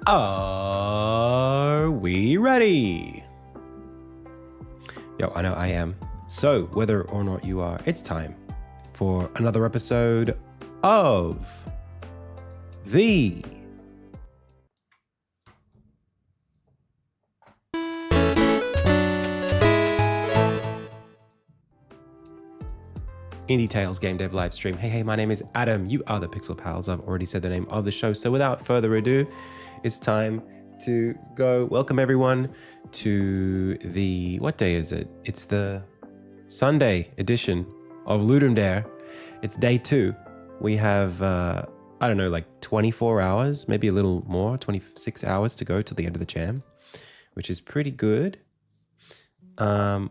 Are we ready? Yo, I know I am. So, whether or not you are, it's time for another episode of the IndieTales Game Dev live stream. Hey, my name is Adam. You are the Pixel Pals. I've already said the name of the show. So without further ado, it's time to go. Welcome everyone to the, what day is it? It's the Sunday edition of LUDUM Dare. It's day 2. We have, I don't know, like 24 hours, maybe a little more, 26 hours to go to the end of the jam, which is pretty good. Wait,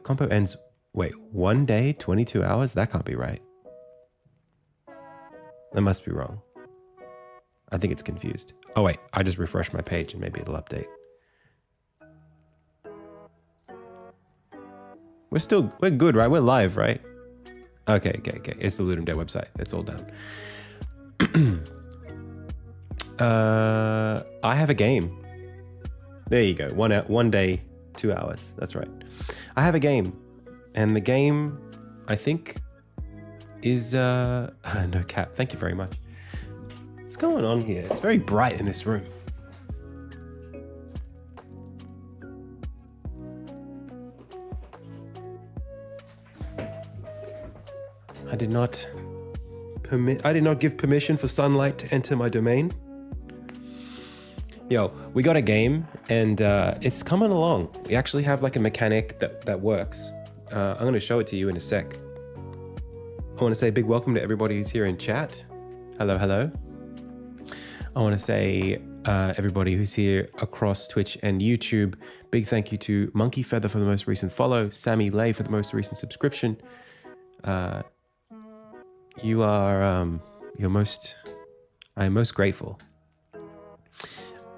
compo ends... Wait, 1 day, 22 hours? That can't be right. That must be wrong. I think it's confused. Oh wait, I just refreshed my page and maybe it'll update. We're good, right? We're live, right? Okay. It's the LUDUM Day website. It's all down. I have a game. There you go. 1 day, 2 hours. That's right. I have a game. And the game, I think, is, no cap. Thank you very much. What's going on here? It's very bright in this room. I did not give permission for sunlight to enter my domain. Yo, we got a game and it's coming along. We actually have like a mechanic that works. I'm going to show it to you in a sec. I want to say a big welcome to everybody who's here in chat. Hello. I want to say everybody who's here across Twitch and YouTube. Big thank you to Monkey Feather for the most recent follow, Sammy Lay for the most recent subscription. You are I am most grateful.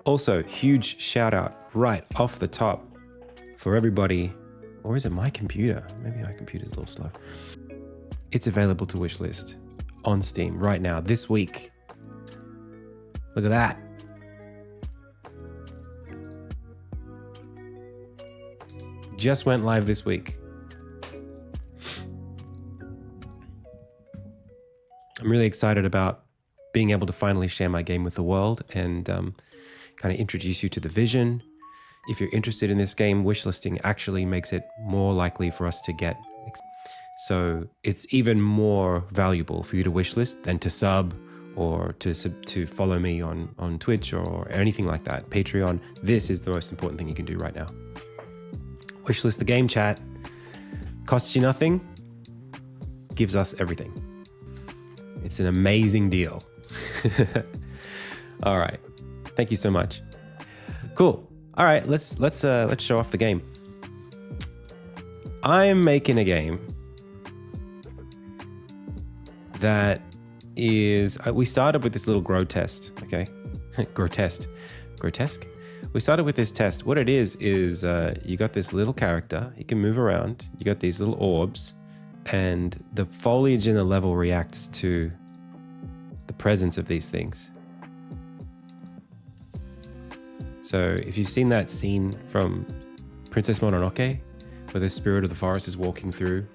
Also, huge shout out right off the top for everybody. Or is it my computer? Maybe my computer's a little slow. It's available to wishlist on Steam right now, this week. Look at that. Just went live this week. I'm really excited about being able to finally share my game with the world and kind of introduce you to the vision. If you're interested in this game, wishlisting actually makes it more likely for us to get. So it's even more valuable for you to wishlist than to sub or to follow me on Twitch or anything like that. Patreon, this is the most important thing you can do right now. Wishlist the game, chat. Costs you nothing, gives us everything. It's an amazing deal. All right, thank you so much. Cool. All right, let's show off the game. I'm making a game that is, we started with this little grow test, okay? Grotesque. We started with this test. What it is you got this little character, he can move around, you got these little orbs, and the foliage in the level reacts to the presence of these things. So if you've seen that scene from Princess Mononoke, where the spirit of the forest is walking through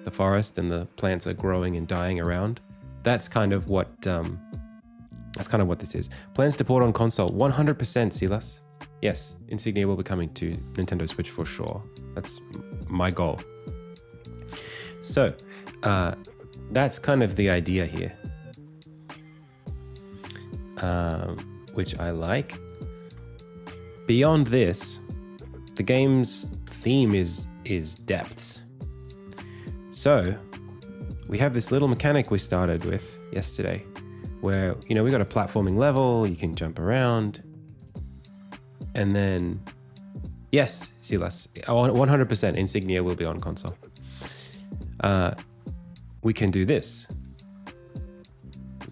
the forest and the plants are growing and dying around, that's kind of what this is. Plans to port on console, 100% Silas. Yes, Insignia will be coming to Nintendo Switch for sure. That's my goal. So that's kind of the idea here, which I like. Beyond this, the game's theme is depths. So we have this little mechanic we started with yesterday where, we got a platforming level, you can jump around, and then, yes, Silas, 100% Insignia will be on console. We can do this.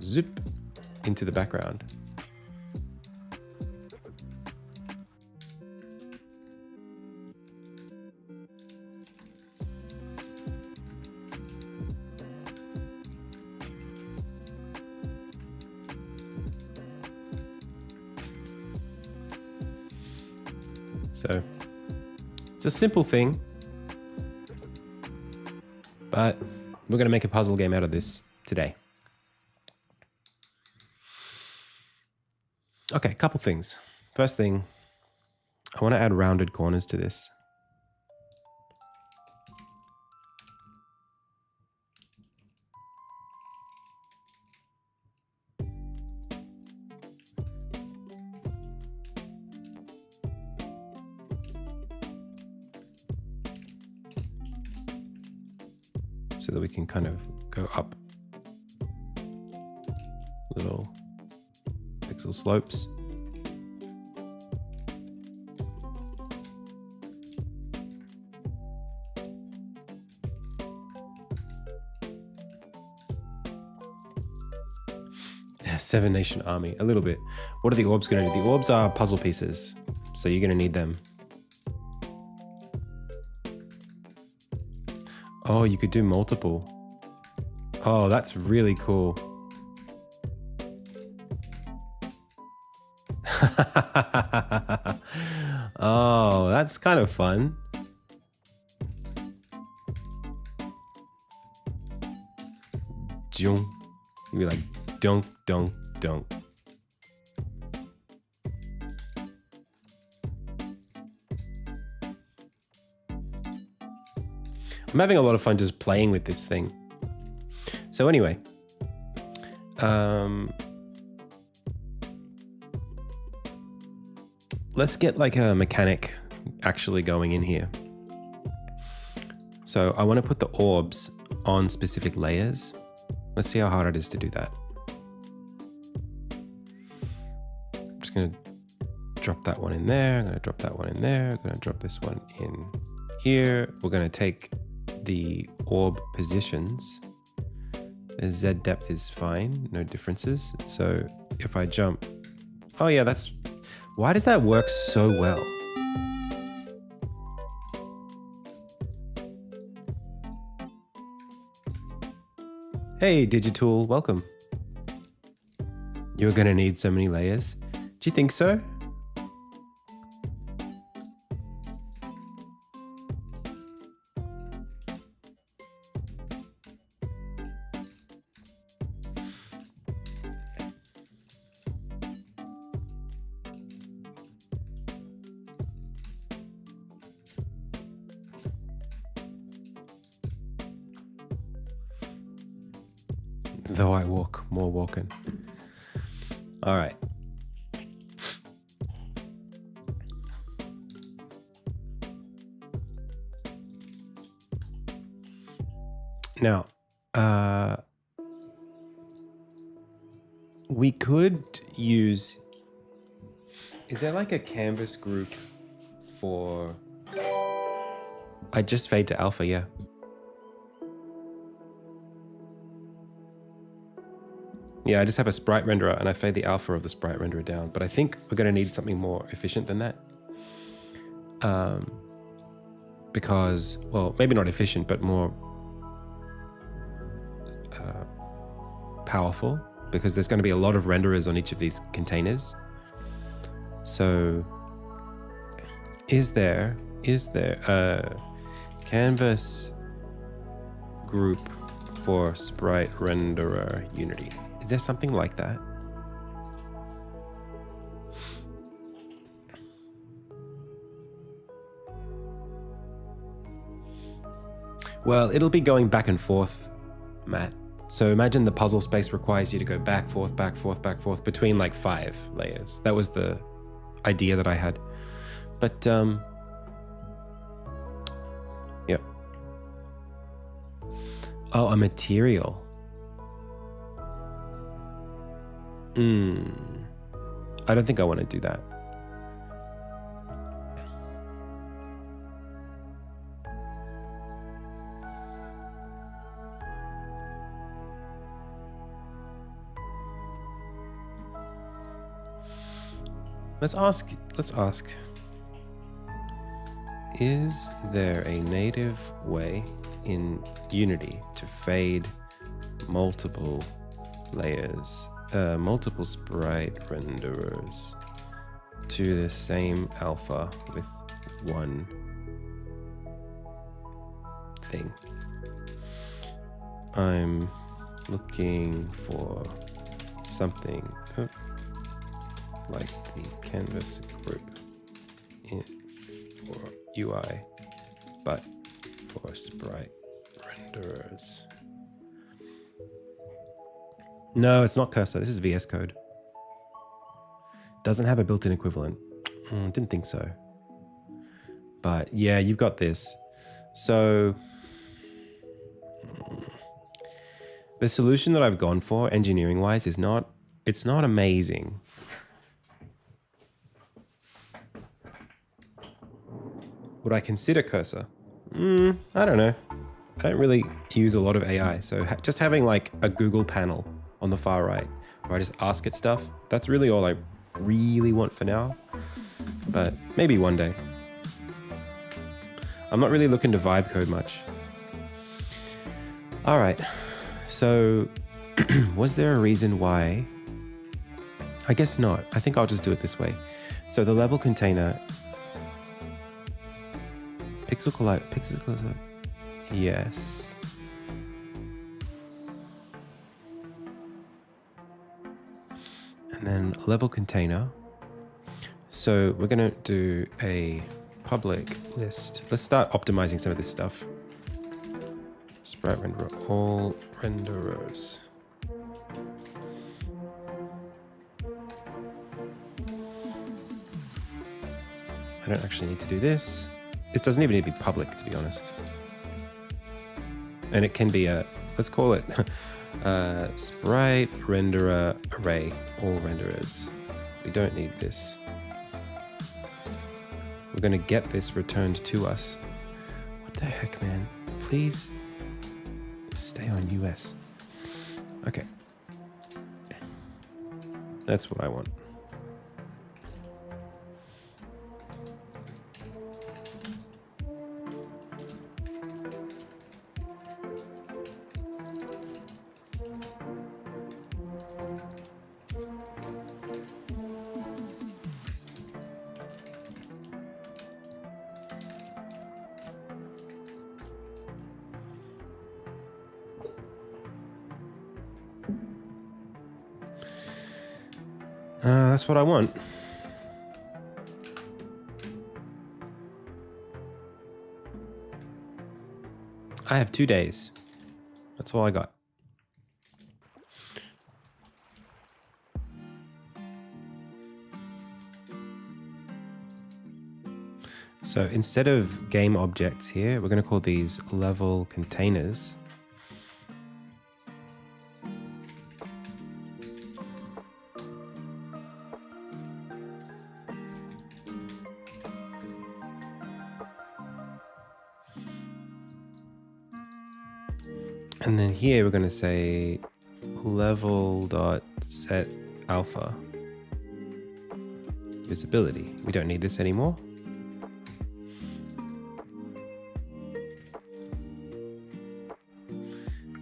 Zip into the background. So it's a simple thing, but we're going to make a puzzle game out of this today. Okay, a couple things. First thing, I want to add rounded corners to this. So that we can kind of go up little pixel slopes. Seven Nation Army, a little bit. What are the orbs going to do? The orbs are puzzle pieces, so you're going to need them. Oh, you could do multiple. Oh, that's really cool. Oh, that's kind of fun. You'd be like, dunk, dunk, dunk. I'm having a lot of fun just playing with this thing. So anyway, let's get like a mechanic actually going in here. So I want to put the orbs on specific layers. Let's see how hard it is to do that. I'm just going to drop that one in there. I'm going to drop that one in there. I'm going to drop this one in here. We're going to take the orb positions. The Z depth is fine, no differences. So if I jump, oh yeah, why does that work so well? Hey, Digitool, welcome. You're gonna need so many layers. Do you think so? Though I walk, more walking. All right. Now, we could use, is there like a canvas group for, I just fade to alpha, yeah. Yeah, I just have a sprite renderer and I fade the alpha of the sprite renderer down, but I think we're going to need something more efficient than that. Because, well, maybe not efficient, but more powerful, because there's going to be a lot of renderers on each of these containers. So is there a canvas group for sprite renderer Unity? Is there something like that? Well, it'll be going back and forth, Matt. So imagine the puzzle space requires you to go back, forth, back, forth, back, forth between like 5 layers. That was the idea that I had. But, yep. Oh, a material. I don't think I want to do that. Let's ask. Is there a native way in Unity to fade multiple layers, multiple sprite renderers to the same alpha with one thing. I'm looking for something like the canvas group for UI, but for sprite renderers. No, it's not cursor. This is VS Code. Doesn't have a built-in equivalent. Didn't think so. But yeah, you've got this. So the solution that I've gone for engineering-wise is it's not amazing. Would I consider cursor? I don't know. I don't really use a lot of AI, so just having like a Google panel on the far right where I just ask it stuff, that's really all I really want for now. But maybe one day. I'm not really looking to vibe code much. All right, so was there a reason why? I guess not. I think I'll just do it this way. So the level container, pixel collider, yes. And then level container. So we're gonna do a public list. Let's start optimizing some of this stuff. Sprite renderer, all renderers. I don't actually need to do this. It doesn't even need to be public, to be honest. And it can be let's call it sprite renderer array, all renderers. We don't need this. We're going to get this returned to us. What the heck, man? Please stay on US. Okay. That's what I want. That's what I want. I have 2 days. That's all I got. So instead of game objects here, we're going to call these level containers. And then here we're going to say level.set alpha visibility. We don't need this anymore.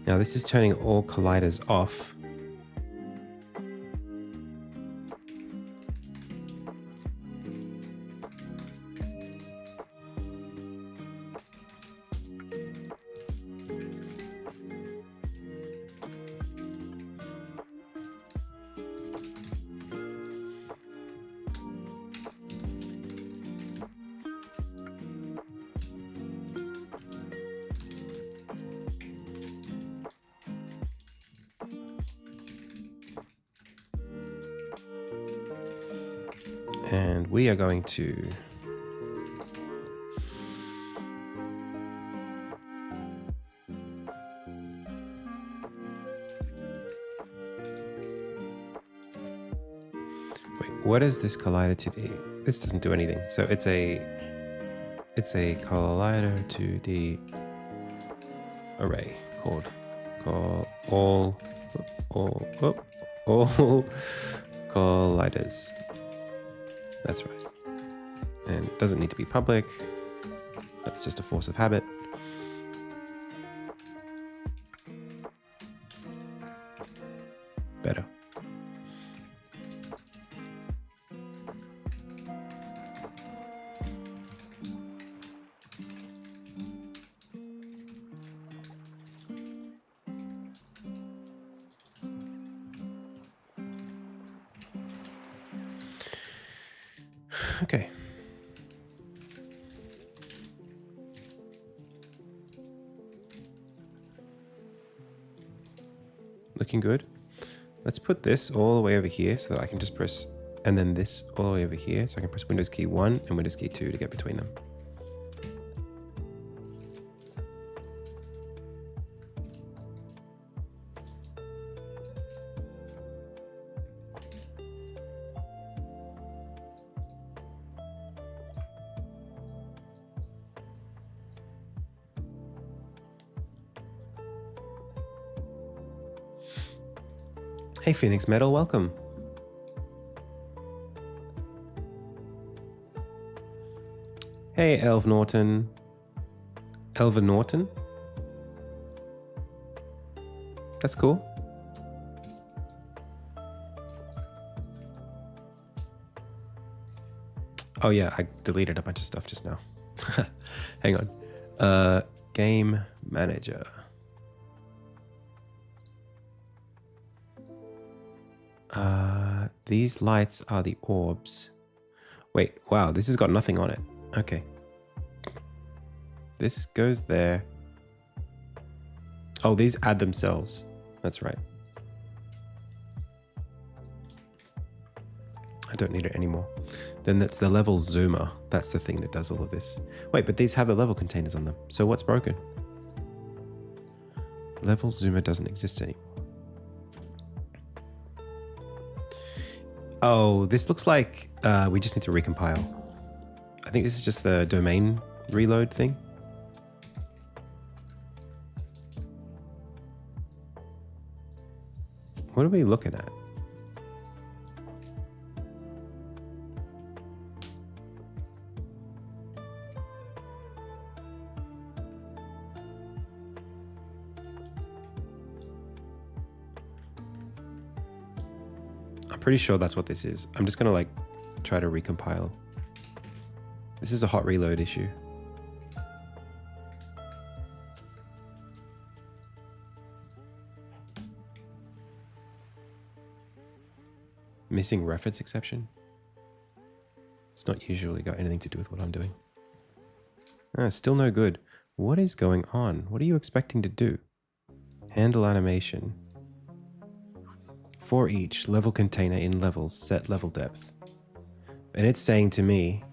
Now this is turning all colliders off. And we are going to what is this collider 2D? This doesn't do anything. So it's a collider 2D array called all colliders. That's right. And it doesn't need to be public. That's just a force of habit. Better. Okay. Looking good. Let's put this all the way over here so that I can just press, and then this all the way over here so I can press Windows key 1 and Windows key 2 to get between them. Hey Phoenix Metal, welcome. Hey Elva Norton. That's cool. Oh yeah, I deleted a bunch of stuff just now. Hang on. Game manager. These lights are the orbs. Wait, wow, this has got nothing on it. Okay. This goes there. Oh, these add themselves. That's right. I don't need it anymore. Then that's the level zoomer. That's the thing that does all of this. Wait, but these have the level containers on them. So what's broken? Level zoomer doesn't exist anymore. Oh, this looks like we just need to recompile. I think this is just the domain reload thing. What are we looking at? Pretty sure that's what this is. I'm just gonna like try to recompile. This is a hot reload issue. Missing reference exception. It's not usually got anything to do with what I'm doing. Still no good. What is going on? What are you expecting to do? Handle animation. For each level container in levels, set level depth. And it's saying to me,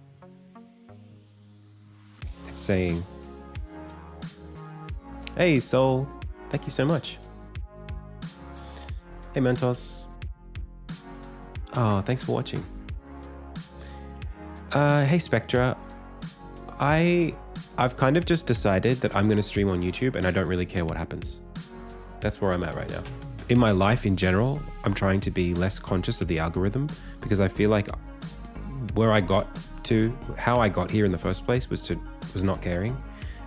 it's saying, hey Soul, thank you so much. Hey Mentos. Oh, thanks for watching. Hey Spectra. I've kind of just decided that I'm going to stream on YouTube and I don't really care what happens. That's where I'm at right now. In my life in general, I'm trying to be less conscious of the algorithm because I feel like where I got to, how I got here in the first place was not caring.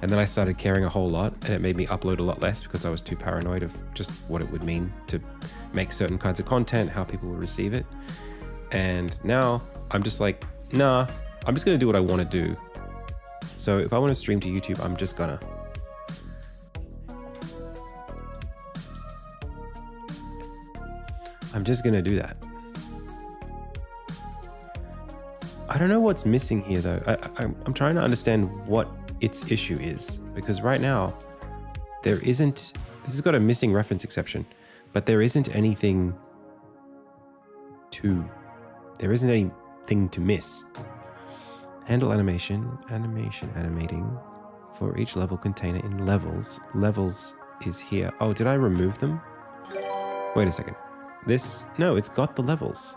And then I started caring a whole lot and it made me upload a lot less because I was too paranoid of just what it would mean to make certain kinds of content, how people would receive it. And now I'm just like, nah, I'm just gonna do what I wanna do. So if I wanna stream to YouTube, I'm just gonna. I'm just gonna do that. I don't know what's missing here though. I'm trying to understand what its issue is because right now there isn't, this has got a missing reference exception, but there isn't anything to miss. Handle animation, animating for each level container in levels. Levels is here. Oh, did I remove them? Wait a second. No, it's got the levels.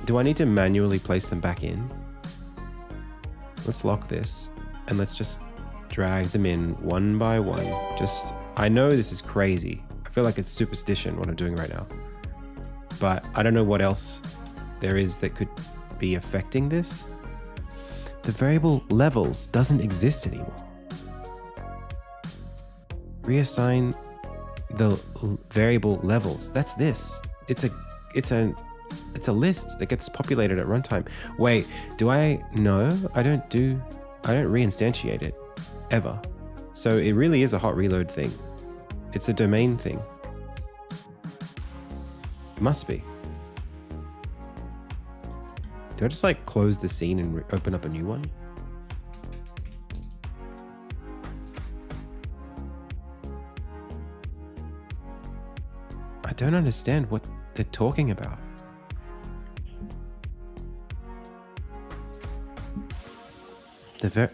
Do I need to manually place them back in? Let's lock this and let's just drag them in one by one. I know this is crazy. I feel like it's superstition what I'm doing right now, but I don't know what else there is that could be affecting this. The variable levels doesn't exist anymore. Reassign the variable levels. That's this. It's a list that gets populated at runtime. Wait, do I? No, I don't reinstantiate it ever. So it really is a hot reload thing. It's a domain thing. It must be. Do I just like close the scene and open up a new one? I don't understand what they're talking about. The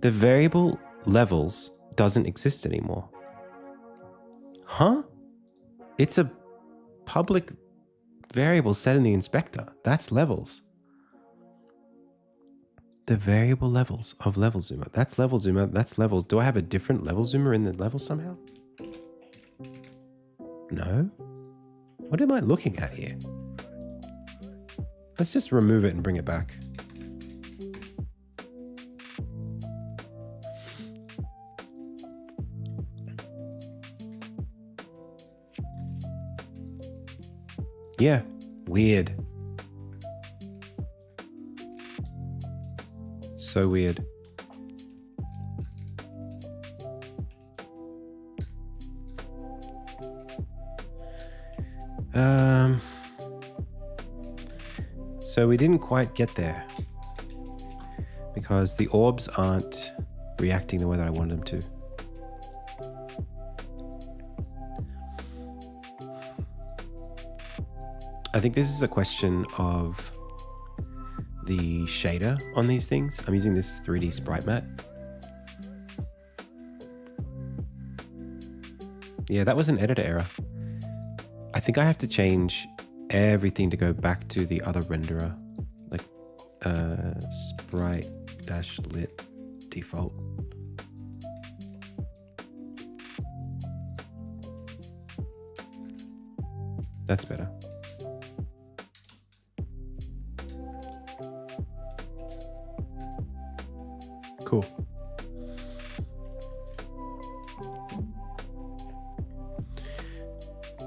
variable levels doesn't exist anymore. Huh? It's a public variable set in the inspector. That's levels. The variable levels of level zoomer. That's level zoomer. That's levels. Do I have a different level zoomer in the level somehow? No? What am I looking at here? Let's just remove it and bring it back. Yeah, weird. So weird. So we didn't quite get there because the orbs aren't reacting the way that I wanted them to. I think this is a question of the shader on these things. I'm using this 3D sprite mat. Yeah, that was an editor error. I think I have to change everything to go back to the other renderer, like sprite-lit default. That's better. Cool.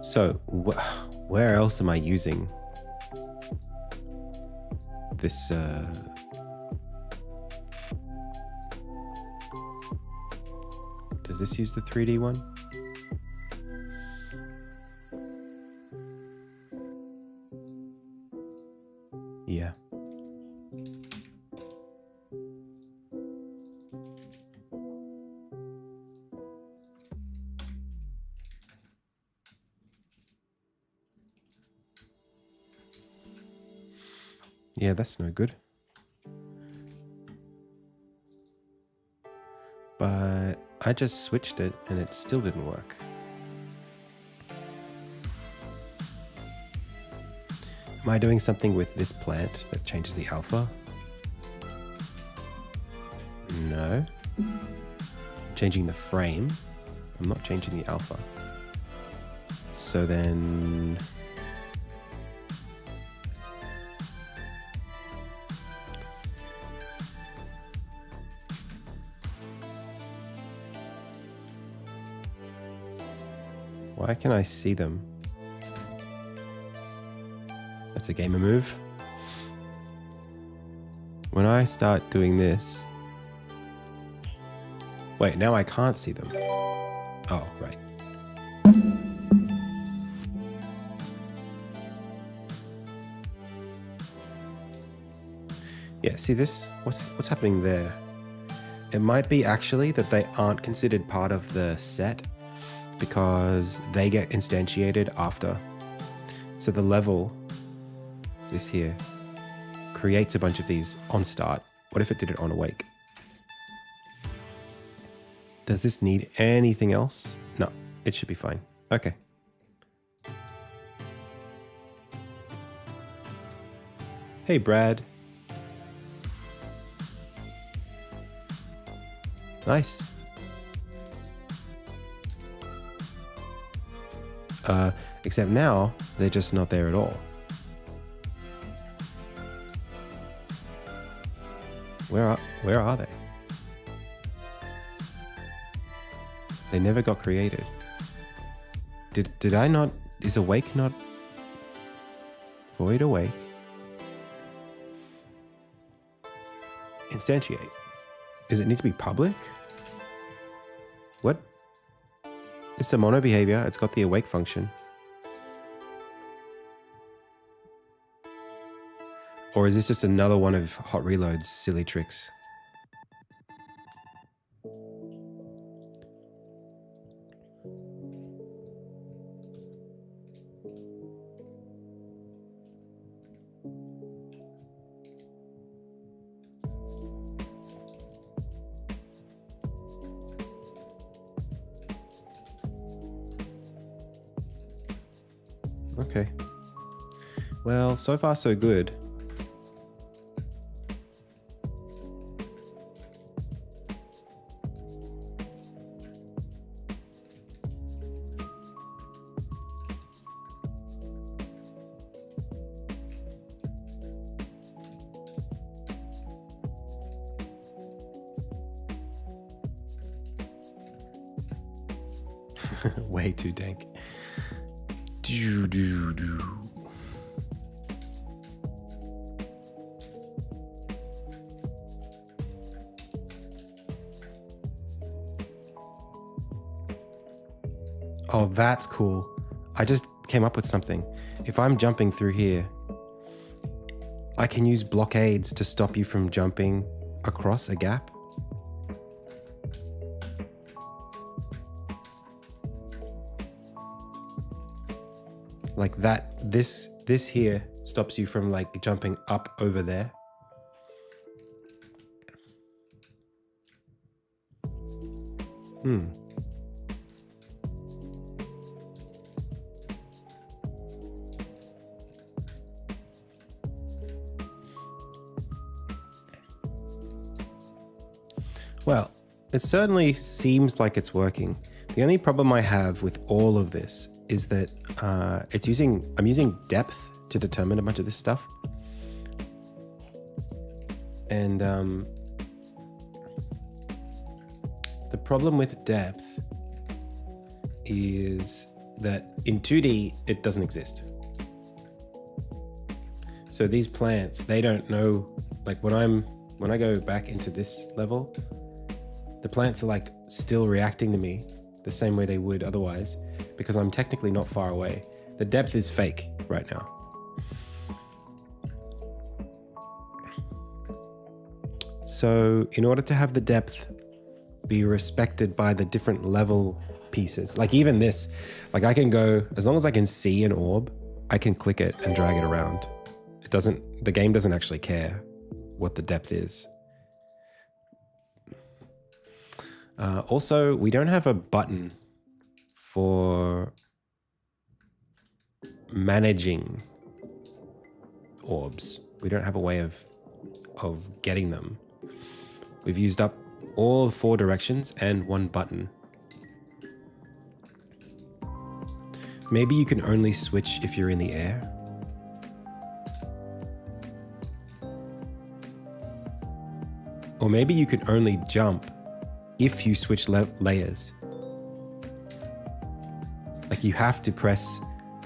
So where else am I using this? Does this use the 3D one? Yeah. Yeah, that's no good. But I just switched it and it still didn't work. Am I doing something with this plant that changes the alpha? No. Changing the frame. I'm not changing the alpha. So then... why can I see them? That's a gamer move. When I start doing this... Wait, now I can't see them. Oh, right. Yeah, see this? What's happening there? It might be actually that they aren't considered part of the set because they get instantiated after. So the level, this here, creates a bunch of these on start. What if it did it on awake? Does this need anything else? No, it should be fine. Okay. Hey, Brad. Nice. Except now, they're just not there at all. Where are they? They never got created. Did I not... Is awake not... Void awake? Instantiate. Does it need to be public? What? It's a mono behavior. It's got the awake function. Or is this just another one of Hot Reload's silly tricks? Okay. Well, so far so good. Way too dank. Oh, that's cool. I just came up with something. If I'm jumping through here, I can use blockades to stop you from jumping across a gap. Like that, this here stops you from like jumping up over there. Well, it certainly seems like it's working. The only problem I have with all of this is that I'm using depth to determine a bunch of this stuff. And the problem with depth is that in 2D, it doesn't exist. So these plants, they don't know, like when I go back into this level, the plants are like still reacting to me the same way they would otherwise, because I'm technically not far away. The depth is fake right now. So in order to have the depth be respected by the different level pieces, like even this, like I can go, as long as I can see an orb, I can click it and drag it around. The game doesn't actually care what the depth is. Also, we don't have a button for managing orbs. We don't have a way of getting them. We've used up all 4 directions and 1 button. Maybe you can only switch if you're in the air. Or maybe you can only jump if you switch layers. Like you have to press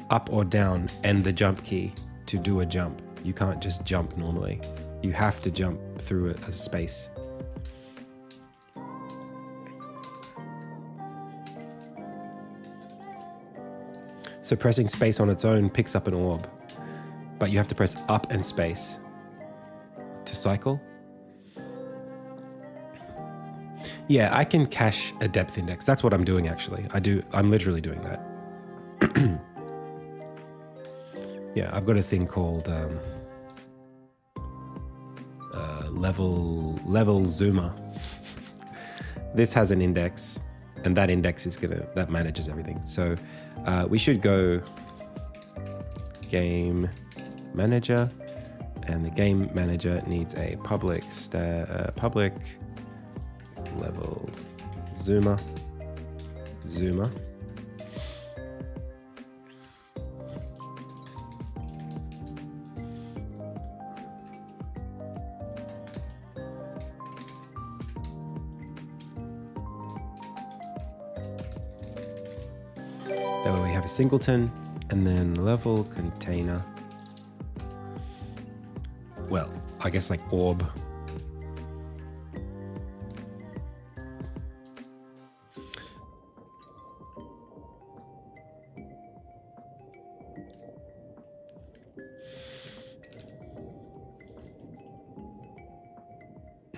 up or down and the jump key to do a jump. You can't just jump normally. You have to jump through a space. So pressing space on its own picks up an orb, but you have to press up and space to cycle. Yeah, I can cache a depth index. That's what I'm doing actually. I'm literally doing that. Yeah, I've got a thing called level zoomer. This has an index, and that index is that manages everything. So we should go game manager, and the game manager needs a public level zoomer. That way we have a singleton, and then level container. Well, I guess like orb.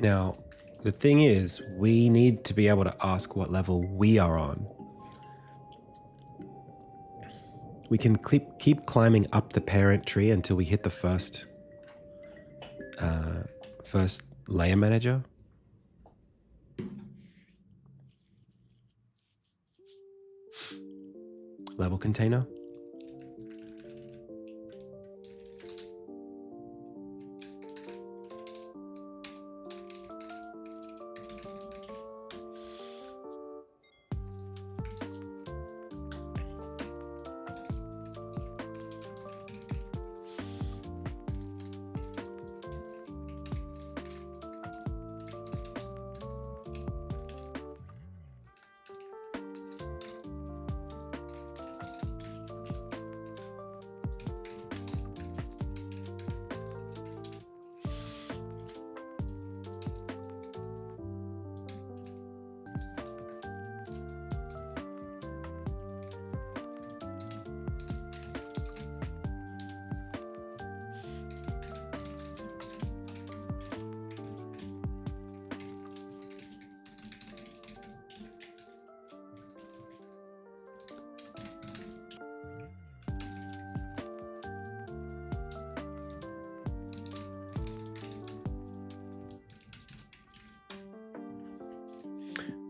Now, the thing is, we need to be able to ask what level we are on. We can keep climbing up the parent tree until we hit the first layer manager. Level container.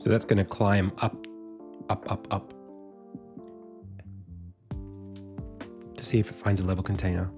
So that's going to climb up, up, up, up to see if it finds a level container.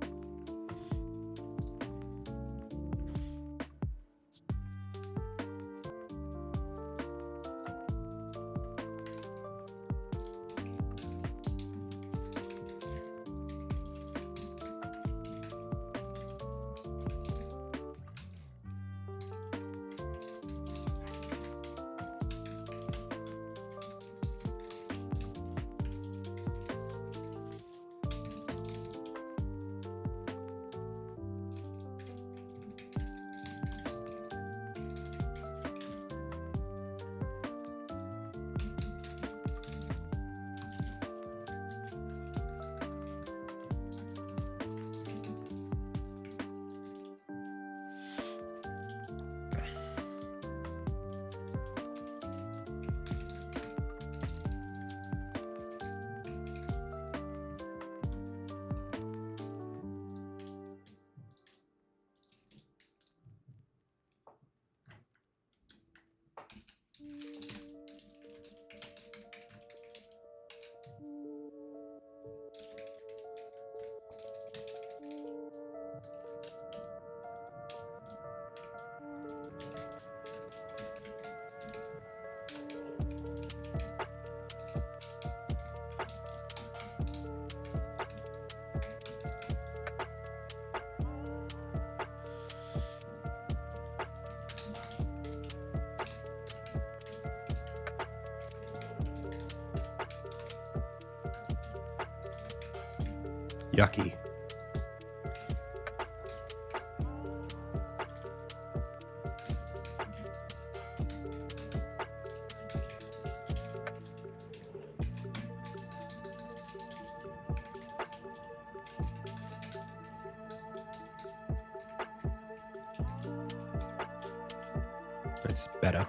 Yucky. That's better.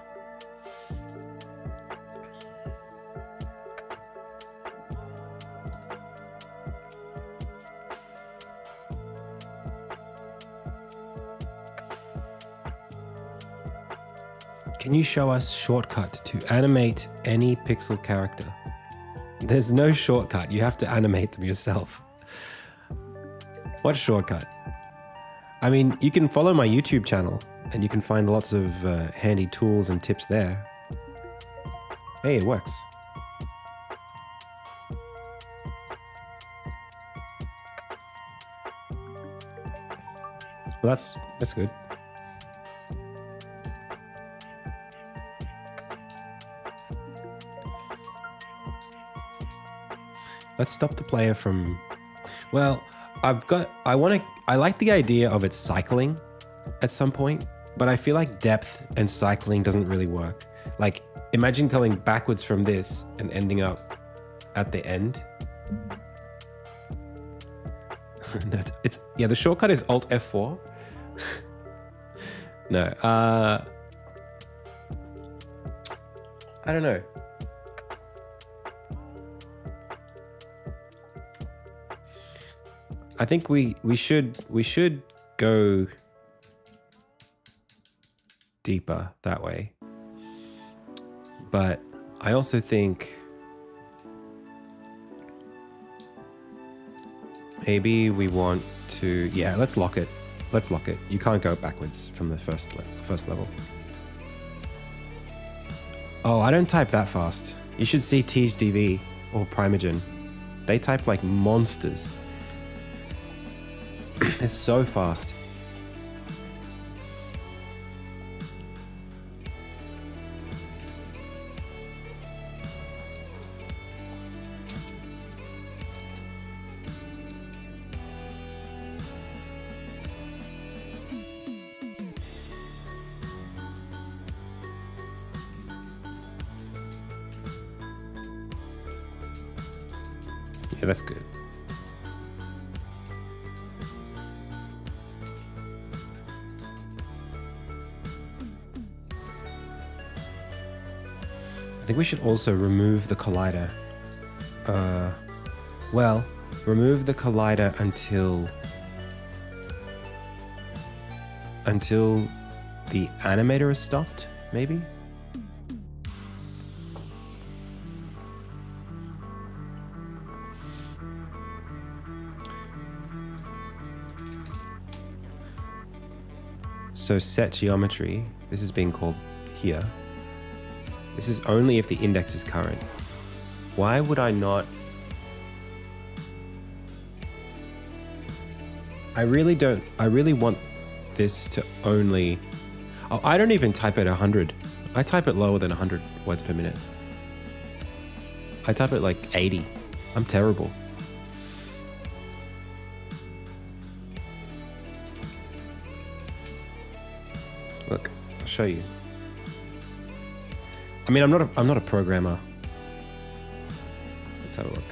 Can you show us shortcut to animate any pixel character? There's no shortcut. You have to animate them yourself. What shortcut? I mean, you can follow my YouTube channel and you can find lots of handy tools and tips there. Hey, it works. Well, that's good. Let's stop the player from, well, I like the idea of it cycling at some point, but I feel like depth and cycling doesn't really work. Like, imagine going backwards from this and ending up at the end. No, the shortcut is Alt F4. No, I don't know. I think we should go deeper that way. But I also think maybe we want to, yeah, let's lock it. Let's lock it. You can't go backwards from the first level. Oh, I don't type that fast. You should see THDV or Primogen. They type like monsters. They're so fast. Yeah, that's good. I think we should also remove the collider. Well, remove the collider until the animator is stopped, maybe? So set geometry, this is being called here. This is only if the index is current. Why would I not? I really want this to only, oh, I don't even type at 100. I type it lower than 100 words per minute. I type it like 80. I'm terrible. Look, I'll show you. I mean, I'm not a programmer. Let's have a look.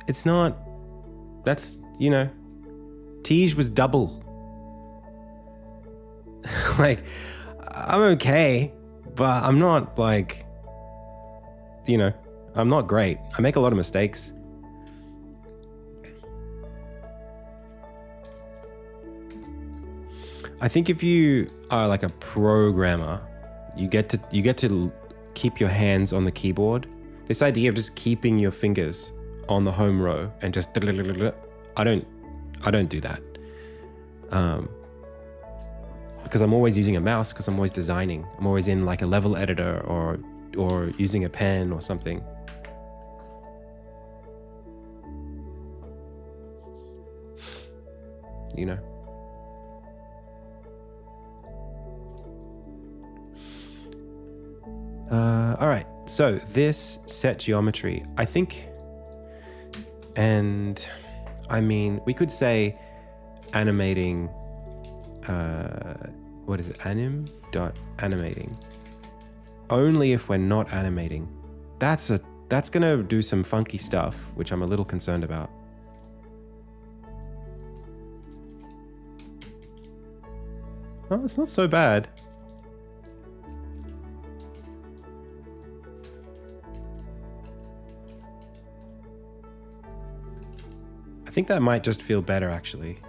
It's not, that's, you know, Tige was double. Like, I'm okay, but I'm not like, you know, I'm not great. I make a lot of mistakes. I think if you are like a programmer, you get to keep your hands on the keyboard. This idea of just keeping your fingers on the home row and just I don't do that, because I'm always using a mouse, because I'm always designing. I'm always in like a level editor or using a pen or something. You know. All right, so this set geometry, I think. And I mean, we could say animating, what is it? Anim.animating. Only if we're not animating. That's gonna do some funky stuff, which I'm a little concerned about. Oh, it's not so bad. I think that might just feel better, actually.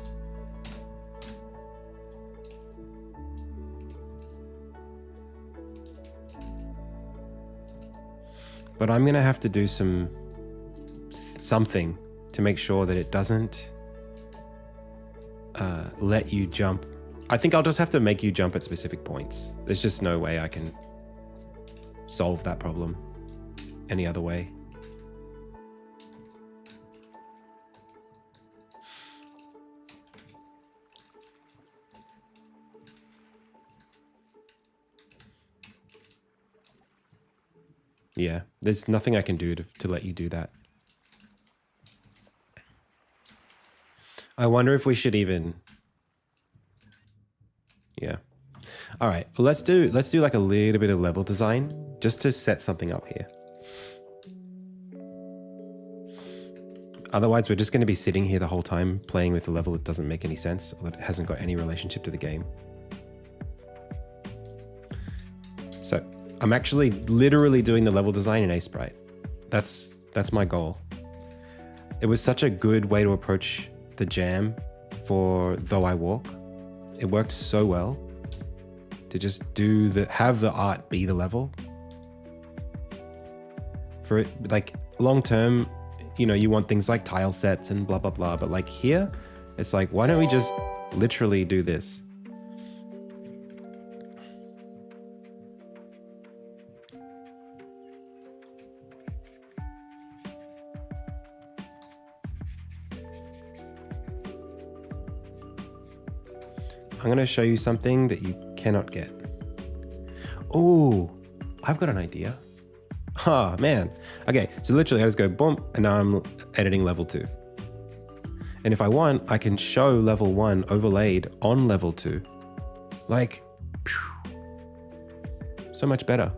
But I'm gonna have to do something to make sure that it doesn't let you jump. I think I'll just have to make you jump at specific points. There's just no way I can solve that problem any other way. Yeah, there's nothing I can do to let you do that. I wonder if we should even... Yeah. All right, well, let's do like a little bit of level design just to set something up here. Otherwise, we're just going to be sitting here the whole time playing with a level that doesn't make any sense or that hasn't got any relationship to the game. So I'm actually literally doing the level design in Sprite. That's my goal. It was such a good way to approach the jam for Though I Walk. It worked so well to just have the art be the level. For it, like long term, you know, you want things like tile sets and blah, blah, blah. But like here, it's like, why don't we just literally do this? I'm going to show you something that you cannot get. Oh, I've got an idea. Oh, man. Okay, so literally I just go boom, and now I'm editing level 2. And if I want, I can show level 1 overlaid on level 2. Like, phew, so much better.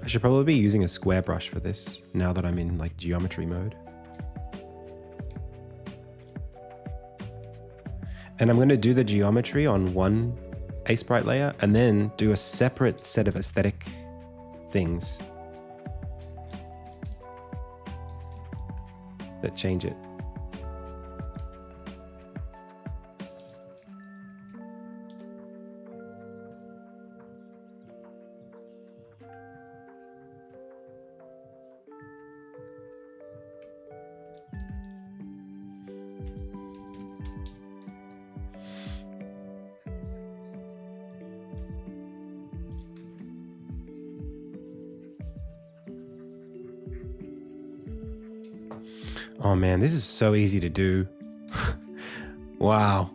I should probably be using a square brush for this now that I'm in like geometry mode. And I'm going to do the geometry on one Sprite layer and then do a separate set of aesthetic things that change it. Oh man, this is so easy to do. Wow.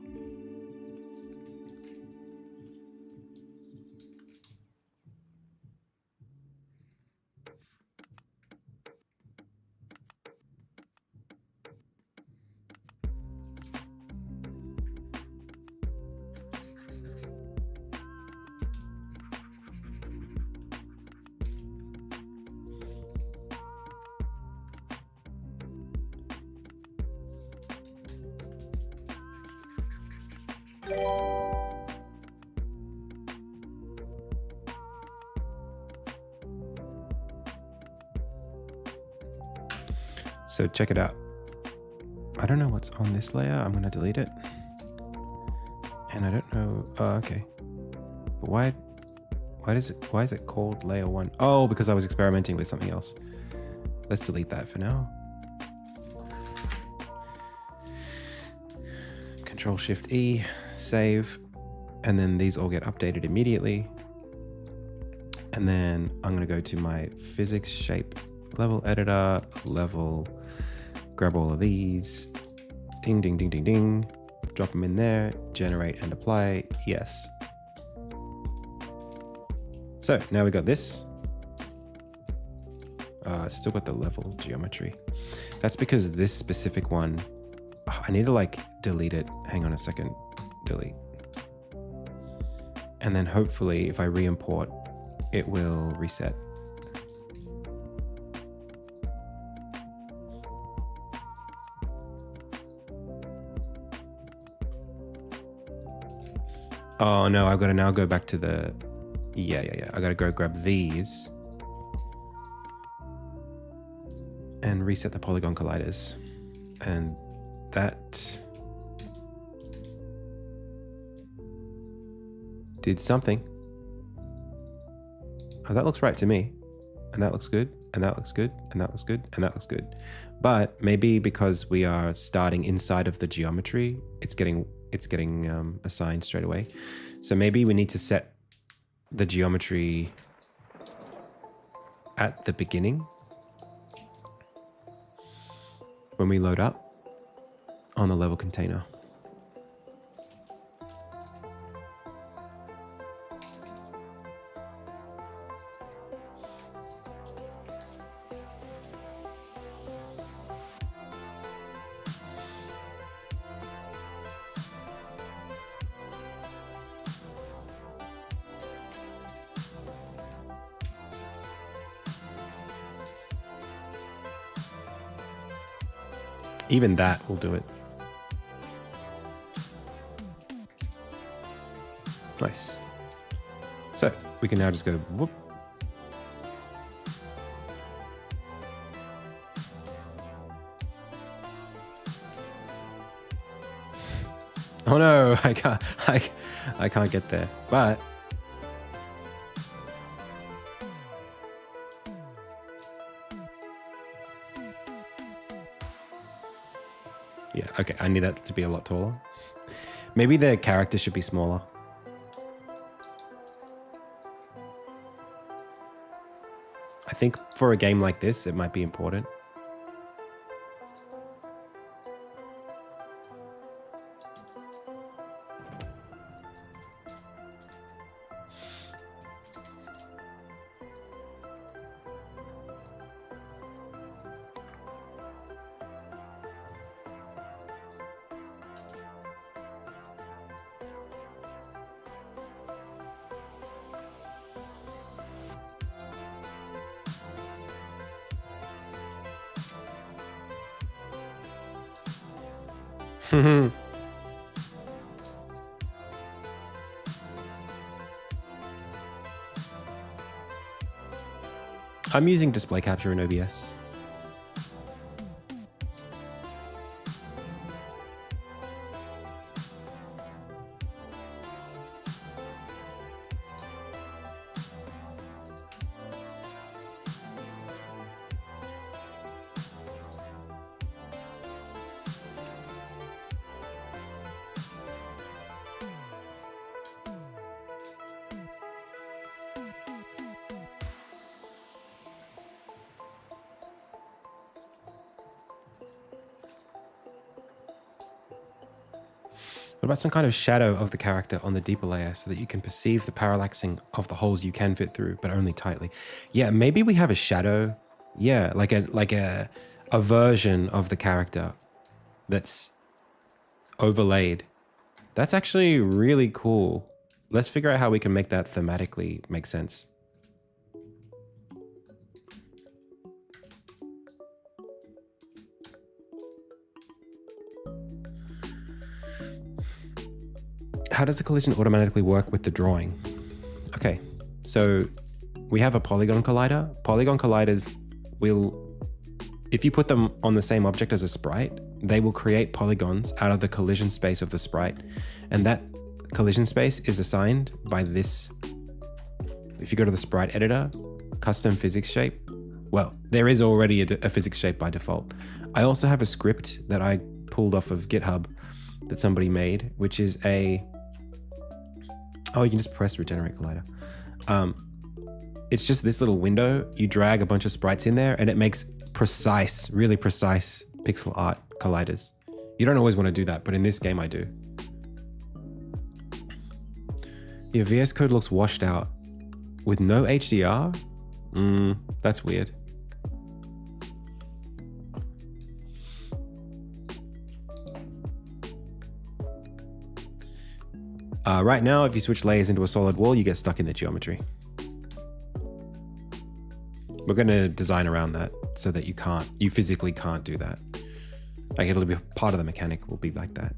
So check it out. I don't know what's on this layer. I'm going to delete it. And I don't know. Oh, okay. But why is it called layer 1? Oh, because I was experimenting with something else. Let's delete that for now. Control Shift E, save. And then these all get updated immediately. And then I'm going to go to my physics shape level editor, level, grab all of these, ding, ding, ding, ding, ding, drop them in there, generate and apply, yes. So now we got this. Still got the level geometry. That's because this specific one, I need to like delete it. Hang on a second, delete. And then hopefully if I re-import, it will reset. Oh no, I've got to now go back to the, yeah. I got to go grab these and reset the polygon colliders. And that did something. Oh, that looks right to me. and that looks good, and that looks good, and that looks good, and that looks good. But maybe because we are starting inside of the geometry, it's getting assigned straight away. So maybe we need to set the geometry at the beginning when we load up on the level container. Even that will do it. Nice. So we can now just go whoop. Oh no, I can't get there. But yeah, okay, I need that to be a lot taller. Maybe the character should be smaller. I think for a game like this, it might be important. I'm using display capture in OBS. What about some kind of shadow of the character on the deeper layer so that you can perceive the parallaxing of the holes you can fit through, but only tightly? Yeah, maybe we have a shadow. Yeah, like a version of the character that's overlaid. That's actually really cool. Let's figure out how we can make that thematically make sense. How does the collision automatically work with the drawing? Okay, so we have a polygon collider. Polygon colliders will, if you put them on the same object as a sprite, they will create polygons out of the collision space of the sprite. And that collision space is assigned by this. If you go to the sprite editor, custom physics shape, well, there is already a physics shape by default. I also have a script that I pulled off of GitHub that somebody made, which is oh, you can just press regenerate collider. It's just this little window. You drag a bunch of sprites in there and it makes precise, really precise pixel art colliders. You don't always want to do that, but in this game I do. Your VS Code looks washed out with no HDR? That's weird. Right now, if you switch layers into a solid wall, you get stuck in the geometry. We're going to design around that so that you physically can't do that. Like it'll be part of the mechanic will be like that.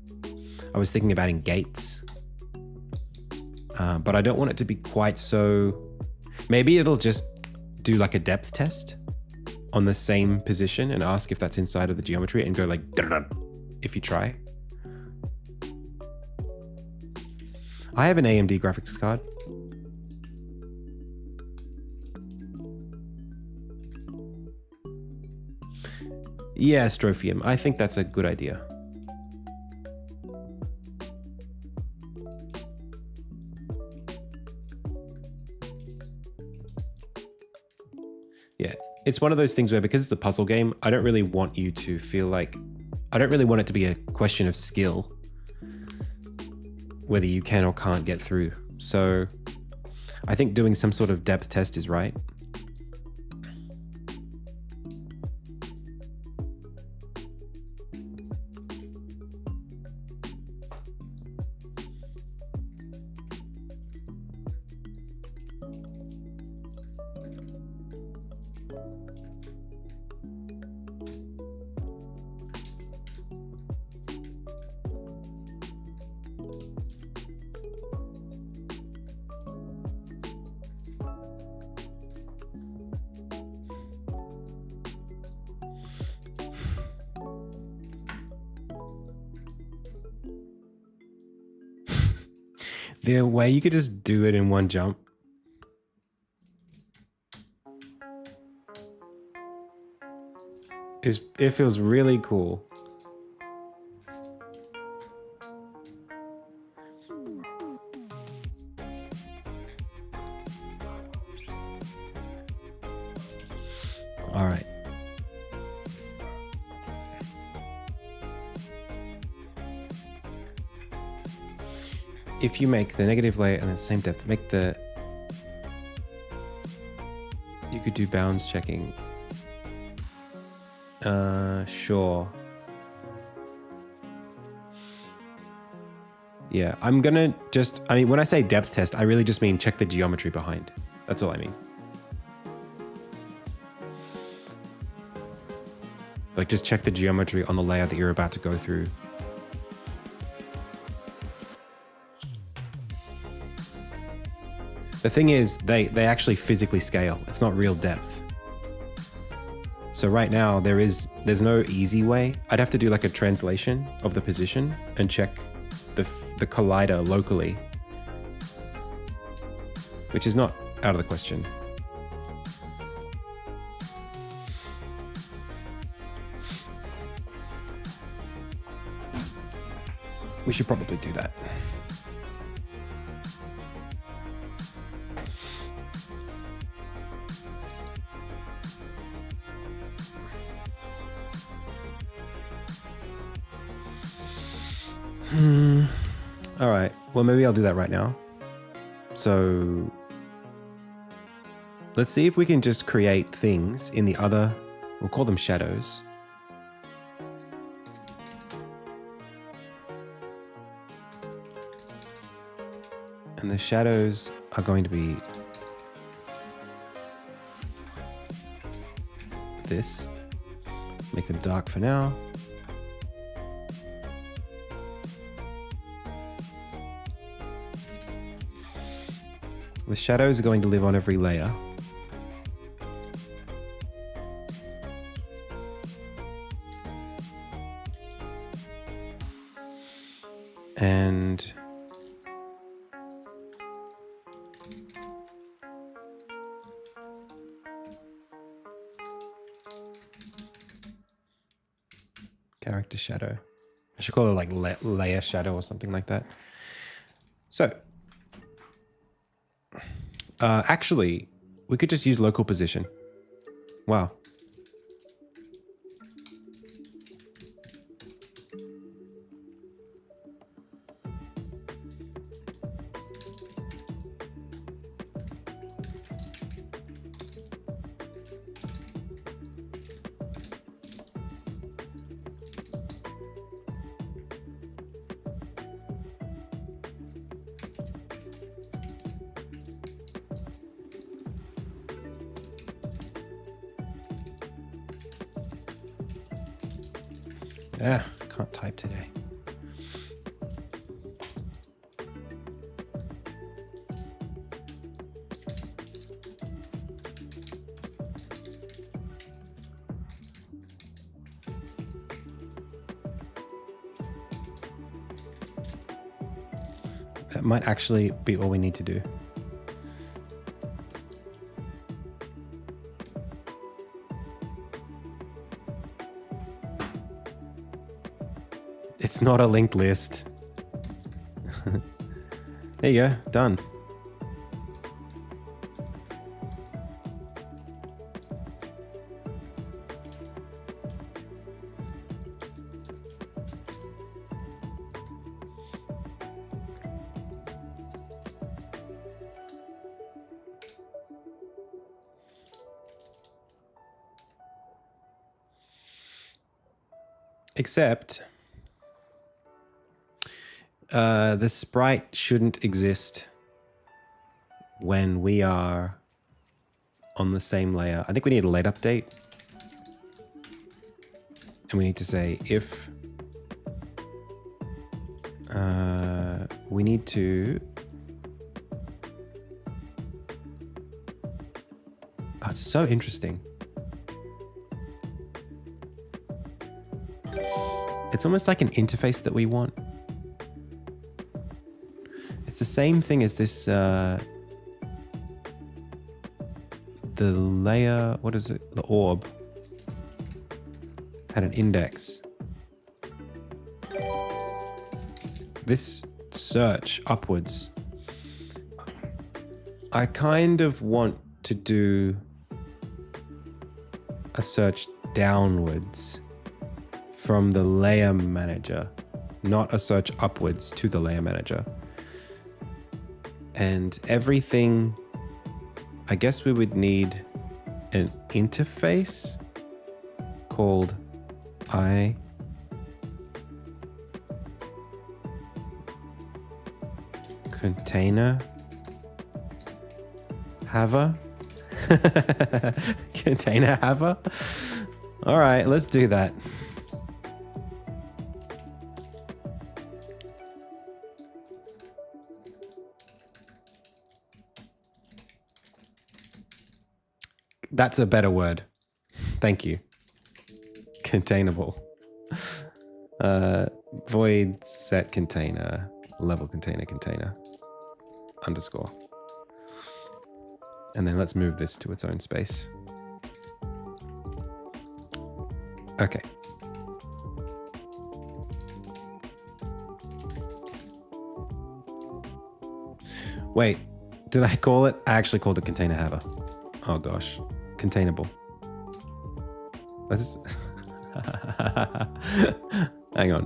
I was thinking about adding gates, but I don't want it to be quite so. Maybe it'll just do like a depth test on the same position and ask if that's inside of the geometry and go like if you try. I have an AMD graphics card. Yeah, strophium. I think that's a good idea. Yeah, it's one of those things where because it's a puzzle game, I don't really want you to feel like... I don't really want it to be a question of skill, whether you can or can't get through. So I think doing some sort of depth test is right. The way you could just do it in one jump. It feels really cool. All right. If you make the negative layer and the same depth, make the... You could do bounds checking. Sure. Yeah, I'm gonna just... I mean, when I say depth test, I really just mean check the geometry behind. That's all I mean. Like, just check the geometry on the layer that you're about to go through. The thing is, they actually physically scale. It's not real depth. So right now, there's no easy way. I'd have to do like a translation of the position and check the collider locally, which is not out of the question. We should probably do that. All right. Well, maybe I'll do that right now. So let's see if we can just create things in the other, we'll call them shadows. And the shadows are going to be this. Make them dark for now. The shadows are going to live on every layer. And character shadow. I should call it like layer shadow or something like that. So actually, we could just use local position. Wow. Yeah, can't type today. That might actually be all we need to do. It's not a linked list. There you go, done. Except the sprite shouldn't exist when we are on the same layer. I think we need a late update. And we need to say if we need to... Oh, it's so interesting. It's almost like an interface that we want. It's the same thing as this, the layer, what is it? The orb had an index. This search upwards, I kind of want to do a search downwards from the layer manager, not a search upwards to the layer manager. And everything, I guess we would need an interface called container haver. Container haver. All right, let's do that. That's a better word. Thank you. Containable. Void set container, level container underscore. And then let's move this to its own space. Okay. Wait, did I call it? I actually called it container haver. Oh gosh. Containable. Let's hang on.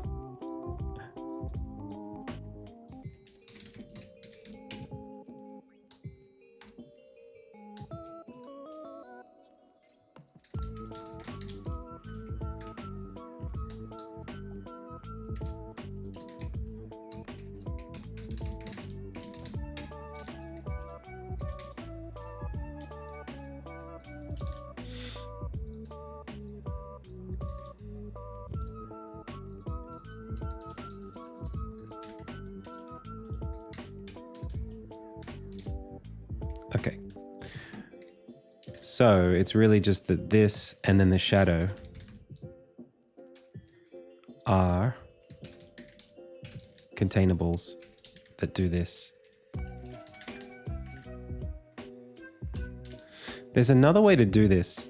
Okay. So it's really just that this and then the shadow are containables that do this. There's another way to do this.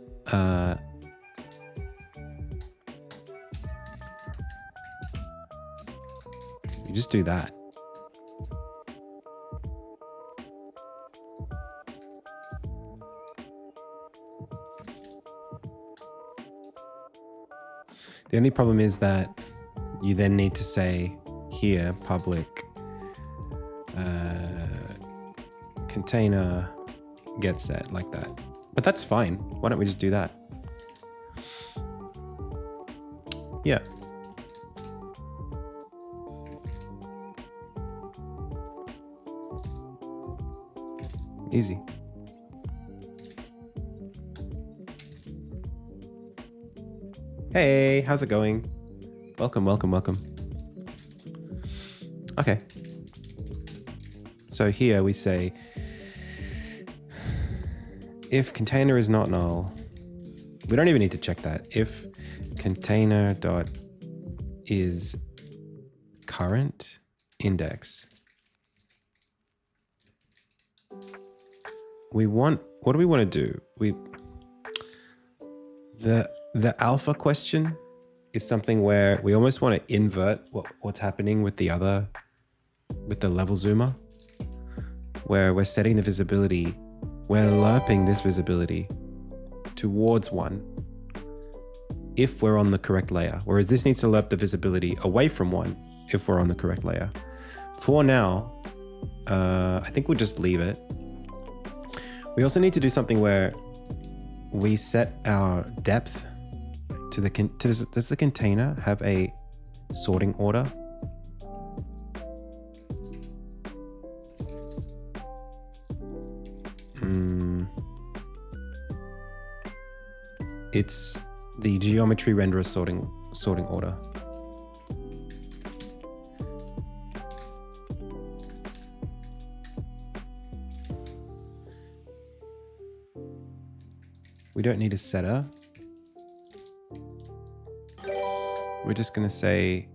You just do that. The only problem is that you then need to say here, public container get set like that. But that's fine. Why don't we just do that? Yeah. Easy. Hey, how's it going? Welcome, welcome, welcome. Okay. So here we say, if container is not null, we don't even need to check that. If container dot is current index, we want, what do we want to do? The alpha question is something where we almost want to invert what's happening with the level zoomer, where we're setting the visibility, we're lerping this visibility towards 1 if we're on the correct layer, whereas this needs to lerp the visibility away from 1 if we're on the correct layer. For now, I think we'll just leave it. We also need to do something where we set our depth to the does the container have a sorting order? It's the geometry renderer sorting order. We don't need a setter. We're just going to say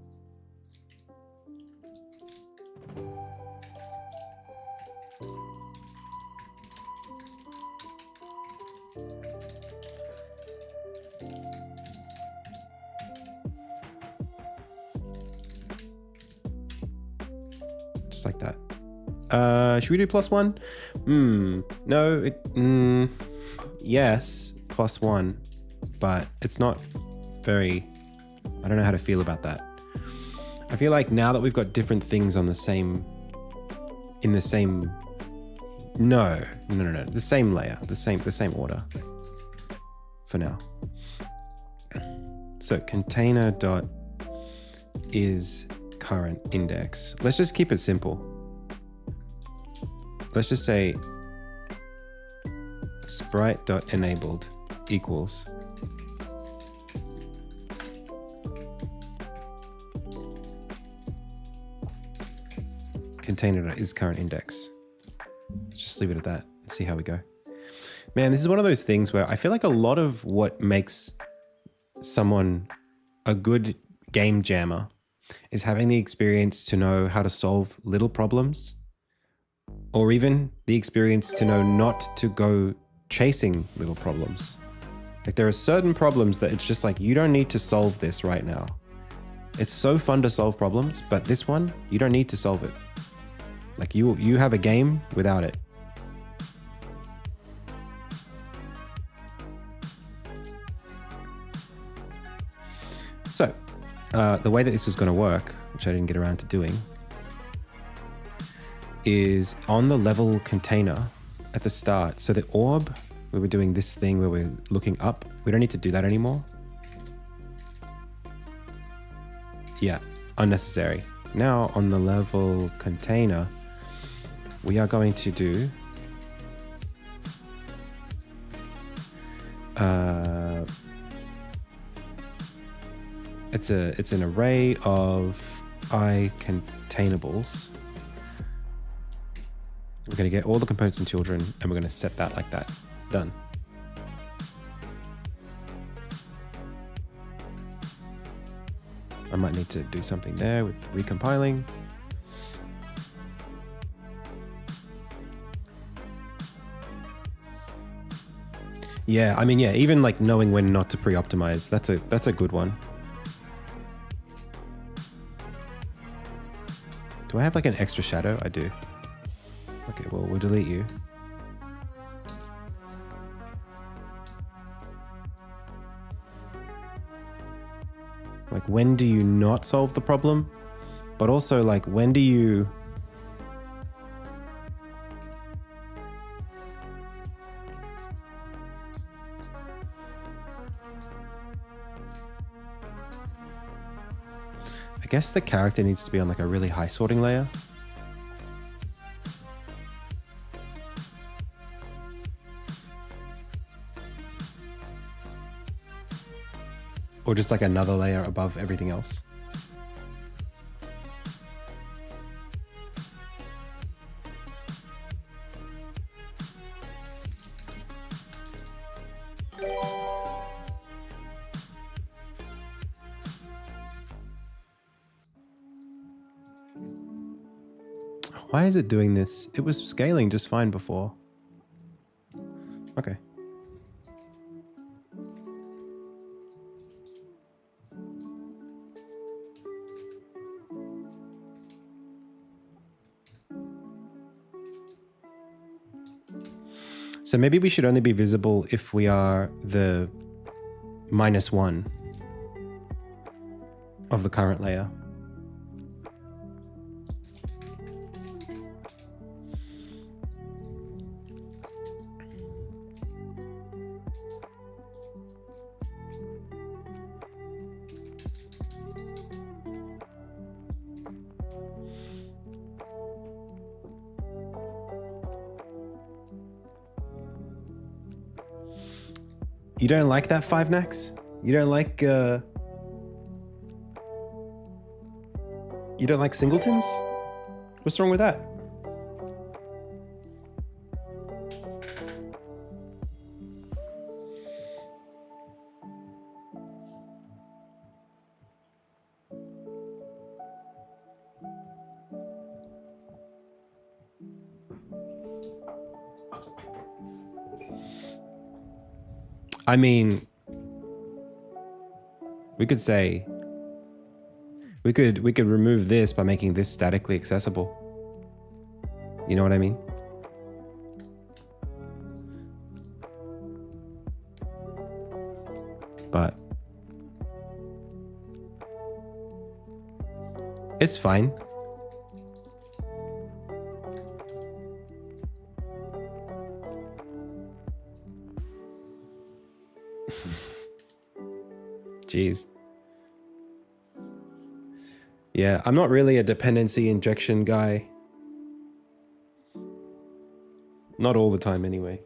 just like that. Should we do +1? No, yes, +1, but it's not very, I don't know how to feel about that. I feel like now that we've got different things on the same the same layer, the same order for now. So container dot is current index. Let's just keep it simple. Let's just say sprite dot enabled equals container dot is current index. Just leave it at that and see how we go. Man, this is one of those things where I feel like a lot of what makes someone a good game jammer is having the experience to know how to solve little problems, or even the experience to know not to go chasing little problems. Like there are certain problems that it's just like, you don't need to solve this right now. It's so fun to solve problems, but this one, you don't need to solve it. Like you have a game without it. So the way that this was going to work, which I didn't get around to doing, is on the level container at the start. So the orb, we were doing this thing where we're looking up. We don't need to do that anymore. Yeah, unnecessary. Now on the level container, we are going to do it's an array of I containables. We're going to get all the components and children, and we're going to set that like that. Done. I might need to do something there with recompiling. Yeah, I mean, yeah, even like knowing when not to pre-optimize, that's a good one. Do I have like an extra shadow? I do. Okay, well, we'll delete you. Like, when do you not solve the problem? But also, like, when do you... I guess the character needs to be on like a really high sorting layer. Or just like another layer above everything else. Why is it doing this? It was scaling just fine before. Okay. So maybe we should only be visible if we are the -1 of the current layer. You don't like that, Five Nax? You don't like singletons? What's wrong with that? I mean, we could say we could remove this by making this statically accessible. You know what I mean? But it's fine. Jeez. Yeah, I'm not really a dependency injection guy. Not all the time anyway.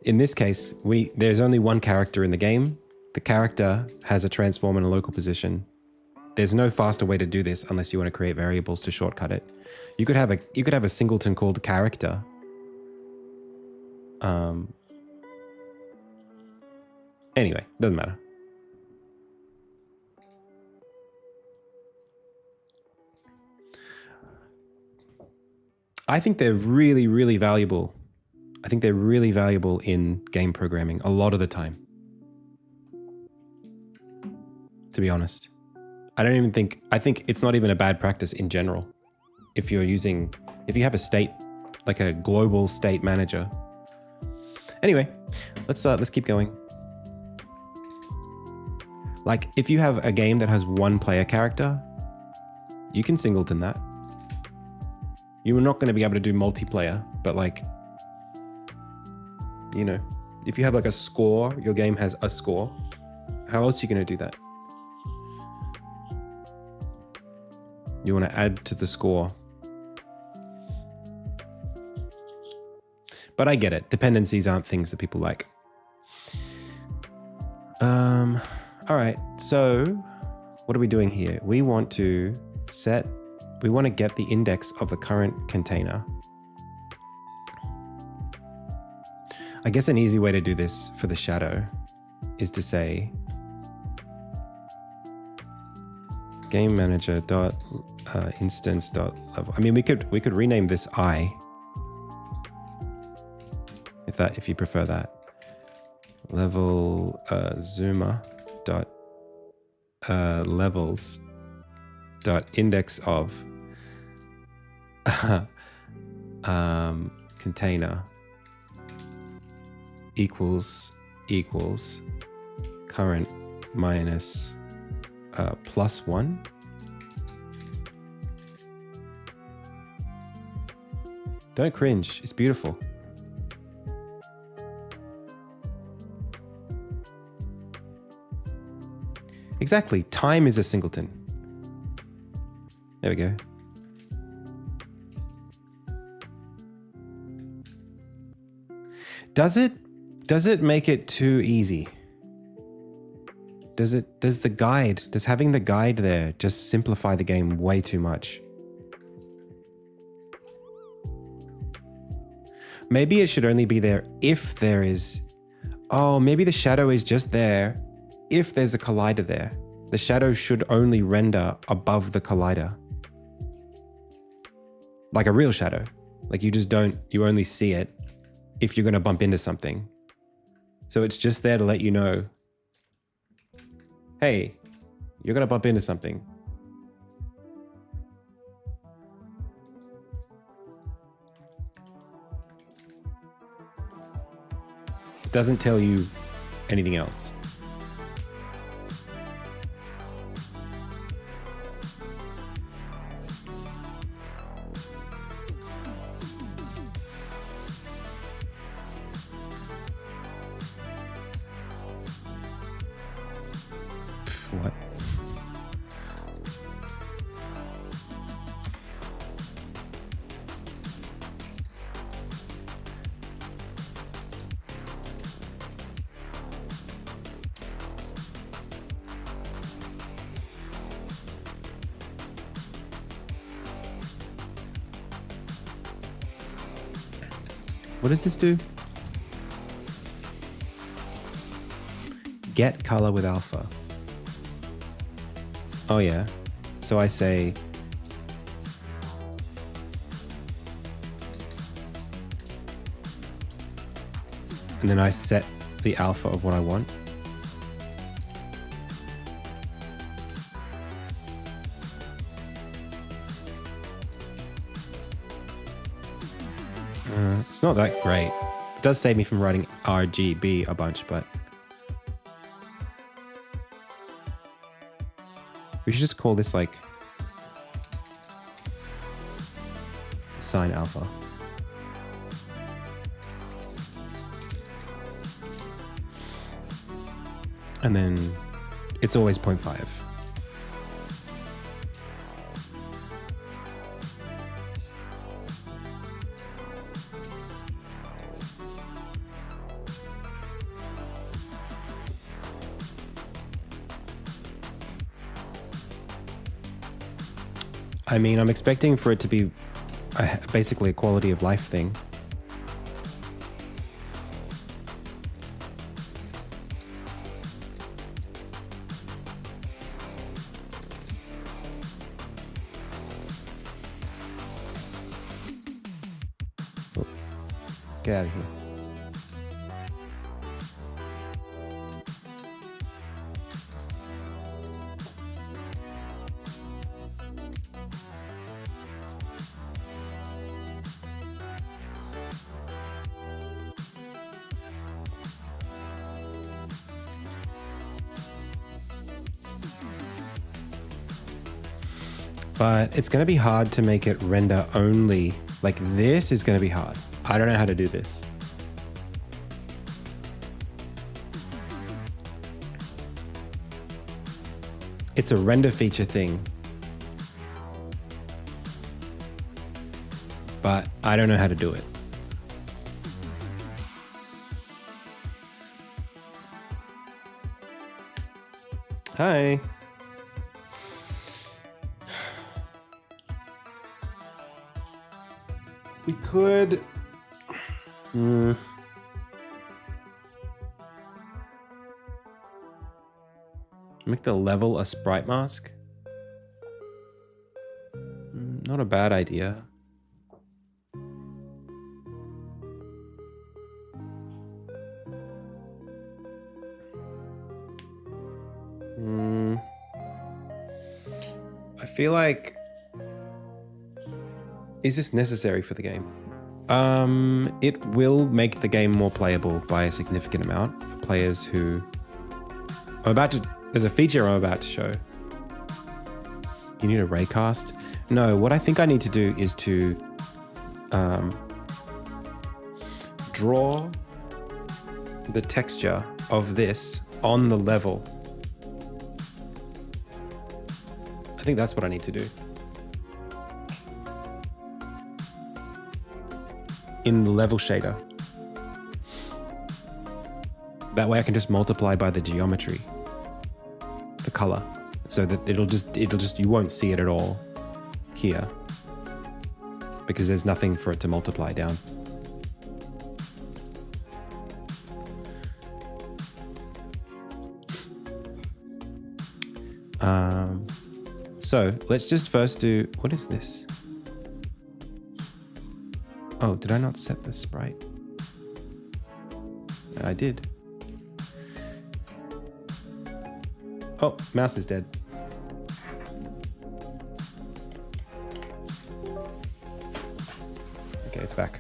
In this case, there's only one character in the game. The character has a transform and a local position. There's no faster way to do this unless you want to create variables to shortcut it. You could have a singleton called character. Anyway, doesn't matter. I think they're really, really valuable. I think they're really valuable in game programming a lot of the time. To be honest. I think it's not even a bad practice in general. If you have a state, like a global state manager. Anyway, let's keep going. Like if you have a game that has one player character, you can singleton that. You're not going to be able to do multiplayer, but like, you know, if you have like a score, your game has a score. How else are you going to do that? You want to add to the score. But I get it. Dependencies aren't things that people like. All right. So what are we doing here? We want to get the index of the current container. I guess an easy way to do this for the shadow is to say game manager dot instance dot level. I mean, we could rename this I, if you prefer that. Level zoomer dot levels dot index of container equals current minus +1. Don't cringe, it's beautiful. Exactly, time is a singleton. There we go. Does it make it too easy? Does having the guide there just simplify the game way too much? Maybe it should only be there if there is, maybe the shadow is just there if there's a collider there. The shadow should only render above the collider. Like a real shadow. Like you only see it if you're going to bump into something. So it's just there to let you know, hey, you're going to bump into something. doesn't tell you anything else. What? What does this do? Get color with alpha. Oh yeah. So I say and then I set the alpha of what I want. It's not that great. It does save me from writing RGB a bunch, but we should just call this like sine alpha. And then it's always 0.5. I mean, I'm expecting for it to be basically a quality of life thing. Oh, get out of here. But it's going to be hard to make it render only. Like this is going to be hard. I don't know how to do this. It's a render feature thing. But I don't know how to do it. Hi. We could... Make the level a sprite mask. Not a bad idea. I feel like... Is this necessary for the game? It will make the game more playable by a significant amount for players who... There's a feature I'm about to show. You need a raycast? No, what I think I need to do is to draw the texture of this on the level. I think that's what I need to do. In the level shader. That way I can just multiply by the geometry, the color, so that it'll just, you won't see it at all here because there's nothing for it to multiply down. So let's just first do, what is this? Oh, did I not set the sprite? I did. Oh, mouse is dead. Okay, it's back.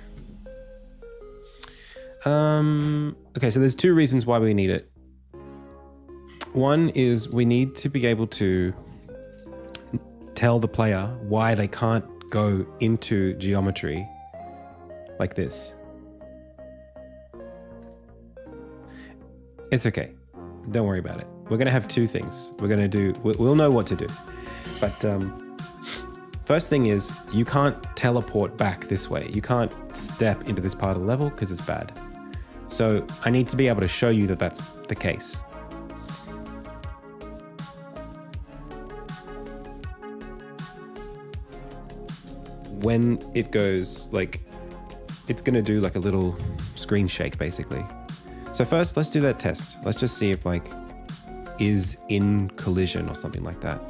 Okay, so there's two reasons why we need it. One is we need to be able to tell the player why they can't go into geometry like this. It's okay. Don't worry about it. We're going to have two things. We'll know what to do. But first thing is you can't teleport back this way. You can't step into this part of the level because it's bad. So I need to be able to show you that that's the case. When it goes like, it's going to do like a little screen shake basically. So first let's do that test. Let's just see if like is in collision or something like that.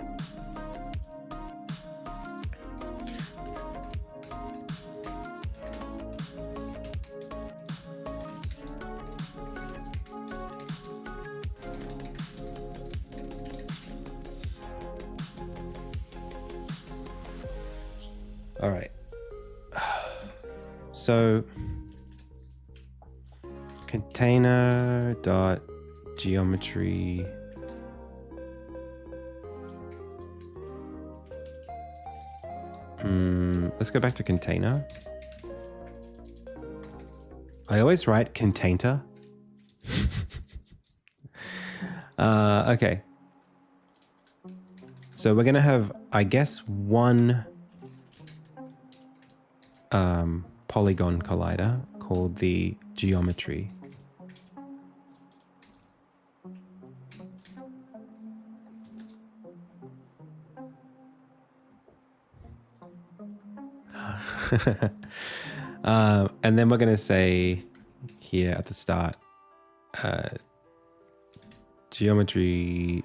All right. So container.geometry. Let's go back to container. I always write container. Okay. So we're going to have, I guess, one polygon collider called the geometry. And then we're going to say here at the start, geometry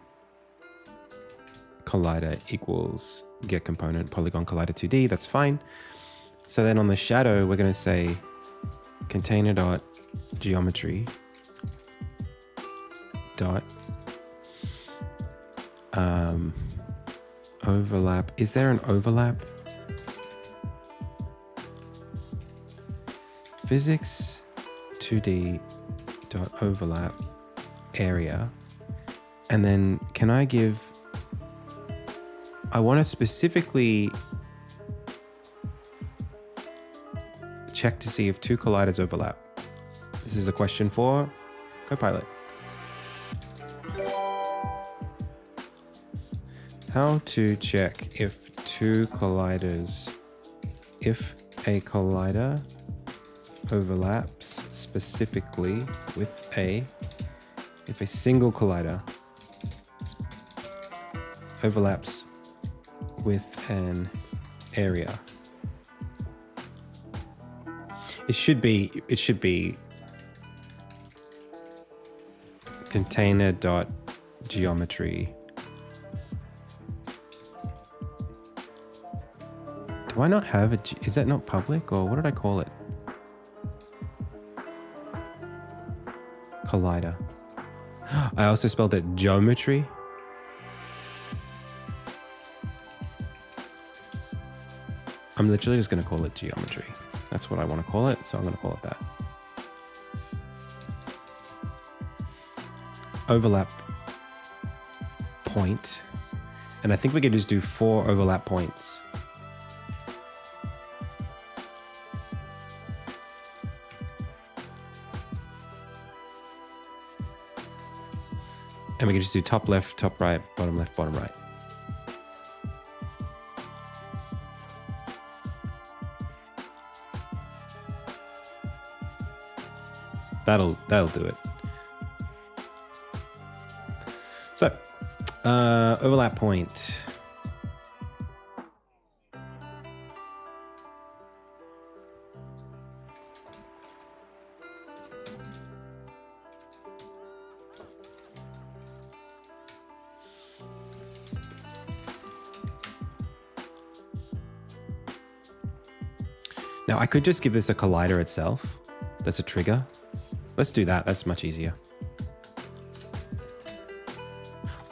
collider equals get component polygon collider 2D. That's fine. So then on the shadow, we're going to say container dot geometry dot overlap. Is there an overlap? Physics 2D dot overlap area. And then can I give, I want to specifically check to see if two colliders overlap. This is a question for Copilot. How to check if two colliders, if a collider overlaps specifically with if a single collider overlaps with an area. It should be container.geometry. Do I not have a, is that not public, or what did I call it? Collider. I also spelled it geometry. I'm literally just going to call it geometry. That's what I want to call it, so I'm going to call it that. Overlap point. And I think we could just do 4 overlap points. And we can just do top left, top right, bottom left, bottom right. That'll do it. So, overlap point. Now I could just give this a collider itself. That's a trigger. Let's do that. That's much easier.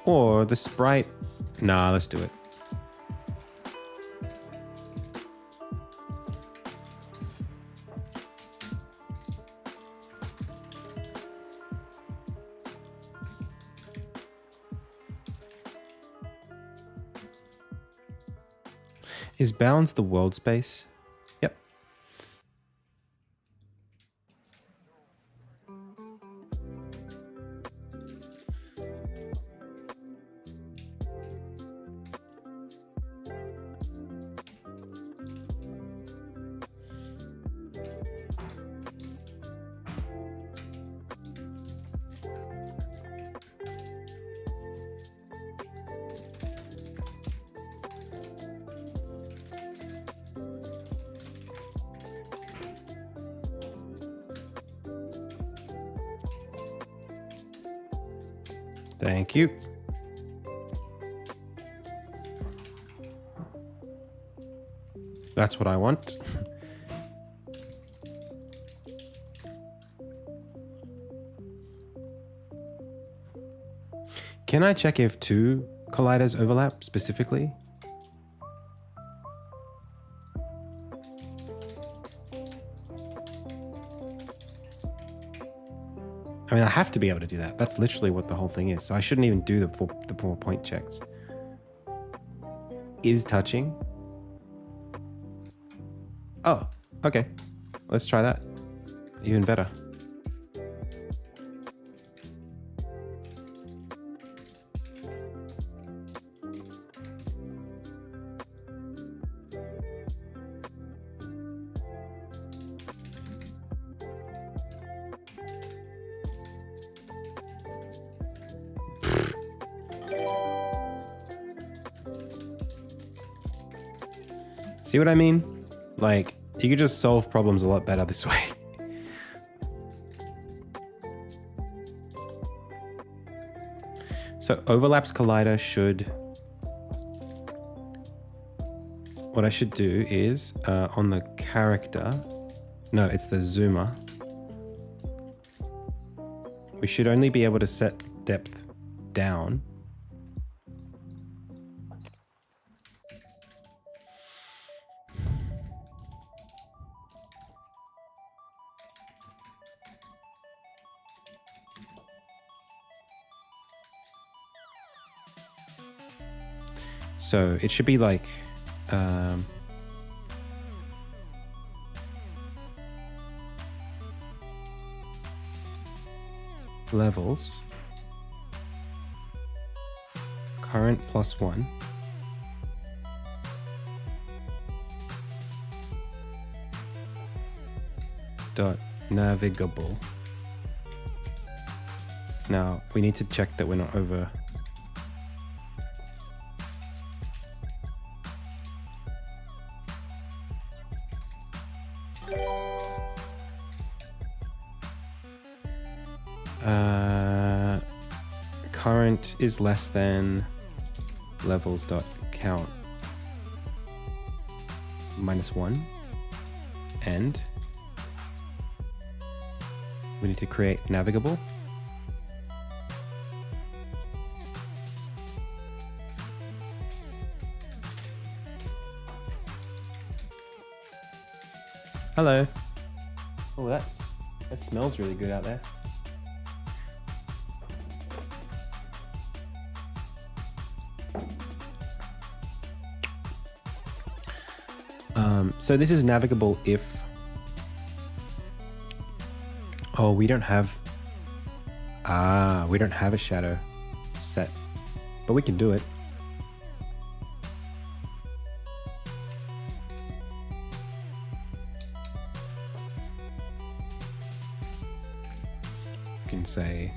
Or the sprite. Nah, let's do it. Is bounds the world space? Yep. Thank you. That's what I want. Can I check if two colliders overlap specifically? I mean, I have to be able to do that. That's literally what the whole thing is. So I shouldn't even do the 4-point checks. Is touching? Oh, okay. Let's try that. Even better. See what I mean? Like, you could just solve problems a lot better this way. So overlaps collider should... What I should do is, on the character... No, it's the zoomer. We should only be able to set depth down. So it should be like levels current +1 dot navigable. Now we need to check that we're not over. Current is less than levels dot count -1, and we need to create navigable. Hello. Oh, that smells really good out there. So this is navigable if... Oh, we don't have... we don't have a shadow set, but we can do it. We can say...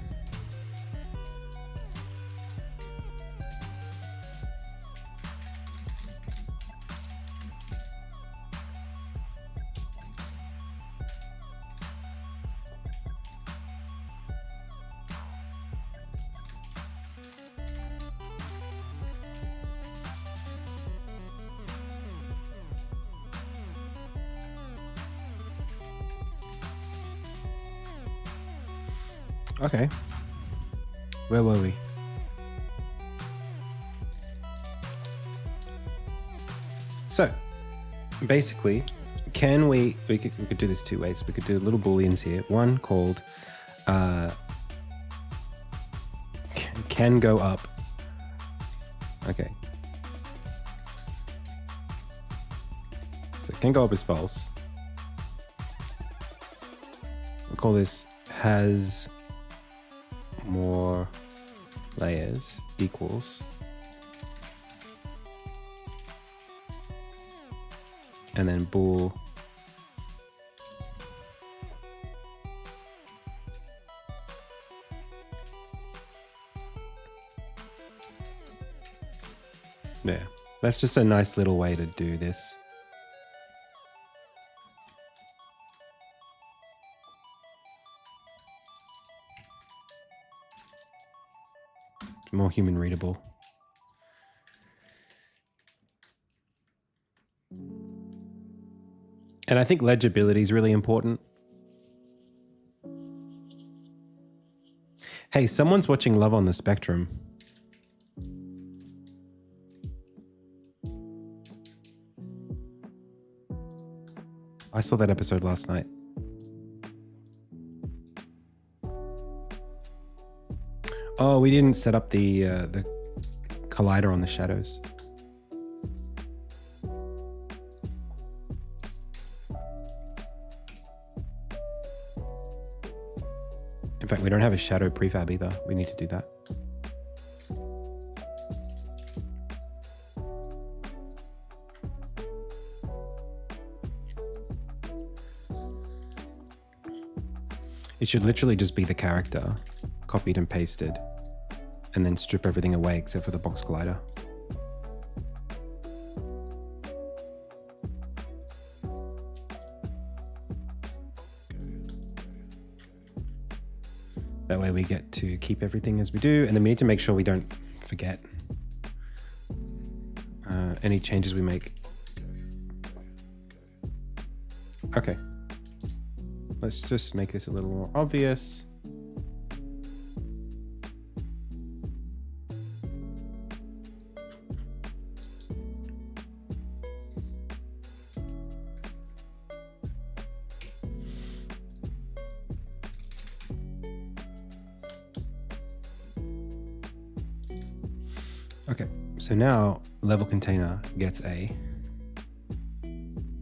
Okay, where were we? So, basically, we could do this two ways. We could do little booleans here. One called can go up. Okay. So can go up is false. We'll call this has more layers equals. And then bool there. That's just a nice little way to do this. More human readable. And I think legibility is really important. Hey, someone's watching Love on the Spectrum. I saw that episode last night. Oh, we didn't set up the collider on the shadows. In fact, we don't have a shadow prefab either. We need to do that. It should literally just be the character, copied and pasted, and then strip everything away except for the box collider. That way we get to keep everything as we do, and then we need to make sure we don't forget any changes we make. Okay. Let's just make this a little more obvious. Okay, so now level container gets a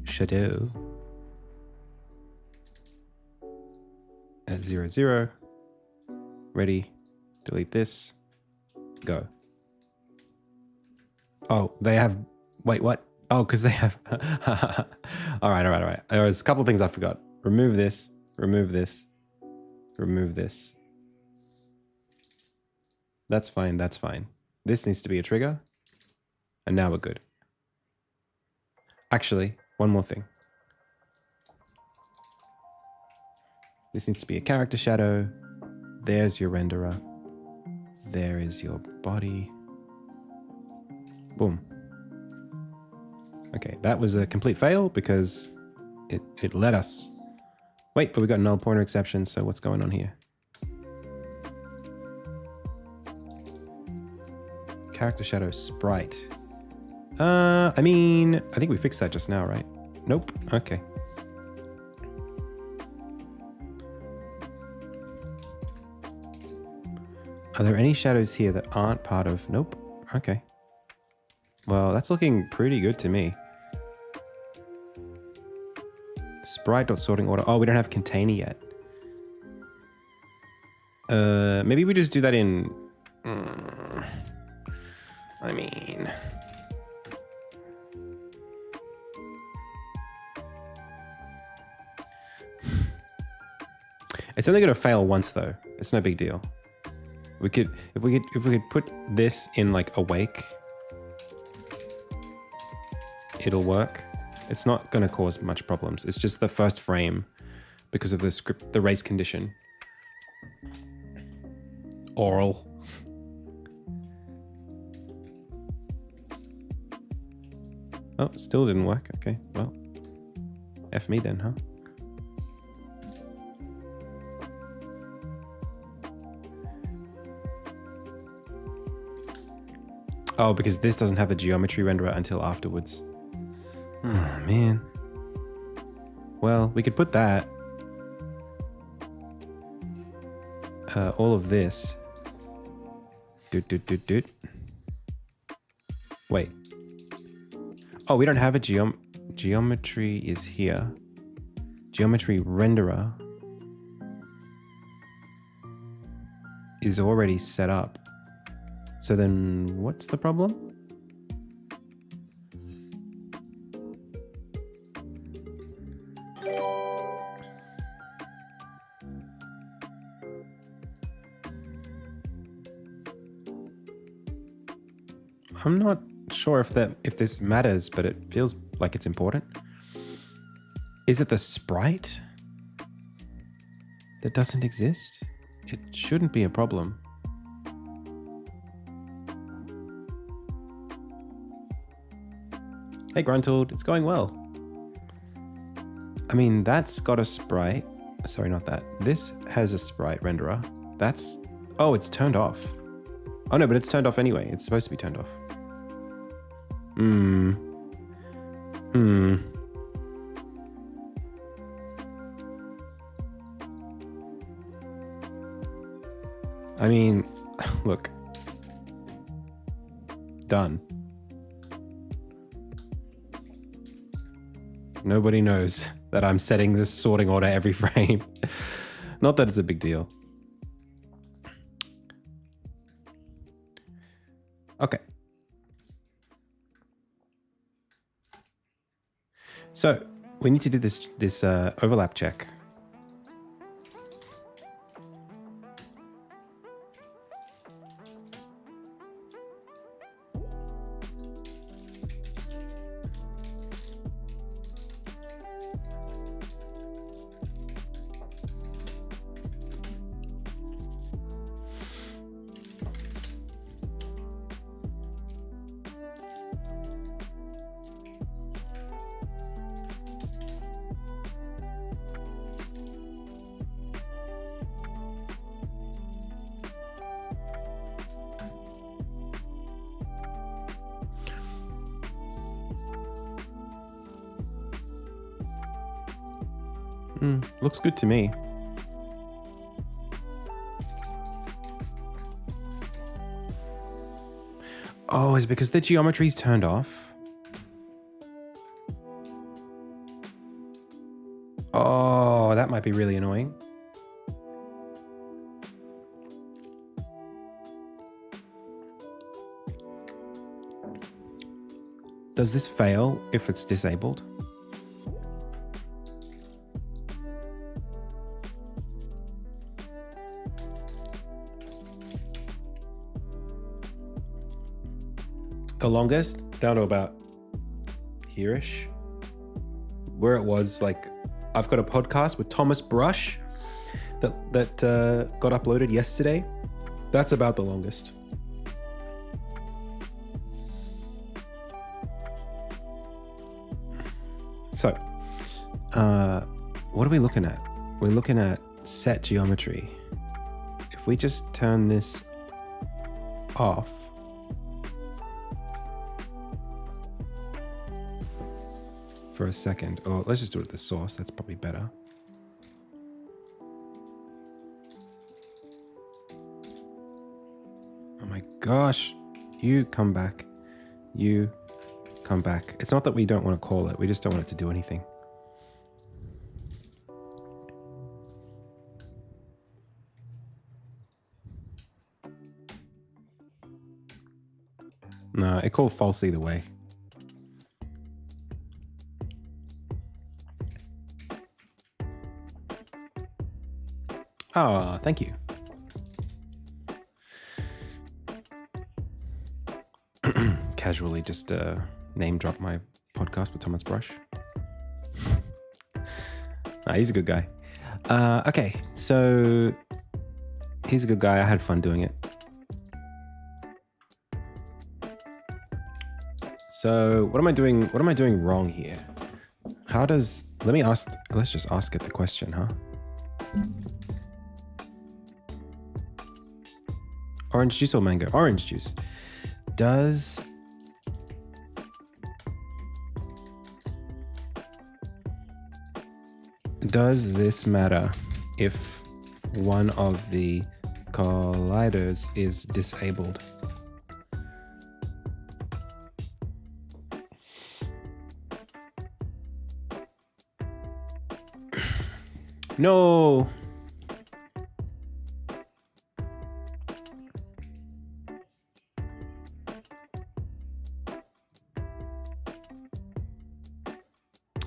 shadow at 0, 0. Ready, delete this, go. Oh, they have, wait, what? Oh, because they have, all right. There was a couple of things I forgot. Remove this, remove this, remove this. That's fine, that's fine. This needs to be a trigger. And now we're good. Actually, one more thing. This needs to be a character shadow. There's your renderer. There is your body. Boom. Okay, that was a complete fail because it let us. Wait, but we got null pointer exception, so what's going on here? Character shadow sprite. I mean, I think we fixed that just now, right? Nope. Okay. Are there any shadows here that aren't part of? Nope. Okay. Well, that's looking pretty good to me. Sprite.sorting order. Oh, we don't have container yet. Maybe we just do that in... I mean... It's only going to fail once though. It's no big deal. We could, if we could put this in like awake, it'll work. It's not going to cause much problems. It's just the first frame because of the script, the race condition. Oral. Oh, still didn't work. Okay, well, F me then, huh? Oh, because this doesn't have a geometry renderer until afterwards. Oh, man. Well, we could put that. All of this. Wait. Oh, we don't have a geometry is here. Geometry renderer is already set up. So then what's the problem? I'm not sure if this matters, but it feels like it's important. Is it the sprite that doesn't exist? It shouldn't be a problem. Hey Gruntled, it's going well. I mean, that's got a sprite. Sorry, not that. This has a sprite renderer. That's... Oh, it's turned off. Oh no, but it's turned off anyway. It's supposed to be turned off. I mean, look. Done. Nobody knows that I'm setting this sorting order every frame. Not that it's a big deal. Okay. So we need to do this overlap check. Looks good to me. Oh, is it because the geometry's turned off? Oh, that might be really annoying. Does this fail if it's disabled? The longest down to about here-ish, where it was like, I've got a podcast with Thomas Brush that got uploaded yesterday. That's about the longest. So, what are we looking at? We're looking at set geometry. If we just turn this off, for a second. Oh, let's just do it at the source. That's probably better. Oh my gosh. You come back. You come back. It's not that we don't want to call it. We just don't want it to do anything. No, it called false either way. Ah, thank you. Casually just name drop my podcast with Thomas Brush. He's a good guy. Okay, so he's a good guy. I had fun doing it. So what am I doing? What am I doing wrong here? How does... Let's just ask it the question, huh? Orange juice or mango? Orange juice. Does this matter if one of the colliders is disabled? No.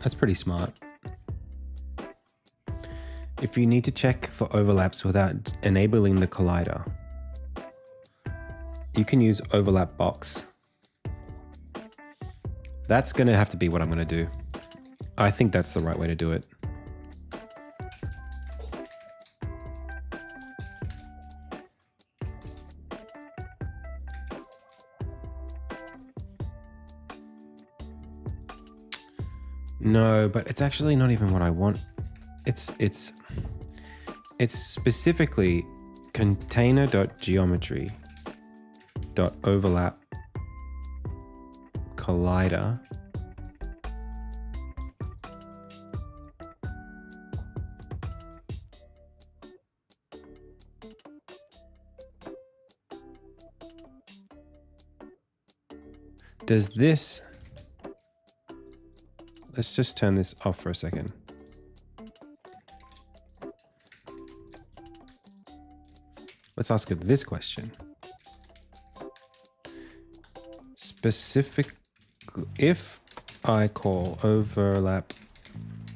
That's pretty smart. If you need to check for overlaps without enabling the collider, you can use overlap box. That's going to have to be what I'm going to do. I think that's the right way to do it. No, but it's actually not even what I want. It's specifically container.geometry.overlap collider. Does this... Let's just turn this off for a second. Let's ask it this question. Specific, if I call overlap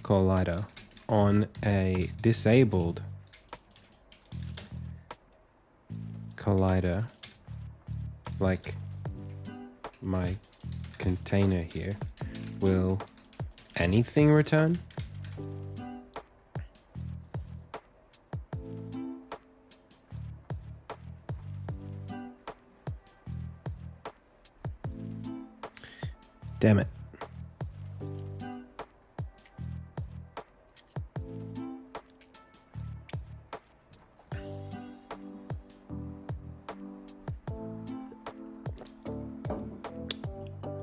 collider on a disabled collider, like my container here, will anything return? Damn it.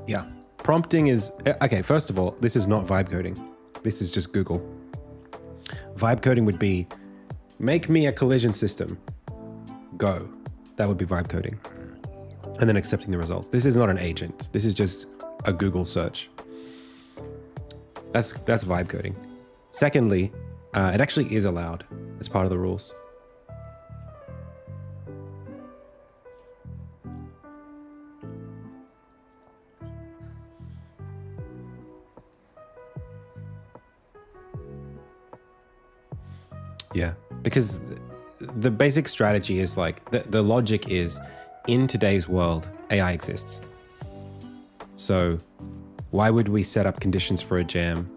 Yeah. Prompting is... Okay, first of all, this is not vibe coding. This is just Google. Vibe coding would be, make me a collision system. Go. That would be vibe coding. And then accepting the results. This is not an agent. This is just a Google search. That's vibe coding. Secondly, it actually is allowed as part of the rules. Yeah, because the basic strategy is like, the logic is, in today's world, AI exists. So why would we set up conditions for a jam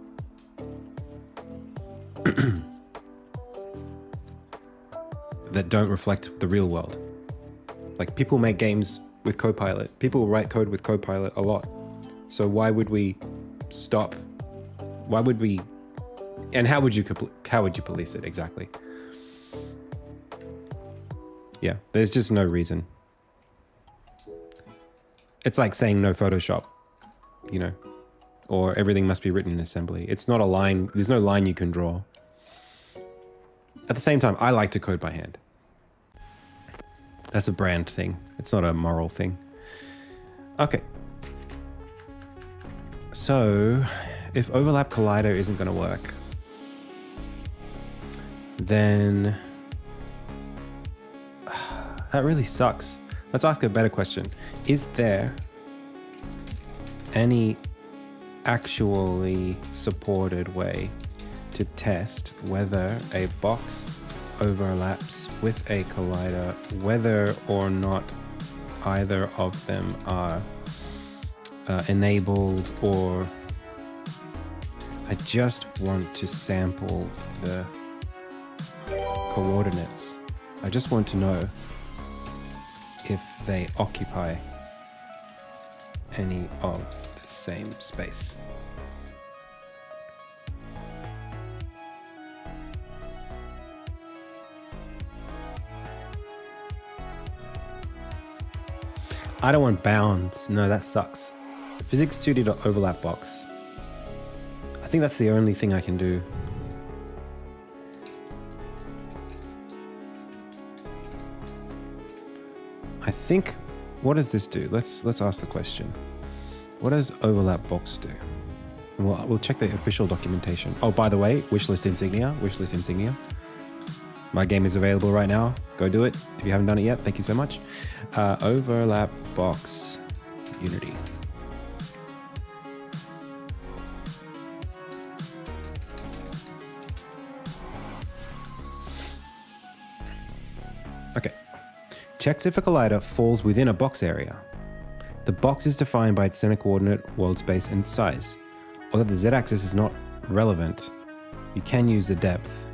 that don't reflect the real world? Like, people make games with Copilot. People write code with Copilot a lot. So why would we stop? Why would we... And how would you police it exactly? Yeah, there's just no reason. It's like saying no Photoshop, you know, or everything must be written in assembly. It's not a line. There's no line you can draw. At the same time, I like to code by hand. That's a brand thing. It's not a moral thing. Okay. So if overlap collider isn't going to work, then that really sucks. Let's ask a better question. Is there any actually supported way to test whether a box overlaps with a collider, whether or not either of them are enabled, or I just want to sample the coordinates. I just want to know if they occupy any of the same space. I don't want bounds. No, that sucks. Physics 2D.overlap box. I think that's the only thing I can do. I think, what does this do? Let's ask the question. What does overlap box do? We'll check the official documentation. Oh, by the way, wishlist insignia. Wishlist insignia. My game is available right now. Go do it if you haven't done it yet. Thank you so much. Overlap box Unity. Okay. Checks if a collider falls within a box area. The box is defined by its center coordinate, world space, and size. Although the z-axis is not relevant, you can use the depth.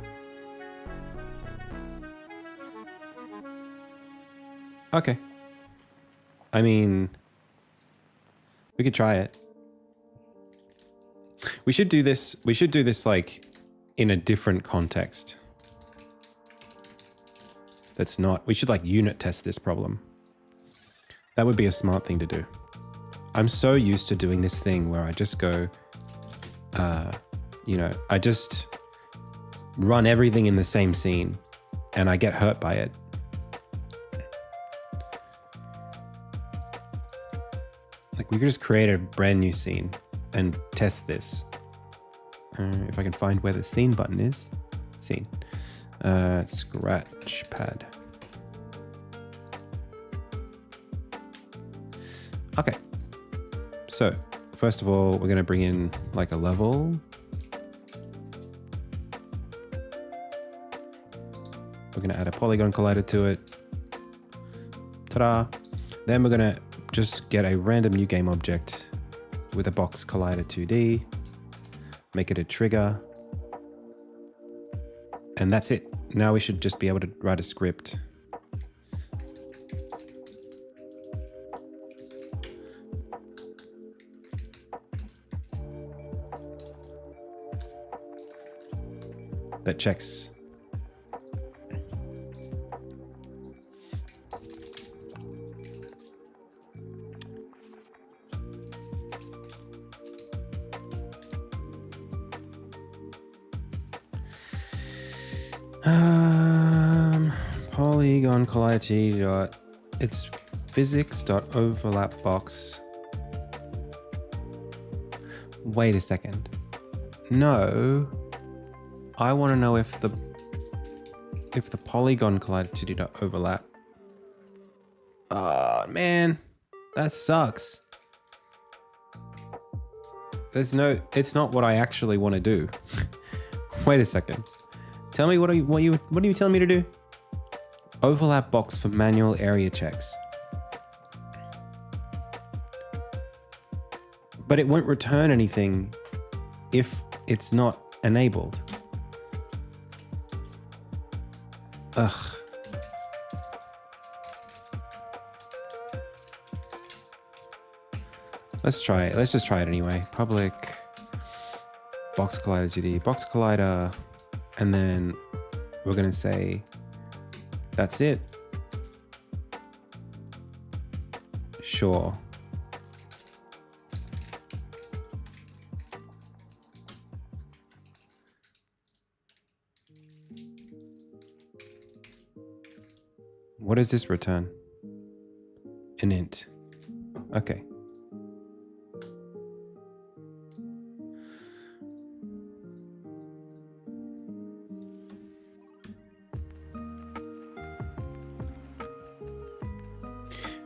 Okay. I mean, we could try it. We should do this. We should do this like in a different context. That's not, we should like unit test this problem. That would be a smart thing to do. I'm so used to doing this thing where I just go, you know, I just run everything in the same scene and I get hurt by it. Like we could just create a brand new scene and test this. If I can find where the scene button is. Scene. Scratch pad. Okay. So, first of all, we're going to bring in like a level. We're going to add a polygon collider to it. Ta-da. Then we're going to just get a random new game object with a box collider 2D. Make it a trigger. And that's it. Now we should just be able to write a script. That checks. Polygon collider t dot, it's physics dot overlap box. Wait a second. No, I want to know if the polygon collider 2D dot overlap. Oh man, that sucks. There's no, it's not what I actually want to do. Wait a second. Tell me what are you telling me to do? Overlap box for manual area checks. But it won't return anything if it's not enabled. Ugh. Let's try it. Let's just try it anyway. Public box collider 2D, box collider, and then we're gonna say that's it. Sure. What does this return? An int. Okay.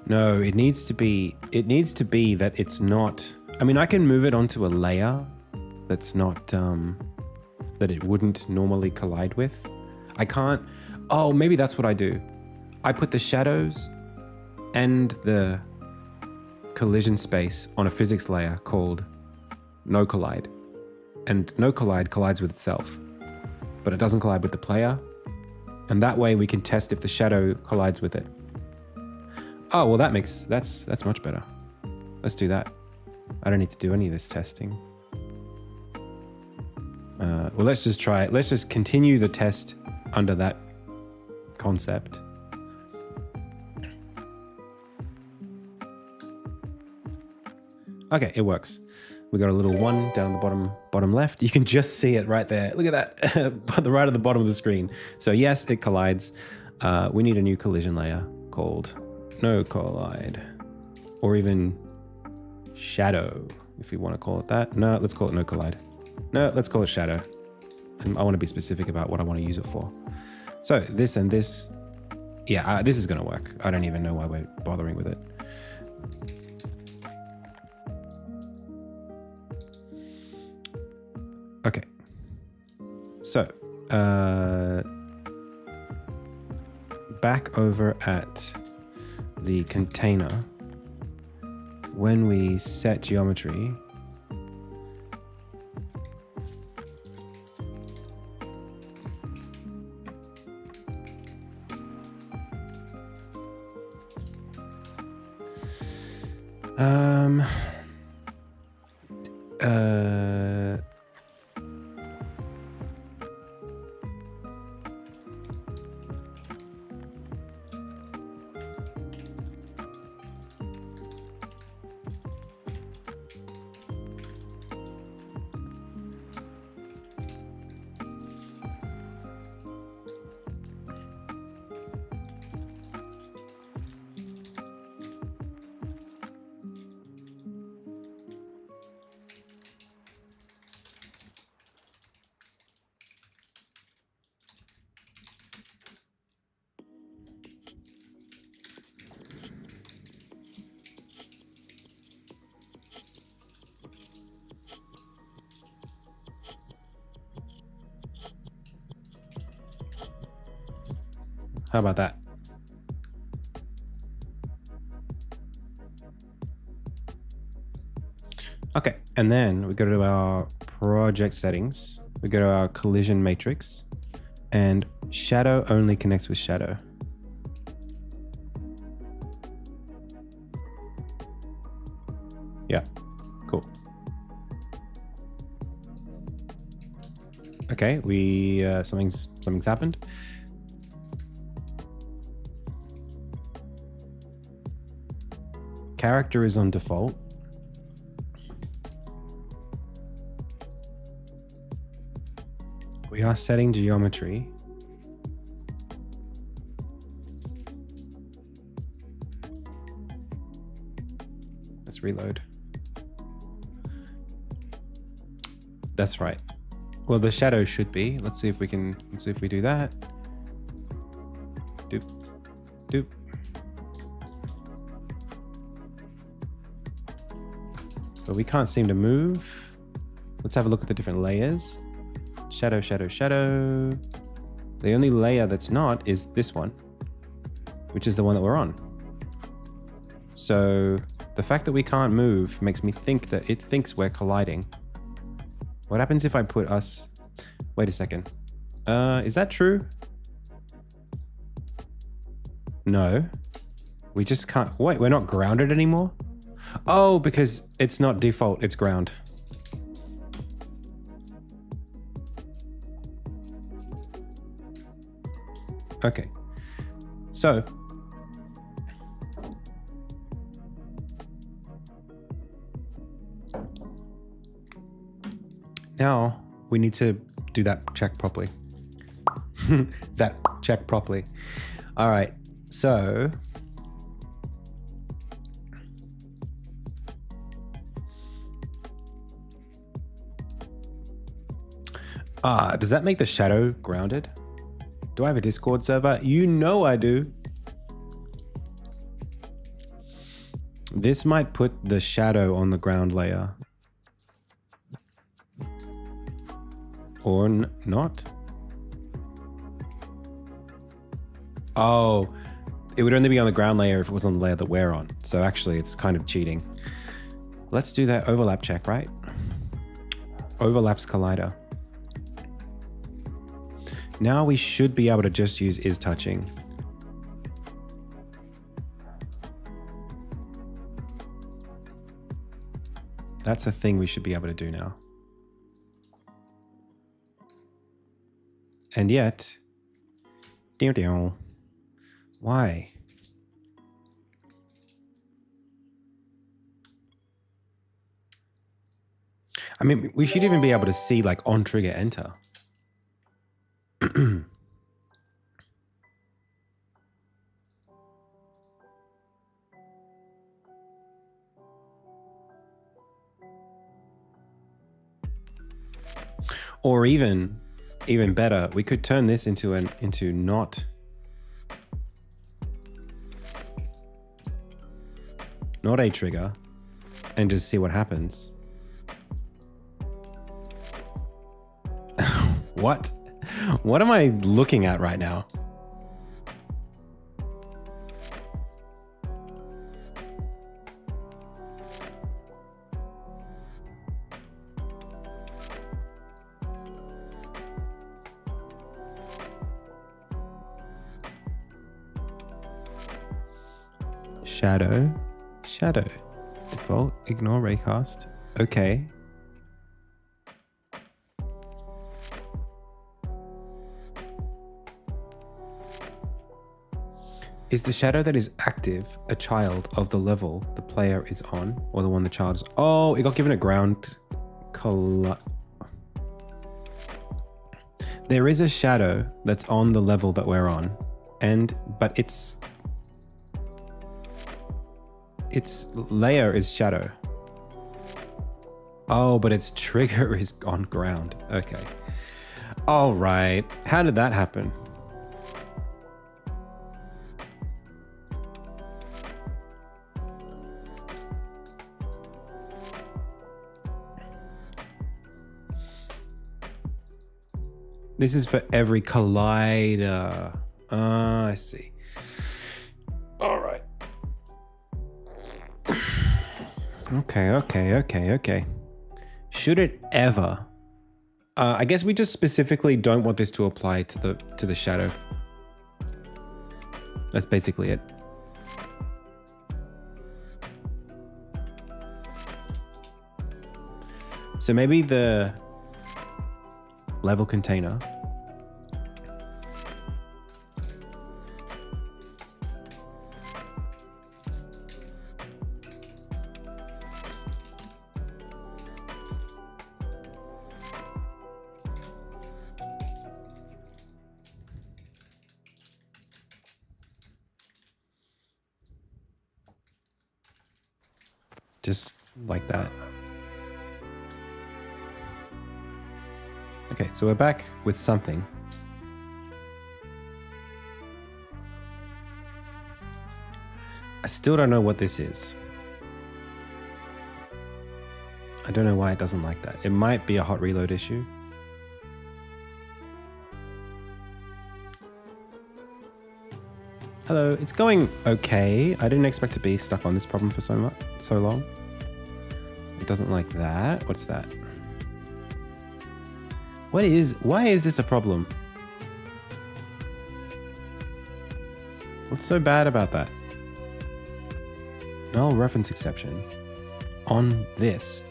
No, it needs to be that it's not, I mean, I can move it onto a layer that's not, that it wouldn't normally collide with. I can't, oh, maybe that's what I do. I put the shadows and the collision space on a physics layer called no collide. And no collide collides with itself, but it doesn't collide with the player. And that way we can test if the shadow collides with it. Oh, well that's much better. Let's do that. I don't need to do any of this testing. Well, let's just try it. Let's just continue the test under that concept. Okay, it works. We got a little 1 down the bottom left. You can just see it right there. Look at that, the right at the bottom of the screen. So yes, it collides. We need a new collision layer called no collide, or even shadow if we want to call it that. No, let's call it no collide. No, let's call it shadow. And I want to be specific about what I want to use it for. So this and this, yeah, this is going to work. I don't even know why we're bothering with it. Okay. So, back over at the container, when we set geometry, how about that? Okay, and then we go to our project settings. We go to our collision matrix, and shadow only connects with shadow. Yeah, cool. Okay, we something's happened. Character is on default. We are setting geometry. Let's reload. That's right. Well, the shadow should be. Let's see if we do that. Doop, doop. But we can't seem to move. Let's have a look at the different layers. Shadow, shadow, shadow. The only layer that's not is this one, which is the one that we're on. So the fact that we can't move makes me think that it thinks we're colliding. What happens if I put us... Wait a second. Is that true? No. We just can't... Wait, we're not grounded anymore? Oh, because it's not default, it's ground. Okay. So... now we need to do that check properly. That check properly. All right, so does that make the shadow grounded? Do I have a Discord server? You know I do. This might put the shadow on the ground layer. Or not? Oh, it would only be on the ground layer if it was on the layer that we're on. So actually it's kind of cheating. Let's do that overlap check, right? Overlaps collider. Now we should be able to just use is touching. That's a thing we should be able to do now. And yet, why? I mean, we should even be able to see like on trigger enter. Or even better, we could turn this into not a trigger and just see what happens. What? What am I looking at right now? Shadow. Default, ignore raycast. Okay. Is the shadow that is active a child of the level the player is on, or the one the child is? Oh, it got given a ground color. There is a shadow that's on the level that we're on, but its layer is shadow. Oh, but its trigger is on ground. Okay. All right. How did that happen? This is for every collider. Ah, I see. All right. Okay. Should it ever? I guess we just specifically don't want this to apply to the shadow. That's basically it. So maybe the level container just like that. Okay, so we're back with something. I still don't know what this is. I don't know why it doesn't like that. It might be a hot reload issue. Hello, it's going okay. I didn't expect to be stuck on this problem for so long. It doesn't like that. What's that? Why is this a problem? What's so bad about that? Null reference exception on this,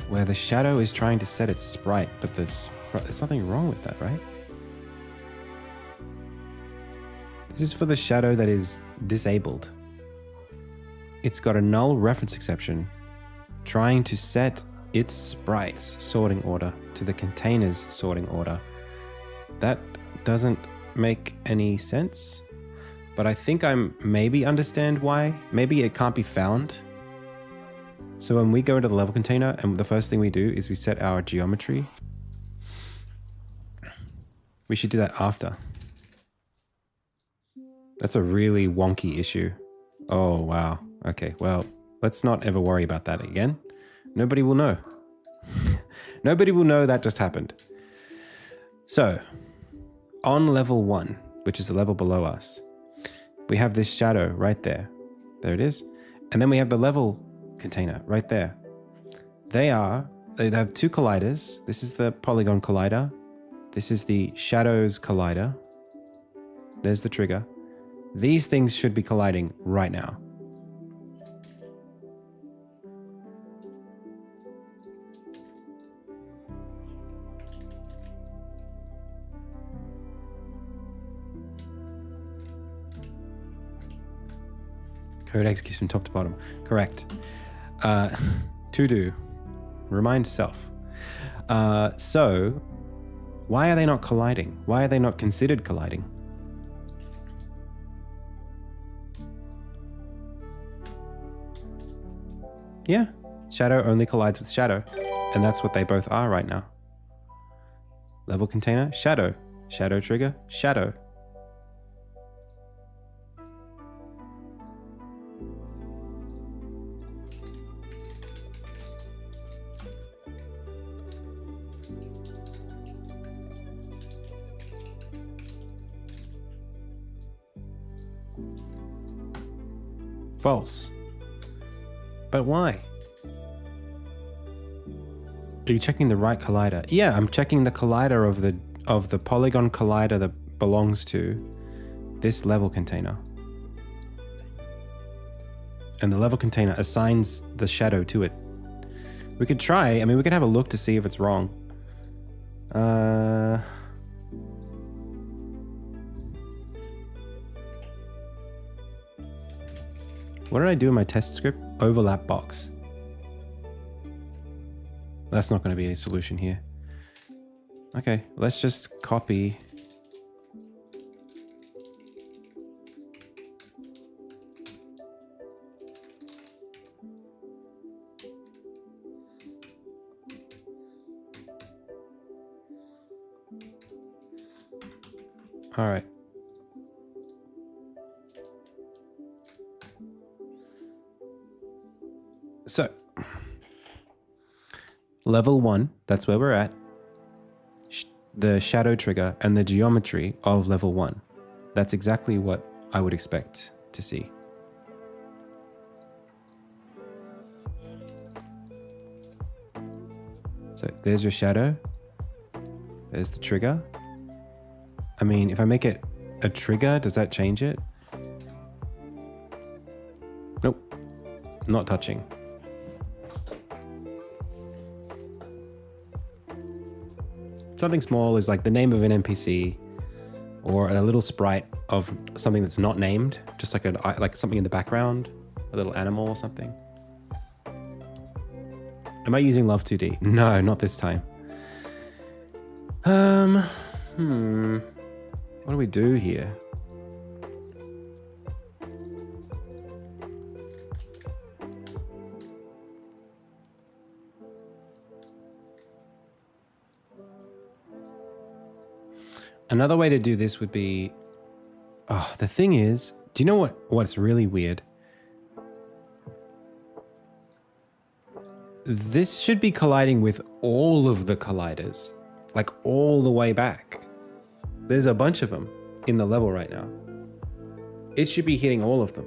where the shadow is trying to set its sprite, but there's nothing wrong with that, right? This is for the shadow that is disabled. It's got a null reference exception trying to set its sprite's sorting order to the container's sorting order. That doesn't make any sense, but I think I maybe understand why. Maybe it can't be found. So when we go into the level container, and the first thing we do is we set our geometry. We should do that after. That's a really wonky issue. Oh, wow. Okay, well, let's not ever worry about that again. Nobody will know. Nobody will know that just happened. So, on level 1, which is the level below us, we have this shadow right there. There it is. And then we have the level container right there. They have two colliders. This is the polygon collider. This is the shadows collider. There's the trigger. These things should be colliding right now. Code executes from top to bottom. Correct. To do. Remind self. So, why are they not colliding? Why are they not considered colliding? Yeah, shadow only collides with shadow, and that's what they both are right now. Level container, shadow. Shadow trigger, shadow. False. But why? Are you checking the right collider? Yeah, I'm checking the collider of the polygon collider that belongs to this level container. And the level container assigns the shadow to it. We could try, I mean, we could have a look to see if it's wrong. What did I do in my test script? Overlap box. That's not going to be a solution here. Okay, let's just copy. All right. So, level 1, that's where we're at. The shadow trigger and the geometry of level 1. That's exactly what I would expect to see. So there's your shadow. There's the trigger. I mean, if I make it a trigger, does that change it? Nope. Not touching. Something small is like the name of an NPC or a little sprite of something that's not named, just like something in the background, a little animal or something. Am I using Love 2D? No, not this time. What do we do here? Another way to do this would be, the thing is, do you know what's really weird? This should be colliding with all of the colliders, like all the way back. There's a bunch of them in the level right now. It should be hitting all of them.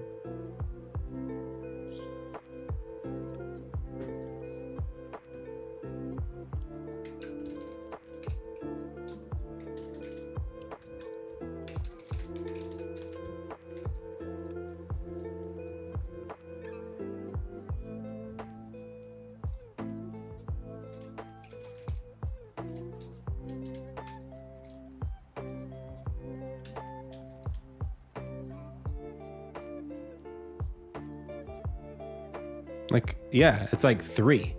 Like, yeah, it's like 3.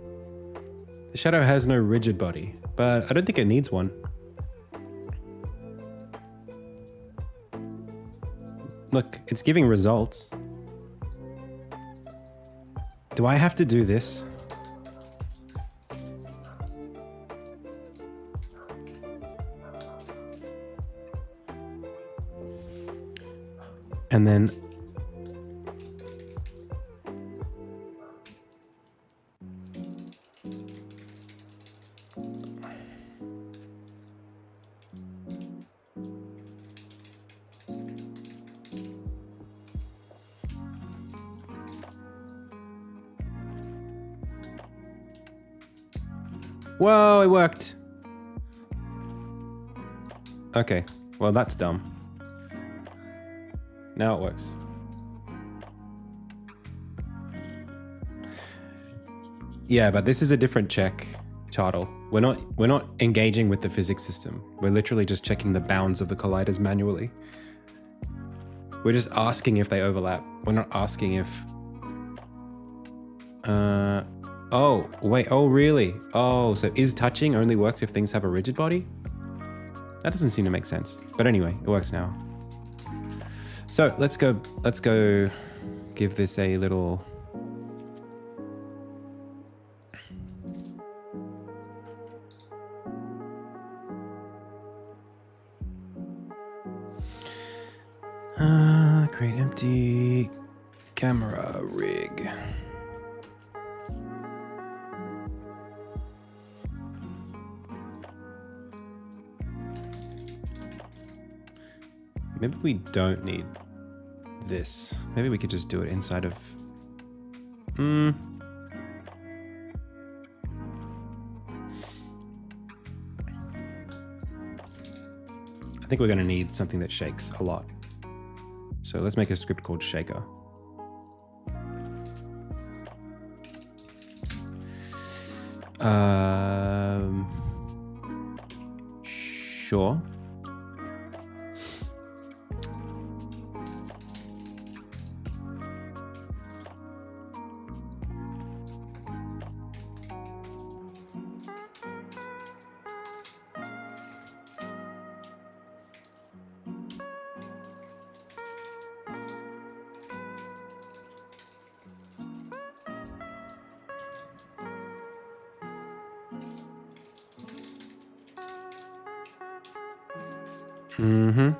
The shadow has no rigid body, but I don't think it needs one. Look, it's giving results. Do I have to do this? And then whoa, it worked. Okay, well, that's dumb. Now it works. Yeah, but this is a different check, Chartle. We're not engaging with the physics system. We're literally just checking the bounds of the colliders manually. We're just asking if they overlap. We're not asking if... Oh, wait, oh, really? Oh, so is touching only works if things have a rigid body? That doesn't seem to make sense. But anyway, it works now. So let's go give this a little... Create empty camera rig. Maybe we don't need this. Maybe we could just do it inside of... I think we're going to need something that shakes a lot. So let's make a script called shaker. Sure. Mm-hmm.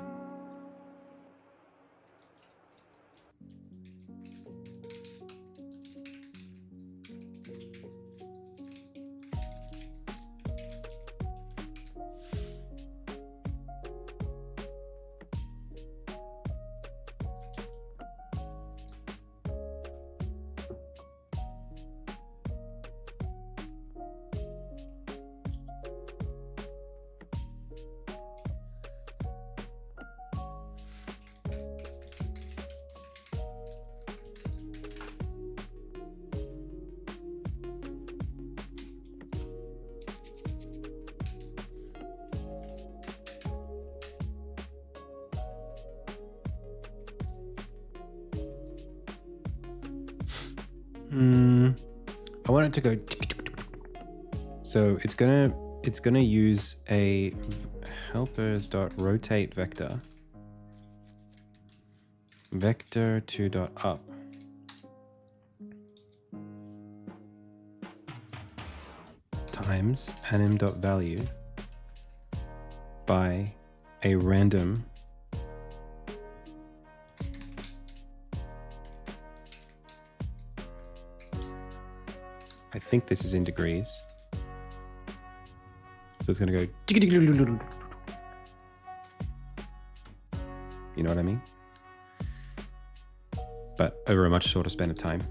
I want it to go. So it's gonna use a helpers.rotate vector. Vector 2.up. Times anim.value by a random I think this is in degrees. So it's going to go... You know what I mean? But over a much shorter span of time.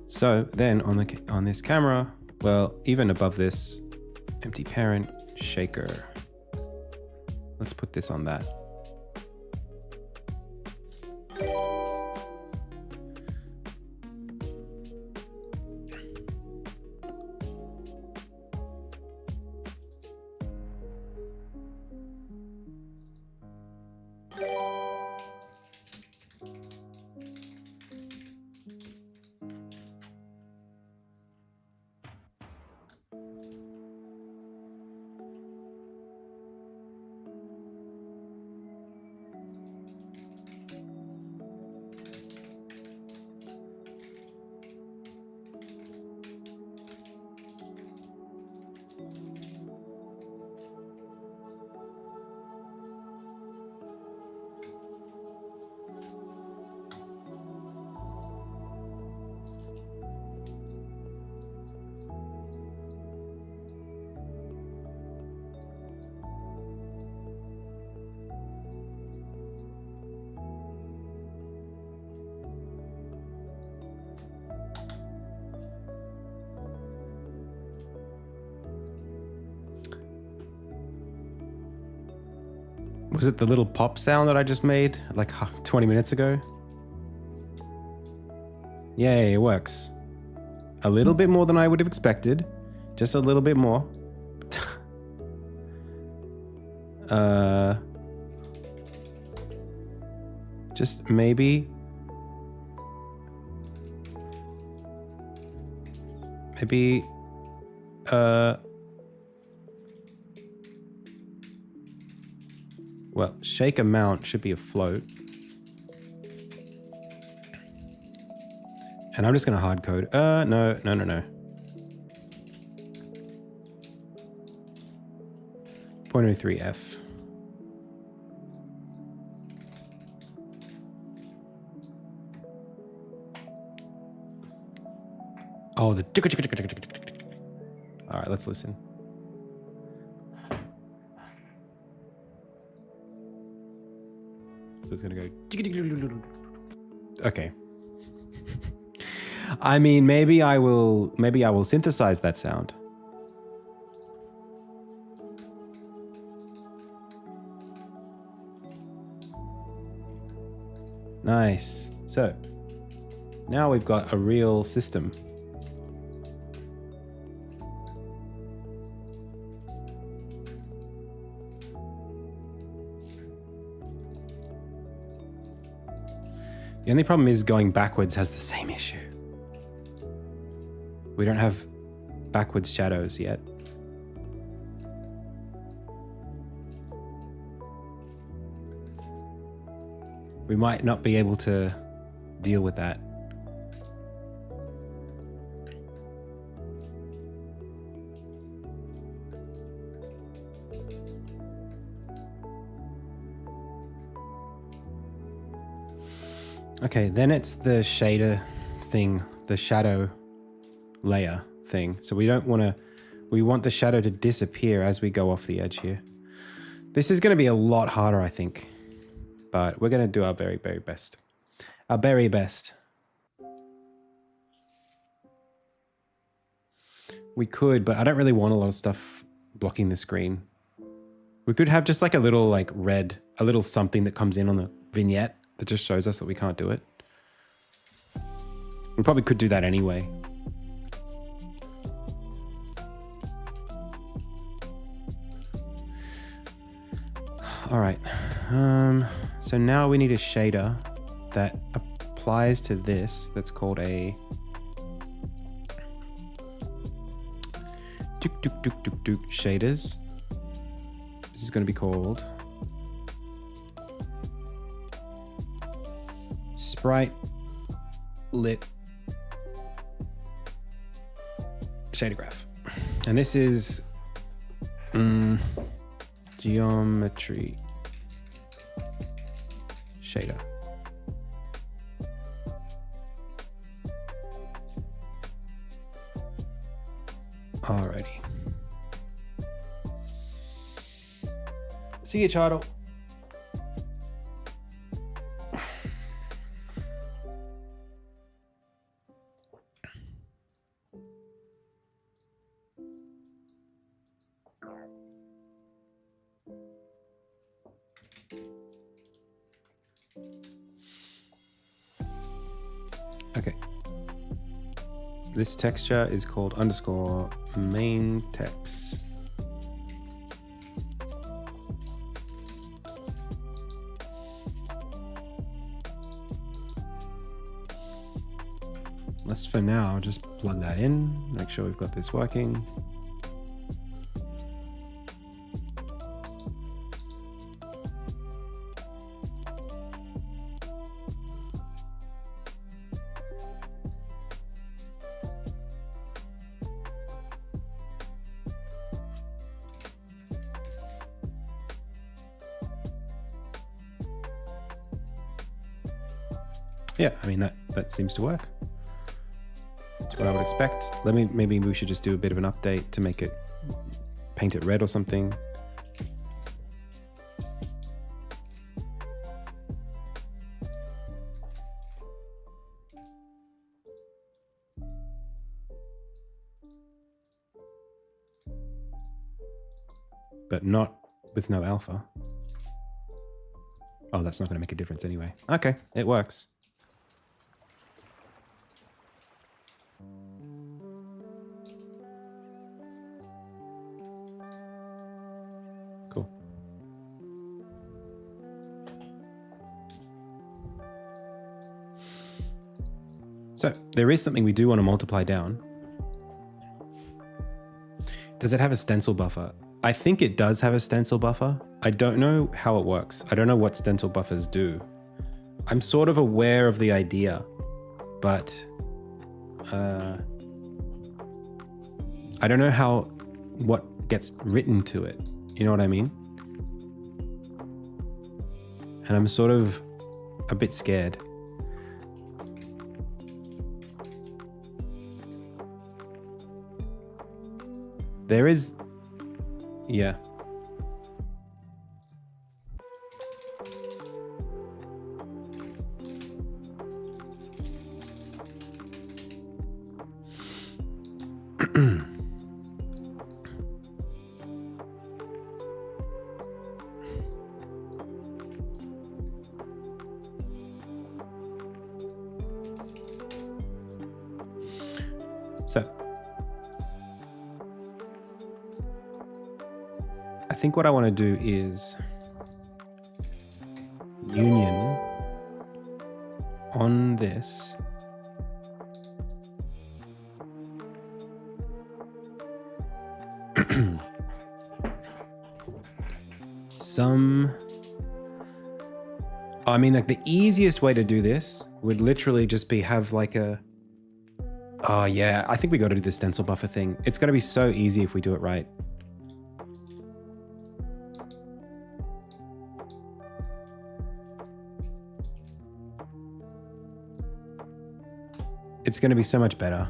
So then on this camera, well, even above this, empty parent, shaker. Let's put this on that. Was it the little pop sound that I just made like 20 minutes ago? Yay, it works. A little bit more than I would have expected. Just a little bit more. Just maybe... Well, shake amount should be a float. And I'm just going to hard code. No. 0.03F. Oh, the... All right, let's listen. So it's going to go... Okay. I mean, maybe I will synthesize that sound. Nice. So now we've got a real system. The only problem is going backwards has the same issue. We don't have backwards shadows yet. We might not be able to deal with that. Okay, then it's the shader thing, the shadow layer thing. So we don't want to, we want the shadow to disappear as we go off the edge here. This is going to be a lot harder, I think, but we're going to do our very, very best. Our very best. We could, but I don't really want a lot of stuff blocking the screen. We could have just like a little like red, a little something that comes in on the vignette that just shows us that we can't do it. We probably could do that anyway. All right. So now we need a shader that applies to this. That's called a shaders. This is going to be called Sprite Lit Shader Graph. And this is geometry shader. Alrighty. See you, Chartle. Okay. This texture is called underscore main text. Let's for now just plug that in, make sure we've got this working. Yeah, I mean, that seems to work. That's what I would expect. Maybe we should just do a bit of an update to make it, paint it red or something. But not with no alpha. Oh, that's not going to make a difference anyway. Okay, it works. Cool. So there is something we do want to multiply down. Does it have a stencil buffer? I think it does have a stencil buffer. I don't know how it works. I don't know what stencil buffers do. I'm sort of aware of the idea, but I don't know what gets written to it. You know what I mean? And I'm sort of a bit scared. There is, yeah. So, I think what I want to do is union on this. I mean, like the easiest way to do this would literally just be have like a, oh yeah, I think we got to do the stencil buffer thing. It's going to be so easy if we do it right. It's going to be so much better.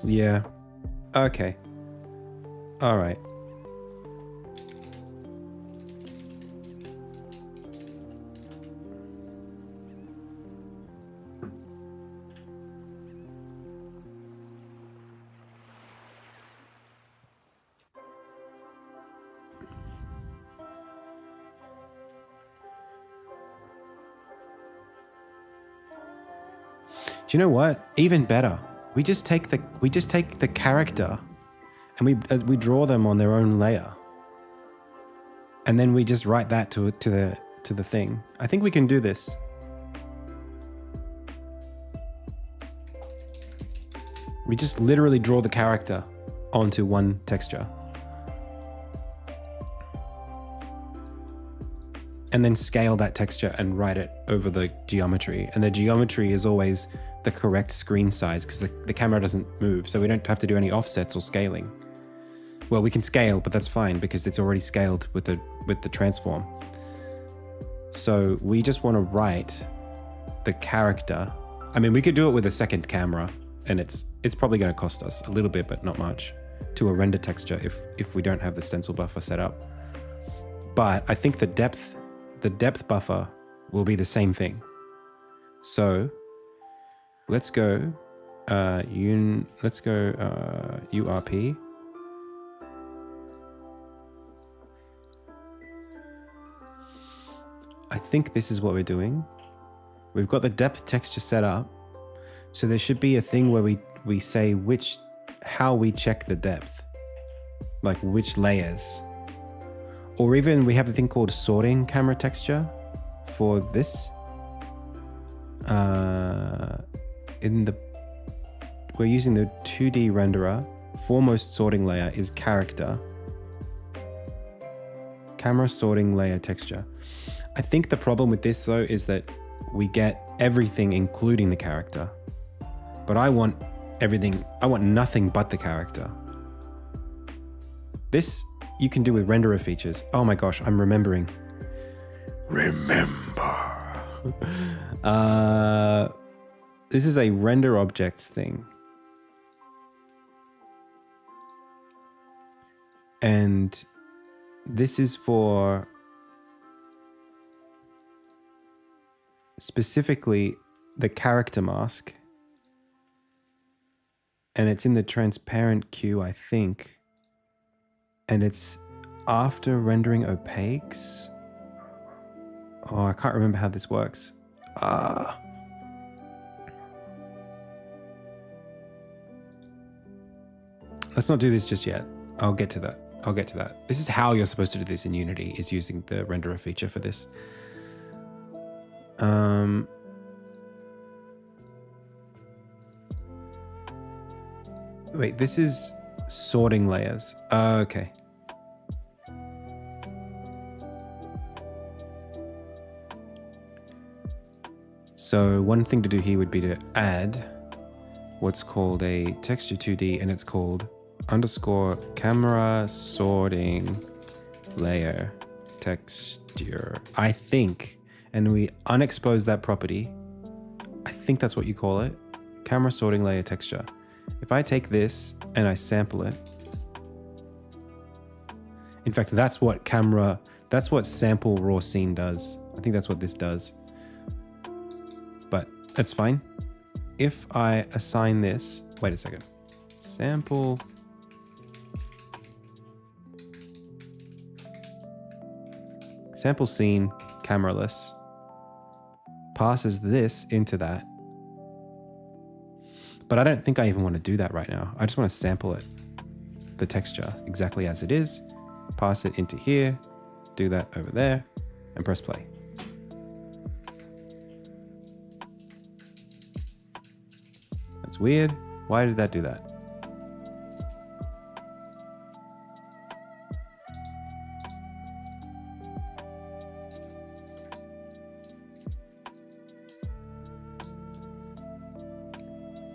Yeah. Okay. All right. Do you know what? Even better. We just take the character and we draw them on their own layer. And then we just write that to the thing. I think we can do this. We just literally draw the character onto one texture. And then scale that texture and write it over the geometry. And the geometry is always the correct screen size because the camera doesn't move, so we don't have to do any offsets or scaling. Well, we can scale, but that's fine because it's already scaled with the transform. So we just want to write the character. I mean, we could do it with a second camera, and it's probably going to cost us a little bit, but not much, to a render texture if we don't have the stencil buffer set up. But I think the depth buffer will be the same thing. So let's go URP. I think this is what we're doing. We've got the depth texture set up. So there should be a thing where we say how we check the depth, like which layers. Or even we have a thing called sorting camera texture for this. We're using the 2D renderer. Foremost sorting layer is character. Camera sorting layer texture. I think the problem with this though is that we get everything including the character. But I want everything, I want nothing but the character. This you can do with renderer features. Oh my gosh, I'm remembering. This is a render objects thing. And this is for specifically the character mask. And it's in the transparent queue, I think. And it's after rendering opaques. Oh, I can't remember how this works. Let's not do this just yet. I'll get to that. This is how you're supposed to do this in Unity, is using the renderer feature for this. Wait, this is sorting layers. Okay. So one thing to do here would be to add what's called a texture 2D, and it's called _ camera sorting layer texture, I think. And we unexpose that property. I think that's what you call it. Camera sorting layer texture. If I take this and I sample it, in fact, that's what sample raw scene does. I think that's what this does. But that's fine. If I assign this, wait a second, sample scene cameraless, passes this into that. But I don't think I even want to do that right now. I just want to sample it, the texture exactly as it is, pass it into here, do that over there, and press play. That's weird. Why did that do that?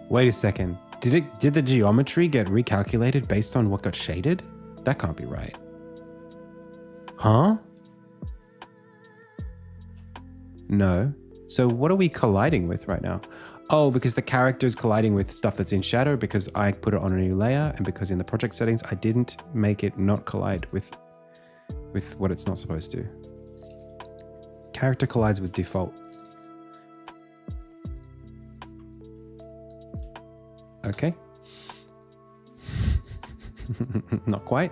Wait a second. Did the geometry get recalculated based on what got shaded? That can't be right. Huh? No. So what are we colliding with right now? Oh, because the character is colliding with stuff that's in shadow because I put it on a new layer, and because in the project settings I didn't make it not collide with what it's not supposed to. Character collides with default. Okay. Not quite.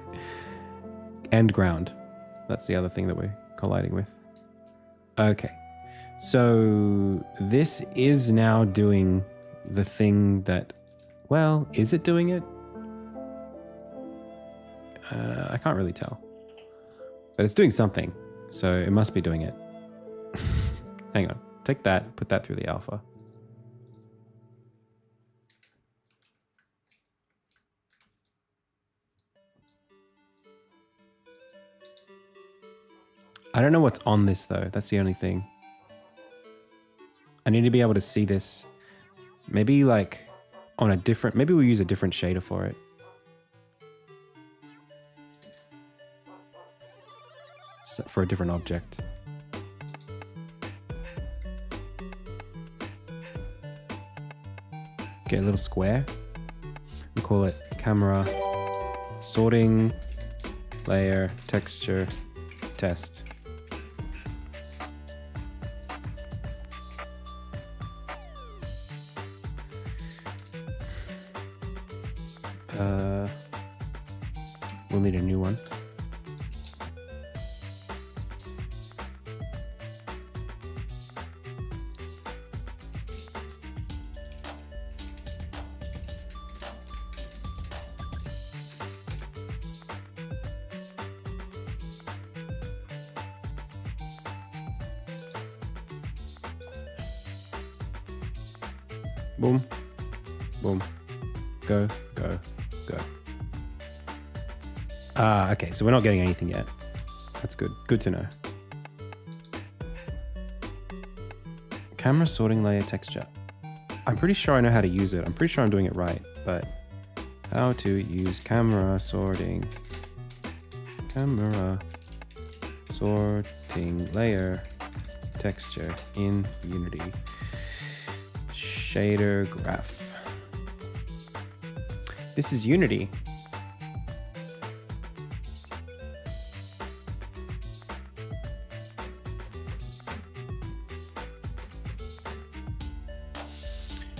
And ground. That's the other thing that we're colliding with. Okay. So this is now doing the thing that, well, is it doing it? I can't really tell. But it's doing something. So it must be doing it. Hang on. Take that, put that through the alpha. I don't know what's on this though. That's the only thing. I need to be able to see this. Maybe like on a different, maybe we'll use a different shader for it. So for a different object. Get a little square. We call it camera sorting layer texture test. We'll need a new one. Boom, boom, go, go, go. Okay, so we're not getting anything yet. That's good. Good to know. Camera sorting layer texture. I'm pretty sure I know how to use it. I'm pretty sure I'm doing it right, but how to use camera sorting layer texture in Unity. Shader graph. This is Unity.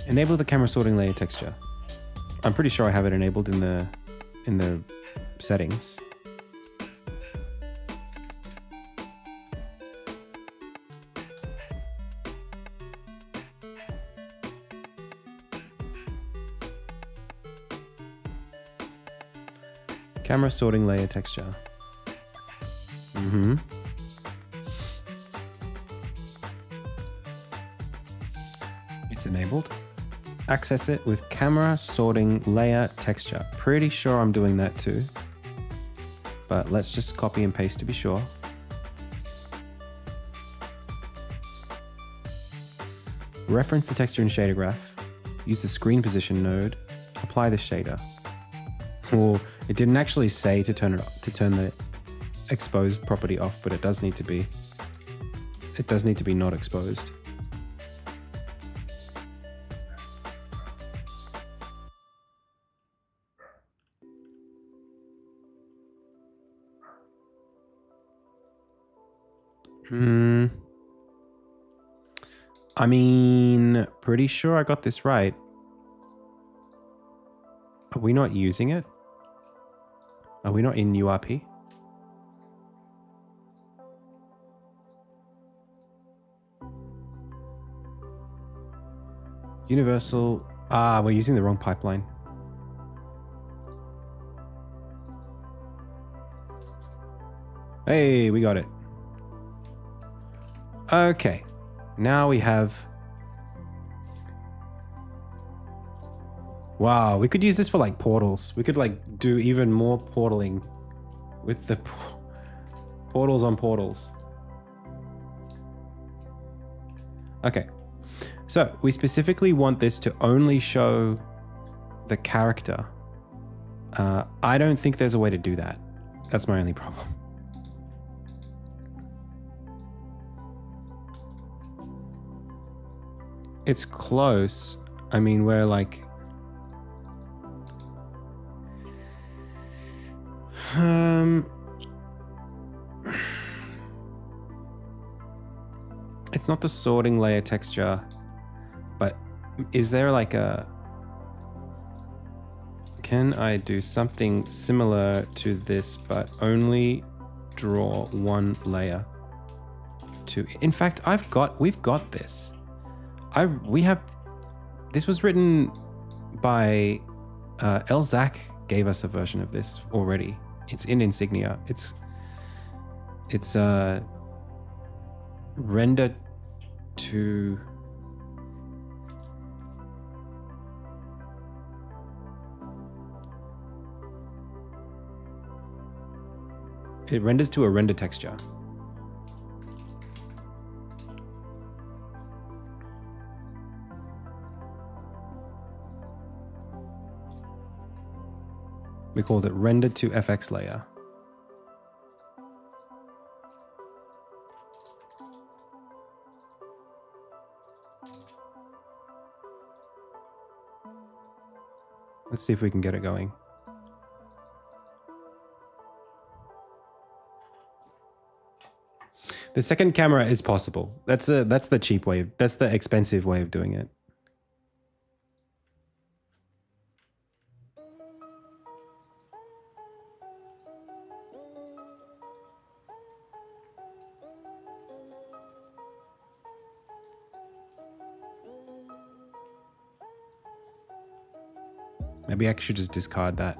Enable the camera sorting layer texture. I'm pretty sure I have it enabled in the settings. Camera sorting layer texture. It's enabled. Access it with camera sorting layer texture. Pretty sure I'm doing that too. But let's just copy and paste to be sure. Reference the texture in shader graph. Use the screen position node. Apply the shader. Or it didn't actually say to turn the exposed property off, but it does need to be. It does need to be not exposed. I mean, pretty sure I got this right. Are we not using it? Are we not in URP? Universal. Ah, we're using the wrong pipeline. Hey, we got it. Okay. Now we have... Wow, we could use this for like portals. We could like do even more portaling with the portals on portals. Okay. So we specifically want this to only show the character. I don't think there's a way to do that. That's my only problem. It's close. I mean, we're like... It's not the sorting layer texture, but is there like a... Can I do something similar to this, but only draw one layer? In fact, we've got this. This was written by Elzac gave us a version of this already. It's in Insignia. It's render to... It renders to a render texture. We called it render to FX layer. Let's see if we can get it going. The second camera is possible. That's the cheap way. That's the expensive way of doing it. Maybe I should just discard that.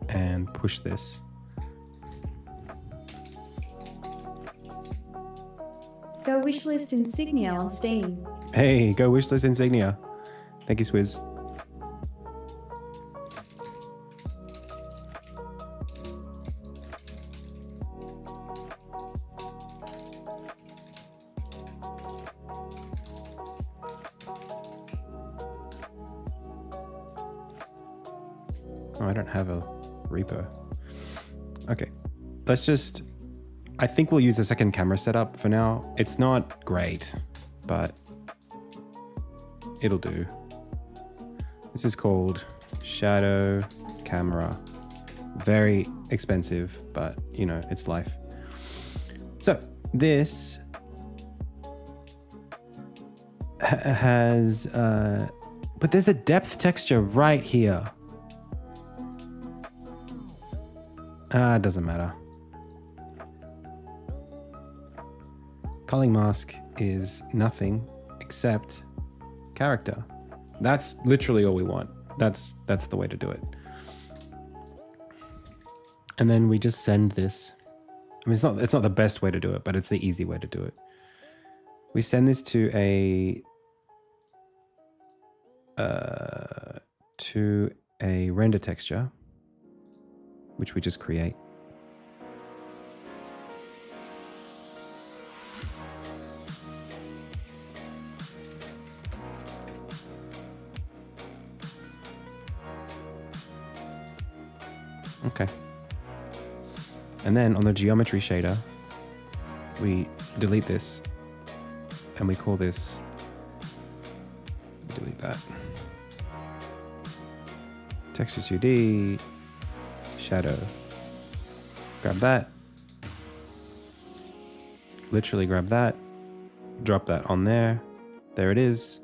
And push this. Go wishlist Insignia on Steam. Hey, go wishlist Insignia. Thank you, Swizz. Oh, I don't have a repo. Okay, let's just... I think we'll use the second camera setup for now. It's not great, but it'll do. This is called Shadow Camera. Very expensive, but you know, it's life. So this has... but there's a depth texture right here. It doesn't matter. Culling mask is nothing except character. That's literally all we want. That's the way to do it. And then we just send this. I mean, it's not the best way to do it, but it's the easy way to do it. We send this to a render texture, which we just create. Okay. And then on the geometry shader, we delete this and we call this, delete that. Texture 2D. Shadow. Grab that. Literally grab that. Drop that on there. There it is.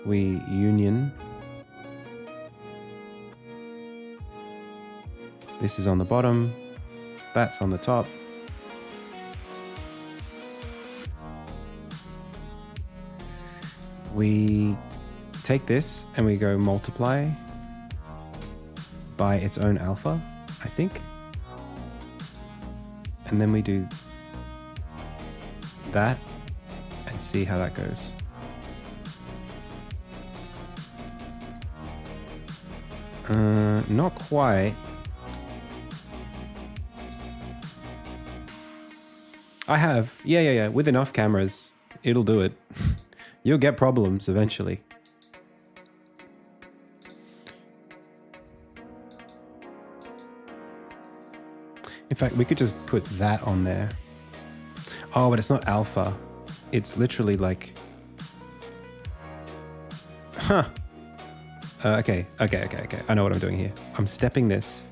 We union. This is on the bottom. That's on the top. We take this and we go multiply by its own alpha, I think. And then we do that and see how that goes. Not quite. I have. Yeah. With enough cameras, it'll do it. You'll get problems eventually. In fact, we could just put that on there. Oh, but it's not alpha. It's literally like... Huh. Okay. I know what I'm doing here. I'm stepping this.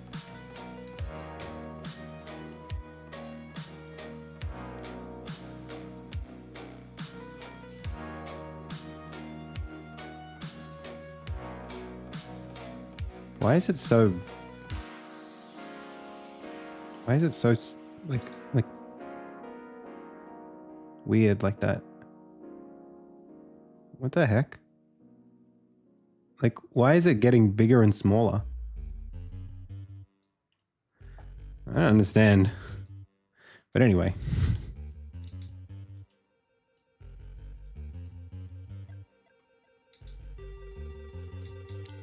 Why is it so like weird like that? What the heck? Like, why is it getting bigger and smaller? I don't understand. But anyway.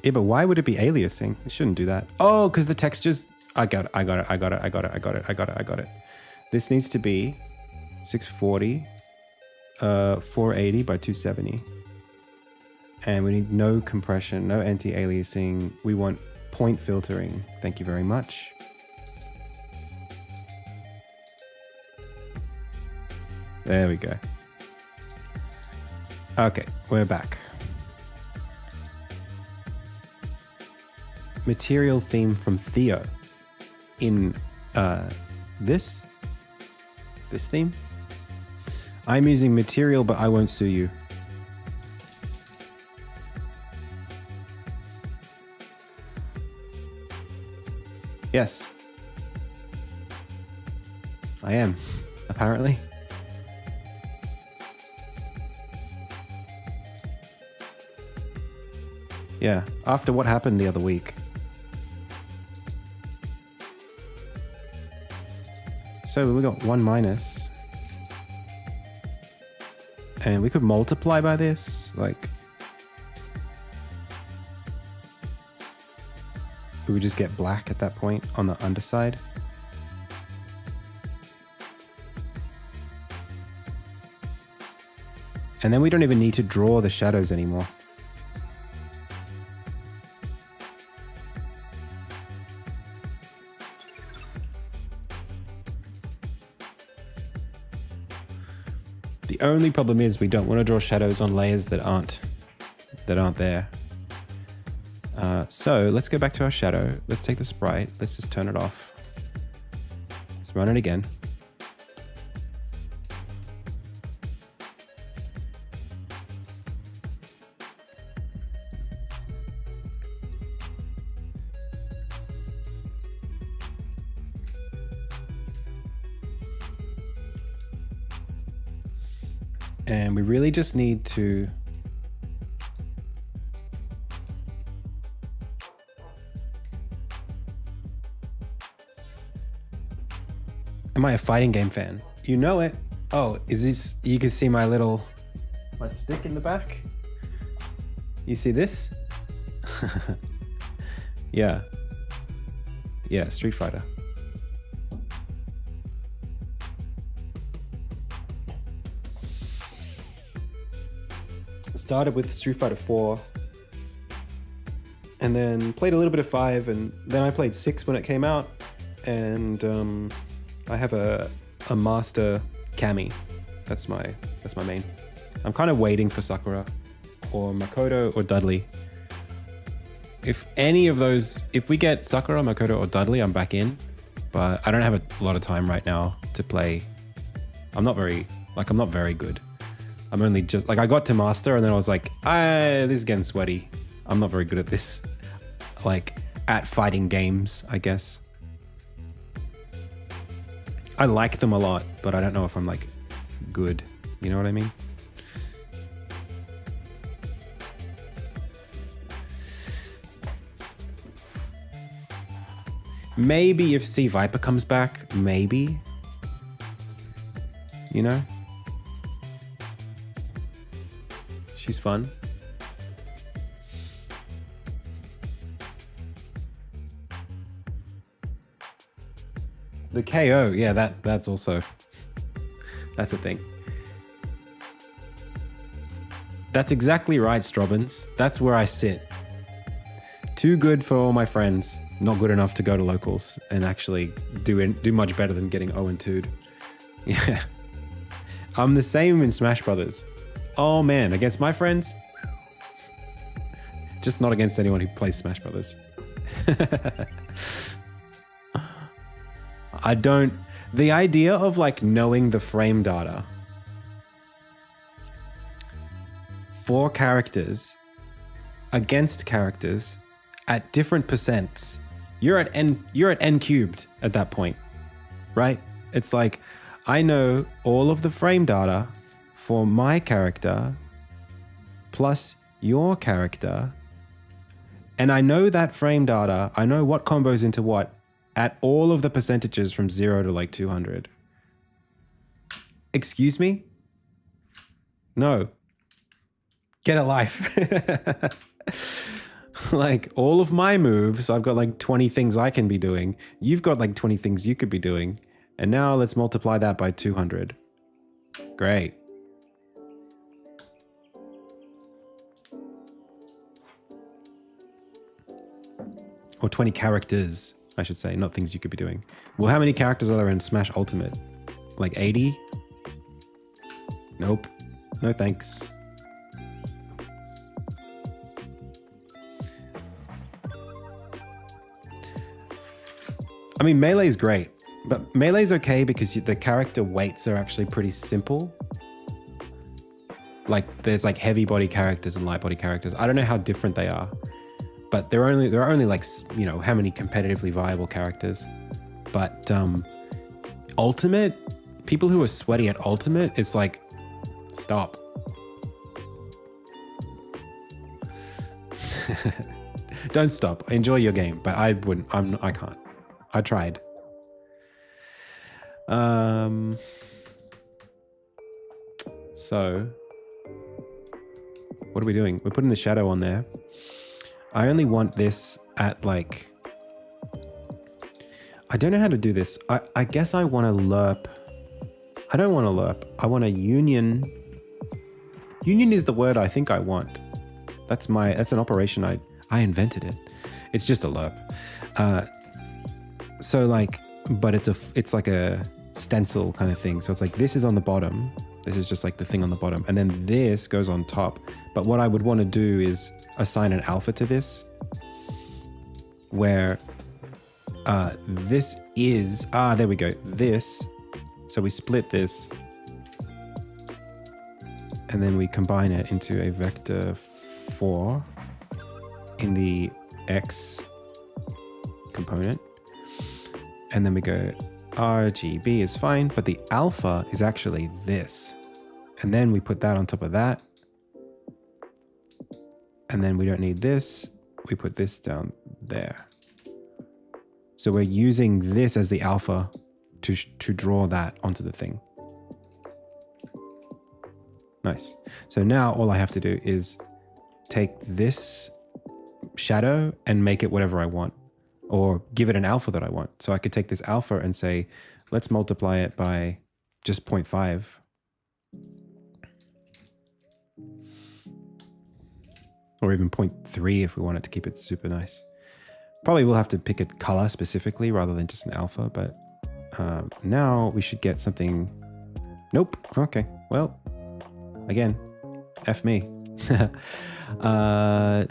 Yeah, but why would it be aliasing? It shouldn't do that. Oh, because the textures... I got it. This needs to be 640, 480 by 270. And we need no compression, no anti-aliasing. We want point filtering. Thank you very much. There we go. Okay, we're back. Material theme from Theo in this theme. I'm using material, but I won't sue you. Yes. I am, apparently. Yeah, after what happened the other week. So we got 1 minus. And we could multiply by this, like... we would just get black at that point on the underside. And then we don't even need to draw the shadows anymore. The only problem is we don't want to draw shadows on layers that aren't there. So let's go back to our shadow. Let's take the sprite. Let's just turn it off. Let's run it again. And we really just need to Am I a fighting game fan? You know it. Oh, is this... you can see my stick in the back? You see this? Yeah. Yeah, Street Fighter. Started with Street Fighter 4 and then played a little bit of 5, and then I played 6 when it came out, and I have a master Kami. That's my main. I'm kind of waiting for Sakura or Makoto or Dudley. If any of those, if we get Sakura, Makoto, or Dudley, I'm back in. But I don't have a lot of time right now to play. I'm not very good. I'm only just, like, I got to master and then I was like, this is getting sweaty. I'm not very good at this. Like, at fighting games, I guess. I like them a lot, but I don't know if I'm, like, good. You know what I mean? Maybe if C Viper comes back, maybe. You know? She's fun. The KO, yeah, that's also, that's a thing. That's exactly right, Strobbins. That's where I sit. Too good for all my friends. Not good enough to go to locals and actually do much better than getting 0-2'd. Yeah. I'm the same in Smash Brothers. Oh man, against my friends? Just not against anyone who plays Smash Brothers. The idea of like knowing the frame data for characters against characters at different percents, you're at n cubed at that point, right? It's like, I know all of the frame data for my character plus your character, and I know that frame data, I know what combos into what at all of the percentages from 0 to like 200. Excuse me? No. Get a life. Like, all of my moves, I've got like 20 things I can be doing. You've got like 20 things you could be doing. And now let's multiply that by 200. Great. Or 20 characters, I should say, not things you could be doing. Well, how many characters are there in Smash Ultimate? Like 80? Nope. No thanks. I mean, Melee is great, but Melee's okay because the character weights are actually pretty simple. Like, there's like heavy body characters and light body characters. I don't know how different they are, but there are only like, you know, how many competitively viable characters. But Ultimate, people who are sweaty at Ultimate, it's like, stop. Don't stop. Enjoy your game, but I wouldn't. I can't. I tried. So what are we doing? We're putting the shadow on there. I only want this at like, I don't know how to do this. I guess I want to lerp. I don't want to lerp. I want a union. Union is the word I think I want. That's an operation. I invented it. It's just a lerp. So like, but it's like a stencil kind of thing. So it's like, this is on the bottom. This is just like the thing on the bottom. And then this goes on top. But what I would want to do is assign an alpha to this, where this is, there we go. This, so we split this and then we combine it into a vector 4 in the X component. And then we go RGB is fine, but the alpha is actually this. And then we put that on top of that. And then we don't need this. We put this down there. So we're using this as the alpha to draw that onto the thing. Nice. So now all I have to do is take this shadow and make it whatever I want, or give it an alpha that I want. So I could take this alpha and say, let's multiply it by just 0.5. Or even 0.3 if we wanted to keep it super nice. Probably we'll have to pick a color specifically rather than just an alpha, but now we should get something. Nope. Okay. Well, again, F me.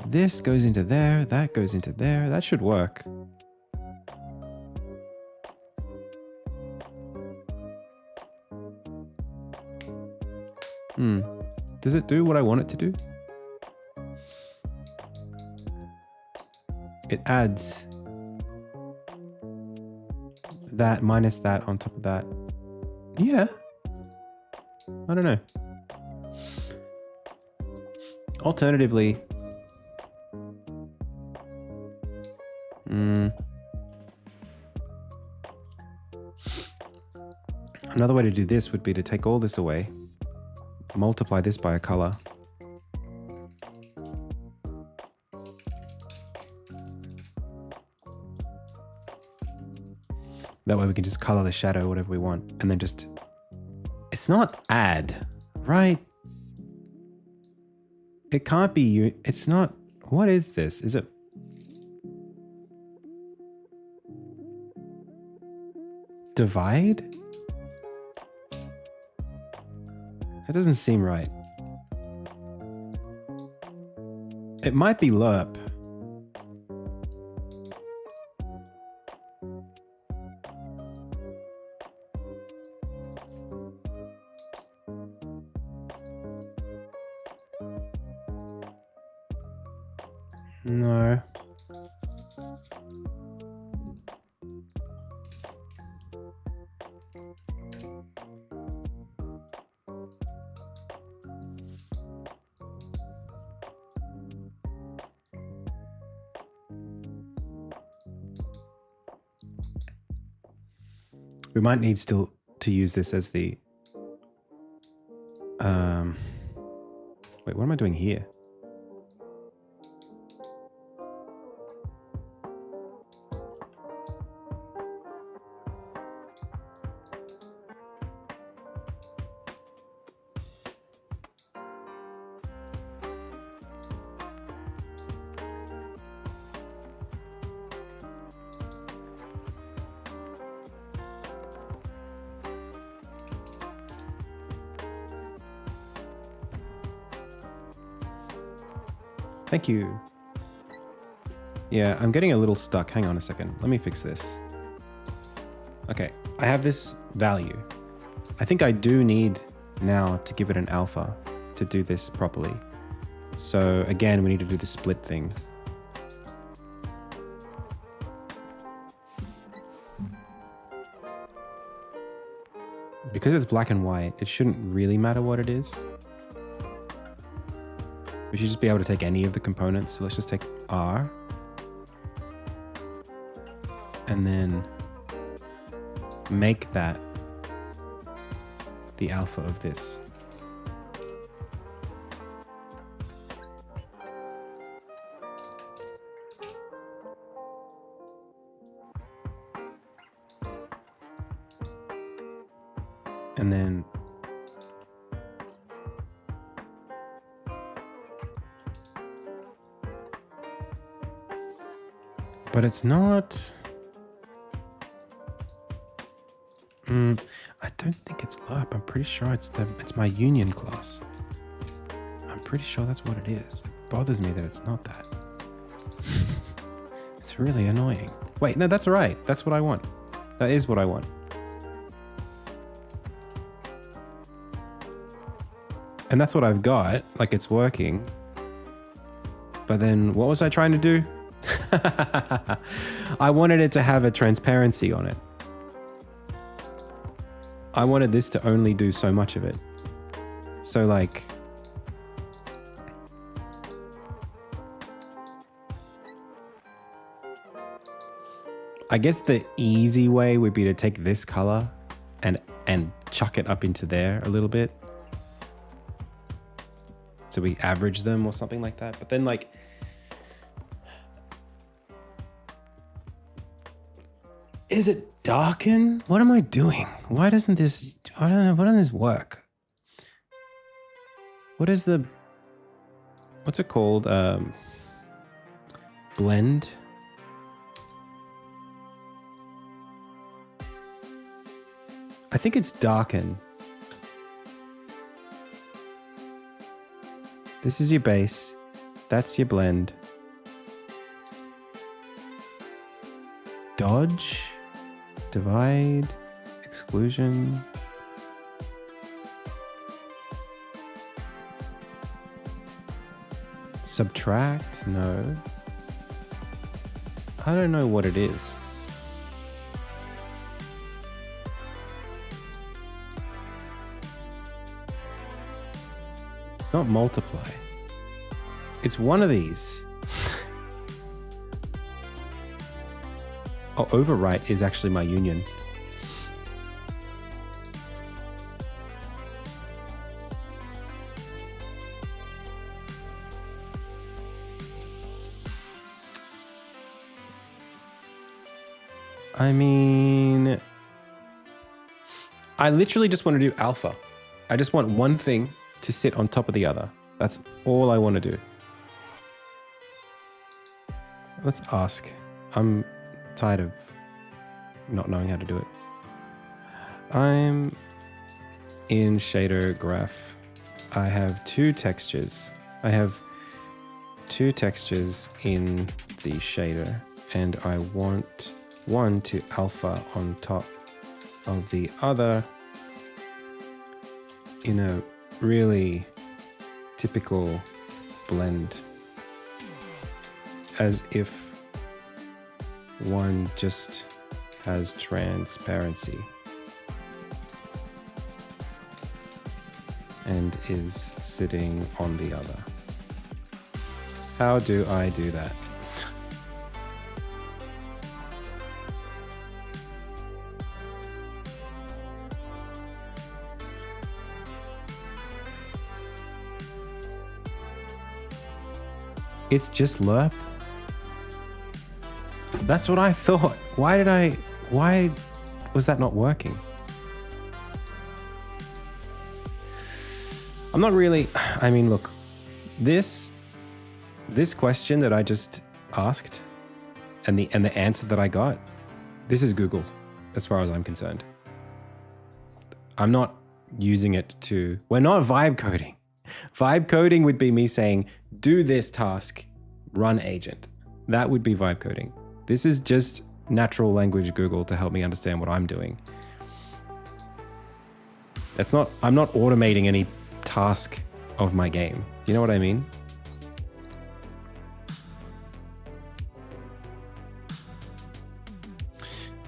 This goes into there. That goes into there. That should work. Does it do what I want it to do? It adds that minus that on top of that. Yeah. I don't know. Alternatively, another way to do this would be to take all this away, multiply this by a color. That way we can just color the shadow whatever we want, and then just... It's not add, right? It can't be... It's not... What is this? Is it... Divide? That doesn't seem right. It might be lerp. No. We might need still to use this as the... Wait, what am I doing here? Thank you. Yeah, I'm getting a little stuck. Hang on a second. Let me fix this. Okay, I have this value. I think I do need now to give it an alpha to do this properly. So again, we need to do the split thing. Because it's black and white, it shouldn't really matter what it is. We should just be able to take any of the components. So let's just take R. And then make that the alpha of this. And then but it's not... I don't think it's LURP. I'm pretty sure it's my union class. I'm pretty sure that's what it is. It bothers me that it's not that. It's really annoying. Wait, no, that's right. That's what I want. That is what I want. And that's what I've got. Like, it's working. But then what was I trying to do? I wanted it to have a transparency on it. I wanted this to only do so much of it. So like... I guess the easy way would be to take this color and chuck it up into there a little bit. So we average them or something like that. But then like... Is it darken? What am I doing? Why doesn't this... I don't know. Why doesn't this work? What is the... What's it called? Blend? I think it's darken. This is your base. That's your blend. Dodge, divide, exclusion. Subtract, no. I don't know what it is. It's not multiply. It's one of these. Oh, overwrite is actually my union. I mean, I literally just want to do alpha. I just want one thing to sit on top of the other. That's all I want to do. Let's ask. I'm tired of not knowing how to do it. I'm in shader graph. I have two textures. I have two textures in the shader, and I want one to alpha on top of the other in a really typical blend, as if one just has transparency and is sitting on the other. How do I do that? It's just lerp. That's what I thought. Why was that not working? I'm not really, I mean, look, this question that I just asked and the answer that I got, this is Google as far as I'm concerned. I'm not using it to, we're not vibe coding. Vibe coding would be me saying, do this task, run agent. That would be vibe coding. This is just natural language Google to help me understand what I'm doing. I'm not automating any task of my game. You know what I mean?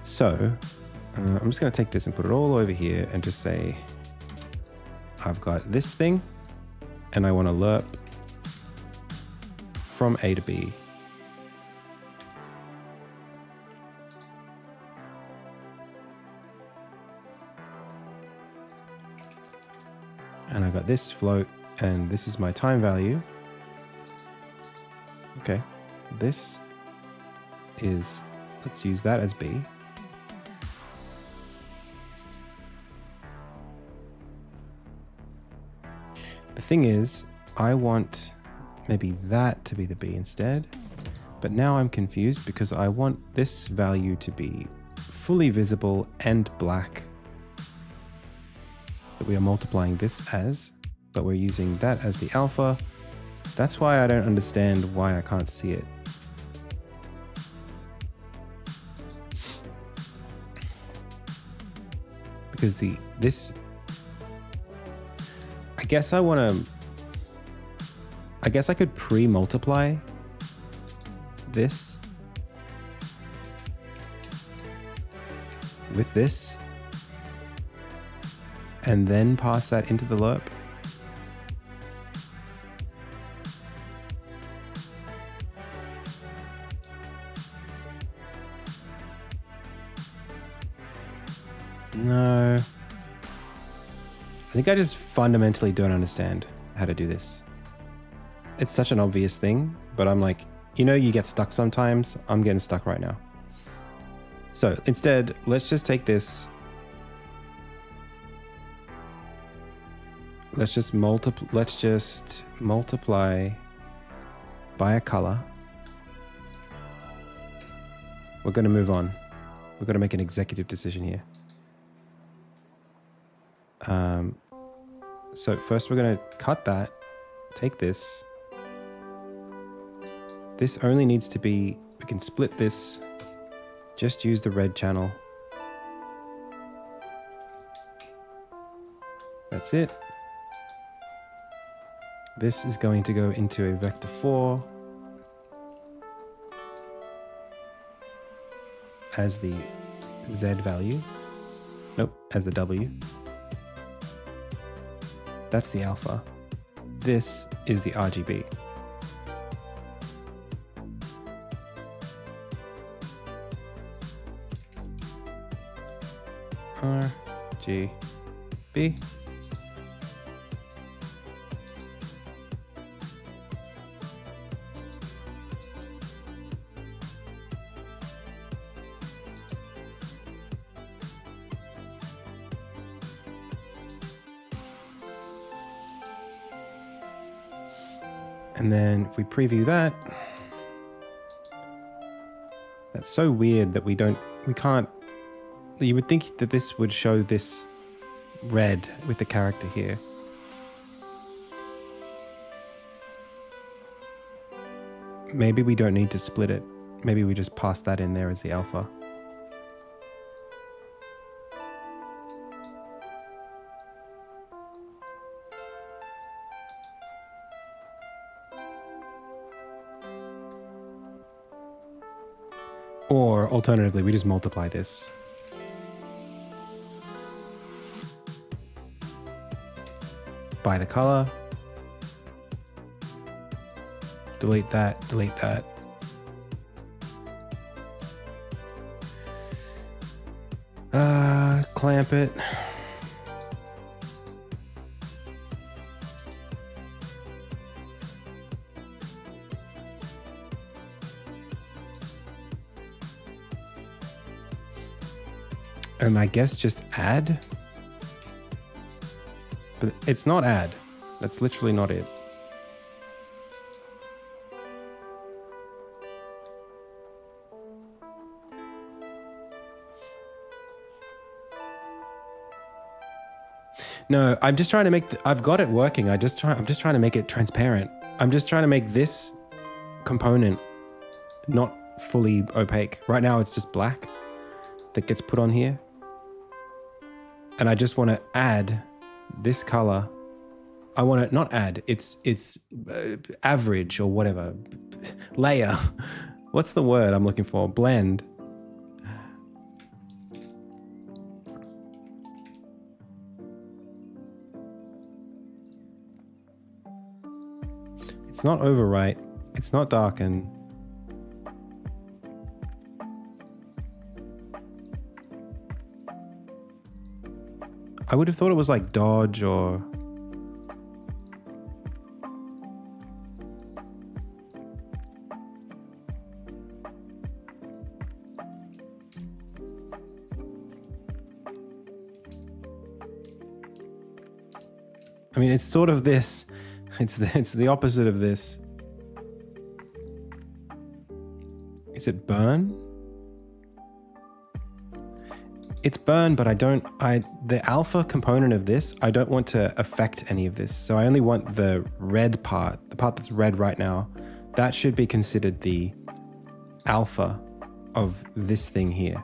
So I'm just going to take this and put it all over here and just say, I've got this thing and I want to lerp from A to B. And I got this float, and this is my time value. Okay, this is, let's use that as B. The thing is, I want maybe that to be the B instead, but now I'm confused because I want this value to be fully visible and black. That we are multiplying this as, but we're using that as the alpha. That's why I don't understand why I can't see it. Because I guess I could pre-multiply this with this and then pass that into the lerp. No. I think I just fundamentally don't understand how to do this. It's such an obvious thing, but I'm like, you get stuck sometimes. I'm getting stuck right now. So instead, let's just take this. Let's just multiply by a color. We're going to move on. We're going to make an executive decision here. So first we're going to cut that take this. This only needs to be, we can split this, just use the red channel. That's it. This is going to go into a vector 4 as the Z value. Nope, as the W. That's the alpha. This is the RGB. RGB. And then if we preview that, that's so weird that we can't, you would think that this would show this red with the character here. Maybe we don't need to split it. Maybe we just pass that in there as the alpha. Or alternatively, we just multiply this. By the color. Delete that, delete that. Clamp it. And I guess just add. But it's not add. That's literally not it. No, I'm just trying to make, I've got it working. I'm just trying to make it transparent. I'm just trying to make this component not fully opaque. Right now it's just black that gets put on here. And I just want to add this color. I want to not add, it's average or whatever. Layer. What's the word I'm looking for? Blend. It's not overwrite. It's not darken. I would have thought it was like dodge or... I mean, it's sort of this. It's the opposite of this. Is it burn? It's burn, but the alpha component of this, I don't want to affect any of this. So I only want the red part, the part that's red right now. That should be considered the alpha of this thing here.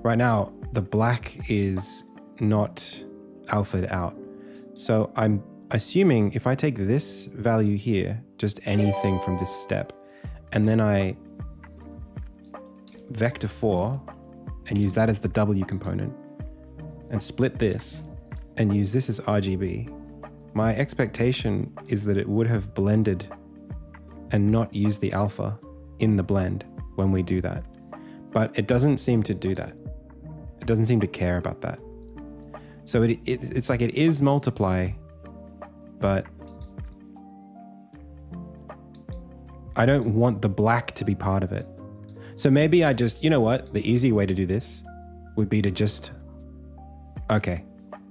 Right now, the black is not alpha'd out. So I'm assuming if I take this value here, just anything from this step, and then I vector 4 and use that as the W component and split this and use this as RGB, my expectation is that it would have blended and not use the alpha in the blend when we do that. But it doesn't seem to do that. It doesn't seem to care about that. So it's like it is multiply, but I don't want the black to be part of it. So maybe I just, you know what? The easy way to do this would be to just, okay.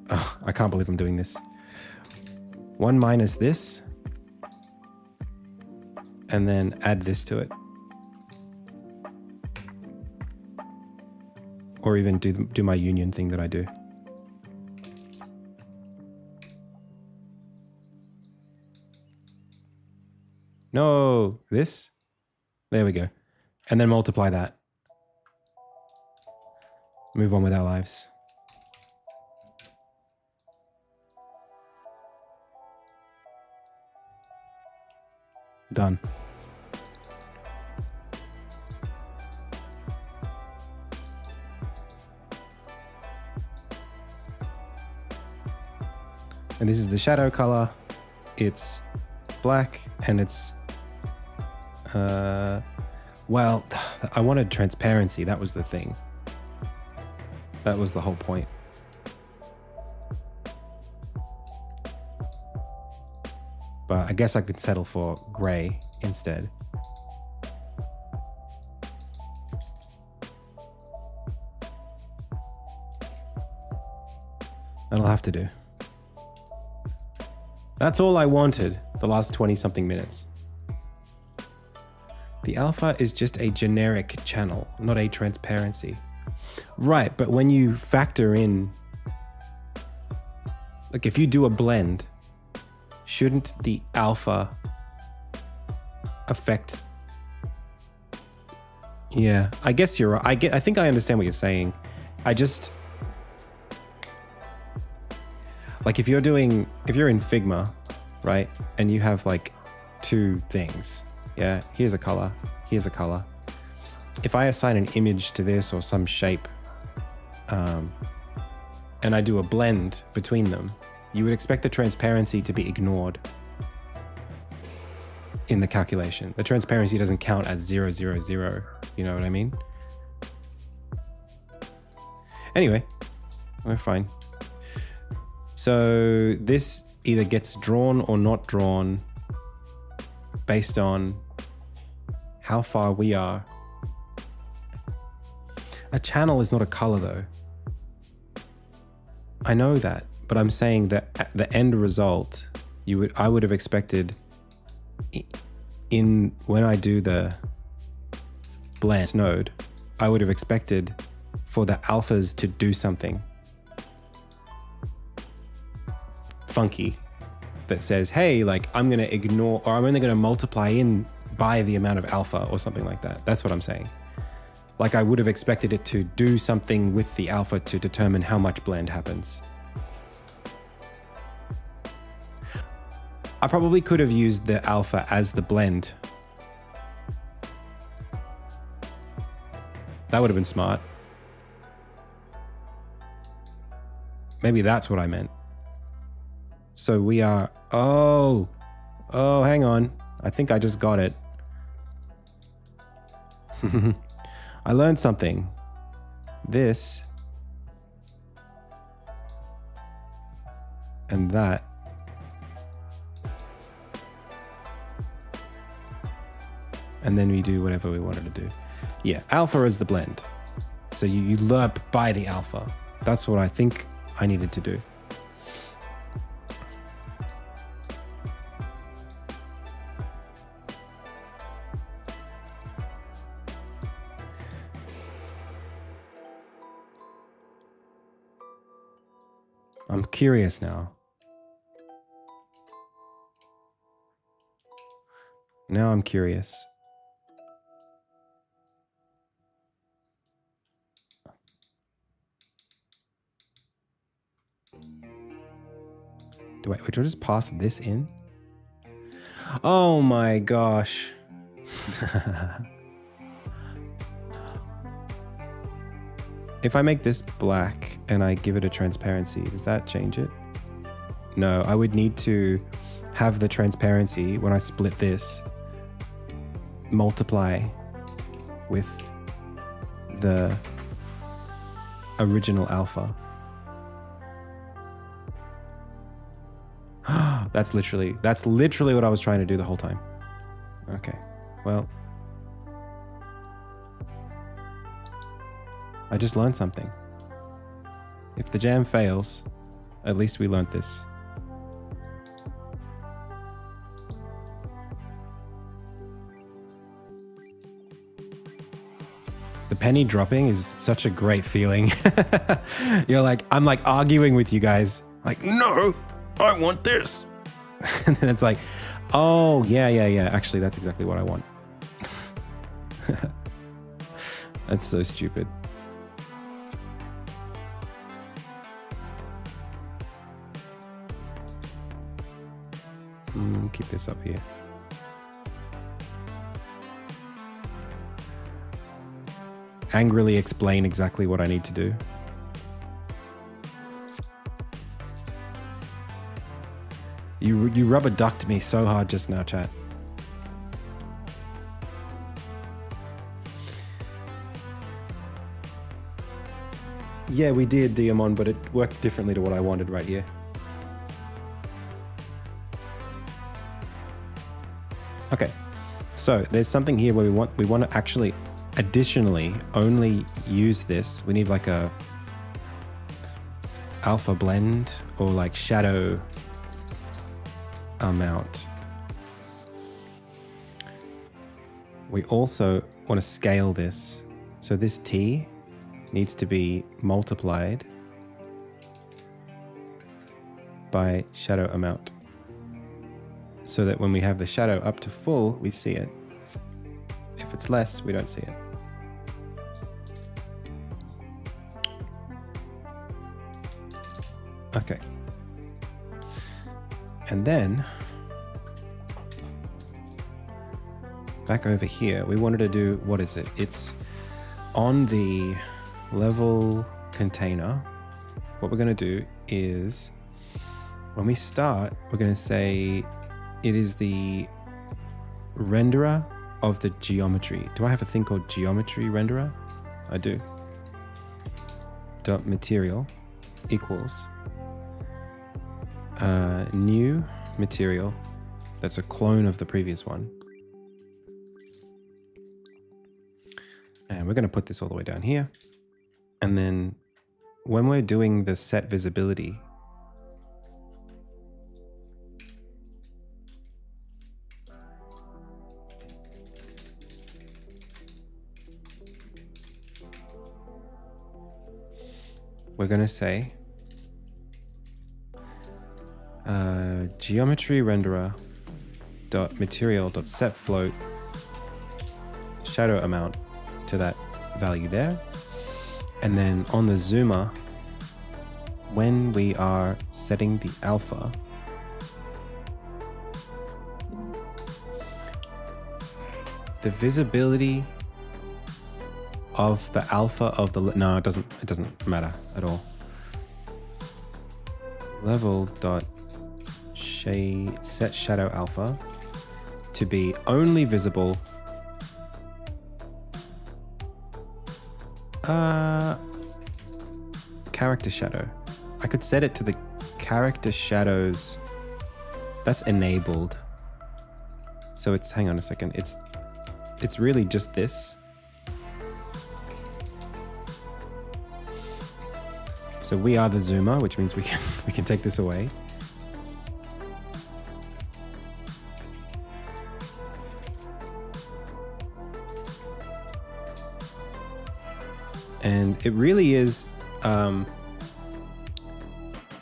Oh, I can't believe I'm doing this. 1 minus this, and then add this to it. Or even do my union thing that I do. No, this. There we go. And then multiply that. Move on with our lives. Done. And this is the shadow color. It's black and it's, well, I wanted transparency. That was the thing. That was the whole point. But I guess I could settle for gray instead. That'll have to do. That's all I wanted the last 20 something minutes. The alpha is just a generic channel, not a transparency. Right, but when you factor in, like if you do a blend, shouldn't the alpha affect? Yeah, I guess you're right. I think I understand what you're saying. I just, like if you're in Figma, right? And you have like two things. Yeah, here's a color, here's a color. If I assign an image to this or some shape, and I do a blend between them, you would expect the transparency to be ignored in the calculation. The transparency doesn't count as 0, 0, 0. You know what I mean? Anyway, we're fine. So this either gets drawn or not drawn based on how far we are. A channel is not a color though. I know that, but I'm saying that the end result, I would have expected when I do the blend node, I would have expected for the alphas to do something funky that says, hey, like I'm going to ignore, or I'm only going to multiply in by the amount of alpha or something like that. That's what I'm saying. Like I would have expected it to do something with the alpha to determine how much blend happens. I probably could have used the alpha as the blend. That would have been smart. Maybe that's what I meant. So we are, oh, hang on. I think I just got it. I learned something. This and that. And then we do whatever we wanted to do. Yeah, alpha is the blend. So you lerp by the alpha. That's what I think I needed to do. I'm curious now. Now I'm curious. Do I just pass this in? Oh my gosh. If I make this black and I give it a transparency, does that change it? No, I would need to have the transparency when I split this multiply with the original alpha. That's literally what I was trying to do the whole time. Okay, well, I just learned something. If the jam fails, at least we learned this. The penny dropping is such a great feeling. I'm like arguing with you guys. Like, no, I want this. And then it's like, Oh, yeah. Actually, that's exactly what I want. That's so stupid. Keep this up here. Angrily explain exactly what I need to do. You rubber ducked me so hard just now, chat. Yeah, we did, Diamond, but it worked differently to what I wanted right here. Okay, so there's something here where we want to actually additionally only use this. We need like a alpha blend or like shadow amount. We also want to scale this. So this T needs to be multiplied by shadow amount, so that when we have the shadow up to full, we see it. If it's less, we don't see it. Okay. And then back over here, we wanted to do, what is it? It's on the level container. What we're going to do is when we start, we're going to say it is the renderer of the geometry. Do I have a thing called geometry renderer? I do. Dot material equals new material that's a clone of the previous one. And we're going to put this all the way down here. And then when we're doing the set visibility, we're going to say geometry renderer dot material dot set float shadow amount to that value there. And then on the zoomer, when we are setting the alpha, the visibility of the alpha of the, no, it doesn't matter at all. Level dot set shadow alpha to be only visible character shadow. I could set it to the character shadows. That's enabled. So it's, hang on a second. It's really just this. So we are the zoomer, which means we can take this away. And it really is,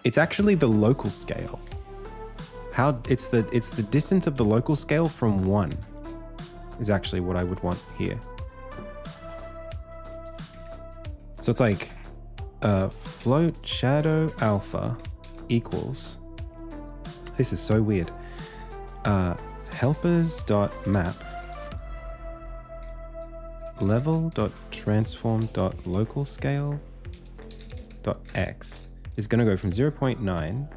it's actually the local scale. It's the distance of the local scale from 1 is actually what I would want here. So it's like float shadow alpha equals, this is so weird, helpers.map level.transform.local scale .x is going to go from 0.9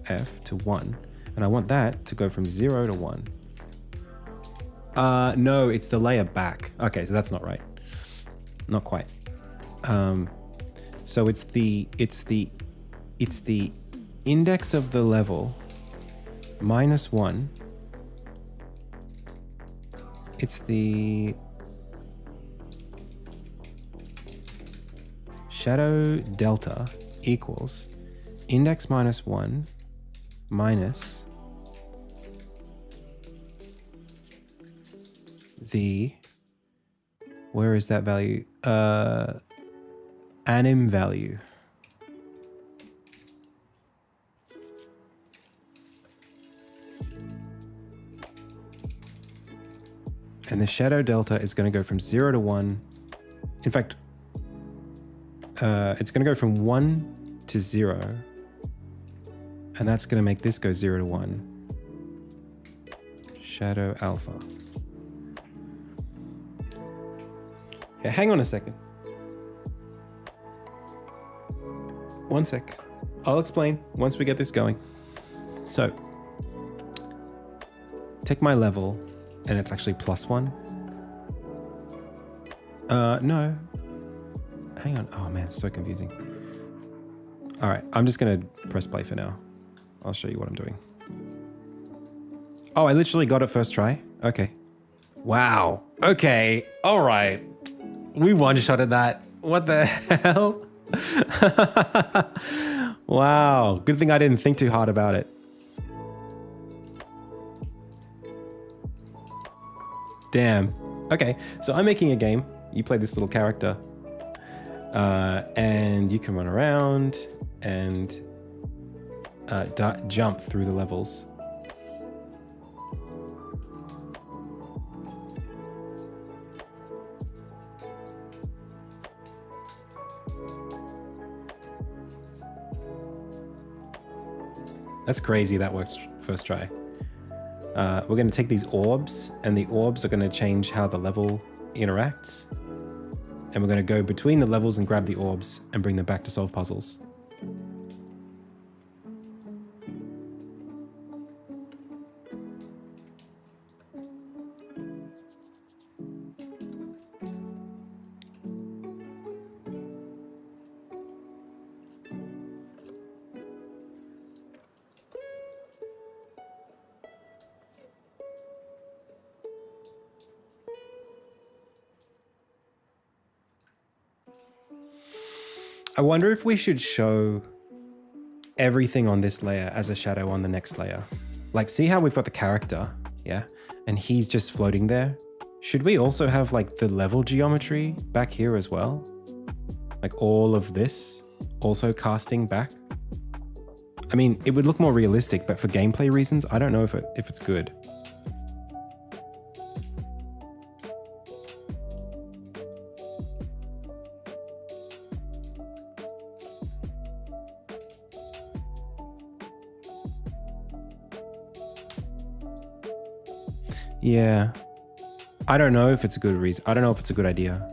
f to 1, and I want that to go from 0 to 1. No, it's the layer back. Okay, so that's not right. Not quite. So it's the index of the level minus 1. It's the shadow delta equals index minus 1 minus the, where is that value? Anim value. And the shadow delta is going to go from 0 to 1. In fact, it's going to go from 1 to 0. And that's going to make this go 0 to 1. Shadow alpha. Yeah, hang on a second. One sec. I'll explain once we get this going. So, take my level, and it's actually +1. No. Hang on. Oh man, it's so confusing. All right, I'm just gonna press play for now. I'll show you what I'm doing. Oh, I literally got it first try. Okay. Wow. Okay. All right. We one-shotted that. What the hell? Wow. Good thing I didn't think too hard about it. Damn. Okay. So I'm making a game. You play this little character. And you can run around and jump through the levels. That's crazy. That works first try. We're going to take these orbs, and the orbs are going to change how the level interacts. And we're going to go between the levels and grab the orbs and bring them back to solve puzzles. I wonder if we should show everything on this layer as a shadow on the next layer. Like, see how we've got the character, yeah? And he's just floating there. Should we also have like the level geometry back here as well? Like all of this also casting back? I mean, it would look more realistic, but for gameplay reasons, I don't know if it's good. Yeah, I don't know if it's a good reason. I don't know if it's a good idea.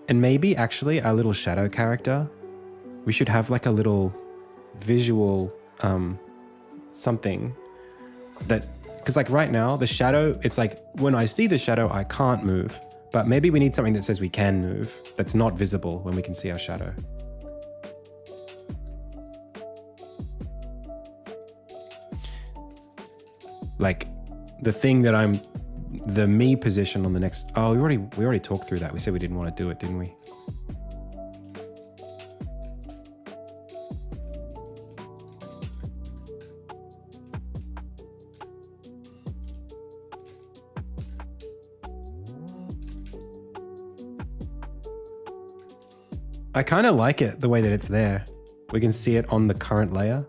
And maybe actually our little shadow character, we should have like a little visual something that, because like right now the shadow, it's like when I see the shadow, I can't move. But maybe we need something that says we can move, that's not visible when we can see our shadow. Like the thing that the me position on the next, oh, we already talked through that. We said we didn't want to do it, didn't we? I kind of like it the way that it's there. We can see it on the current layer.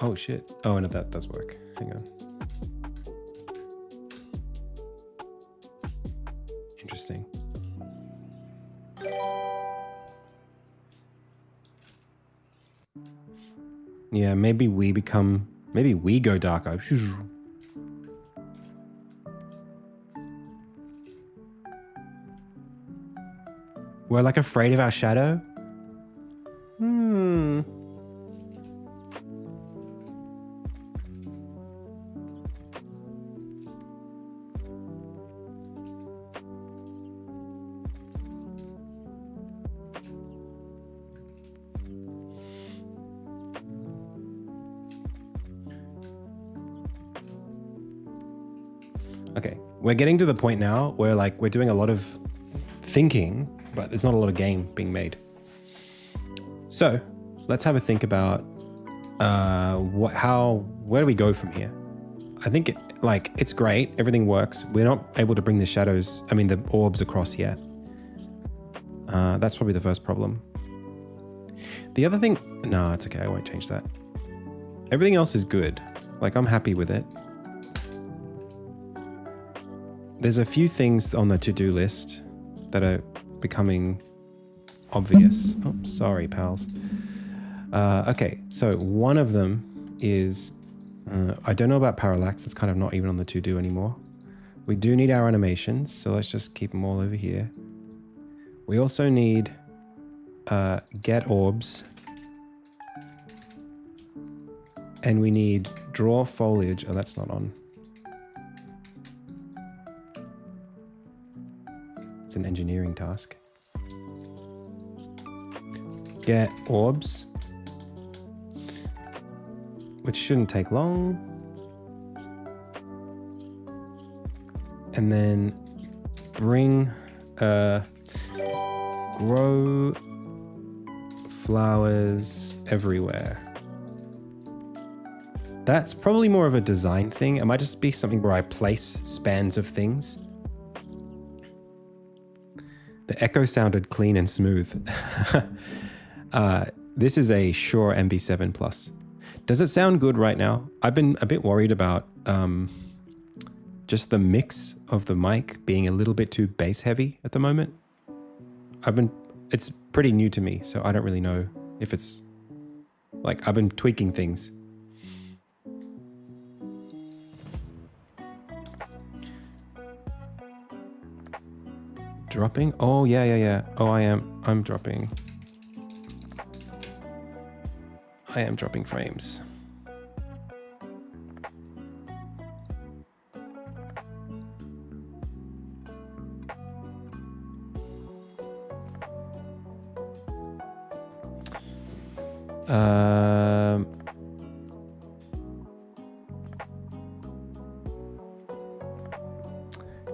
Oh shit. Oh, and that does work. Hang on. Interesting. Yeah, maybe we go darker. We're like afraid of our shadow? Okay, we're getting to the point now where like we're doing a lot of thinking, but there's not a lot of game being made. So let's have a think about where do we go from here? I think Like, it's great. Everything works. We're not able to bring the orbs across yet. That's probably the first problem. The other thing, no, it's okay. I won't change that. Everything else is good. Like, I'm happy with it. There's a few things on the to-do list that are becoming obvious. Oh, sorry, pals. Okay, so one of them is, I don't know about parallax. It's kind of not even on the to-do anymore. We do need our animations, so let's just keep them all over here. We also need get orbs. And we need draw foliage. Oh, that's not on. It's an engineering task. Get orbs. Which shouldn't take long. And then bring, grow flowers everywhere. That's probably more of a design thing. It might just be something where I place spans of things. The echo sounded clean and smooth. This is a Shure MB7 Plus. Does it sound good right now? I've been a bit worried about just the mix of the mic being a little bit too bass heavy at the moment. It's pretty new to me, so I don't really know if it's like, I've been tweaking things. Dropping? Oh, yeah. Oh, I'm dropping. I am dropping frames.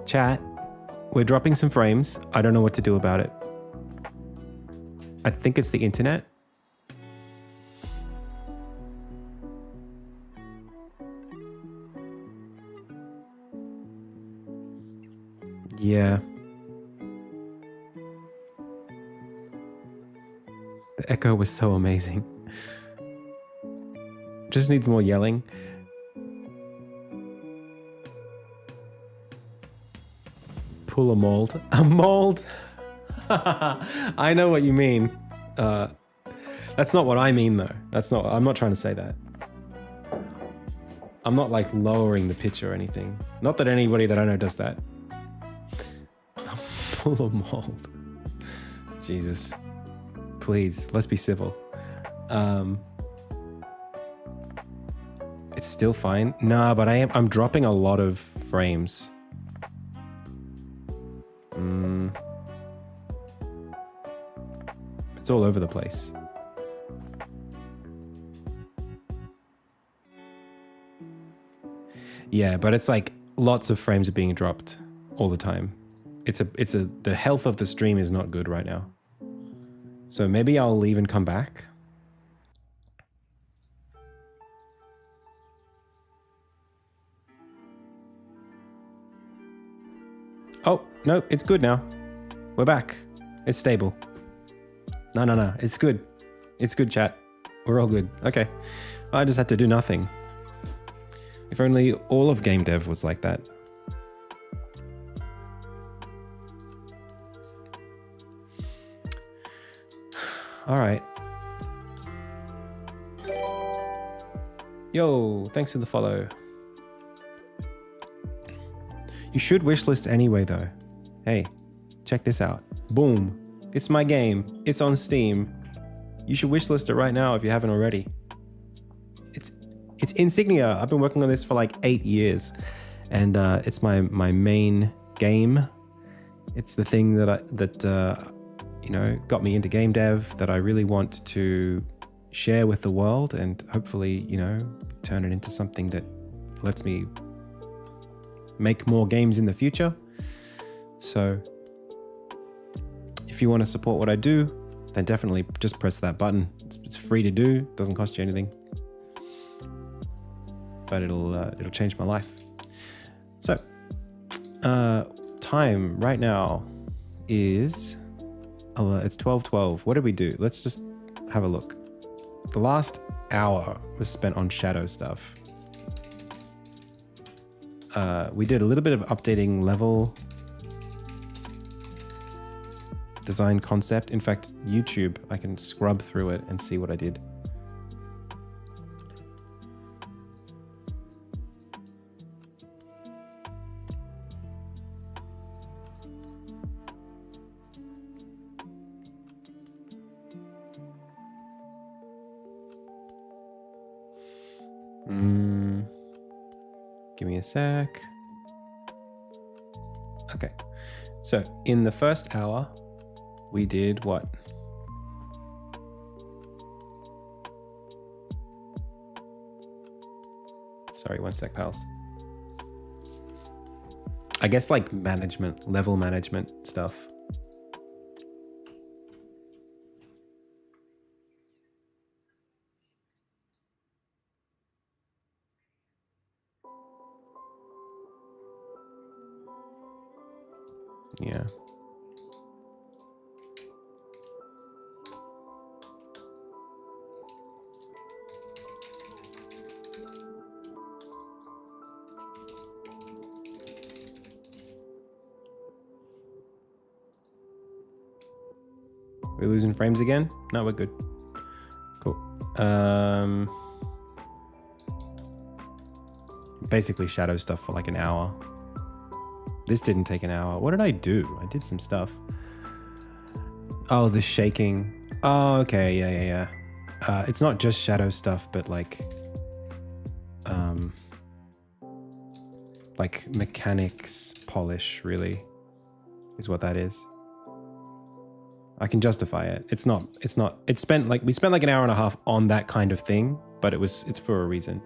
Chat. We're dropping some frames. I don't know what to do about it. I think it's the internet. Yeah. The echo was so amazing. Just needs more yelling. Pull a mold. A mold? I know what you mean. That's not what I mean though. I'm not trying to say that. I'm not like lowering the pitch or anything. Not that anybody that I know does that. Pull a mold. Jesus. Please, let's be civil. It's still fine. Nah, but I'm dropping a lot of frames. It's all over the place. Yeah, but it's like lots of frames are being dropped all the time. The health of the stream is not good right now. So maybe I'll leave and come back. Oh, no, it's good now. We're back. It's stable. No. It's good. It's good, chat. We're all good. Okay. I just had to do nothing. If only all of game dev was like that. All right. Yo, thanks for the follow. You should wishlist anyway, though. Hey, check this out. Boom. It's my game. It's on Steam. You should wishlist it right now if you haven't already. It's Insignia. I've been working on this for like 8 years, and it's my main game. It's the thing that got me into game dev, that I really want to share with the world, and hopefully, turn it into something that lets me make more games in the future. So if you want to support what I do, then definitely just press that button. It's free to do, doesn't cost you anything, but it'll change my life. Time right now is it's 12:12. What did we do? Let's just have a look. The last hour was spent on shadow stuff. We did a little bit of updating level design concept. In fact, YouTube, I can scrub through it and see what I did. Give me a sec. Okay. So in the first hour, we did what? Sorry, one sec, pals. I guess like management, level management stuff. Yeah. We're losing frames again? No, we're good. Cool. Basically shadow stuff for like an hour. This didn't take an hour. What did I do? I did some stuff. Oh, the shaking. Oh, okay. Yeah. It's not just shadow stuff, but like mechanics polish really is what that is. I can justify it. We spent like an hour and a half on that kind of thing, but it's for a reason.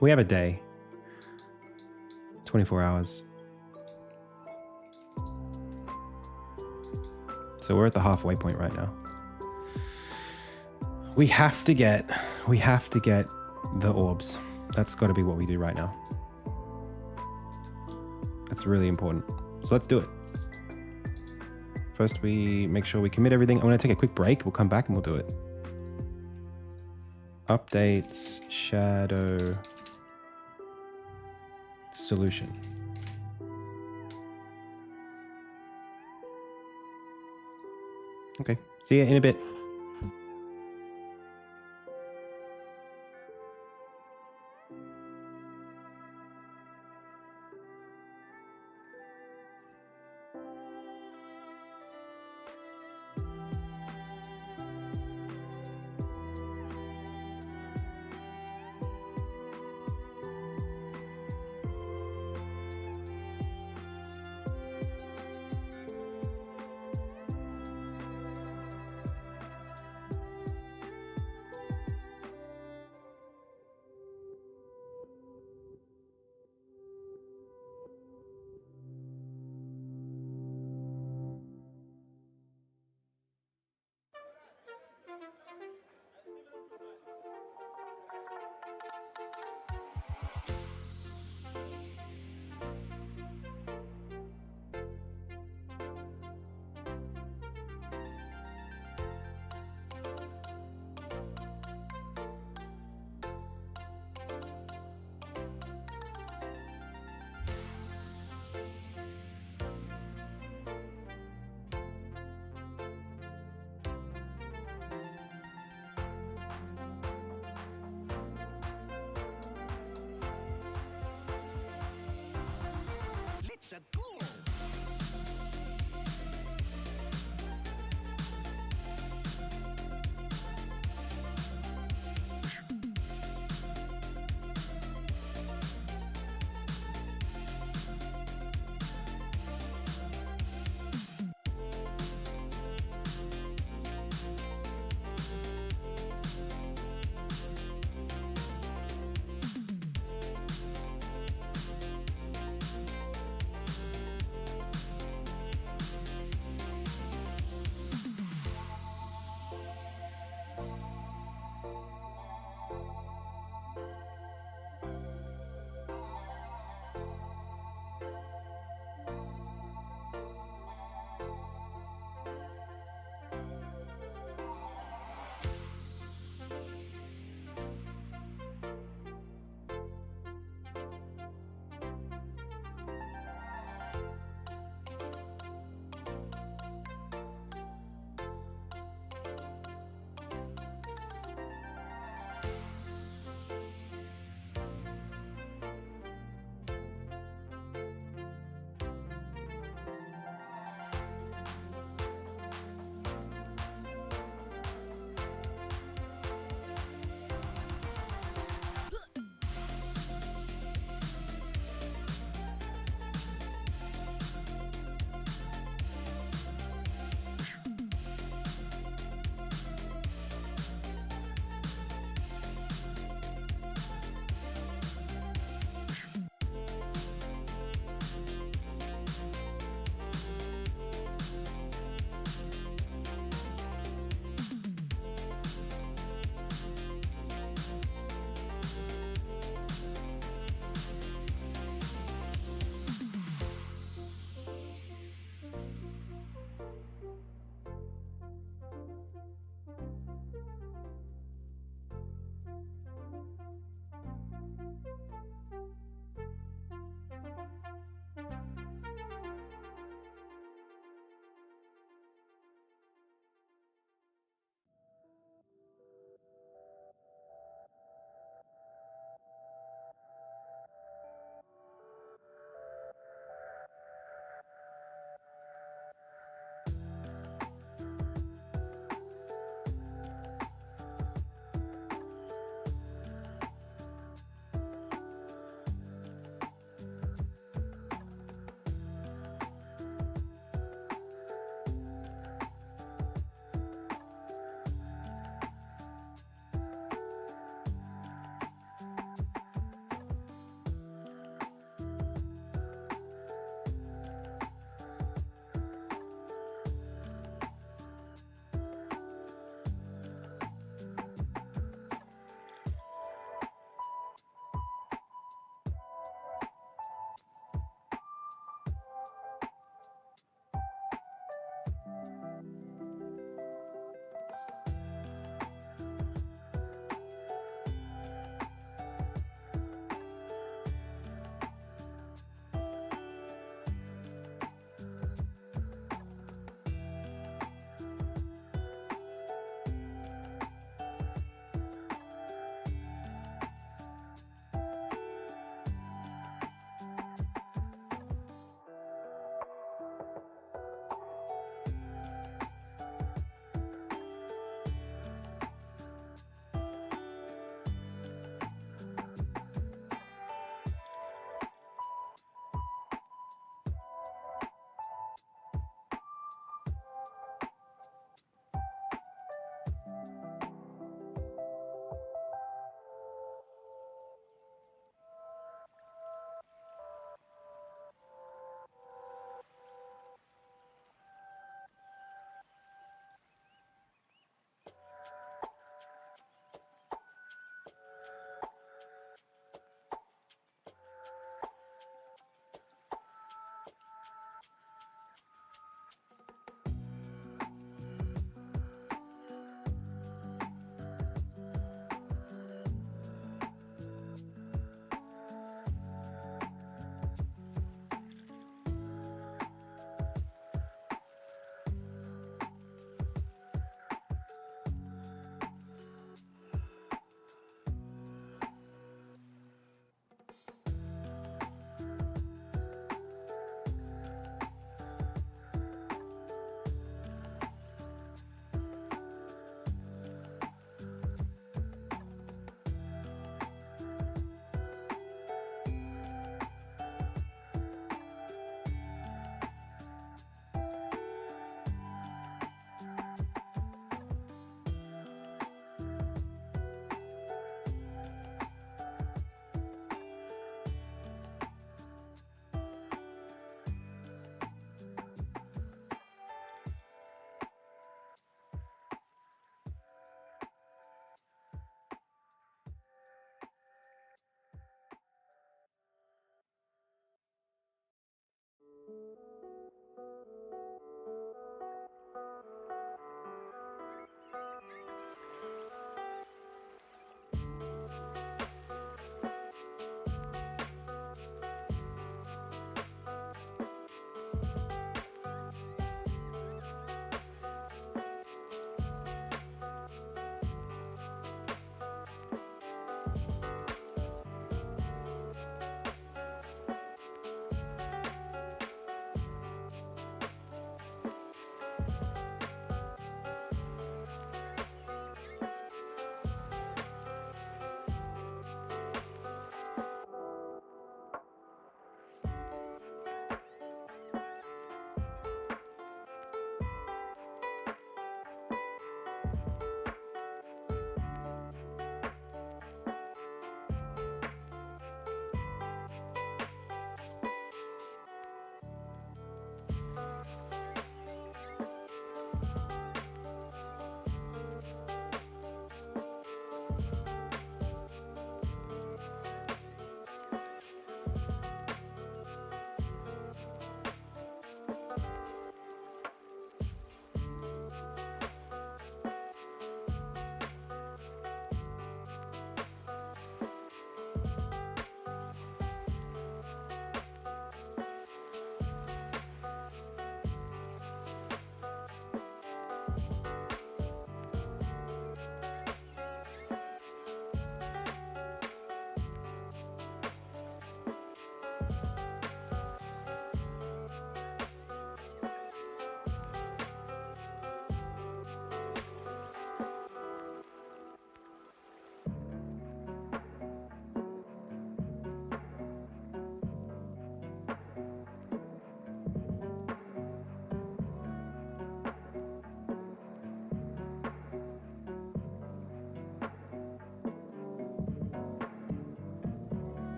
We have a day. 24 hours. So we're at the halfway point right now. We have to get the orbs. That's got to be what we do right now. That's really important. So let's do it. First, we make sure we commit everything. I'm going to take a quick break. We'll come back and we'll do it. Updates, shadow, solution. Okay, see you in a bit.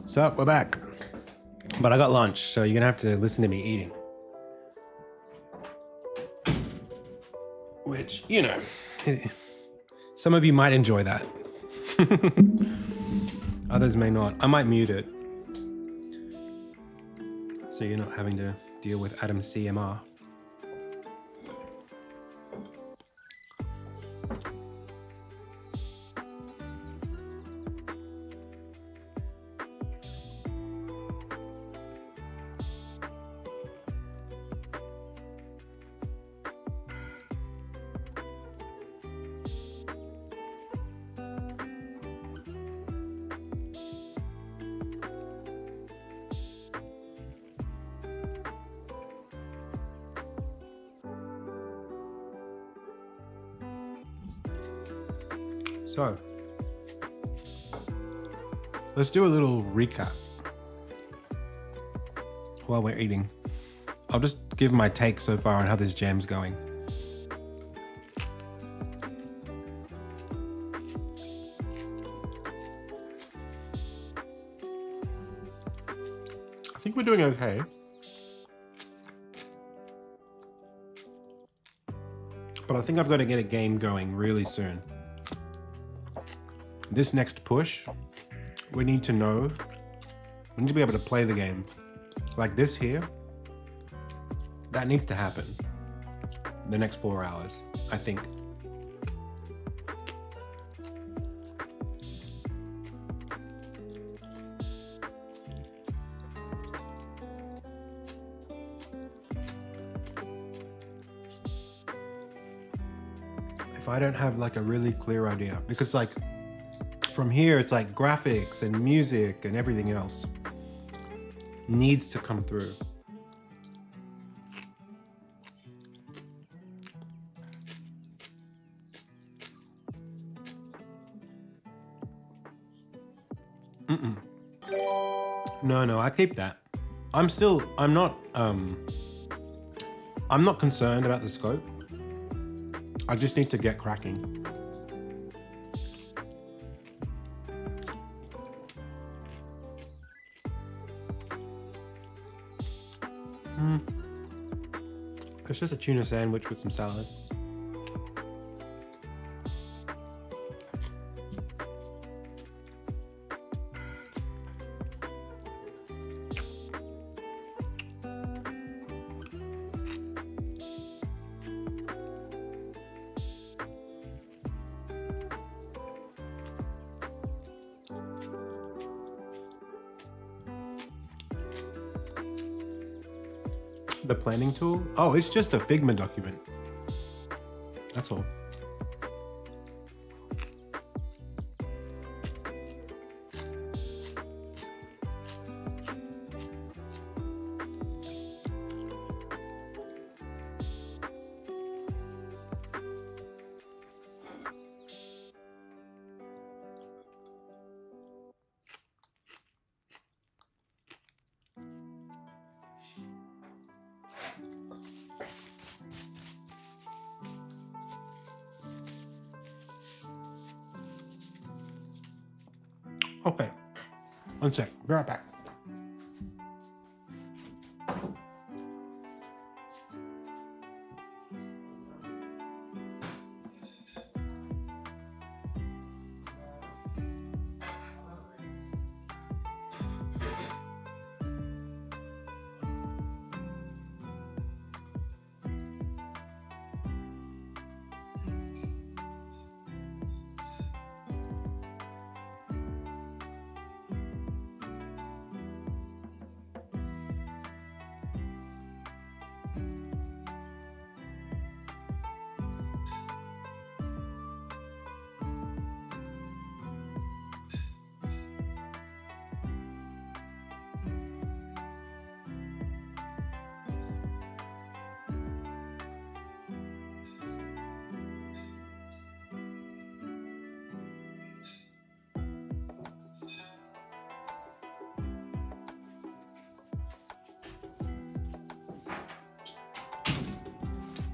So we're back, but I got lunch, so you're gonna have to listen to me eating. Which, you know, some of you might enjoy that. Others may not. I might mute it, so you're not having to deal with Adam's CMR. So, let's do a little recap while we're eating. I'll just give my take so far on how this jam's going. I think we're doing okay. But I think I've got to get a game going really soon. This next push, we need to be able to play the game. Like this here, that needs to happen the next 4 hours, I think. If I don't have like a really clear idea, because like from here, it's like graphics and music and everything else needs to come through. No, I keep that. I'm not concerned about the scope. I just need to get cracking. It's just a tuna sandwich with some salad. The planning tool? Oh, it's just a Figma document. That's all. Okay, one sec, be right back.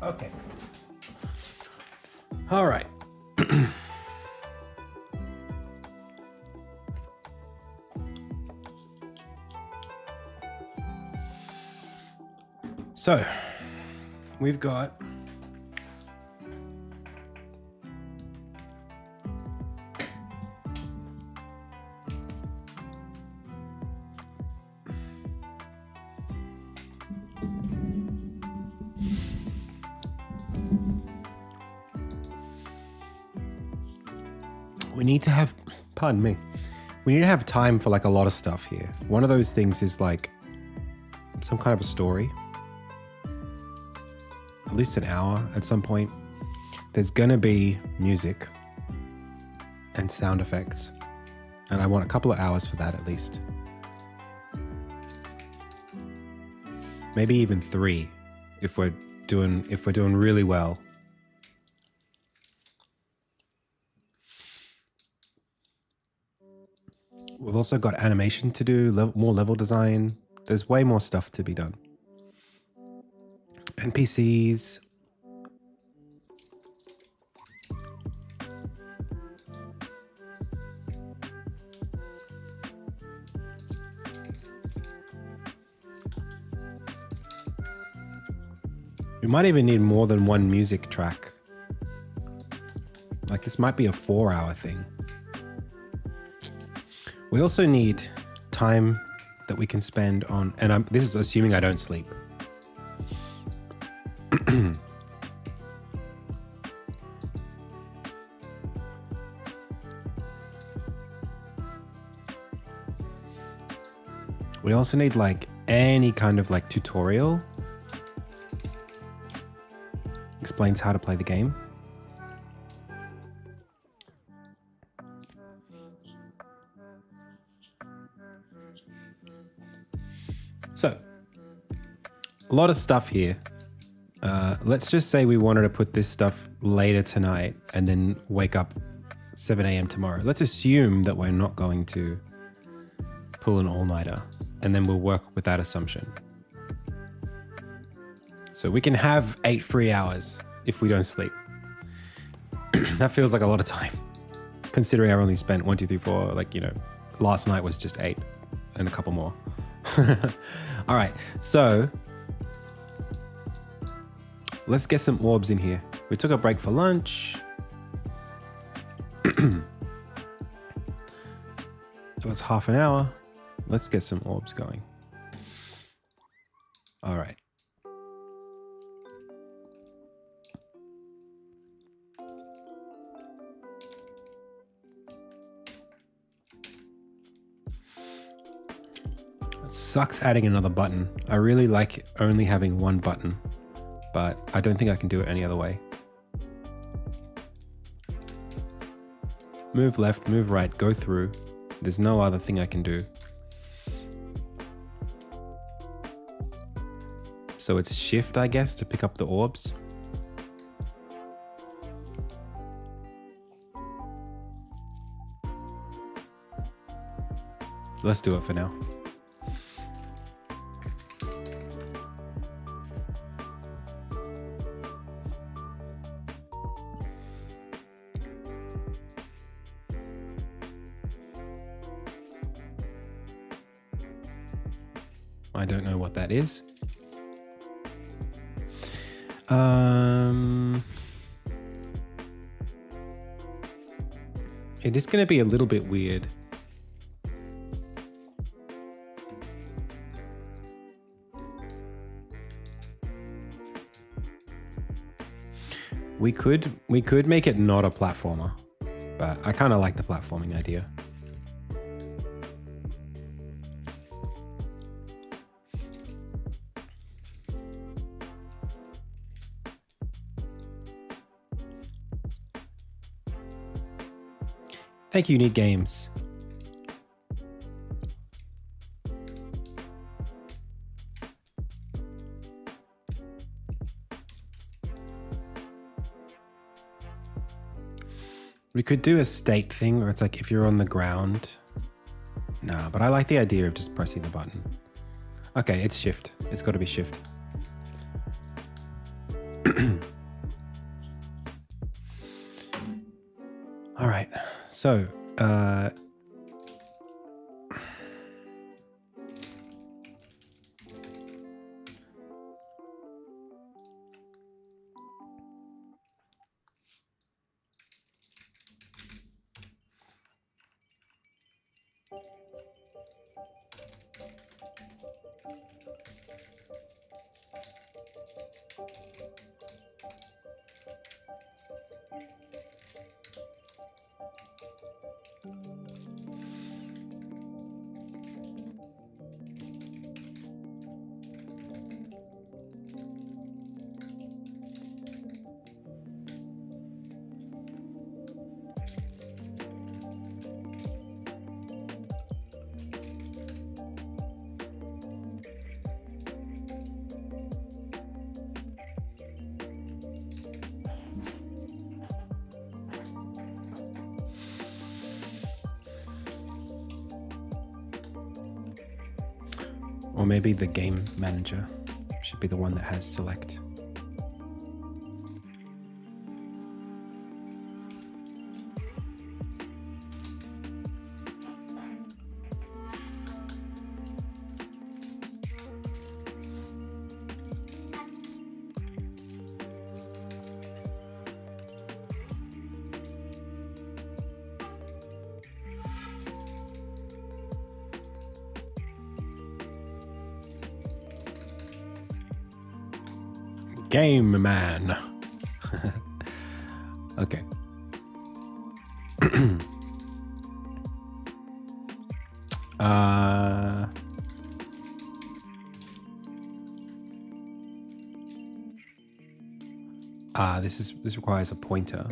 Okay. All right. So, we've got we need to have, pardon me, we need to have time for like a lot of stuff here. One of those things is like some kind of a story, at least an hour at some point. There's gonna be music and sound effects, and I want a couple of hours for that at least. Maybe even 3 if we're doing really well. We've also got animation to do, more level design. There's way more stuff to be done. NPCs. We might even need more than one music track. Like this might be a 4-hour thing. We also need time that we can spend on, and this is assuming I don't sleep. We also need like any kind of like tutorial. Explains how to play the game. So, a lot of stuff here. Let's just say we wanted to put this stuff later tonight and then wake up 7 a.m. tomorrow. Let's assume that we're not going to pull an all-nighter, and then we'll work with that assumption. So we can have 8 free hours if we don't sleep. That feels like a lot of time, considering I only spent 1, 2, 3, 4, like, you know, last night was just 8 and a couple more. All right, so let's get some orbs in here. We took a break for lunch. It was half an hour. Let's get some orbs going. All right. It sucks adding another button. I really like only having one button, but I don't think I can do it any other way. Move left, move right, go through. There's no other thing I can do. So it's shift, I guess, to pick up the orbs. Let's do it for now. I don't know what that is. It is going to be a little bit weird. We could make it not a platformer, but I kind of like the platforming idea. Thank you, Need Games. We could do a state thing where it's like if you're on the ground. Nah, but I like the idea of just pressing the button. Okay, it's shift. It's got to be shift. All right, so or maybe the game manager should be the one that has select. Game man. Okay. This requires a pointer.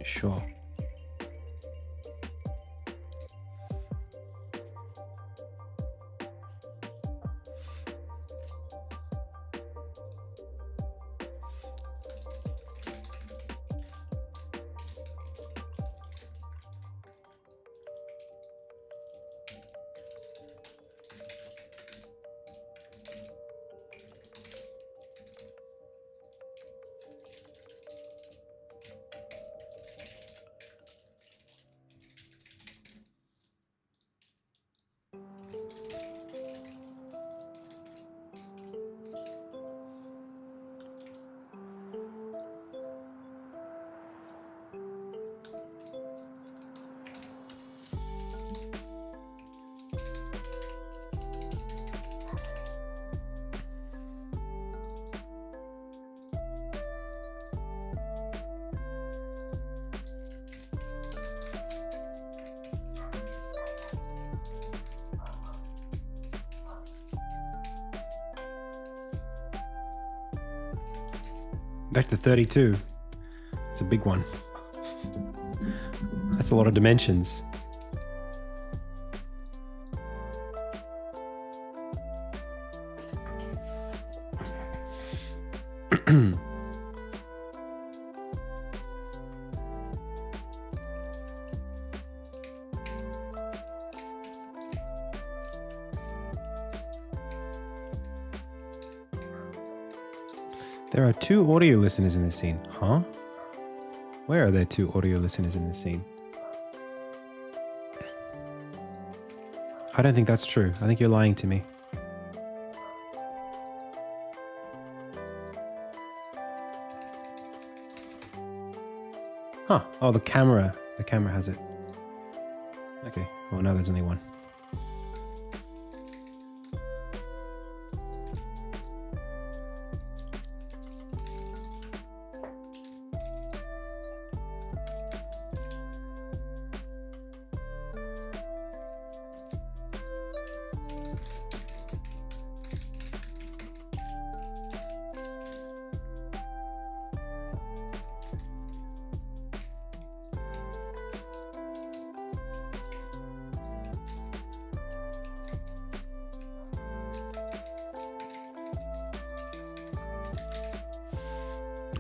Sure. Back to 32. It's a big one. That's a lot of dimensions. There are 2 audio listeners in this scene. Huh? Where are there 2 audio listeners in this scene? I don't think that's true. I think you're lying to me. Huh. Oh, the camera. The camera has it. Okay. Well, now there's only 1.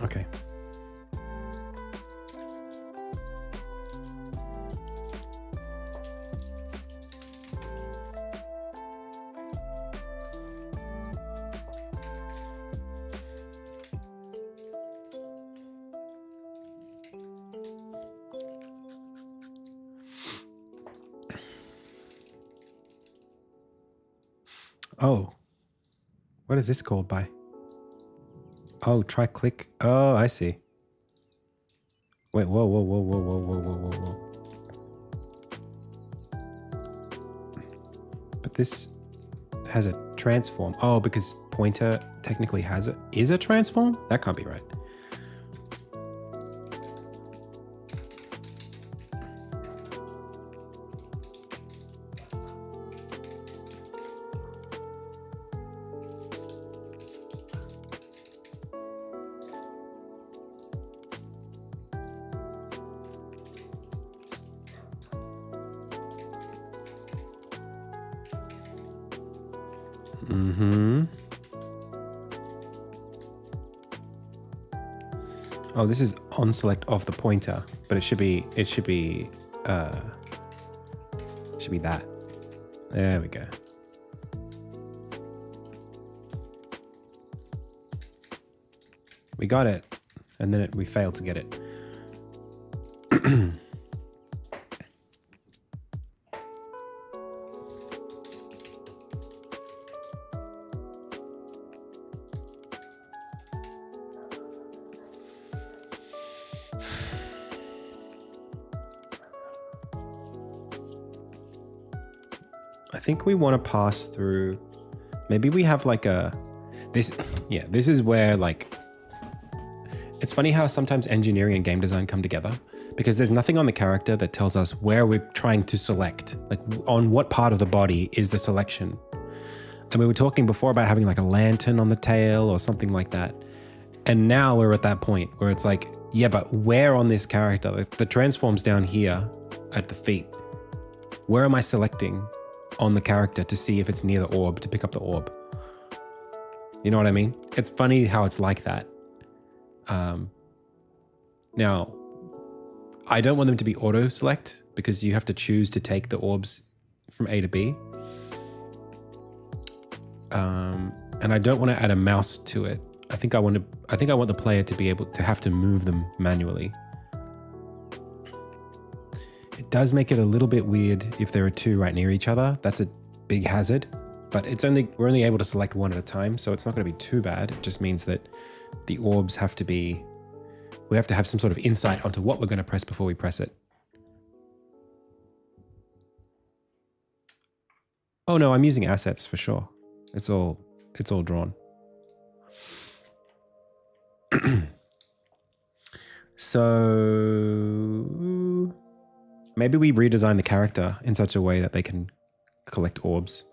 Okay. Oh. What is this called by? Oh, try click. Oh, I see. Wait, whoa, whoa, whoa, whoa, whoa, whoa, whoa, whoa, whoa. But this has a transform. Oh, because pointer technically is a transform? That can't be right. Mm-hmm. Oh, this is on select of the pointer, but it should be that. There we go. We got it, and then we failed to get it. I think we want to pass through. Maybe we have like this is where like, it's funny how sometimes engineering and game design come together, because there's nothing on the character that tells us where we're trying to select, like on what part of the body is the selection. And we were talking before about having like a lantern on the tail or something like that. And now we're at that point where it's like, Yeah, but where on this character? Like, the transform's down here at the feet. Where am I selecting on the character to see if it's near the orb, to pick up the orb? You know what I mean? It's funny how it's like that. Now, I don't want them to be auto-select because you have to choose to take the orbs from A to B. And I don't want to add a mouse to it. I think I want the player to be able to have to move them manually. It does make it a little bit weird if there are two right near each other. That's a big hazard, but we're only able to select one at a time, so it's not going to be too bad. It just means that the orbs we have to have some sort of insight onto what we're going to press before we press it. Oh no, I'm using assets for sure. It's all drawn. So maybe we redesign the character in such a way that they can collect orbs.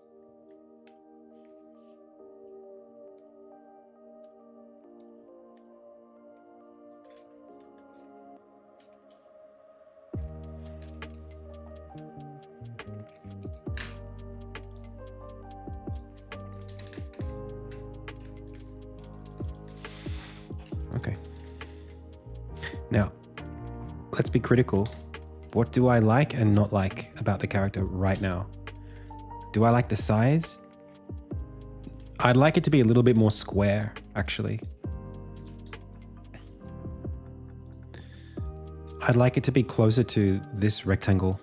Okay. Now, let's be critical. What do I like and not like about the character right now? Do I like the size? I'd like it to be a little bit more square, actually. I'd like it to be closer to this rectangle.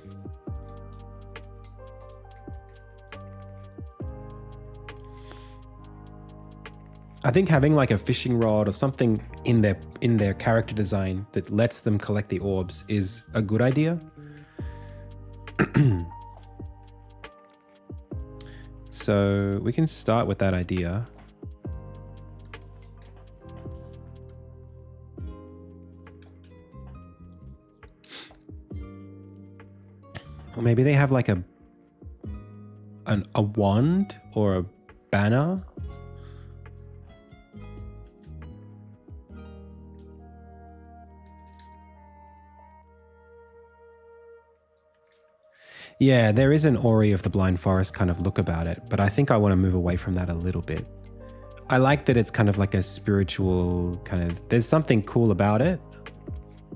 I think having like a fishing rod or something in their character design that lets them collect the orbs is a good idea. So we can start with that idea. Or maybe they have like a wand or a banner. Yeah, there is an Ori of the Blind Forest kind of look about it, but I think I want to move away from that a little bit. I like that it's kind of like a spiritual kind of, there's something cool about it,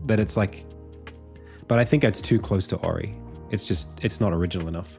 that it's like, but I think it's too close to Ori. It's not original enough.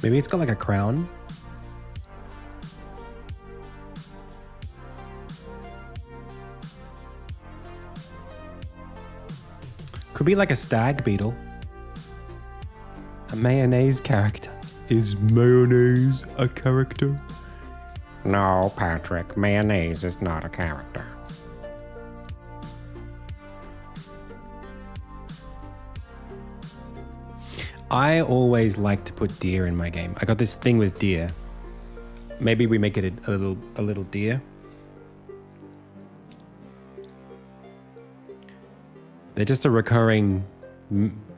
Maybe it's got like a crown. Could be like a stag beetle. A mayonnaise character. Is mayonnaise a character? No, Patrick, mayonnaise is not a character. I always like to put deer in my game. I got this thing with deer. Maybe we make it a little deer. They're just a recurring,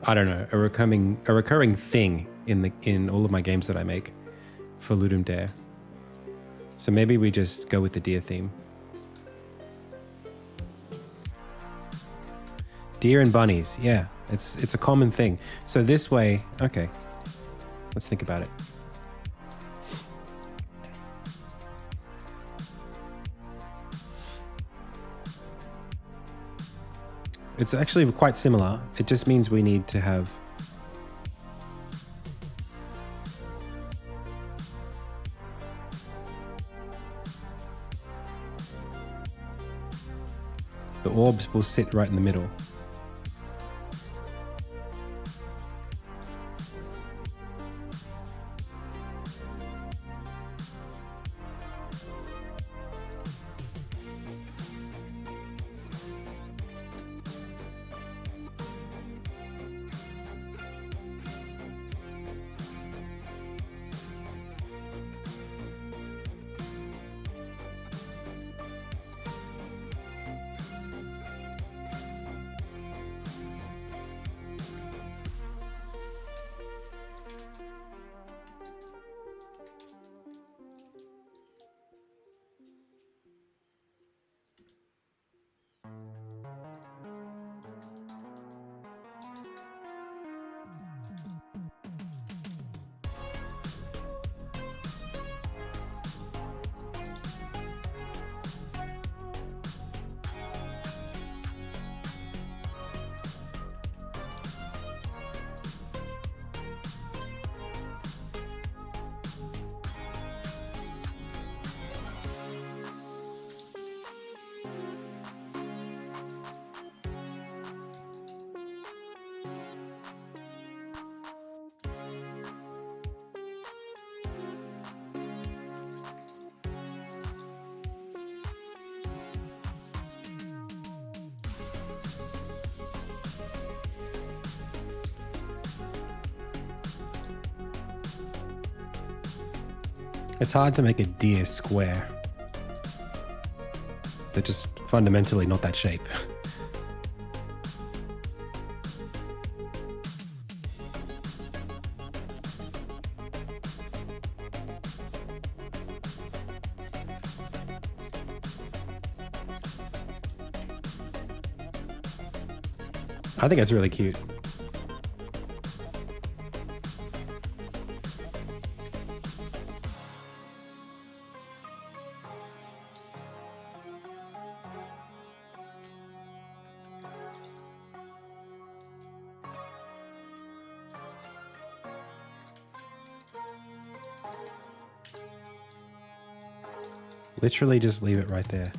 I don't know, a recurring thing in all of my games that I make for Ludum Dare. So maybe we just go with the deer theme. Deer and bunnies, yeah. It's a common thing. So this way, okay, let's think about it. It's actually quite similar. It just means we need to have the orbs will sit right in the middle. It's hard to make a deer square. They're just fundamentally not that shape. I think it's really cute. Literally just leave it right there.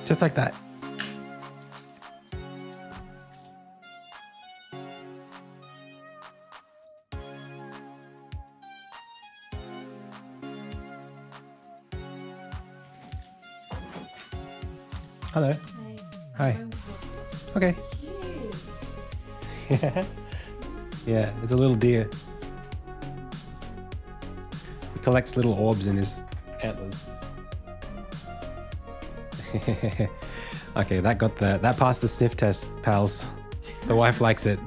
Just like that. Hello. Hi. Okay. Yeah, it's a little deer. He collects little orbs in his antlers. Okay, that passed the sniff test, pals. The wife likes it.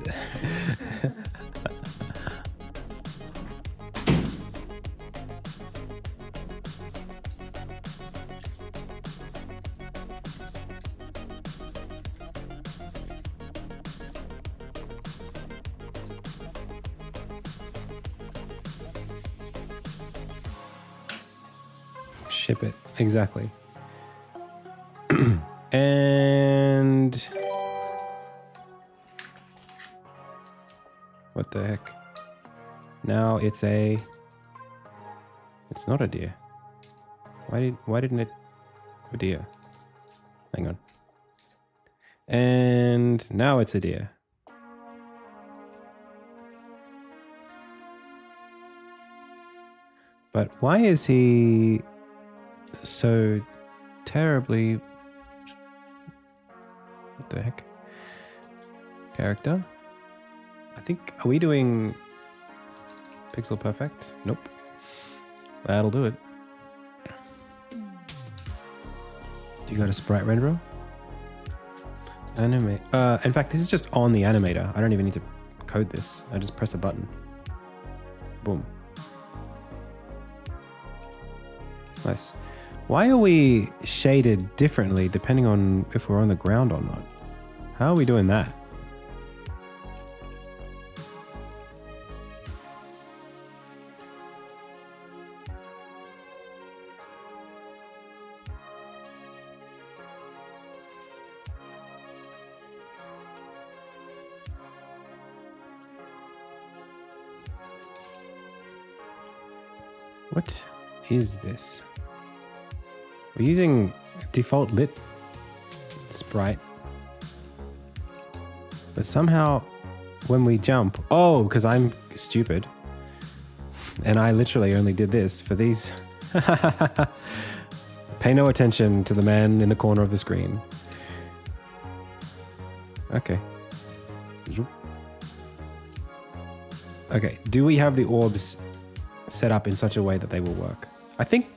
Ship it, exactly. And what the heck? Now it's not a deer. Why didn't it a deer? Hang on. And now it's a deer. But why is he so terribly... What the heck? Character? I think... Are we doing pixel perfect? Nope. That'll do it. You got a sprite renderer? Animate. In fact, this is just on the animator. I don't even need to code this. I just press a button. Boom. Nice. Why are we shaded differently depending on if we're on the ground or not? How are we doing that? What is this? We're using default lit sprite. But somehow when we jump, oh, because I'm stupid. And I literally only did this for these. Pay no attention to the man in the corner of the screen. Okay. Okay, do we have the orbs set up in such a way that they will work? I think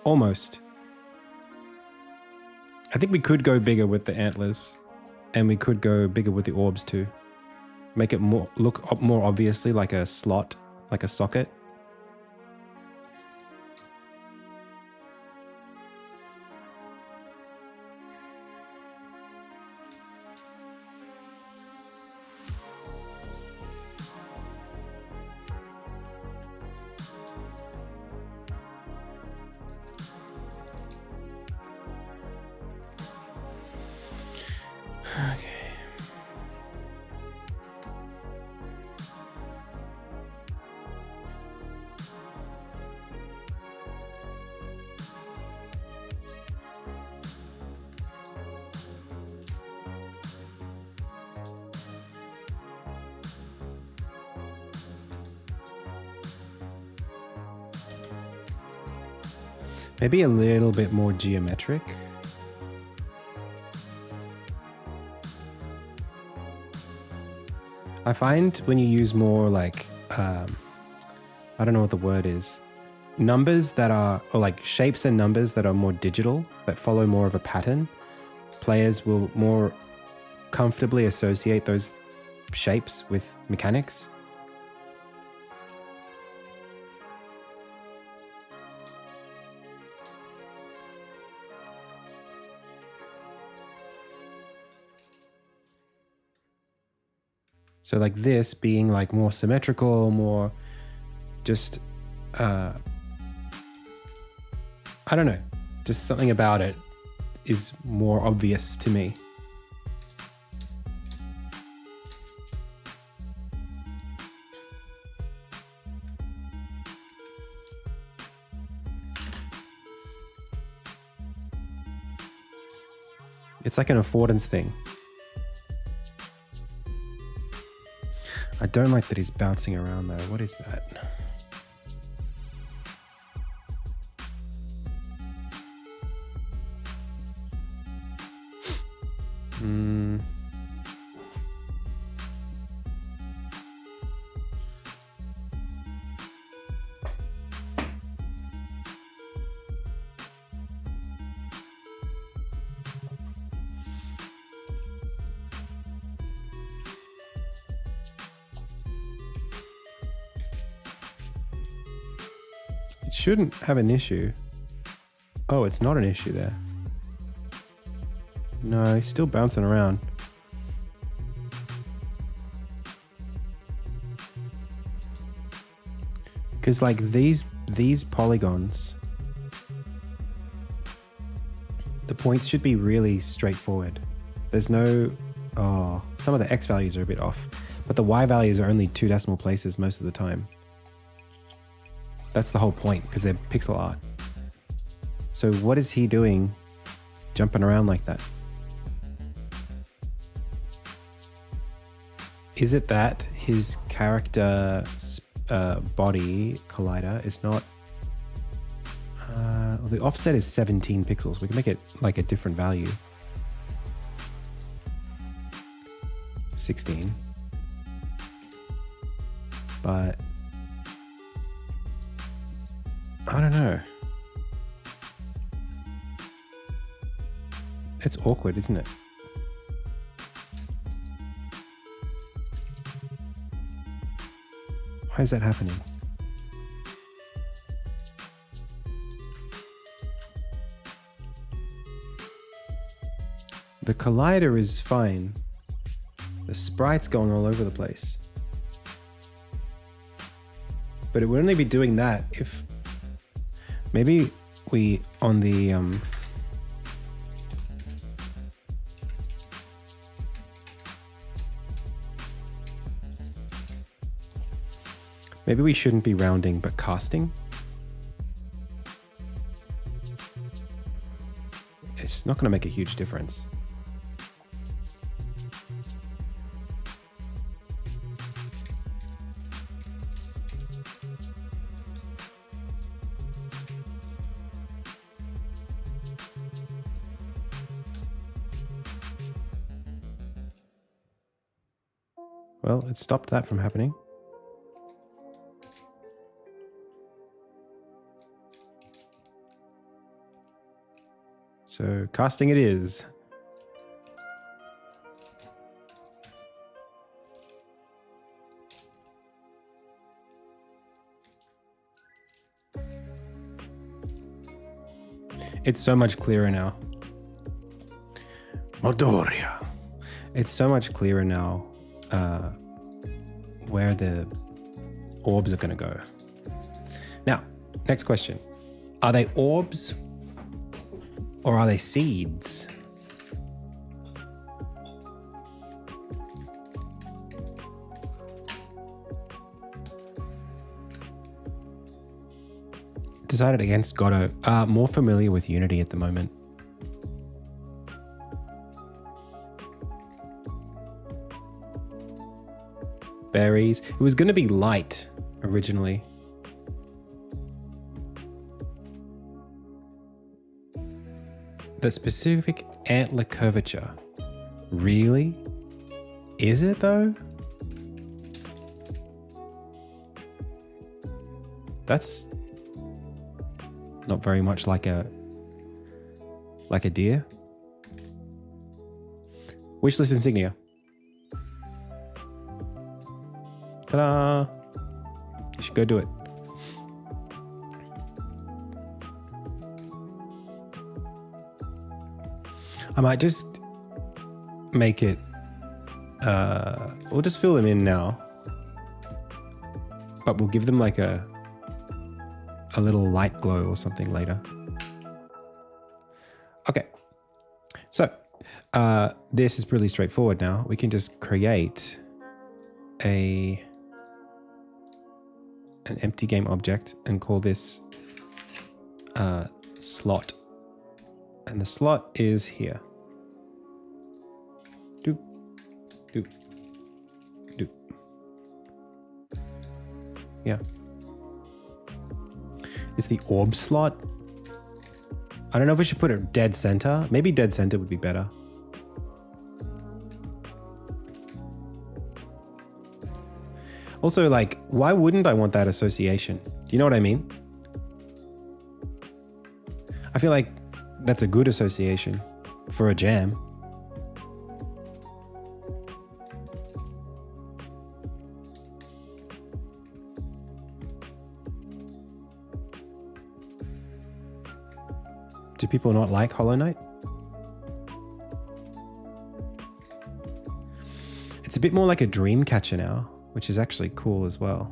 almost. I think we could go bigger with the antlers, and we could go bigger with the orbs too. Make it look more obviously like a slot, like a socket. Maybe a little bit more geometric. I find when you use more like, I don't know what the word is, numbers that are, or like shapes and numbers that are more digital, that follow more of a pattern, players will more comfortably associate those shapes with mechanics. So like this being like more symmetrical, more just, I don't know, just something about it is more obvious to me. It's like an affordance thing. I don't like that he's bouncing around though. What is that? It shouldn't have an issue. Oh, it's not an issue there. No, he's still bouncing around. Because like these polygons, the points should be really straightforward. There's no, oh, some of the X values are a bit off, but the Y values are only 2 decimal places most of the time. That's the whole point, because they're pixel art. So what is he doing jumping around like that? Is it that his character body collider is not Well, the offset is 17 pixels. We can make it like a different value. 16. But I don't know. It's awkward, isn't it? Why is that happening? The collider is fine. The sprite's going all over the place. But it would only be doing that if maybe we on the maybe we shouldn't be rounding but casting. It's not going to make a huge difference. Well, it stopped that from happening. So casting it is. It's so much clearer now. Modoria. It's so much clearer now where the orbs are going to go. Now, next question. Are they orbs or are they seeds? Decided against Godot. More familiar with Unity at the moment. Berries. It was going to be light originally. The specific antler curvature. Really? Is it though? That's not very much like a deer. Wishlist insignia. Ta-da! You should go do it. I might just make it, we'll just fill them in now, but we'll give them like a little light glow or something later. Okay, so this is really straightforward now. We can just create an empty game object and call this slot. And the slot is here. Doop, doop, doop. Yeah. It's the orb slot. I don't know if we should put it dead center. Maybe dead center would be better. Also, like, why wouldn't I want that association? Do you know what I mean? I feel like that's a good association for a jam. Do people not like Hollow Knight? It's a bit more like a dream catcher now, which is actually cool as well.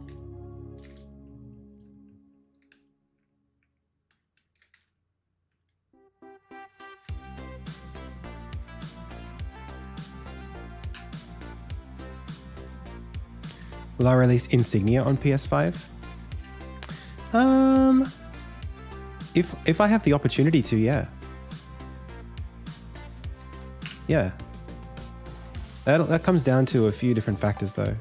Will I release Insignia on PS5? If I have the opportunity to, yeah. Yeah. That comes down to a few different factors though.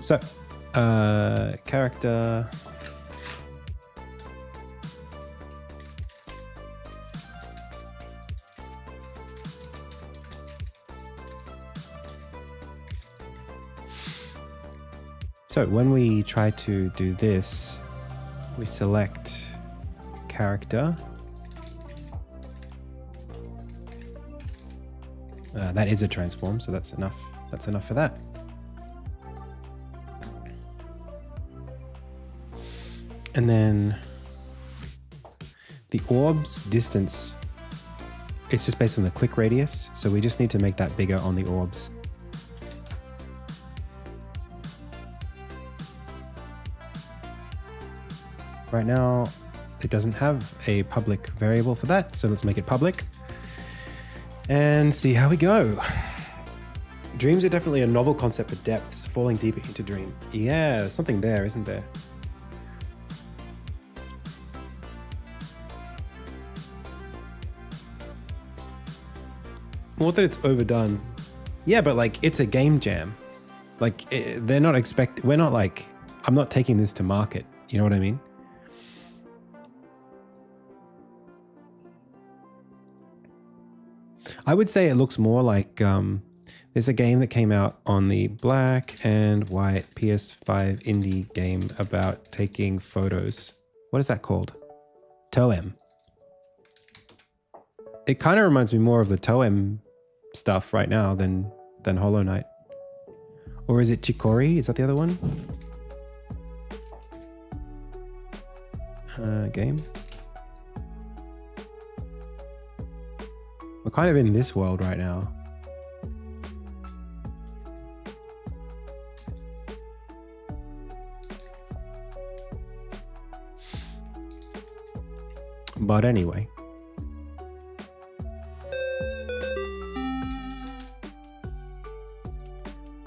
So, character. So when we try to do this, we select character. That is a transform, so that's enough. That's enough for that. And then the orb's distance, it's just based on the click radius. So we just need to make that bigger on the orbs. Right now, it doesn't have a public variable for that. So let's make it public and see how we go. Dreams are definitely a novel concept for depths, falling deeper into dream. Yeah, there's something there, isn't there? Not that it's overdone. Yeah, but like it's a game jam. Like they're not we're not like, I'm not taking this to market. You know what I mean? I would say it looks more like there's a game that came out on the black and white PS5 indie game about taking photos. What is that called? Toem. It kind of reminds me more of the Toem stuff right now than Hollow Knight. Or is it Chicory? Is that the other one? Game. We're kind of in this world right now. But anyway.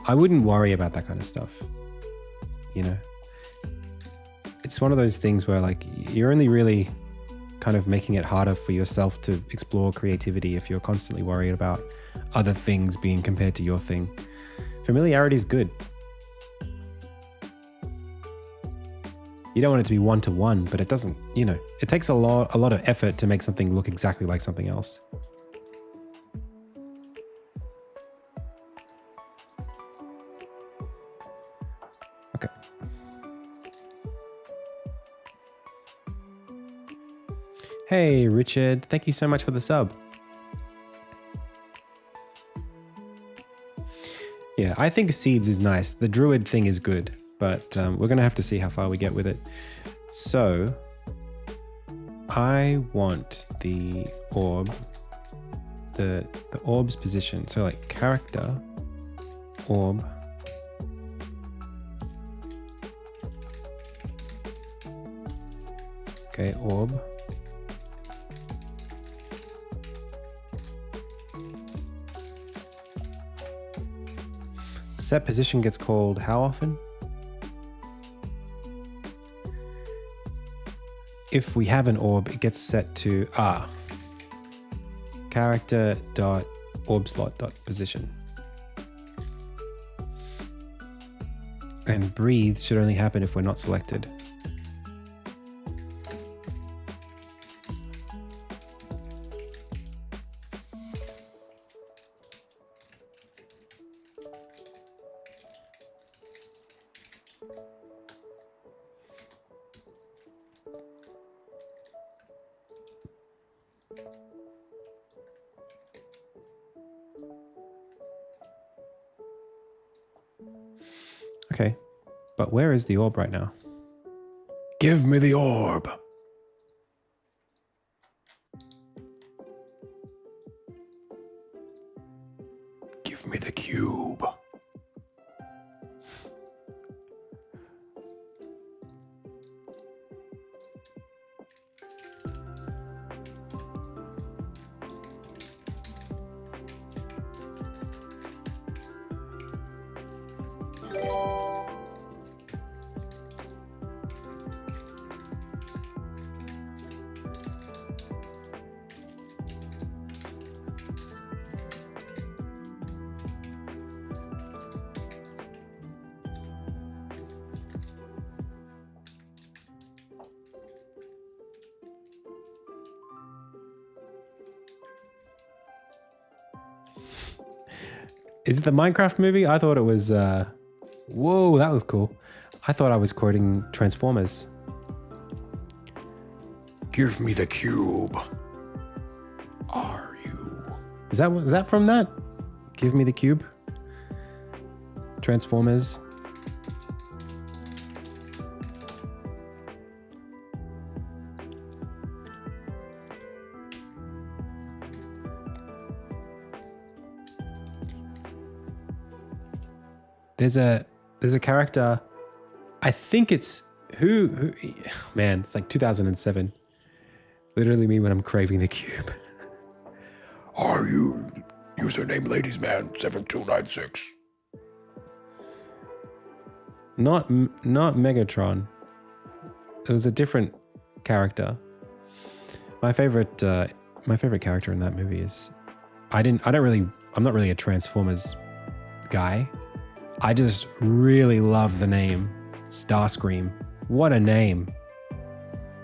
I wouldn't worry about that kind of stuff. You know? It's one of those things where like you're only really kind of making it harder for yourself to explore creativity if you're constantly worried about other things being compared to your thing. Familiarity is good. You don't want it to be one-to-one, but it doesn't, you know, it takes a lot of effort to make something look exactly like something else. Okay. Hey, Richard, thank you so much for the sub. Yeah, I think Seeds is nice. The Druid thing is good, but we're going to have to see how far we get with it. So, I want the orb, the orb's position. So like character, orb. Okay, orb. Set position gets called how often? If we have an orb, it gets set to character dot orb slot dot position. And breathe should only happen if we're not selected. Okay, but where is the orb right now? Give me the orb. Give me the cube. Is it the Minecraft movie? I thought it was. Whoa, that was cool. I thought I was quoting Transformers. Give me the cube. Are you? Is that from that? Give me the cube. Transformers. There's a character. I think it's who man, it's like 2007. Literally me when I'm craving the cube. Are you? Username ladies man 7296. Not Megatron. It was a different character. My favorite character in that movie is I'm not really a Transformers guy. I just really love the name Starscream. What a name.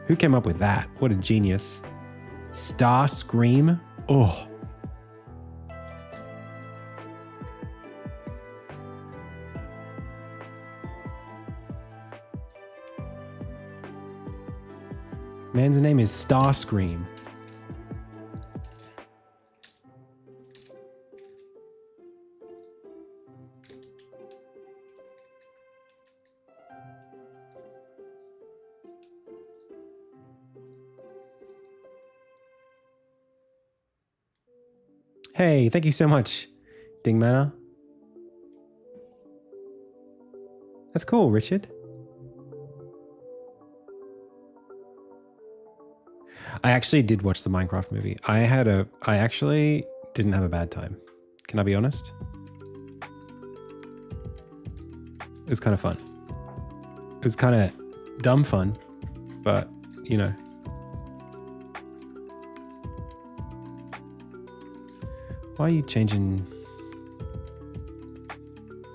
Who came up with that? What a genius. Starscream? Oh. Man's name is Starscream. Hey, thank you so much, Ding Manor. That's cool, Richard. I actually did watch the Minecraft movie. I actually didn't have a bad time. Can I be honest? It was kind of fun. It was kind of dumb fun, but you know. Why are you changing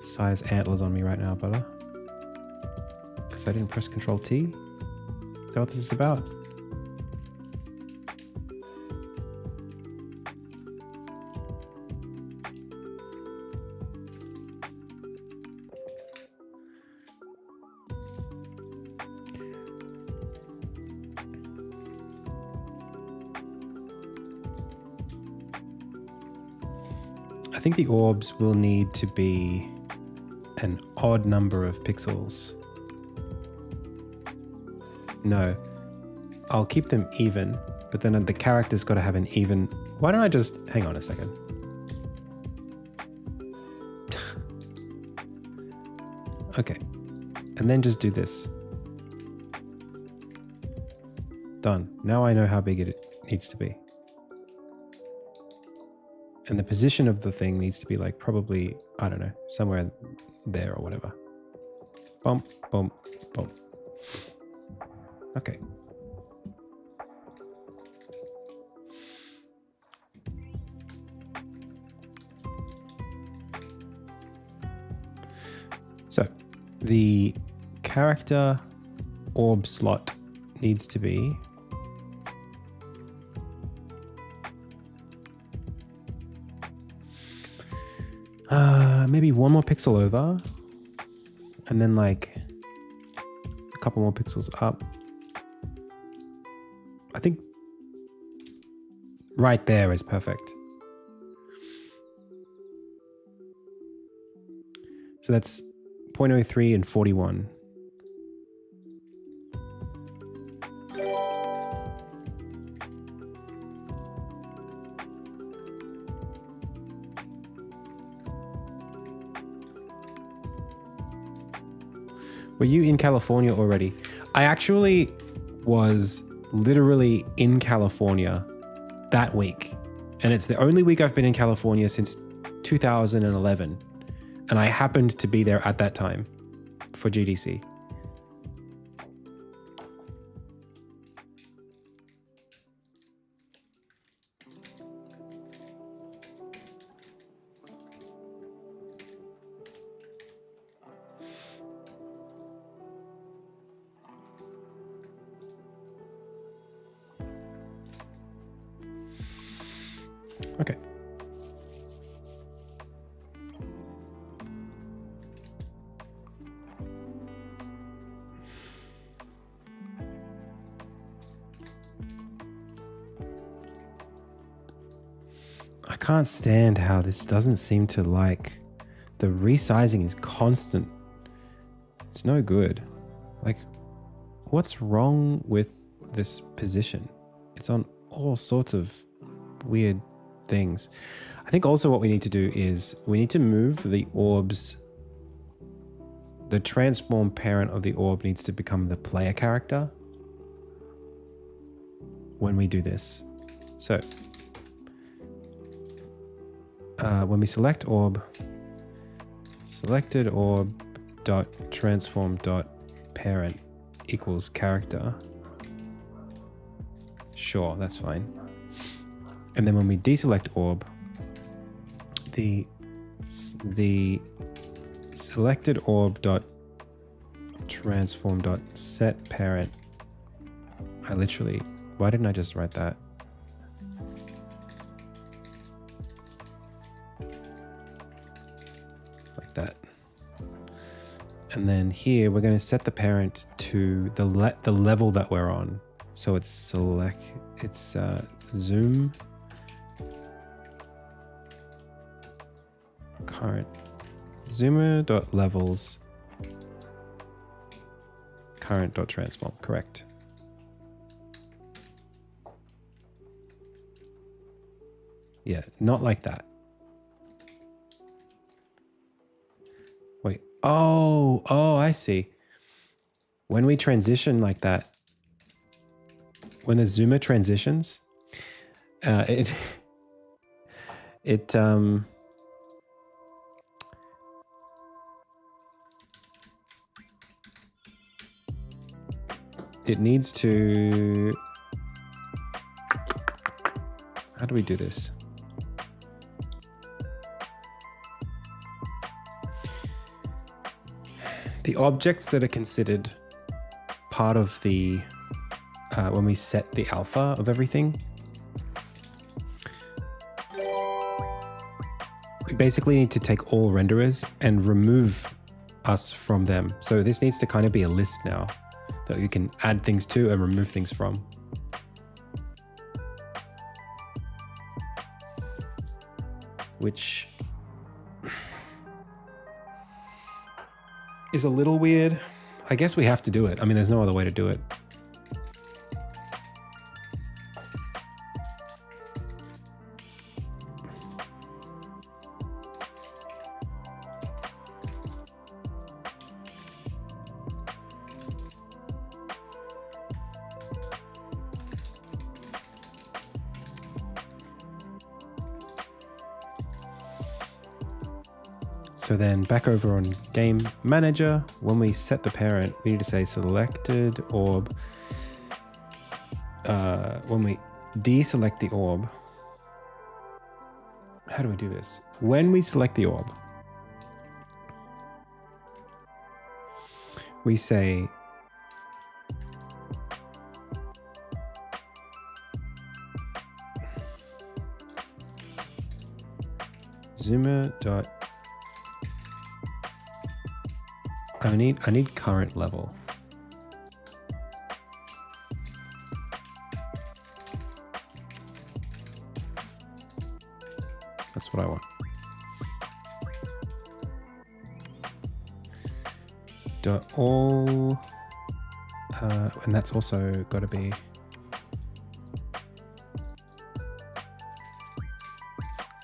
size antlers on me right now, brother? Because I didn't press Control T? Is that what this is about? I think the orbs will need to be an odd number of pixels. No, I'll keep them even, but then the character's got to have an even... Why don't I just... Hang on a second. Okay, and then just do this. Done. Now I know how big it needs to be. And the position of the thing needs to be like probably, I don't know, somewhere there or whatever. Bump, bump, bump. Okay. So the character orb slot needs to be maybe one more pixel over, and then like a couple more pixels up. I think right there is perfect. So that's 0.03 and 41. Were you in California already? I actually was literally in California that week. And it's the only week I've been in California since 2011. And I happened to be there at that time for GDC. Okay. I can't stand how this doesn't seem to like, the resizing is constant. It's no good. Like, what's wrong with this position? It's on all sorts of weird things. I think also what we need to do is we need to move the orbs. The transform parent of the orb needs to become the player character when we do this. So when we select orb, selected orb dot transform dot parent equals character. Sure, that's fine. And then when we deselect orb, the selected orb dot transform dot set parent. Why didn't I just write that? Like that. And then here we're going to set the parent to the level that we're on. So it's zoom current zoomer.levels current.transform. Correct. Yeah, not like that. Wait. Oh, I see. When we transition like that, when the zoomer transitions, it needs to, how do we do this? The objects that are considered part of the, when we set the alpha of everything, we basically need to take all renderers and remove us from them. So this needs to kind of be a list now that you can add things to and remove things from. Which is a little weird. I guess we have to do it. I mean, there's no other way to do it. So then back over on game manager, when we set the parent, we need to say selected orb. When we deselect the orb, how do we do this? When we select the orb, we say zoomer dot, I need current level. That's what I want. Dot all, and that's also got to be,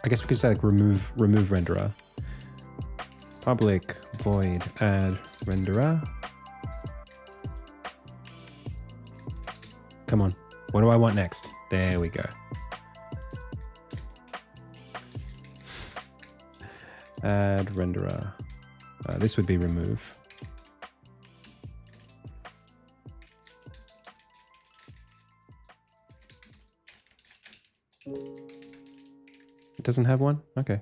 I guess we could say like remove renderer. Public void add renderer. Come on. What do I want next? There we go. Add renderer. This would be remove. It doesn't have one? Okay.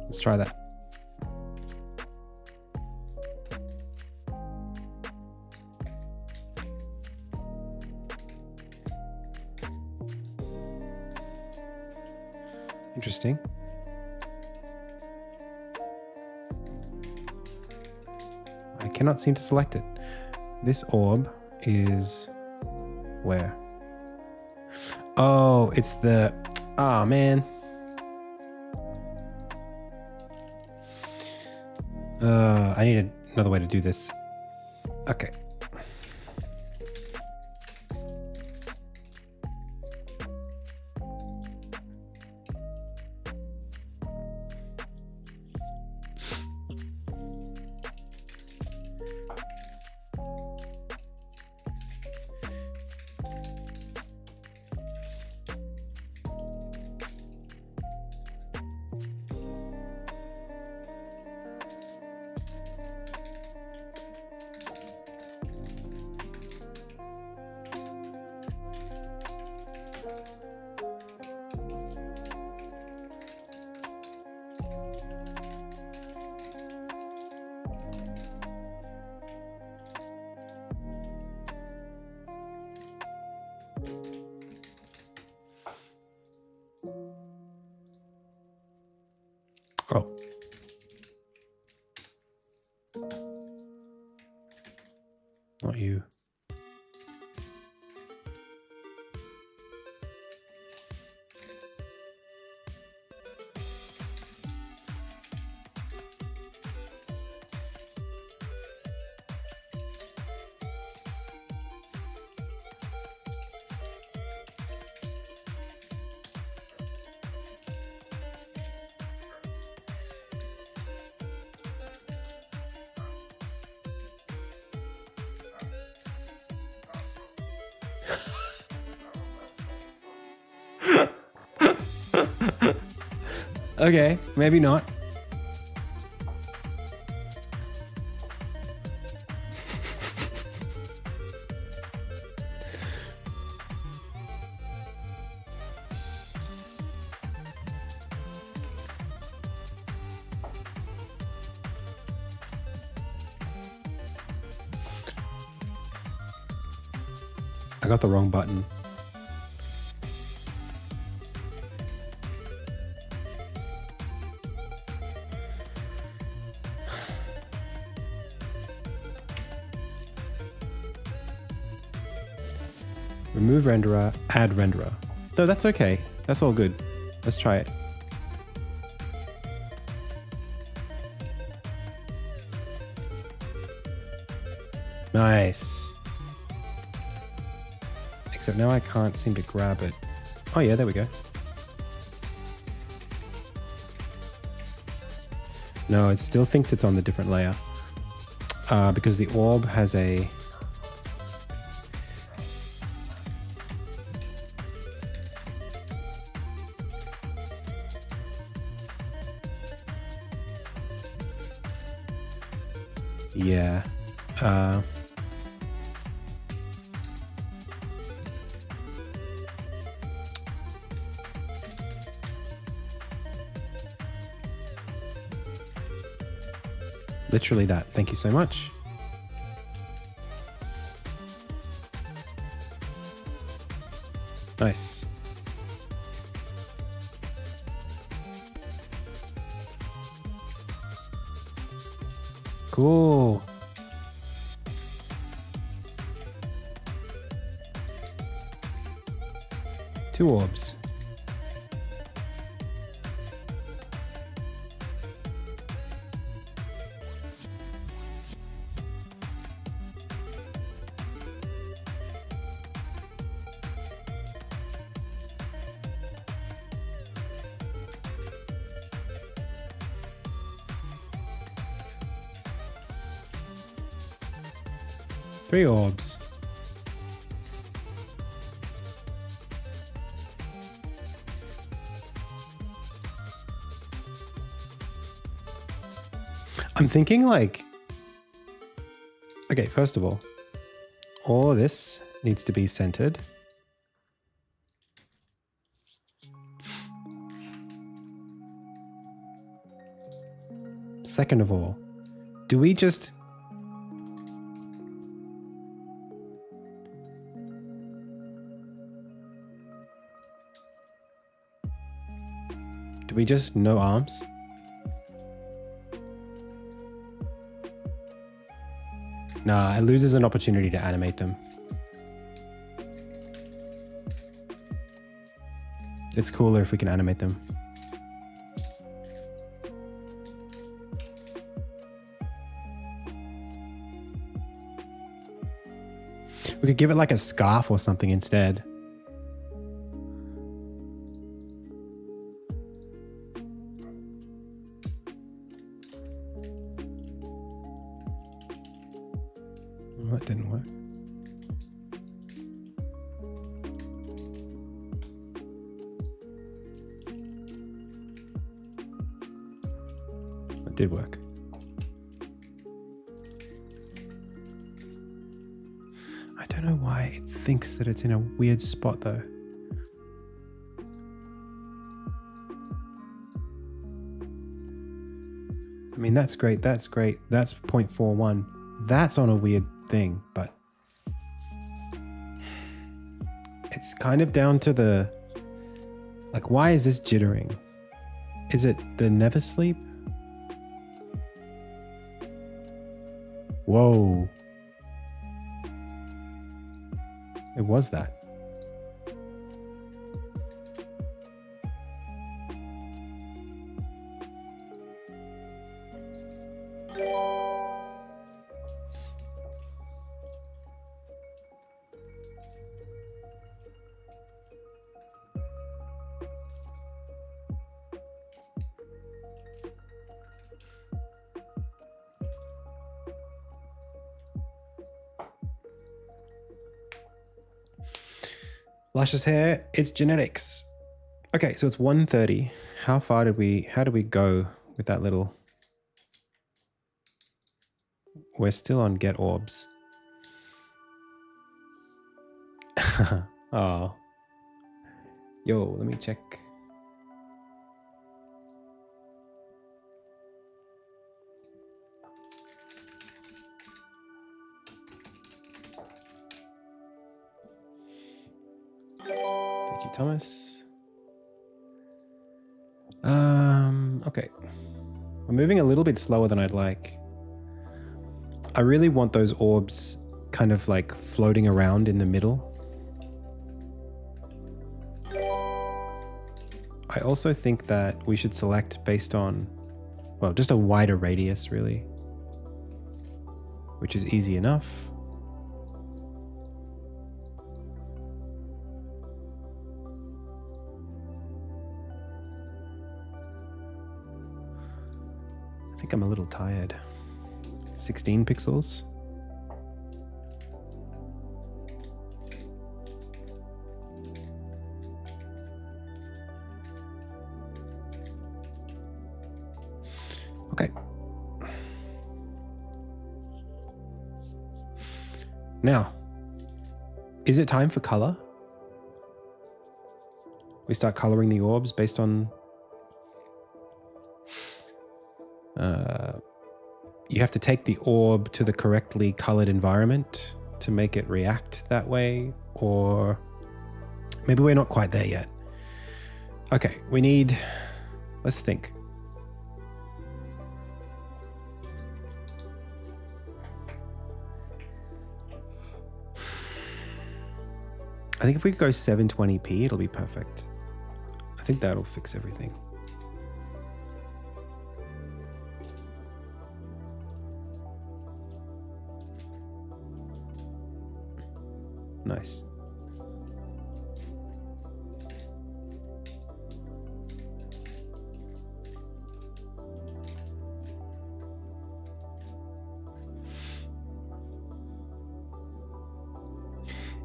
Let's try that. Interesting. I cannot seem to select it. This orb is where? Oh, it's the... Oh, man. I need another way to do this. Okay. Oh. Not you. Okay, maybe not. I got the wrong button. Remove renderer, add renderer. No, that's okay. That's all good. Let's try it. Nice. Except now I can't seem to grab it. Oh yeah, there we go. No, it still thinks it's on the different layer. Because the orb has a... Yeah. Literally that. Thank you so much. Nice. Cool. Two orbs. Three orbs. I'm thinking like, okay, first of all this needs to be centered. Second of all, do we just... we just no arms? Nah, it loses an opportunity to animate them. It's cooler if we can animate them. We could give it like a scarf or something instead. Well, that didn't work. It did work. I don't know why it thinks that it's in a weird spot though. I mean, that's great. That's great. That's 0.41. That's on a weird thing, but it's kind of down to the, like, why is this jittering? Is it the never sleep? Whoa. It was that. Luscious hair, it's genetics. Okay, so it's 1:30. How did we go with that little? We're still on get orbs. Oh. Yo, let me check. Thank you, Thomas. Okay. We're moving a little bit slower than I'd like. I really want those orbs kind of like floating around in the middle. I also think that we should select based on, well, just a wider radius really, which is easy enough. I think I'm a little tired. 16 pixels. Okay. Now, is it time for color? We start coloring the orbs based on you have to take the orb to the correctly colored environment to make it react that way, or maybe we're not quite there yet. Okay, let's think. I think if we go 720p, it'll be perfect. I think that'll fix everything. Nice.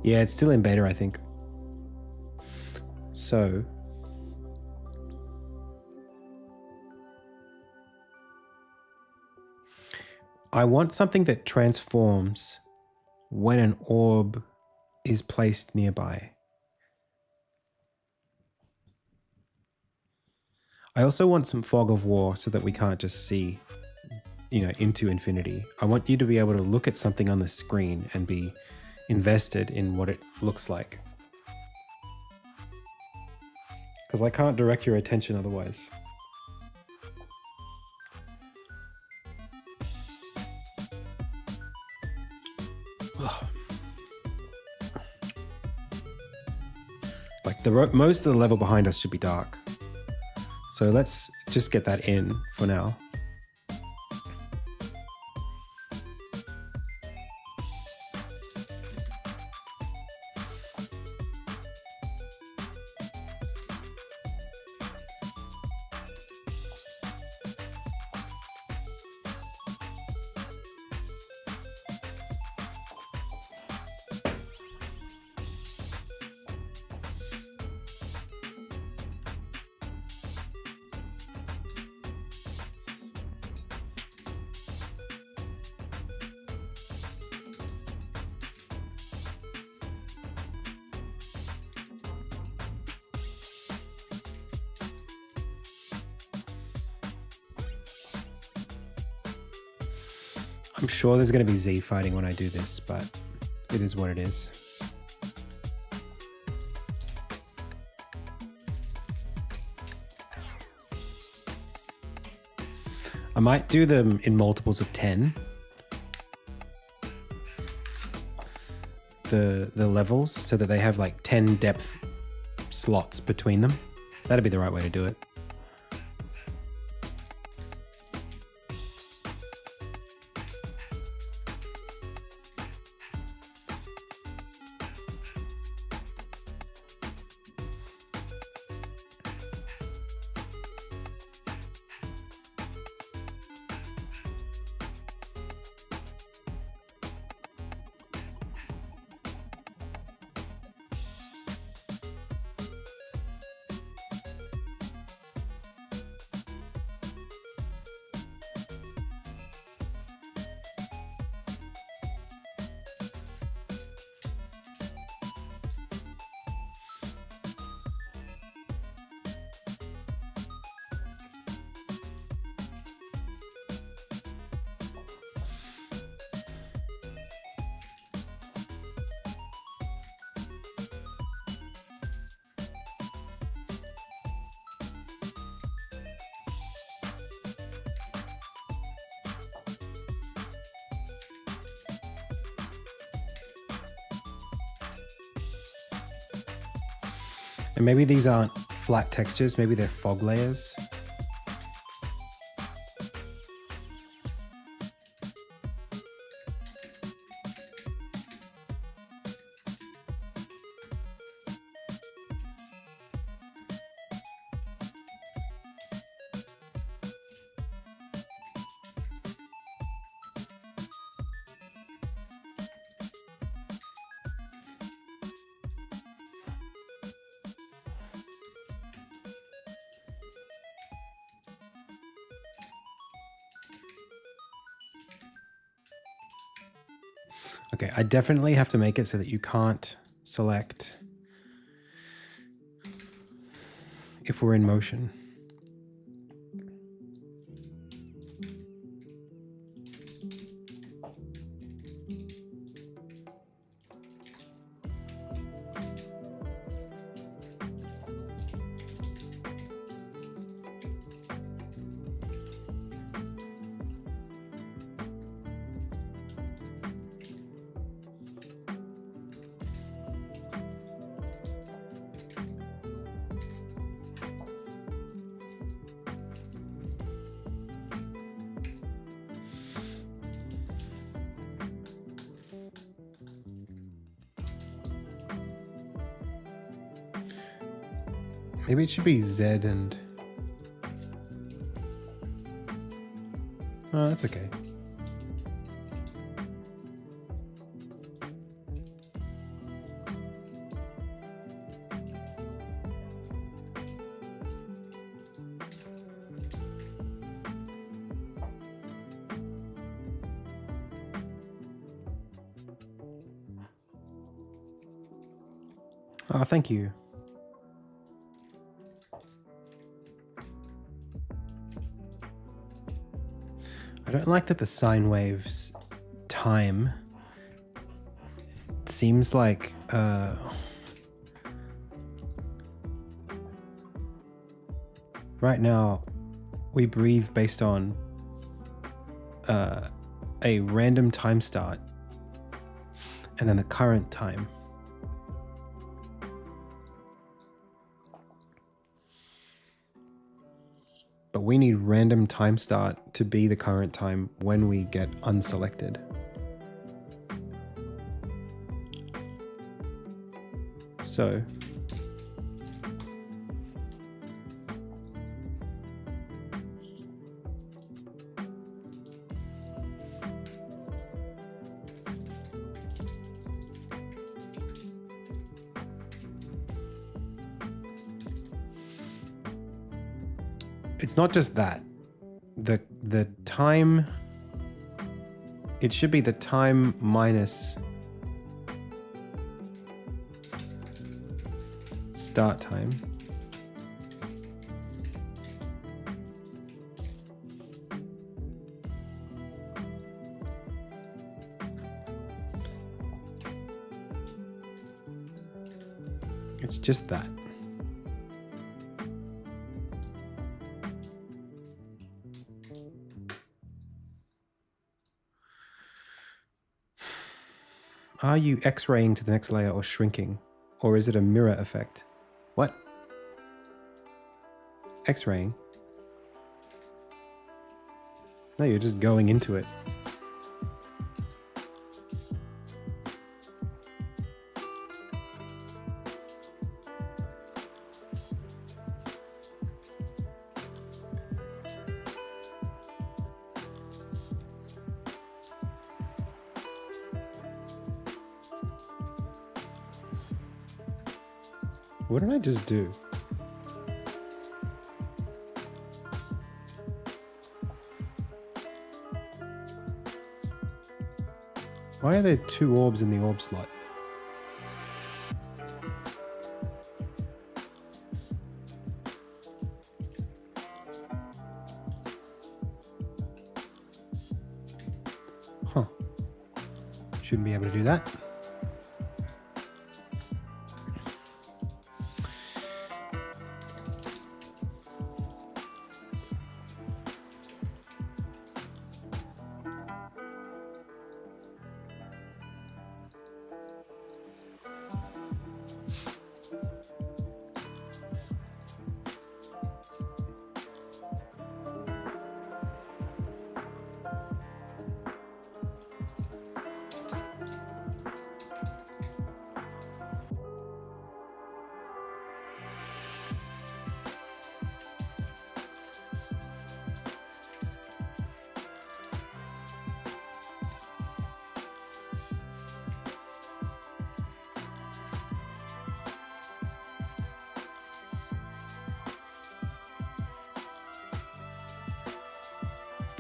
Yeah, it's still in beta, I think. So I want something that transforms when an orb is placed nearby. I also want some fog of war so that we can't just see, into infinity. I want you to be able to look at something on the screen and be invested in what it looks like. Because I can't direct your attention otherwise. Like most of the level behind us should be dark. So let's just get that in for now. I'm sure there's going to be Z fighting when I do this, but it is what it is. I might do them in multiples of 10. The levels, so that they have like 10 depth slots between them. That'd be the right way to do it. And maybe these aren't flat textures, maybe they're fog layers. Okay, I definitely have to make it so that you can't select if we're in motion. Maybe it should be Z and... Oh, that's okay. Oh, thank you. I don't like that the sine waves time seems like right now we breathe based on a random time start and then the current time. But we need random time start to be the current time when we get unselected. So it's not just that. The time, it should be the time minus start time. It's just that. Are you X-raying to the next layer or shrinking? Or is it a mirror effect? What? X-raying? No, you're just going into it. What did I just do? Why are there two orbs in the orb slot? Huh. Shouldn't be able to do that.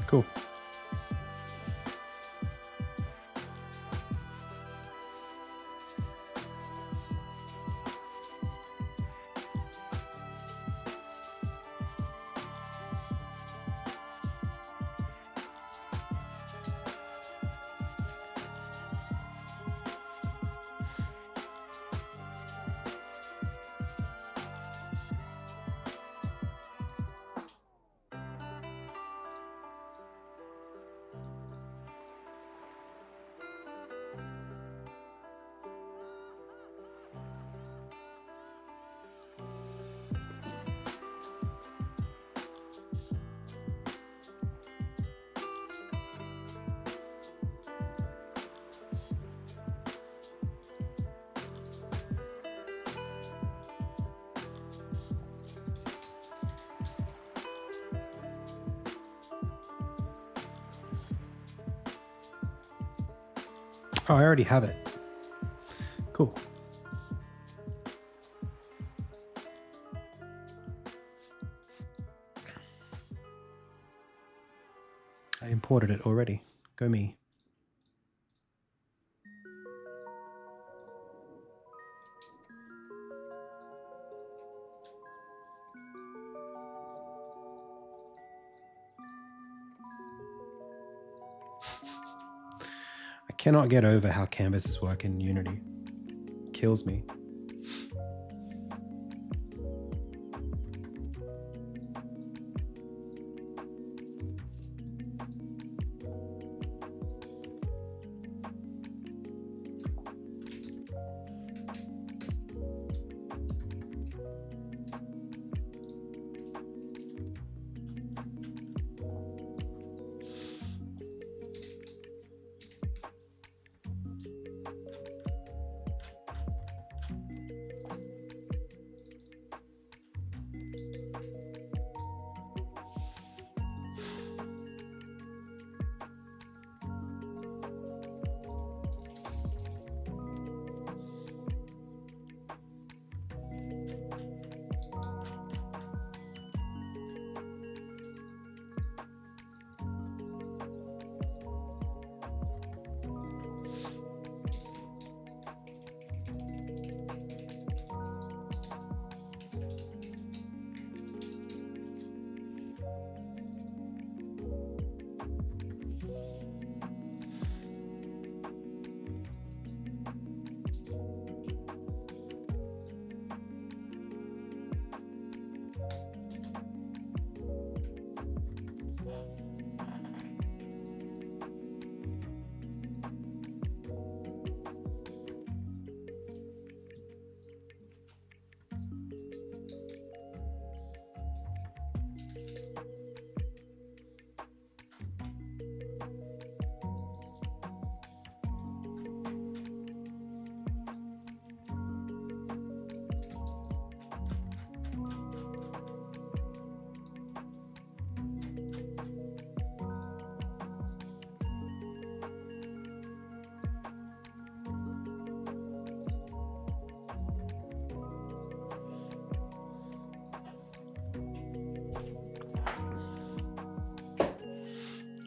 Cool. Oh, I already have it. Cool. I imported it already. Go me. I cannot get over how canvases work in Unity. Kills me.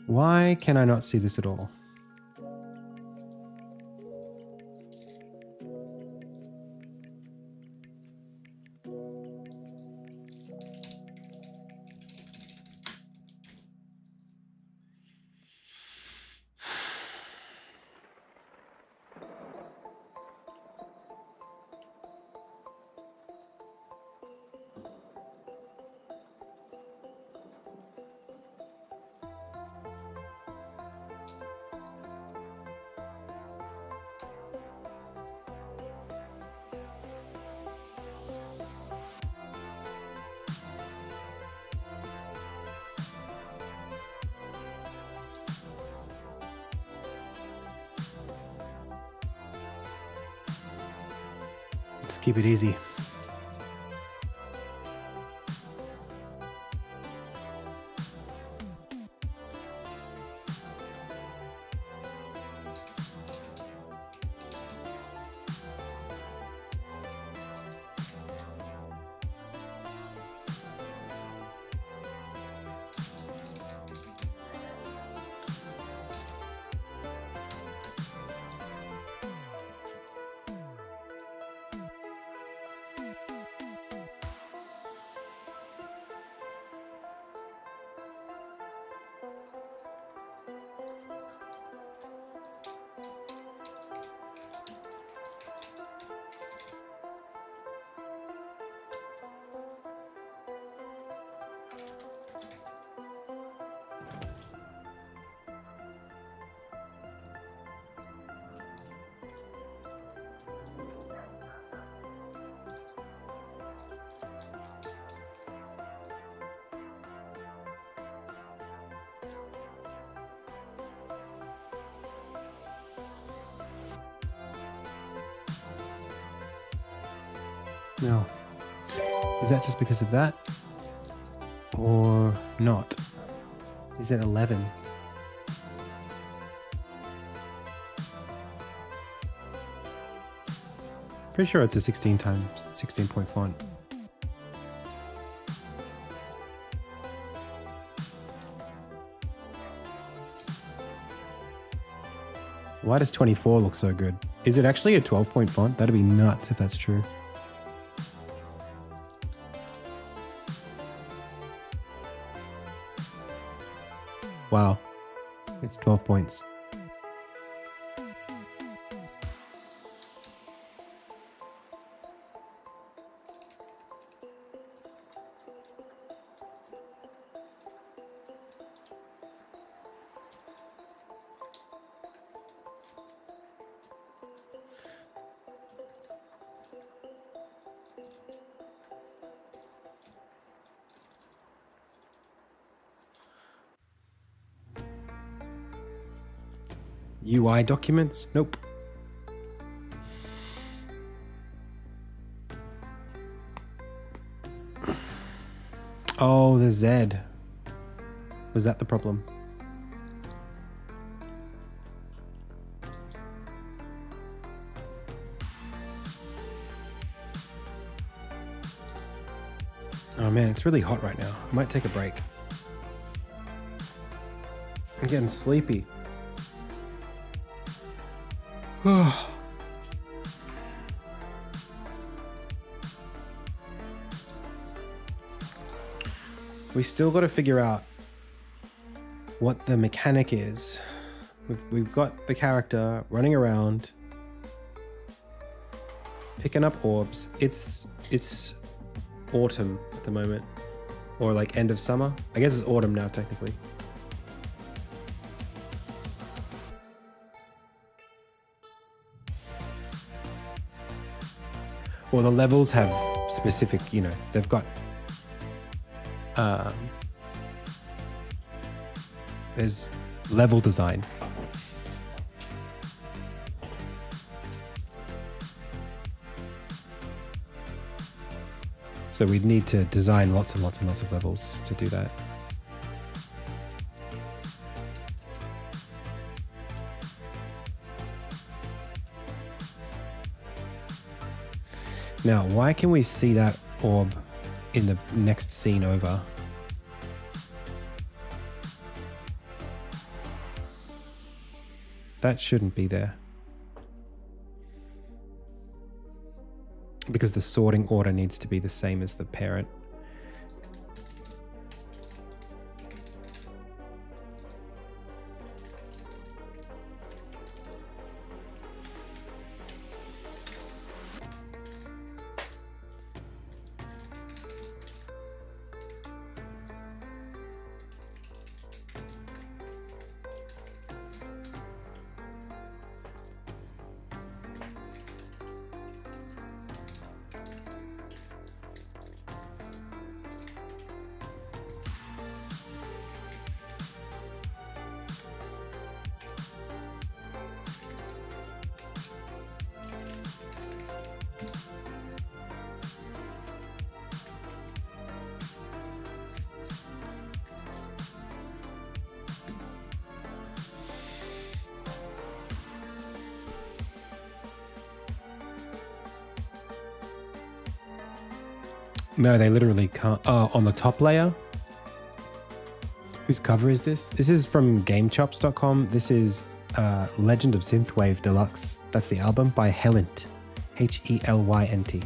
Why can I not see this at all? Let's keep it easy. No. Is that just because of that? Or not? Is it 11? Pretty sure it's a 16 times 16 point font. Why does 24 look so good? Is it actually a 12 point font? That'd be nuts if that's true. Wow, it's 12 points. UI documents? Nope. Oh, the Z. Was that the problem? Oh man, it's really hot right now. I might take a break. I'm getting sleepy. We still got to figure out what the mechanic is. We've got the character running around, picking up orbs. It's autumn at the moment, or like end of summer. I guess it's autumn now technically. Well, the levels have specific, they've got there's level design. So we'd need to design lots and lots and lots of levels to do that. Now, why can we see that orb in the next scene over? That shouldn't be there. Because the sorting order needs to be the same as the parent. No, they literally can't. Oh, on the top layer? Whose cover is this? This is from GameChops.com. This is Legend of Synthwave Deluxe. That's the album by Helynt. Helynt.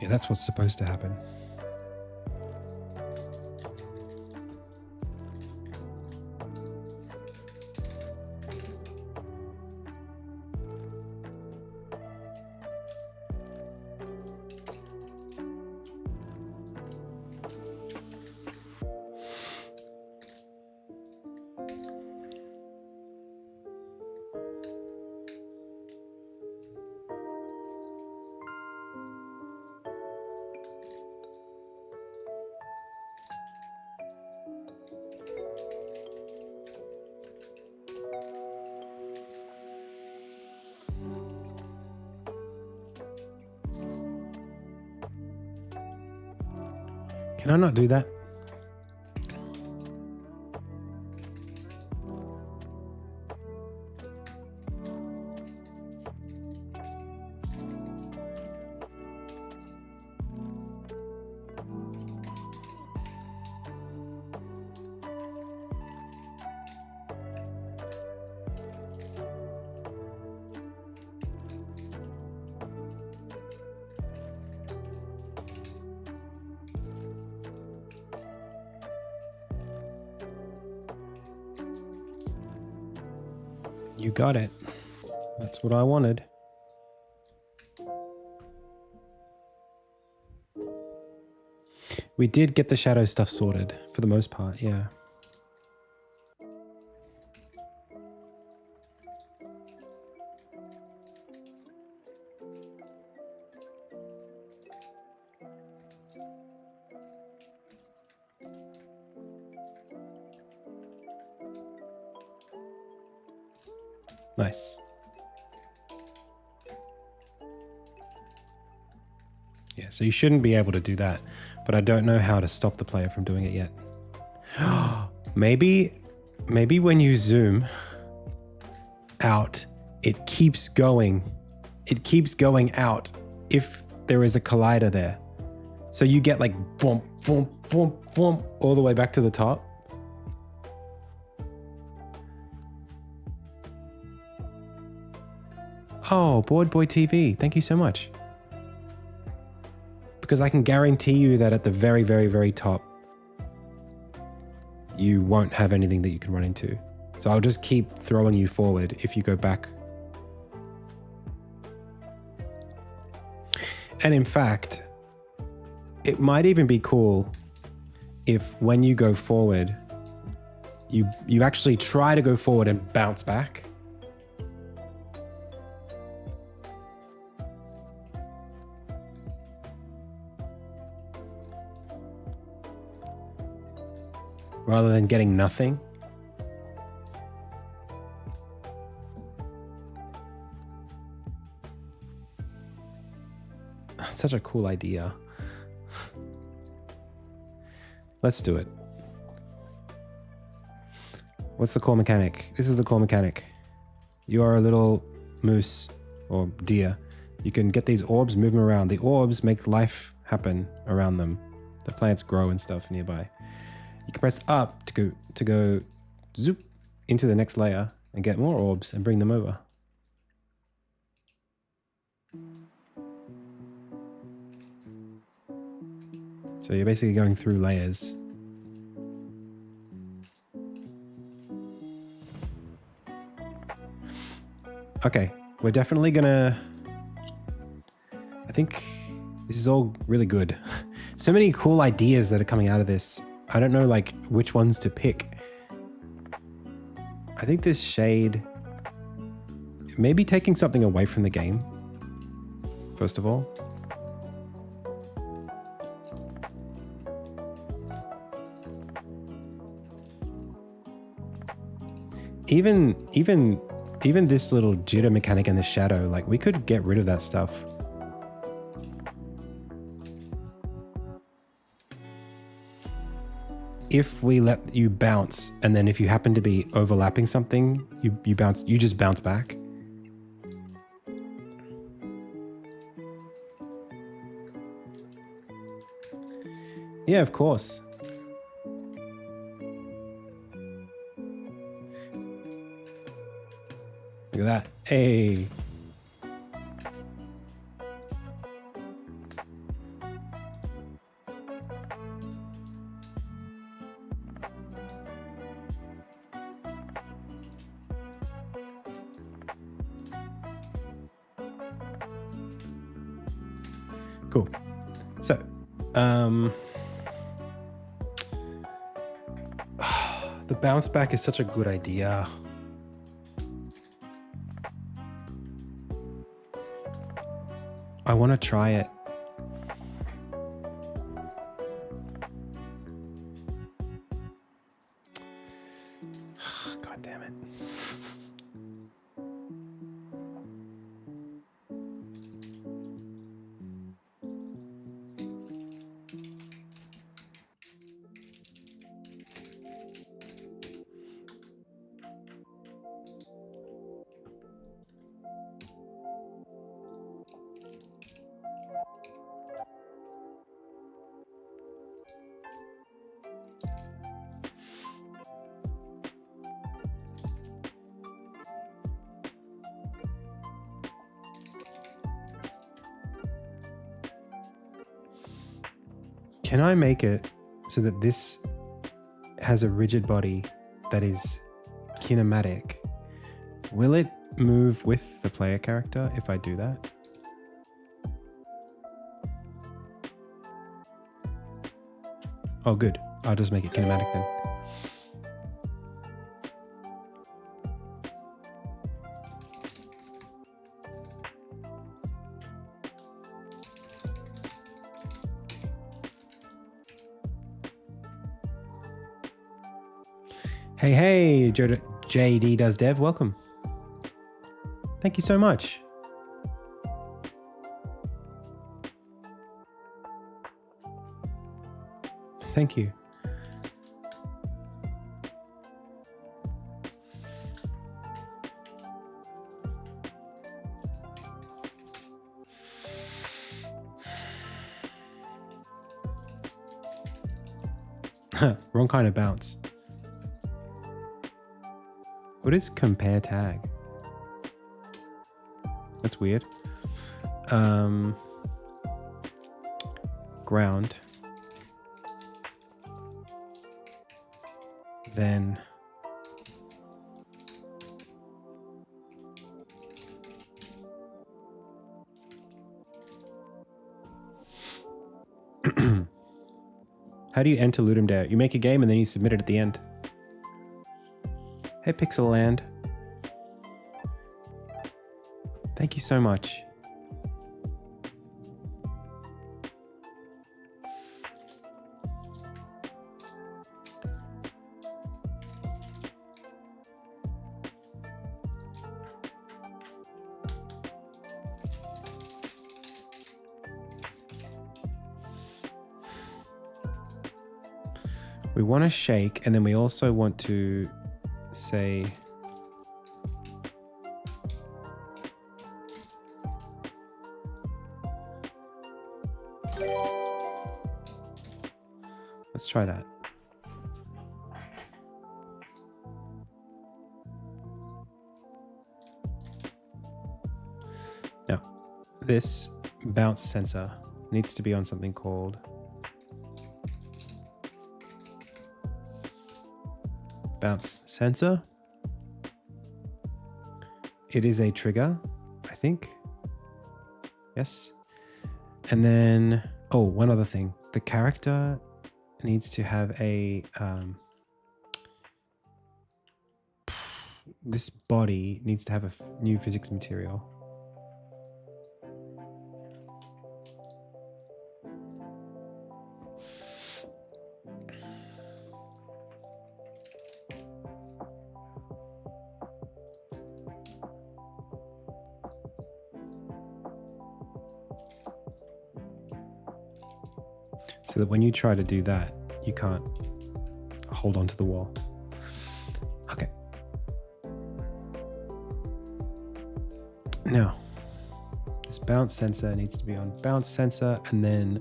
Yeah, that's what's supposed to happen. Can I not do that? You got it. That's what I wanted. We did get the shadow stuff sorted for the most part, yeah. Nice. Yeah, so you shouldn't be able to do that, but I don't know how to stop the player from doing it yet. Maybe when you zoom out, it keeps going out if there is a collider there. So you get like boom, boom, boom, boom, all the way back to the top. Oh, Board Boy TV, thank you so much. Because I can guarantee you that at the very, very, very top, you won't have anything that you can run into. So I'll just keep throwing you forward if you go back. And in fact, It might even be cool if when you go forward, you actually try to go forward and bounce back. Rather than getting nothing. Such a cool idea. Let's do it. What's the core mechanic? This is the core mechanic. You are a little moose or deer. You can get these orbs, move them around. The orbs make life happen around them. The plants grow and stuff nearby. You can press up to go zoop into the next layer and get more orbs and bring them over. So you're basically going through layers. Okay, we're definitely gonna... I think this is all really good. So many cool ideas that are coming out of this. I don't know like which ones to pick. I think this shade... Maybe taking something away from the game, first of all. Even this little jitter mechanic in the shadow, like we could get rid of that stuff. If we let you bounce, and then if you happen to be overlapping something, you just bounce back. Yeah, of course. Look at that. Hey. Cool. So, the bounce back is such a good idea. I want to try it. God damn it. Can I make it so that this has a rigid body that is kinematic? Will it move with the player character if I do that? Oh, good. I'll just make it kinematic then. Hey, JD Does Dev, welcome. Thank you so much. Thank you. Wrong kind of bounce. What is compare tag? That's weird. Ground. Then How do you enter Ludum Dare? You make a game and then you submit it at the end. Hey, Pixel Land. Thank you so much. We want to shake, and then we also want to say let's try that. Now, this bounce sensor needs to be on something called bounce sensor. It is a trigger, I think. Yes. And then, oh, one other thing. The character needs to have a, this body needs to have a new physics material. So that when you try to do that, you can't hold onto the wall. Okay. Now, this bounce sensor needs to be on bounce sensor, and then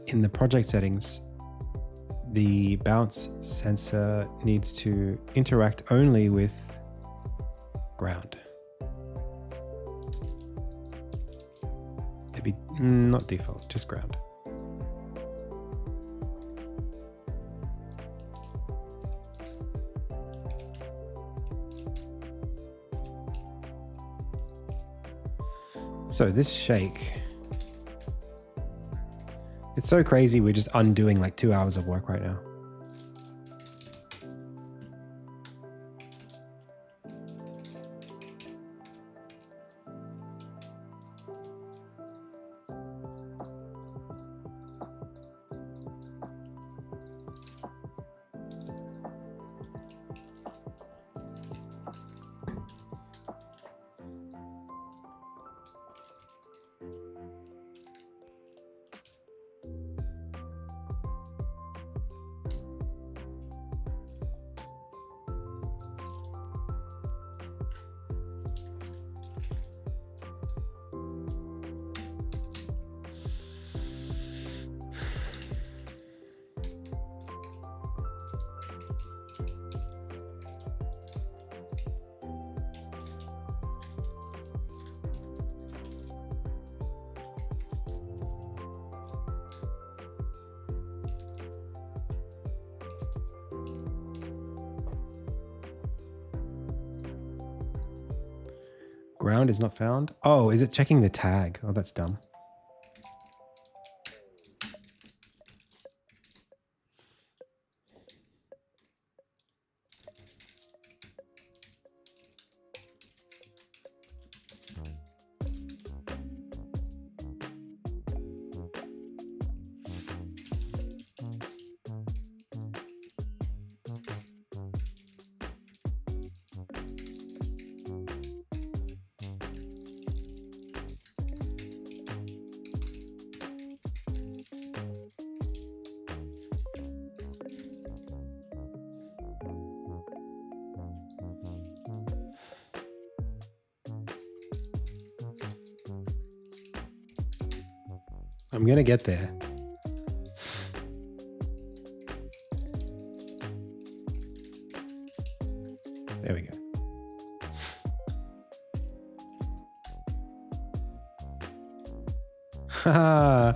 in the project settings, the bounce sensor needs to interact only with ground. Maybe not default, just ground. So this shake, it's so crazy. We're just undoing like 2 hours of work right now. Ground is not found. Oh, is it checking the tag? Oh, that's dumb. I'm gonna get there. There we go. Haha.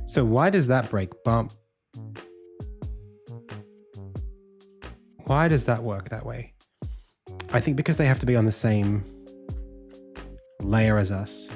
So why does that break? Bump. Why does that work that way? I think because they have to be on the same layer as us.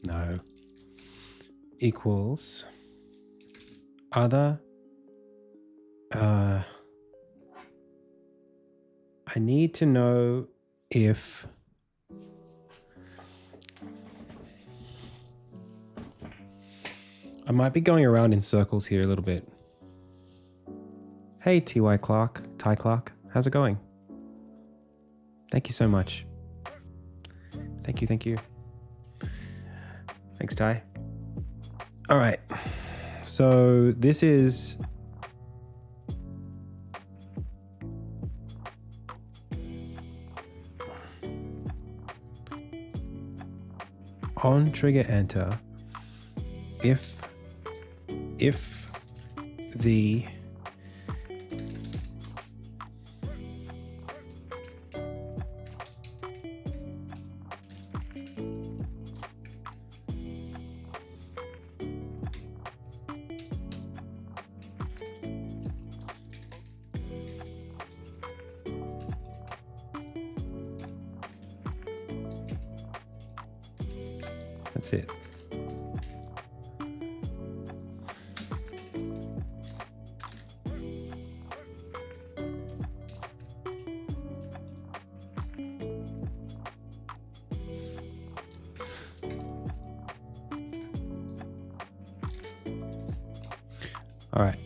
No. Equals other. I need to know if I might be going around in circles here a little bit. Hey, Ty Clark, how's it going? Thank you so much. Thank you. Thanks, Ty. All right. So this is on trigger enter if the that's it. All right.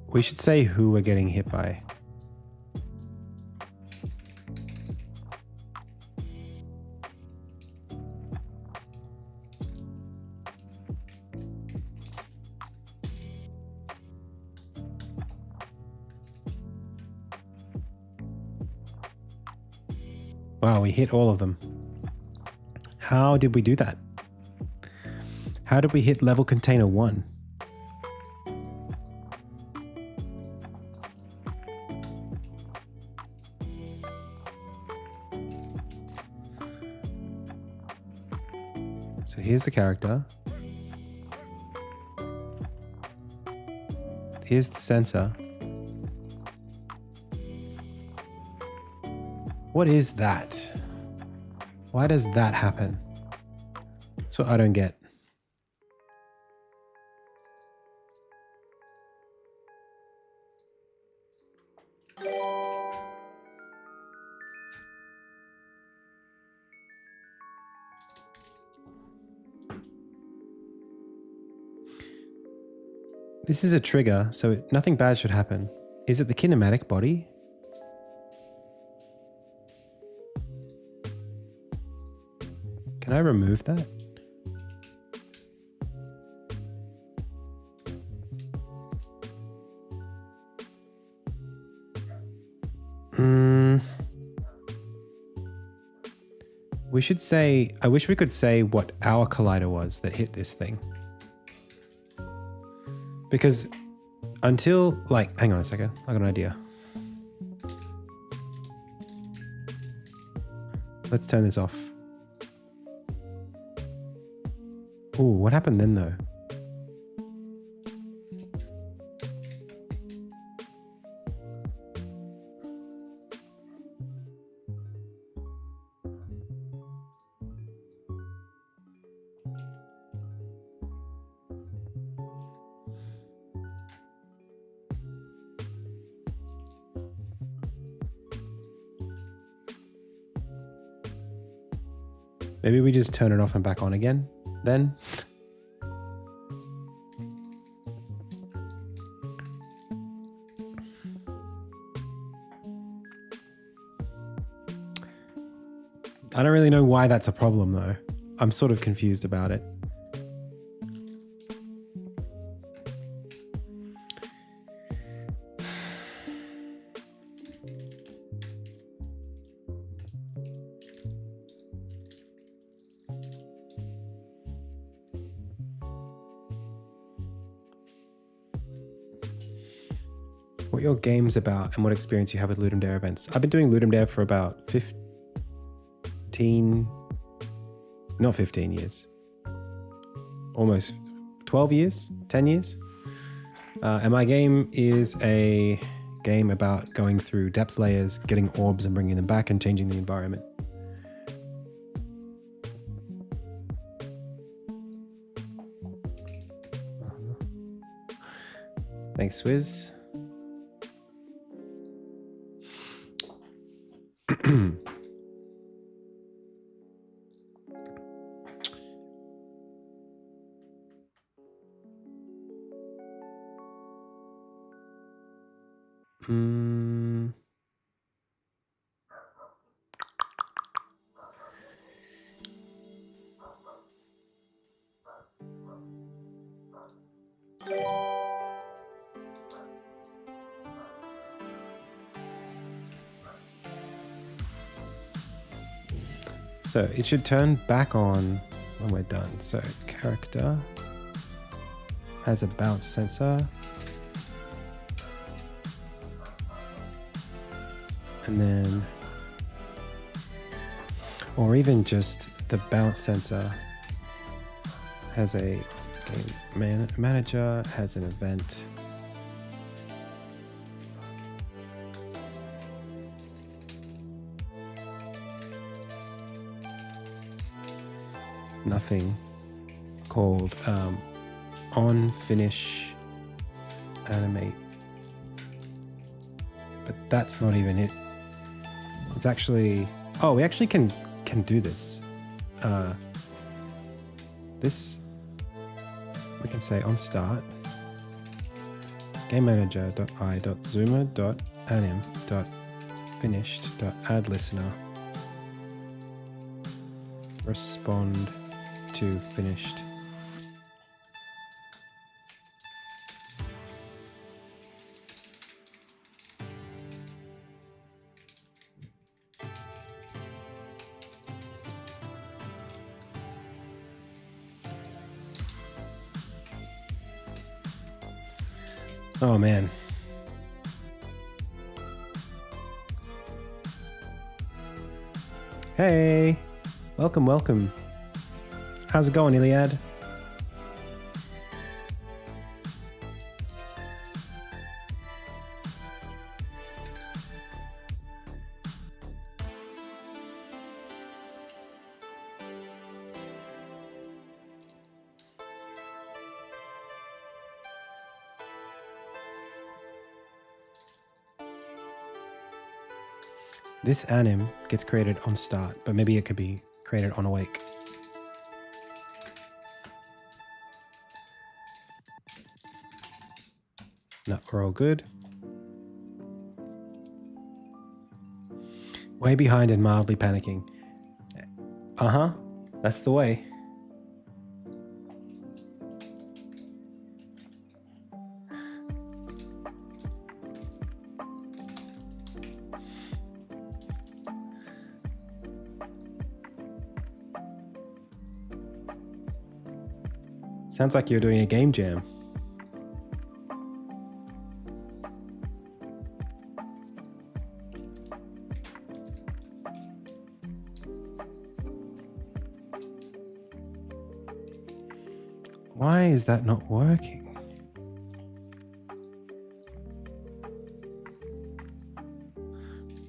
We should say who we're getting hit by. Wow, we hit all of them. How did we do that? How did we hit level container 1? So here's the character. Here's the sensor. What is that? Why does that happen? That's what I don't get. This is a trigger, so nothing bad should happen. Is it the kinematic body? Can I remove that? We should say, I wish we could say what our collider was that hit this thing. Because until, like, hang on a second, I got an idea. Let's turn this off. Ooh, what happened then though? Maybe we just turn it off and back on again, then? I don't really know why that's a problem though. I'm sort of confused about it. What your game's about and what experience you have with Ludum Dare events. I've been doing Ludum Dare for about 15 years. Almost 12 years, 10 years. And my game is a game about going through depth layers, getting orbs and bringing them back and changing the environment. Thanks, Swizz. So it should turn back on when we're done. So character has a bounce sensor. And then, or even just the bounce sensor has a game manager, has an event. Nothing called on finish animate, but that's not even it. It's actually, oh, we actually can do this. This we can say on start game manager.i.zoomer.anim.finished.add listener respond to finished. Oh man. Hey, welcome. How's it going, Iliad? This anim gets created on start, but maybe it could be created on awake. No, we're all good. Way behind and mildly panicking. Uh-huh, that's the way. Sounds like you're doing a game jam. Why is that not working?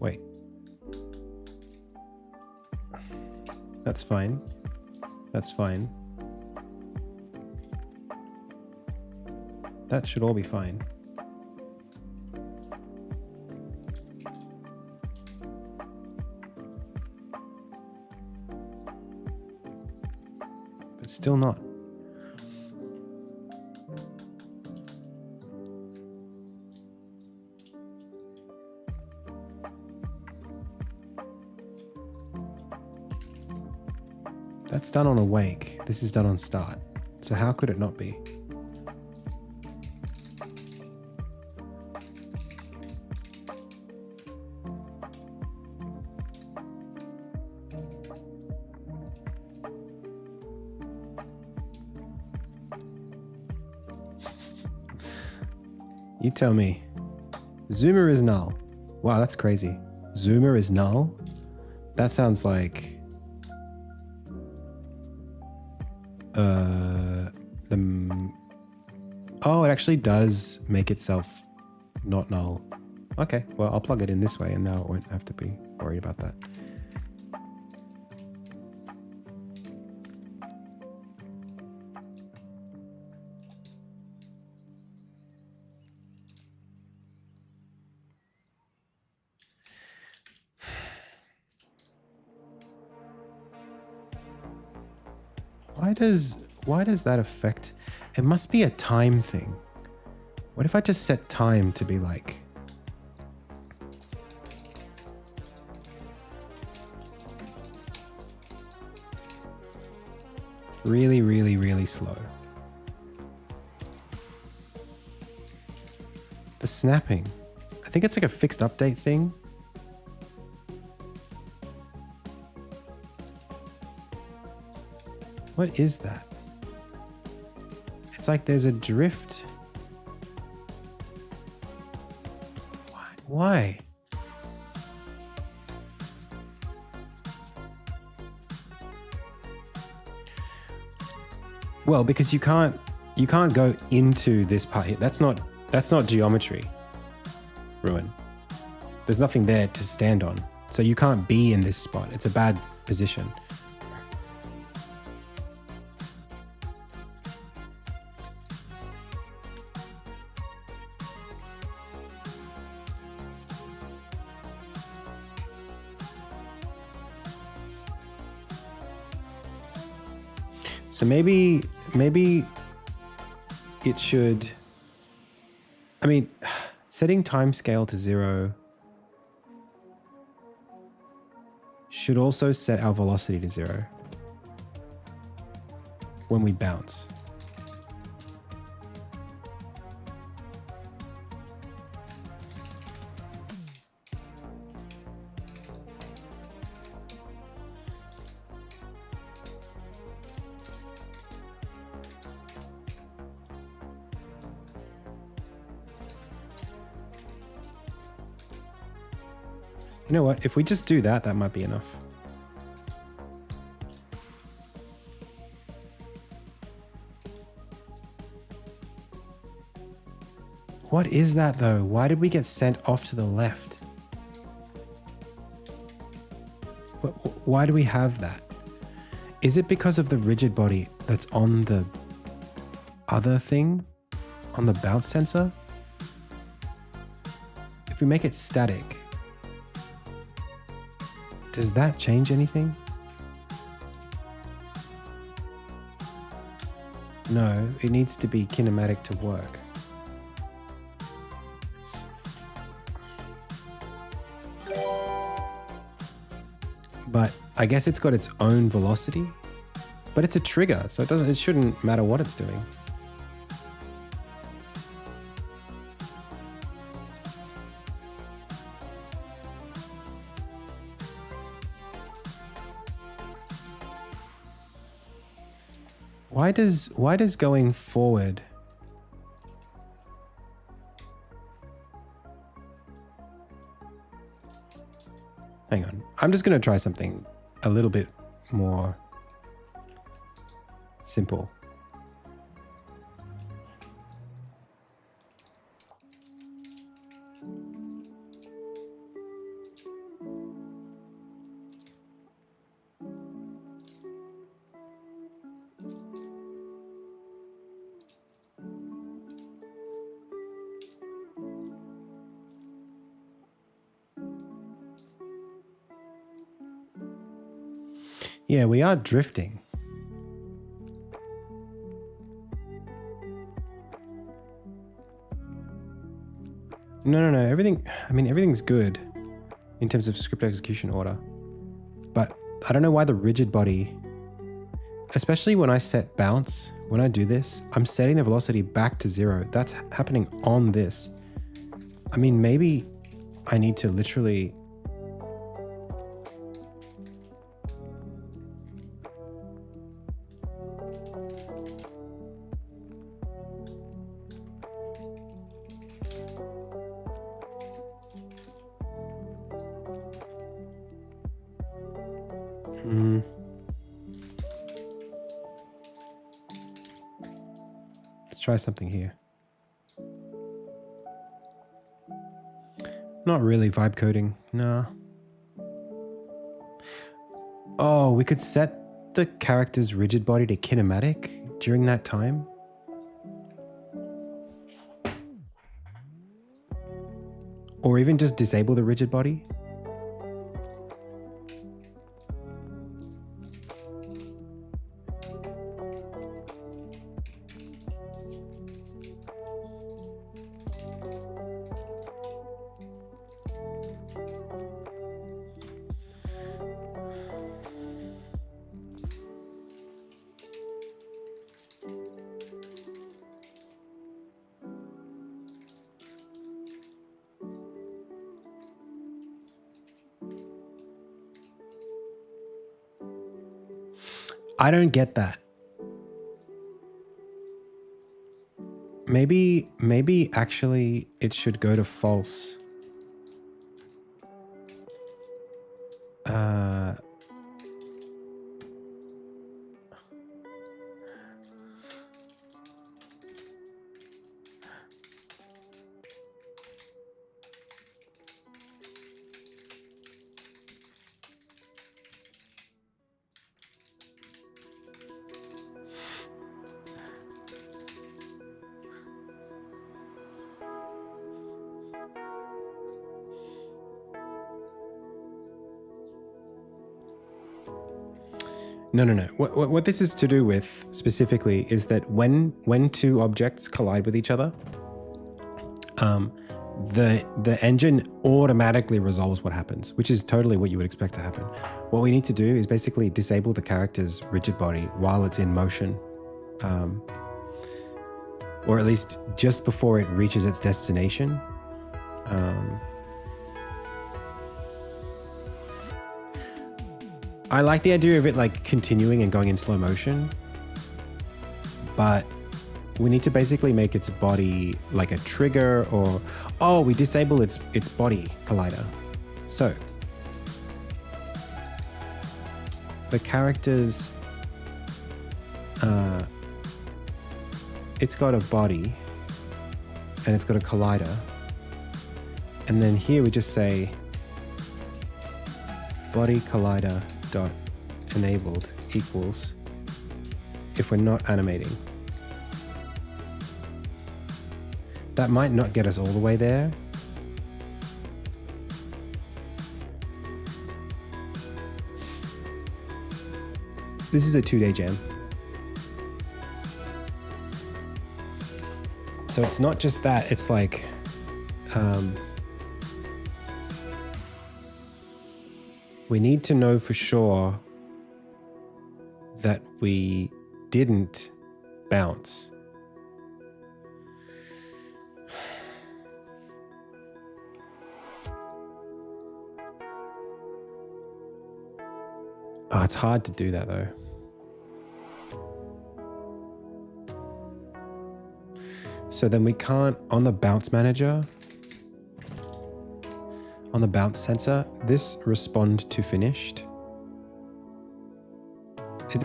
Wait. That's fine. That's fine. That should all be fine. But still not. That's done on awake. This is done on start. So how could it not be? You tell me. Zoomer is null. Wow, that's crazy. Zoomer is null? That sounds like... Oh, it actually does make itself not null. Okay, well, I'll plug it in this way and now it won't have to be worried about that. Why does that affect? It must be a time thing. What if I just set time to be like... really, really, really slow. The snapping. I think it's like a fixed update thing. What is that? It's like there's a drift. Why? Well, because you can't go into this part here. That's not geometry. Ruin. There's nothing there to stand on. So you can't be in this spot. It's a bad position. So maybe it should, I mean, setting time scale to 0 should also set our velocity to 0 when we bounce. You know what? If we just do that, that might be enough. What is that though? Why did we get sent off to the left? Why do we have that? Is it because of the rigid body that's on the other thing? On the bounce sensor? If we make it static, does that change anything? No, it needs to be kinematic to work. But I guess it's got its own velocity, but it's a trigger, so it shouldn't matter what it's doing. Why does going forward hang on, I'm just going to try something a little bit more simple. Yeah, we are drifting. No. Everything's good in terms of script execution order. But I don't know why the rigid body especially when I set bounce, when I do this, I'm setting the velocity back to 0. That's happening on this. I mean, maybe I need to literally... Let's try something here. Not really vibe coding. Nah. Oh, we could set the character's rigid body to kinematic during that time. Or even just disable the rigid body. I don't get that. Maybe actually it should go to false. No. What this is to do with specifically is that when two objects collide with each other, the engine automatically resolves what happens, which is totally what you would expect to happen. What we need to do is basically disable the character's rigid body while it's in motion, or at least just before it reaches its destination. I like the idea of it like continuing and going in slow motion, but we need to basically make its body like a trigger, or we disable its body collider. So the character's it's got a body and it's got a collider, and then here we just say body collider dot enabled equals if we're not animating. That might not get us all the way there. This is a 2-day jam. So it's not just that, it's like we need to know for sure that we didn't bounce. Oh, it's hard to do that though. So then we can't, on the bounce manager, on the bounce sensor, this respond to finished.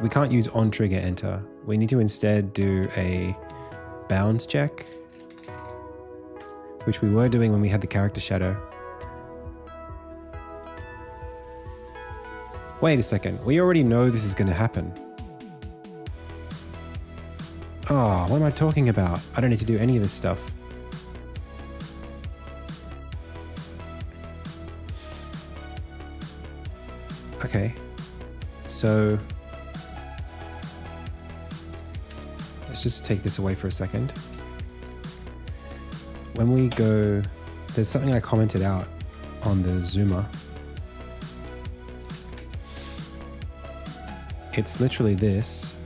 We can't use on trigger enter. We need to instead do a bounce check, which we were doing when we had the character shadow. Wait a second, we already know this is going to happen. Oh, what am I talking about? I don't need to do any of this stuff. Okay, so let's just take this away for a second. When we go, there's something I commented out on the zoomer. It's literally this.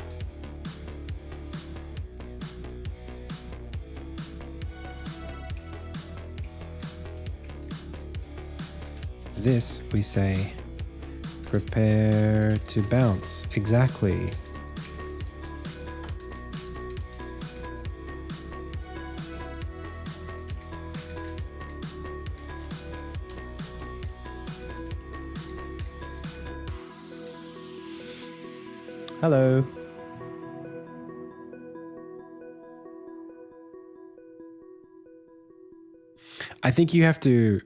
this, we say prepare to bounce. Exactly. Hello. I think you have to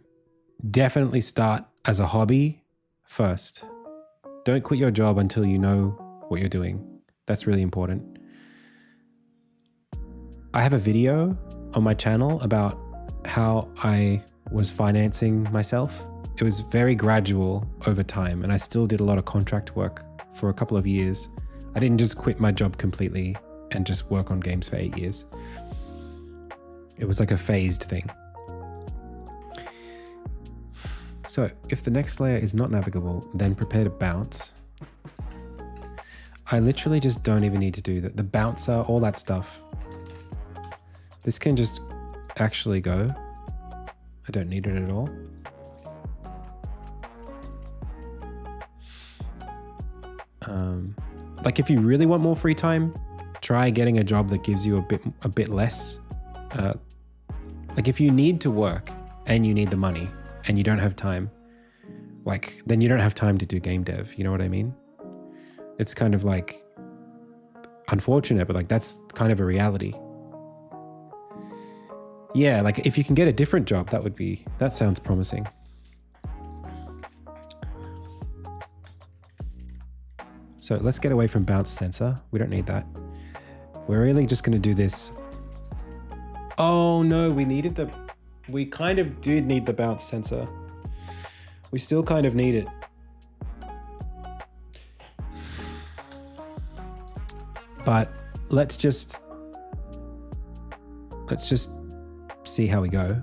definitely start as a hobby first. Don't quit your job until you know what you're doing. That's really important. I have a video on my channel about how I was financing myself. It was very gradual over time, and I still did a lot of contract work for a couple of years. I didn't just quit my job completely and just work on games for 8 years. It was like a phased thing. So if the next layer is not navigable, then prepare to bounce. I literally just don't even need to do that. The bouncer, all that stuff. This can just actually go. I don't need it at all. Like if you really want more free time, try getting a job that gives you a bit less. Like if you need to work and you need the money and you don't have time, like then you don't have time to do game dev. You know what I mean? It's kind of like unfortunate, but like that's kind of a reality. Yeah, like if you can get a different job, that sounds promising. So let's get away from bounce sensor. We don't need that. We're really just going to do this. Oh no, we kind of did need the bounce sensor. We still kind of need it. But let's just see how we go.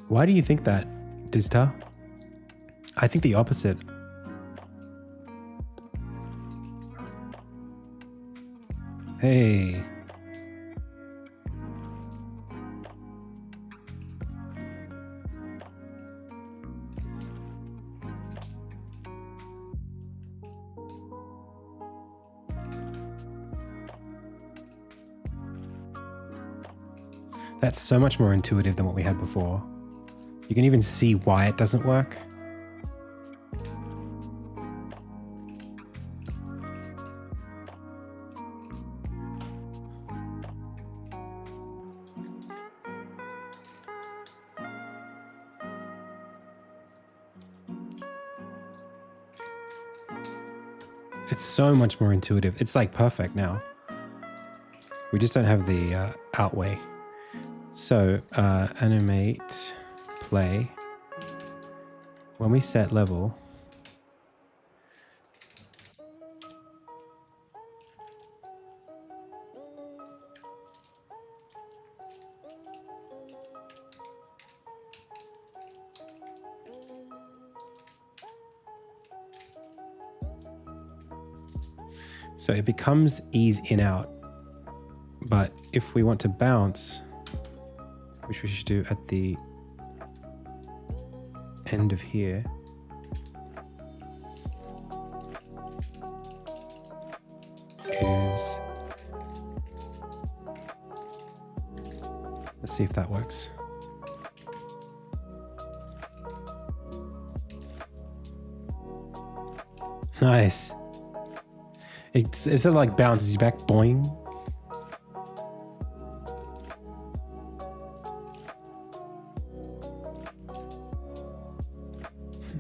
Why do you think that, Dizta? I think the opposite. Hey. That's so much more intuitive than what we had before. You can even see why it doesn't work. It's so much more intuitive. It's like perfect now. We just don't have the outway. So animate, play. When we set level, so it becomes ease in out. But if we want to bounce, which we should do at the end of here, is, let's see if that works. Nice. It sort of like bounces you back, boing.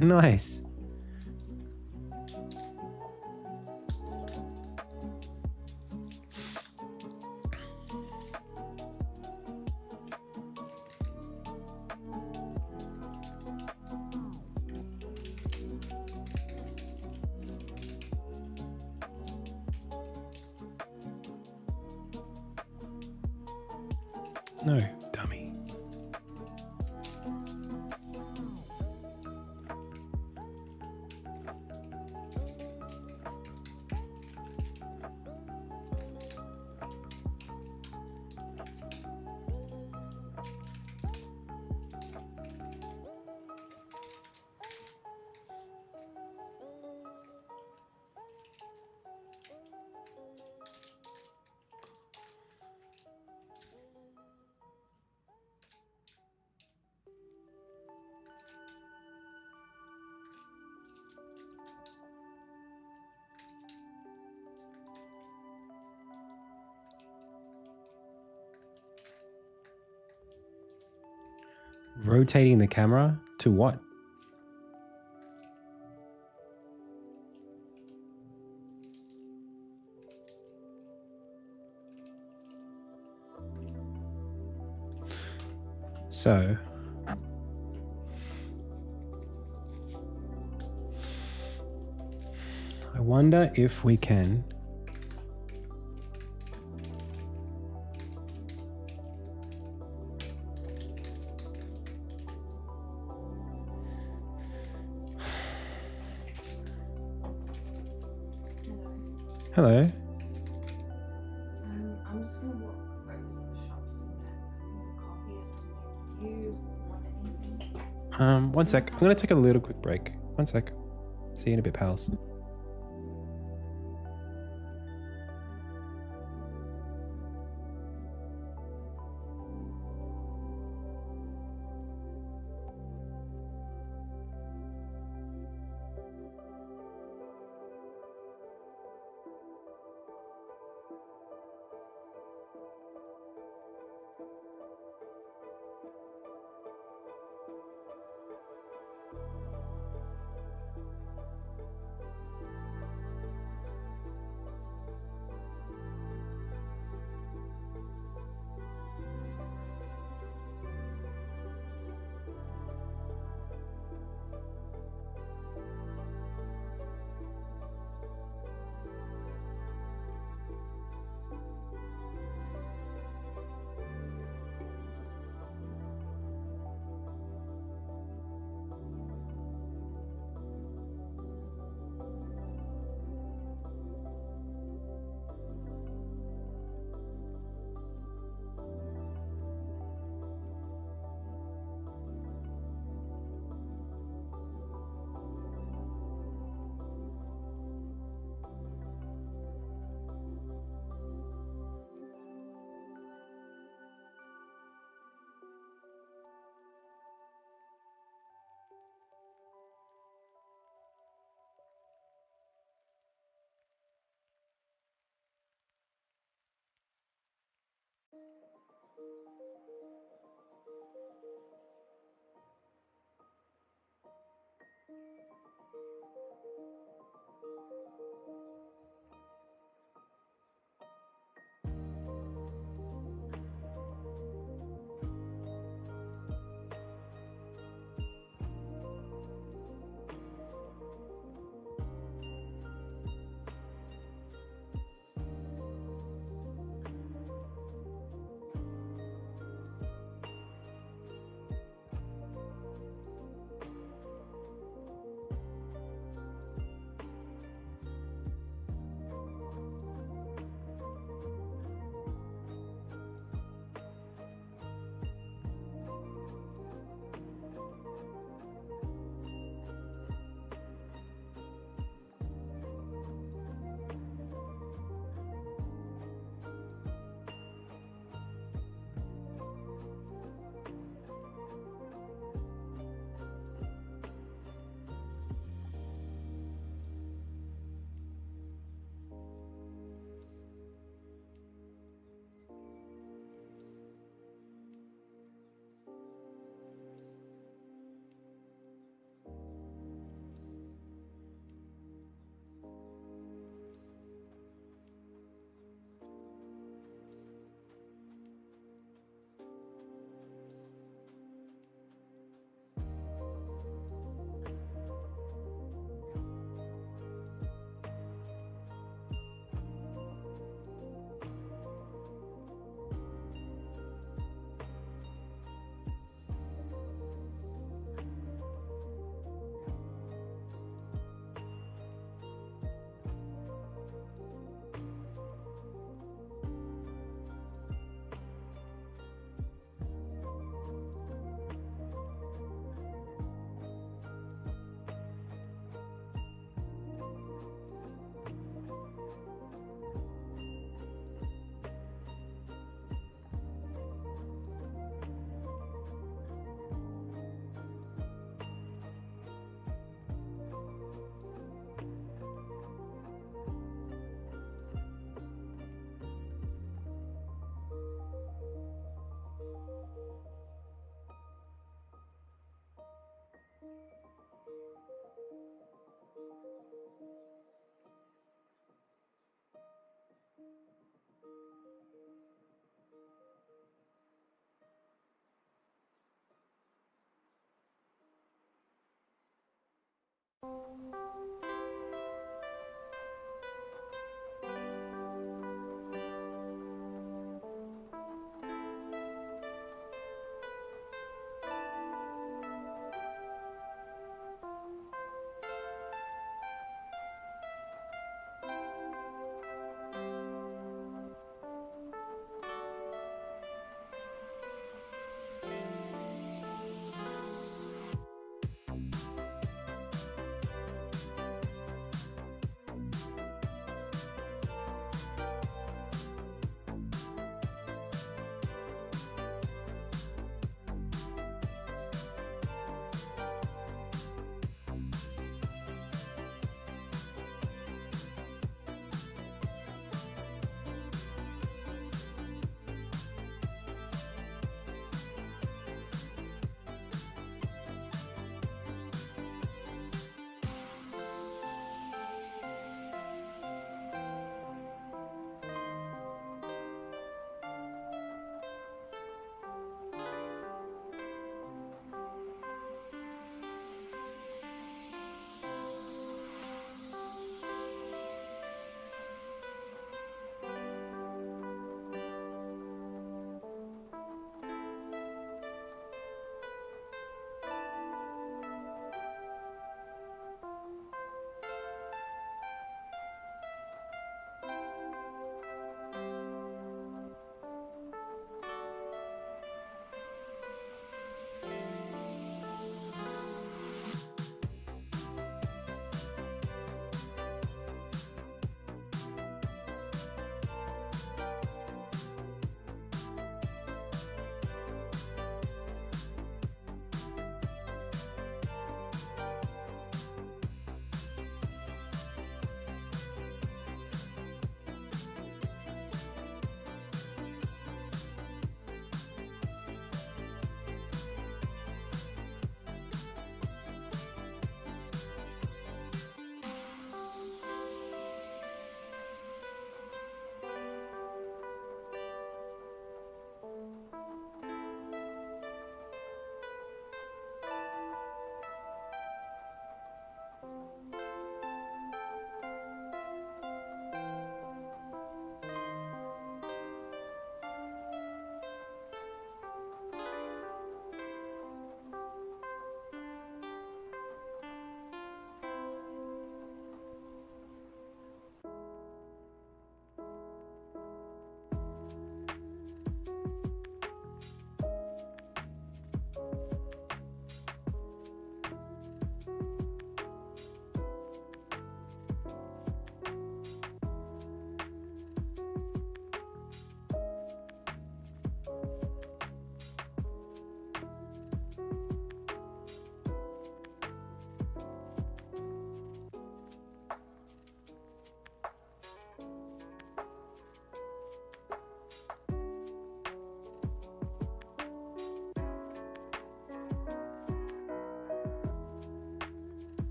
Nice. No, dummy. Rotating the camera to what? So I wonder if we can Hello. I'm just gonna walk over to the shops and get coffee or something. Do you want anything? One sec. I'm gonna take a little quick break. One sec. See you in a bit, pals.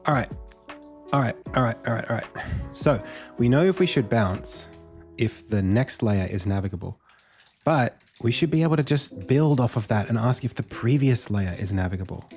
All right. So we know if we should bounce if the next layer is navigable, but we should be able to just build off of that and ask if the previous layer is navigable.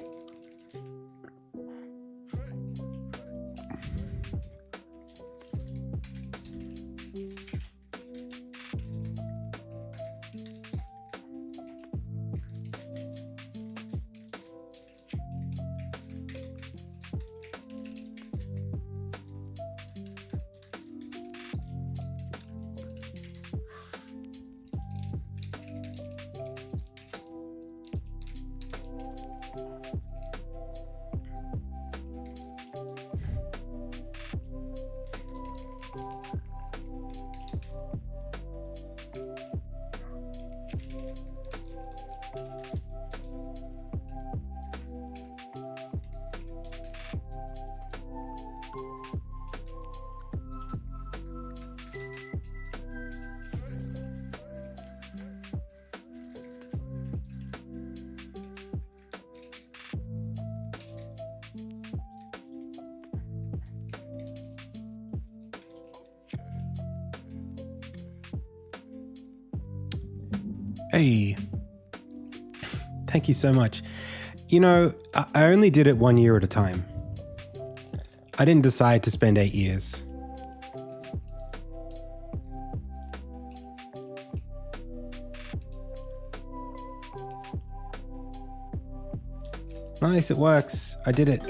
Hey, thank you so much. You know, I only did it 1 year at a time. I didn't decide to spend 8 years. Nice, it works. I did it.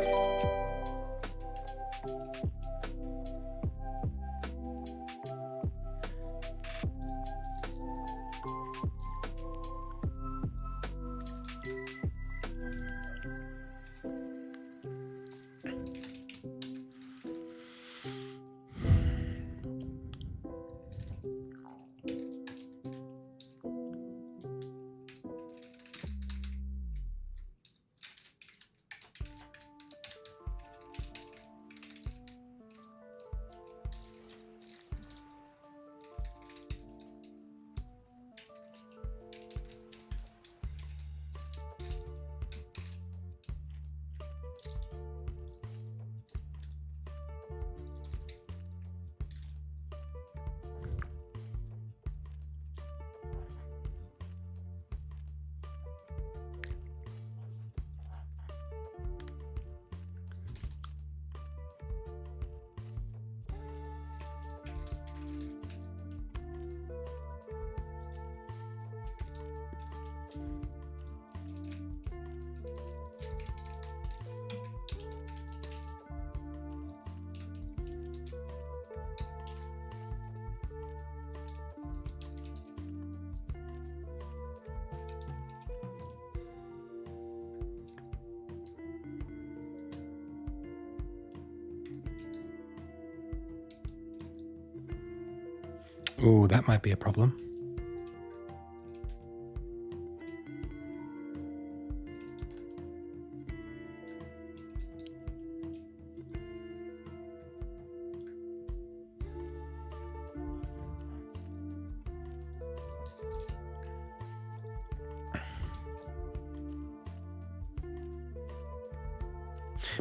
Oh, that might be a problem.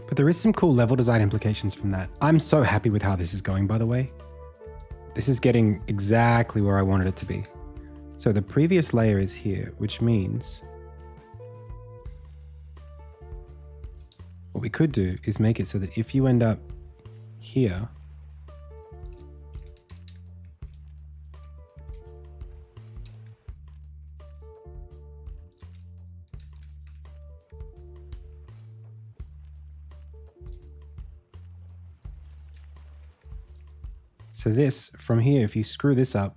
But there is some cool level design implications from that. I'm so happy with how this is going, by the way. This is getting exactly where I wanted it to be. So the previous layer is here, which means what we could do is make it so that if you end up here, so this, from here, if you screw this up,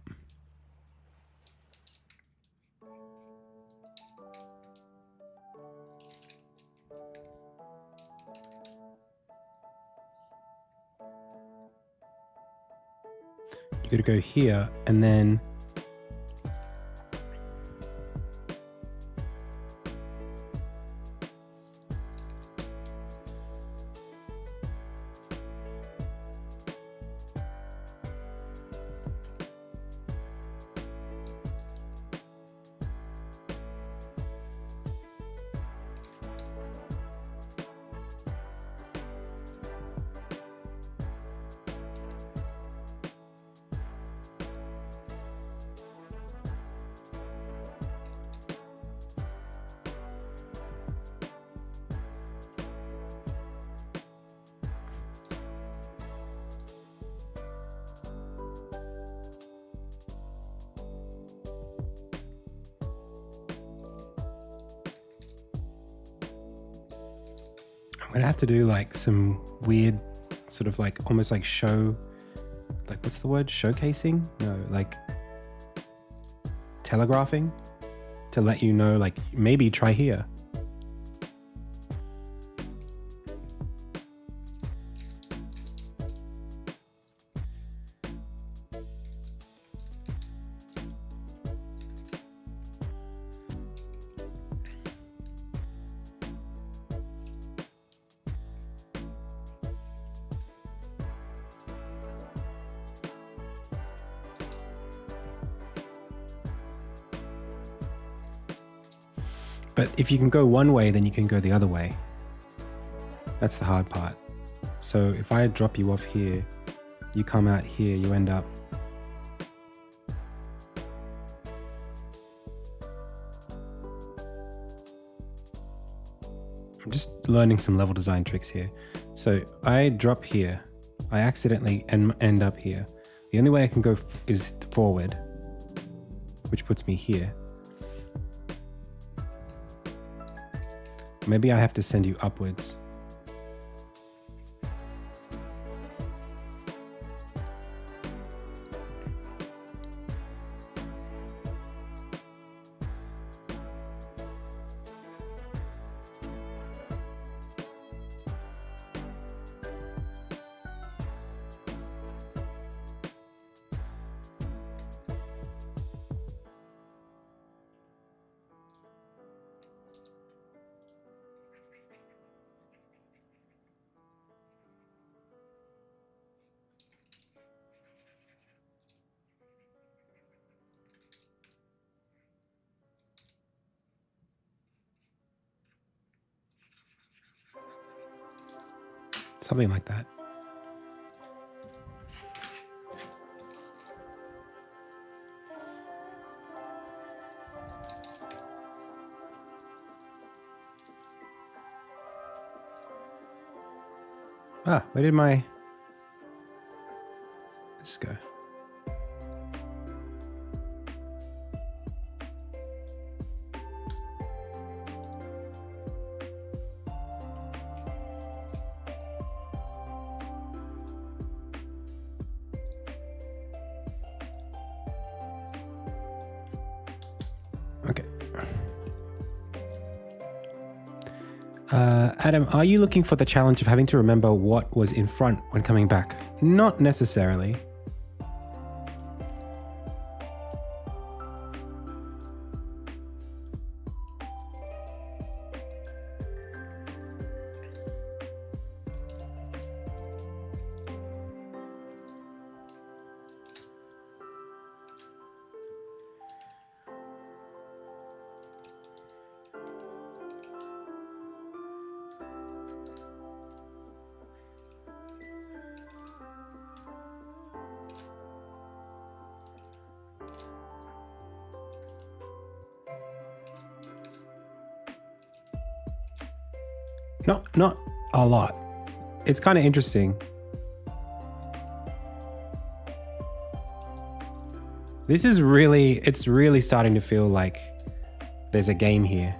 you got to go here and then I'd have to do like some weird sort of like almost like like what's the word? Showcasing? No, like telegraphing to let you know, like maybe try here. But if you can go one way, then you can go the other way. That's the hard part. So if I drop you off here, you come out here, you end up... I'm just learning some level design tricks here. So I drop here, I accidentally end up here. The only way I can go is forward, which puts me here. Maybe I have to send you upwards. Something like that. Ah, where did my... This go? Okay. Adam, are you looking for the challenge of having to remember what was in front when coming back? Not necessarily. Not a lot. It's kind of interesting. This is really, it's really starting to feel like there's a game here.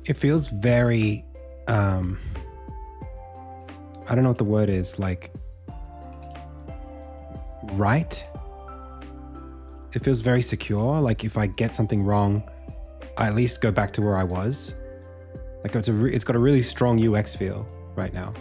It feels very, I don't know what the word is, like, right? It feels very secure. Like if I get something wrong, I at least go back to where I was. Like it's got a really strong UX feel right now.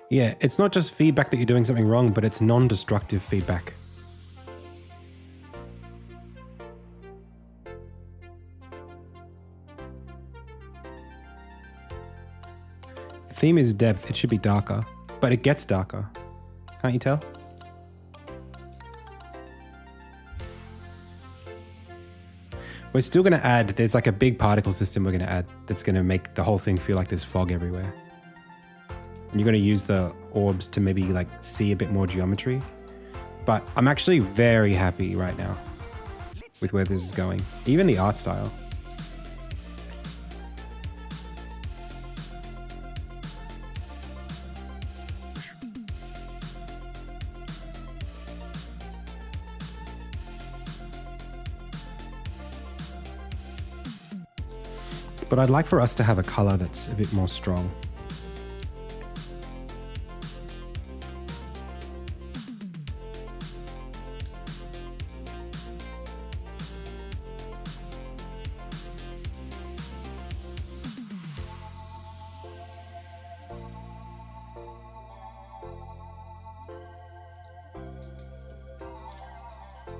Yeah, it's not just feedback that you're doing something wrong, but it's non-destructive feedback. The theme is depth. It should be darker, but it gets darker. Can't you tell? We're still going to add, there's like a big particle system we're going to add that's going to make the whole thing feel like there's fog everywhere. You're going to use the orbs to maybe like see a bit more geometry. But I'm actually very happy right now with where this is going. Even the art style. But I'd like for us to have a color that's a bit more strong.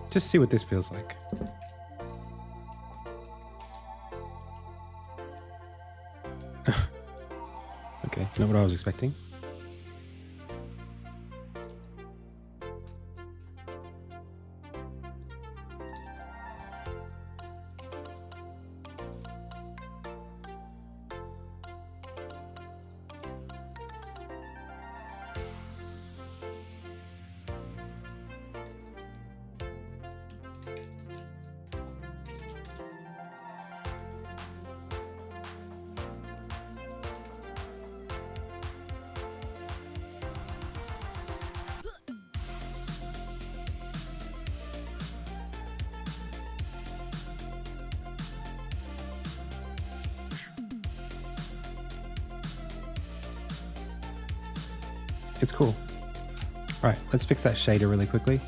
Just see what this feels like. Okay, not what I was expecting. It's cool. All right, let's fix that shader really quickly.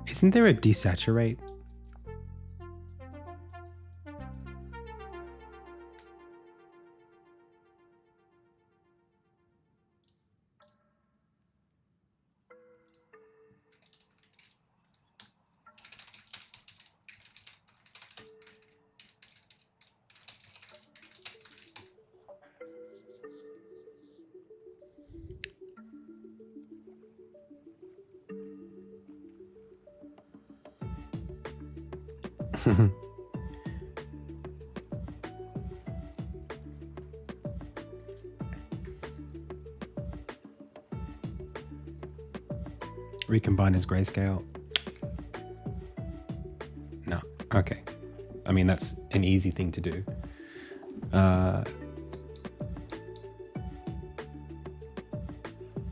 Isn't there a desaturate? Recombine as grayscale. No. Okay. I mean, that's an easy thing to do.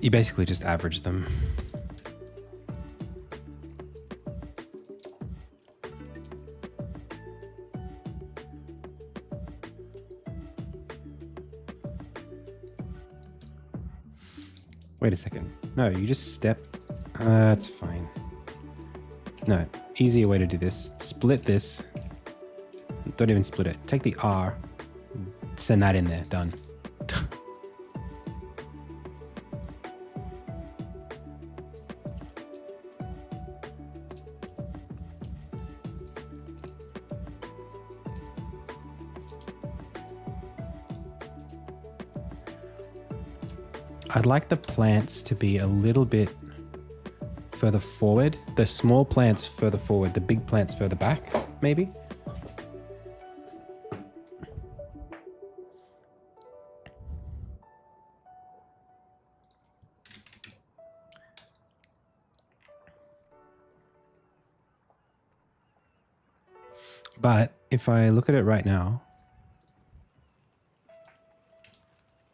You basically just average them. Wait a second. No, you just step. That's fine. No, easier way to do this. Split this. Don't even split it. Take the R. Send that in there. Done. I'd like the plants to be a little bit further forward. The small plants further forward, the big plants further back, maybe. But if I look at it right now,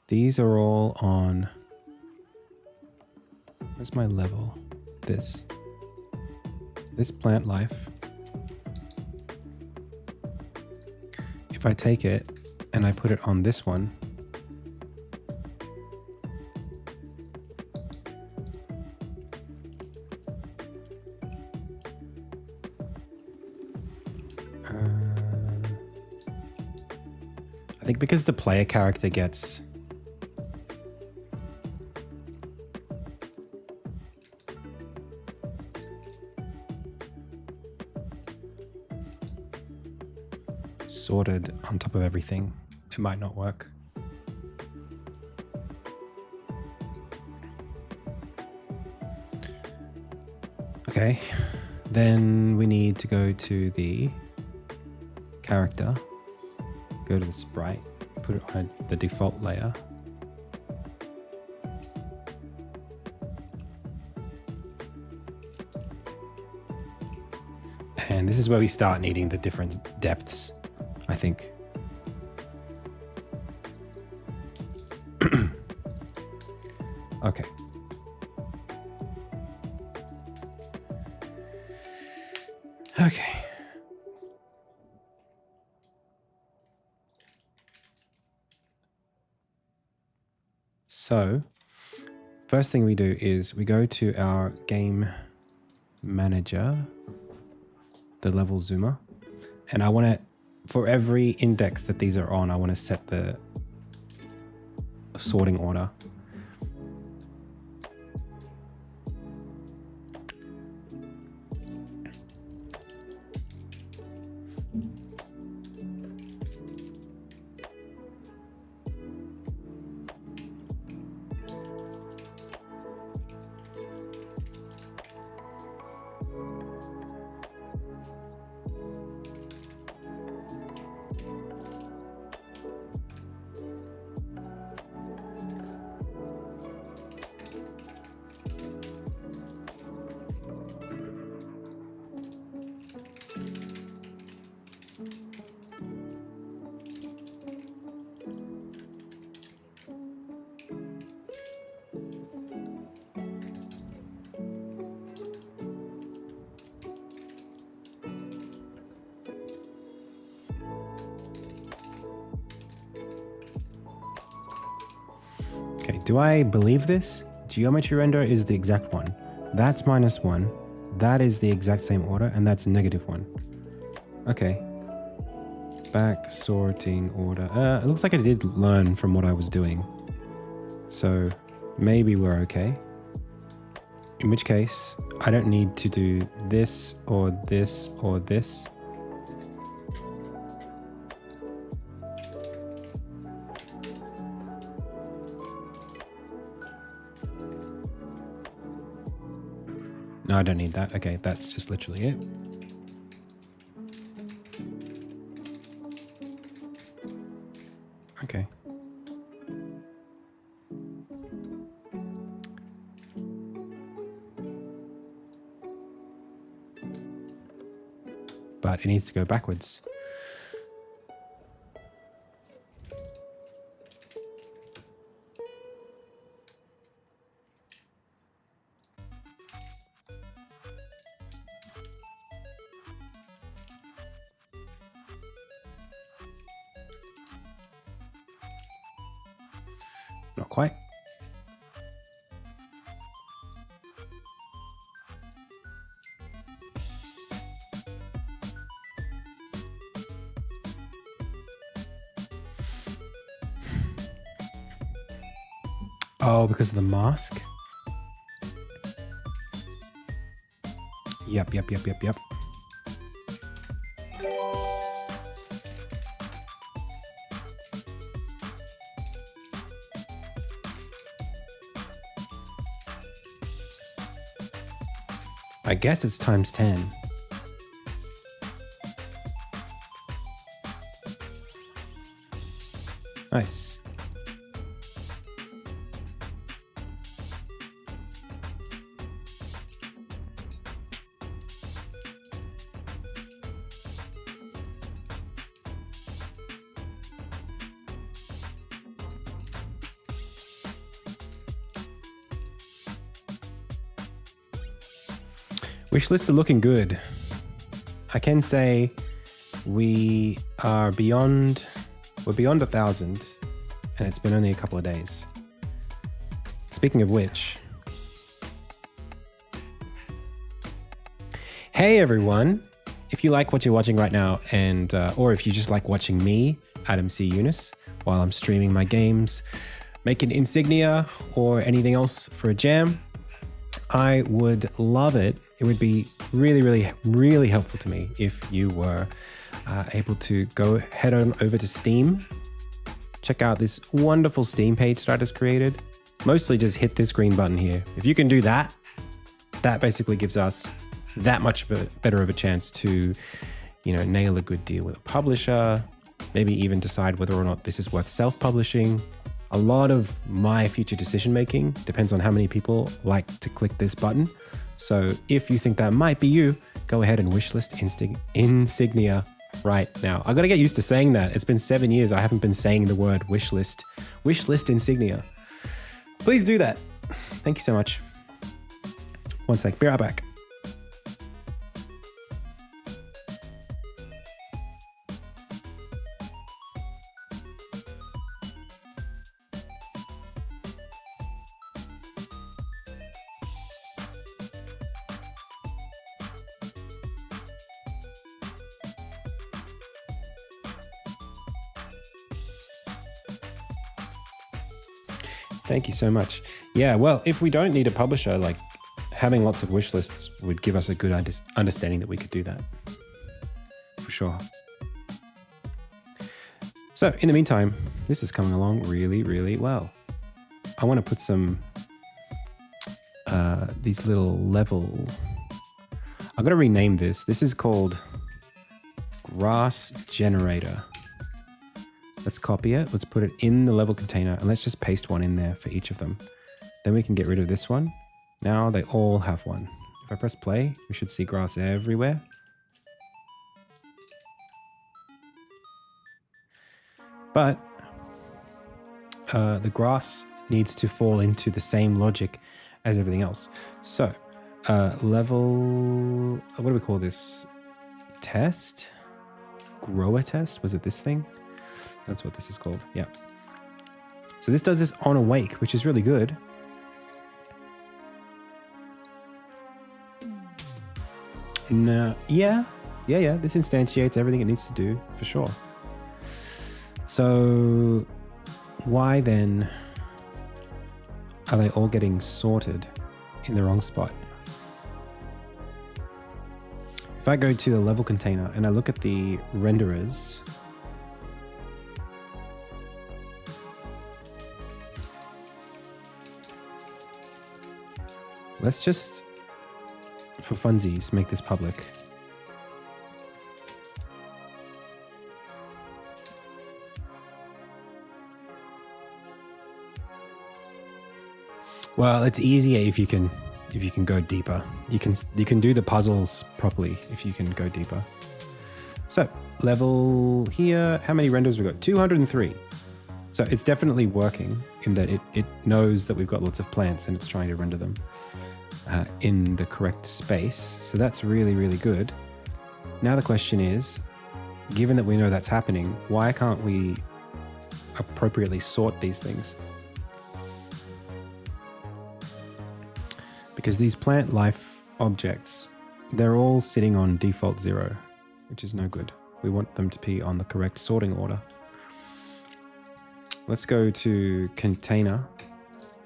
these are all on, where's my level? This plant life. If I take it and I put it on this one, I think because the player character gets sorted on top of everything, it might not work. Okay, then we need to go to the character, go to the sprite, put it on the default layer. And this is where we start needing the different depths, I think. Okay. Okay. So, first thing we do is we go to our game manager, the level zoomer, and I want to, for every index that these are on, I want to set the sorting order. Okay, do I believe this? Geometry render is the exact one. That's -1. That is the exact same order, and that's -1. Okay. Back sorting order. It looks like I did learn from what I was doing. So maybe we're okay. In which case, I don't need to do this or this or this. No, I don't need that. Okay, that's just literally it. Okay. But it needs to go backwards. Not quite. Oh, because of the mask? Yep. I guess it's times 10. Nice. Wish lists are looking good. I can say we're beyond 1,000, and it's been only a couple of days. Speaking of which, hey everyone! If you like what you're watching right now, and or if you just like watching me, Adam C. Eunice, while I'm streaming my games, making insignia or anything else for a jam, I would love it. It would be really, really, really helpful to me if you were able to go head on over to Steam. Check out this wonderful Steam page that I just created. Mostly just hit this green button here. If you can do that, that basically gives us that much better of a chance to, nail a good deal with a publisher, maybe even decide whether or not this is worth self-publishing. A lot of my future decision making depends on how many people like to click this button. So if you think that might be you, go ahead and wishlist Insignia right now. I got to get used to saying that. It's been 7 years. I haven't been saying the word wishlist. Wishlist Insignia. Please do that. Thank you so much. One sec. Be right back. Thank you so much. Yeah, well, if we don't need a publisher, like having lots of wish lists would give us a good understanding that we could do that. For sure. So in the meantime, this is coming along really, really well. I want to put some, these little level, I'm going to rename this. This is called Grass Generator. Let's copy it. Let's put it in the level container and let's just paste one in there for each of them. Then we can get rid of this one. Now they all have one. If I press play, we should see grass everywhere. But the grass needs to fall into the same logic as everything else. So level, what do we call this? Test? Grower test? Was it this thing? That's what this is called. Yeah. So this does this on awake, which is really good. No, yeah. This instantiates everything it needs to do, for sure. So why then are they all getting sorted in the wrong spot? If I go to the level container and I look at the renderers, let's just, for funsies, make this public. Well, it's easier if you can go deeper. You can do the puzzles properly if you can go deeper. So level here, how many renders we got? 203. So it's definitely working in that it knows that we've got lots of plants and it's trying to render them in the correct space. So that's really, really good. Now the question is, given that we know that's happening, why can't we appropriately sort these things? Because these plant life objects, they're all sitting on default 0, which is no good. We want them to be on the correct sorting order. Let's go to container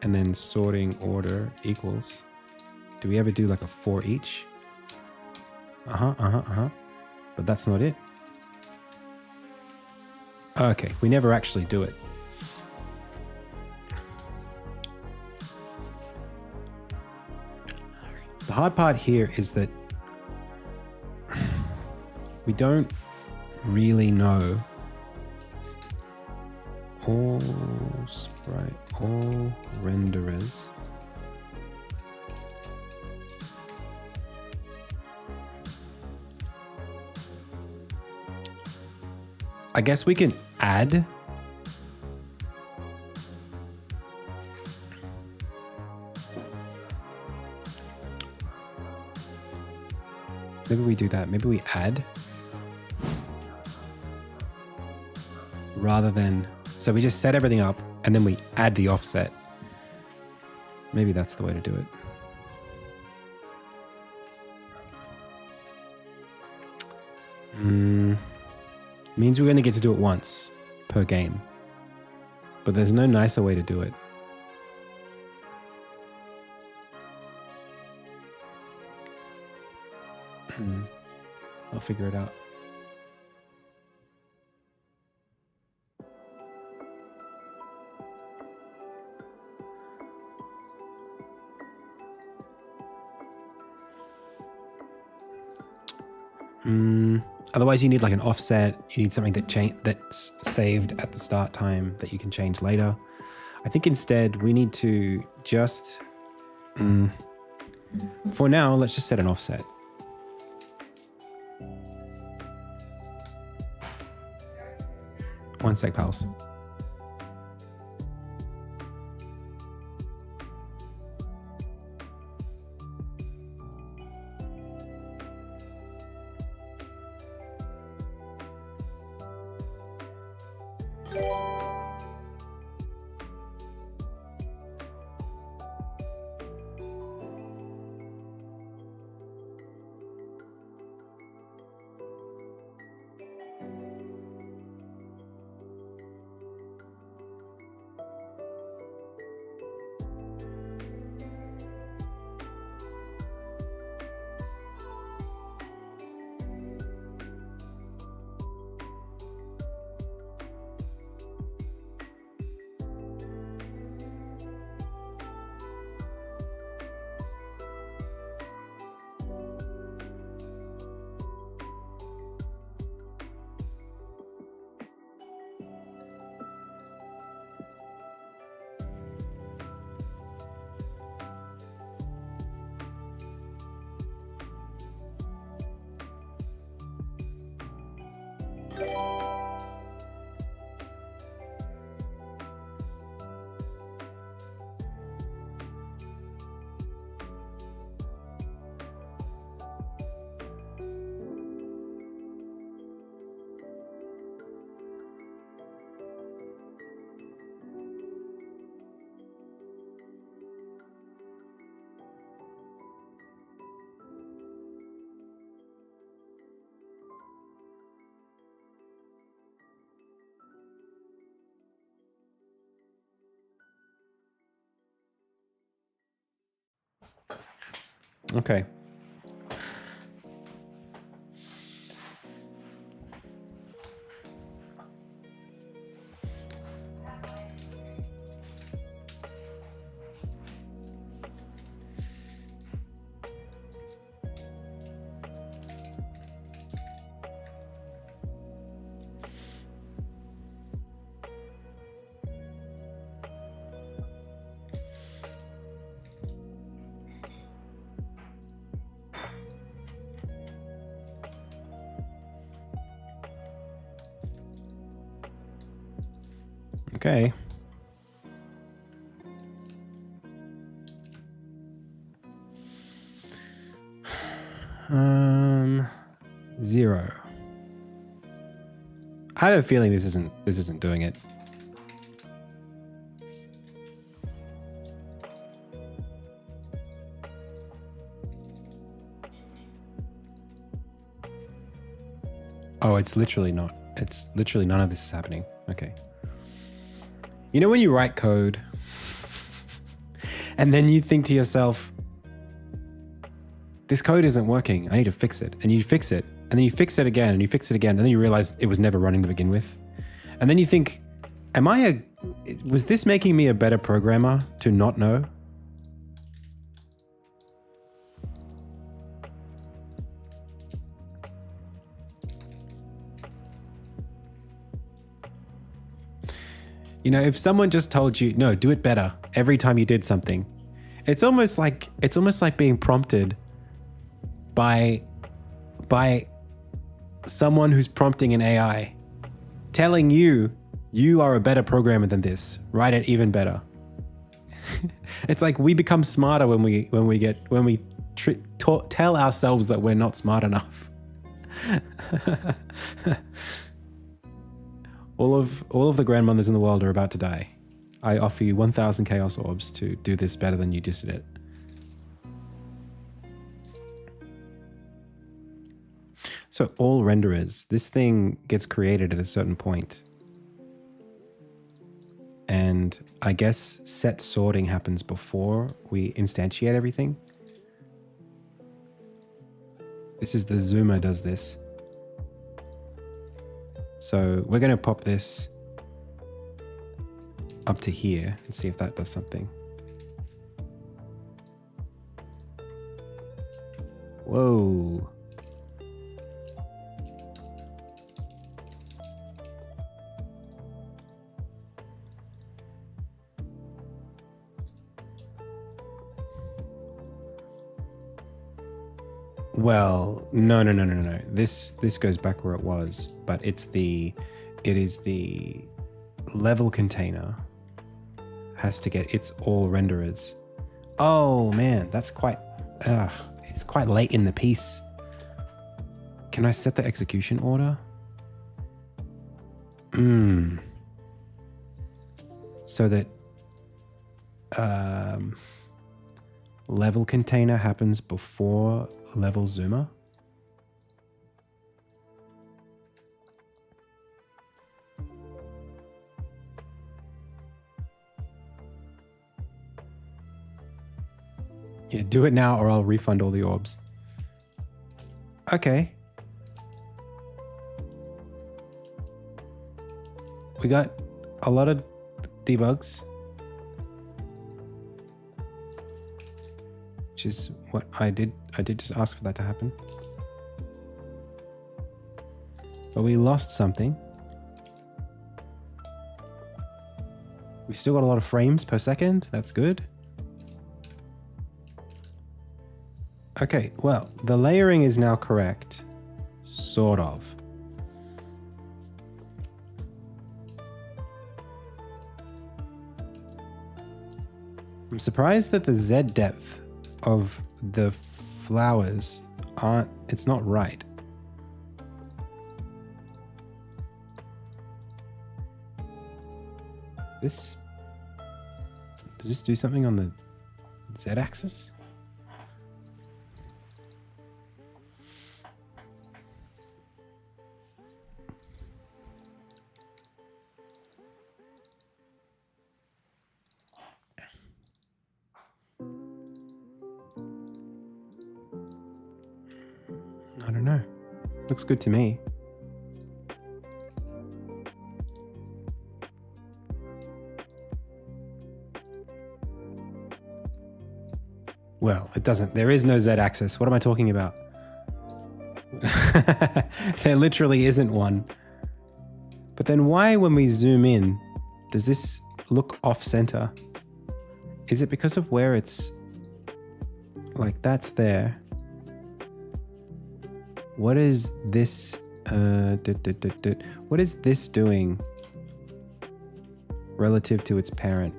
and then sorting order equals. Do we ever do like a for each? But that's not it. Okay, we never actually do it. The hard part here is that we don't really know all sprite, all renderers. I guess we can add maybe we do that. Maybe we add rather than, so we just set everything up and then we add the offset. Maybe that's the way to do it. Means we only get to do it once per game, but there's no nicer way to do it. I'll figure it out. Otherwise, you need like an offset. You need something that's saved at the start time that you can change later. I think instead we need to just, for now, let's just set an offset. One sec, pals. Okay. Okay. 0. I have a feeling this isn't doing it. Oh, it's literally not. It's literally none of this is happening. Okay. You know when you write code and then you think to yourself, this code isn't working. I need to fix it. And you fix it. And then you fix it again and you fix it again. And then you realize it was never running to begin with. And then you think, was this making me a better programmer to not know? You know, if someone just told you, no, do it better every time you did something, it's almost like being prompted by someone who's prompting an AI, telling you are a better programmer than this. Write it even better. It's like we become smarter when we tell ourselves that we're not smart enough. All of the grandmothers in the world are about to die. I offer you 1,000 chaos orbs to do this better than you just did it. So all renderers, this thing gets created at a certain point. And I guess set sorting happens before we instantiate everything. This is the zoomer does this. So we're going to pop this up to here and see if that does something. Whoa. Well, no. This goes back where it was, but it is the level container has to get its all renderers. Oh man, that's quite it's quite late in the piece. Can I set the execution order? So that level container happens before level zoomer. Yeah, do it now or I'll refund all the orbs. Okay. We got a lot of debugs, which is what I did. I did just ask for that to happen. But we lost something. We still got a lot of frames per second. That's good. Okay, well, the layering is now correct. Sort of. I'm surprised that the Z depth of the flowers it's not right. Does this do something on the Z axis? I don't know. Looks good to me. Well, it doesn't. There is no Z axis. What am I talking about? There literally isn't one. But then why, when we zoom in, does this look off center? Is it because of where it's like that's there? What is this? What is this doing relative to its parent?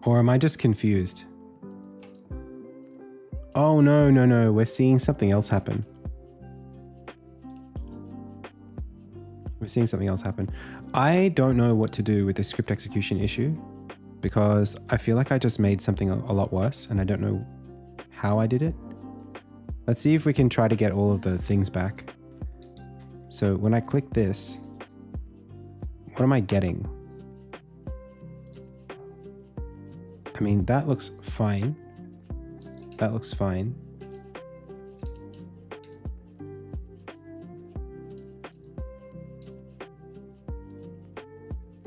Or am I just confused? Oh, no. We're seeing something else happen. We're seeing something else happen. I don't know what to do with the script execution issue because I feel like I just made something a lot worse and I don't know how I did it. Let's see if we can try to get all of the things back. So when I click this, what am I getting? I mean, that looks fine. That looks fine.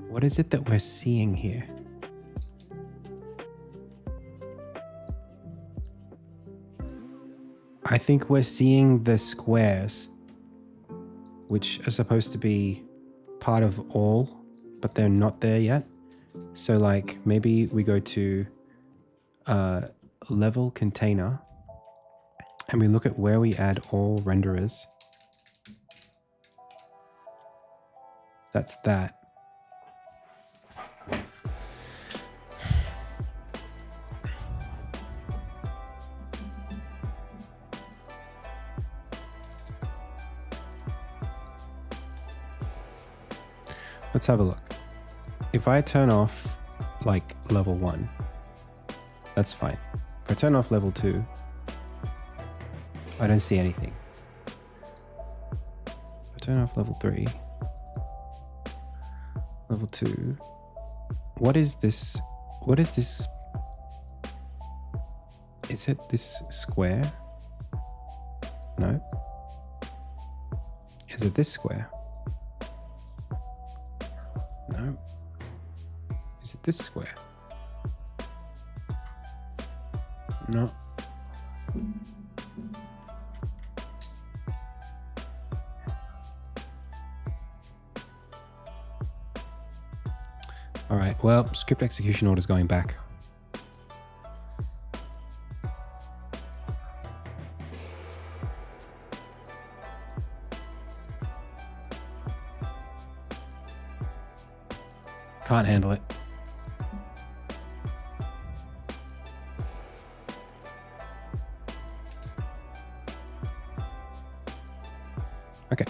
What is it that we're seeing here? I think we're seeing the squares, which are supposed to be part of all, but they're not there yet. So like maybe we go to level container and we look at where we add all renderers. That's that. Let's have a look. If I turn off like level 1, that's fine. If I turn off level 2, I don't see anything. If I turn off level 3, level 2, what is this? What is this? Is it this square? No. Is it this square? No. Is it this square? No. Well, script execution order's going back. Can't handle it. Okay.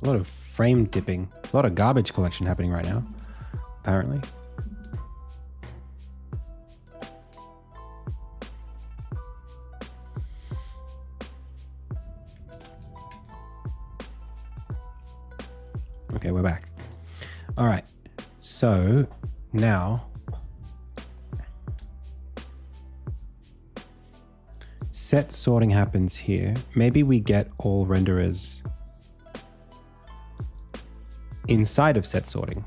A lot of frame dipping, a lot of garbage collection happening right now, apparently. Okay, we're back. All right, so now set sorting happens here. Maybe we get all renderers inside of set sorting.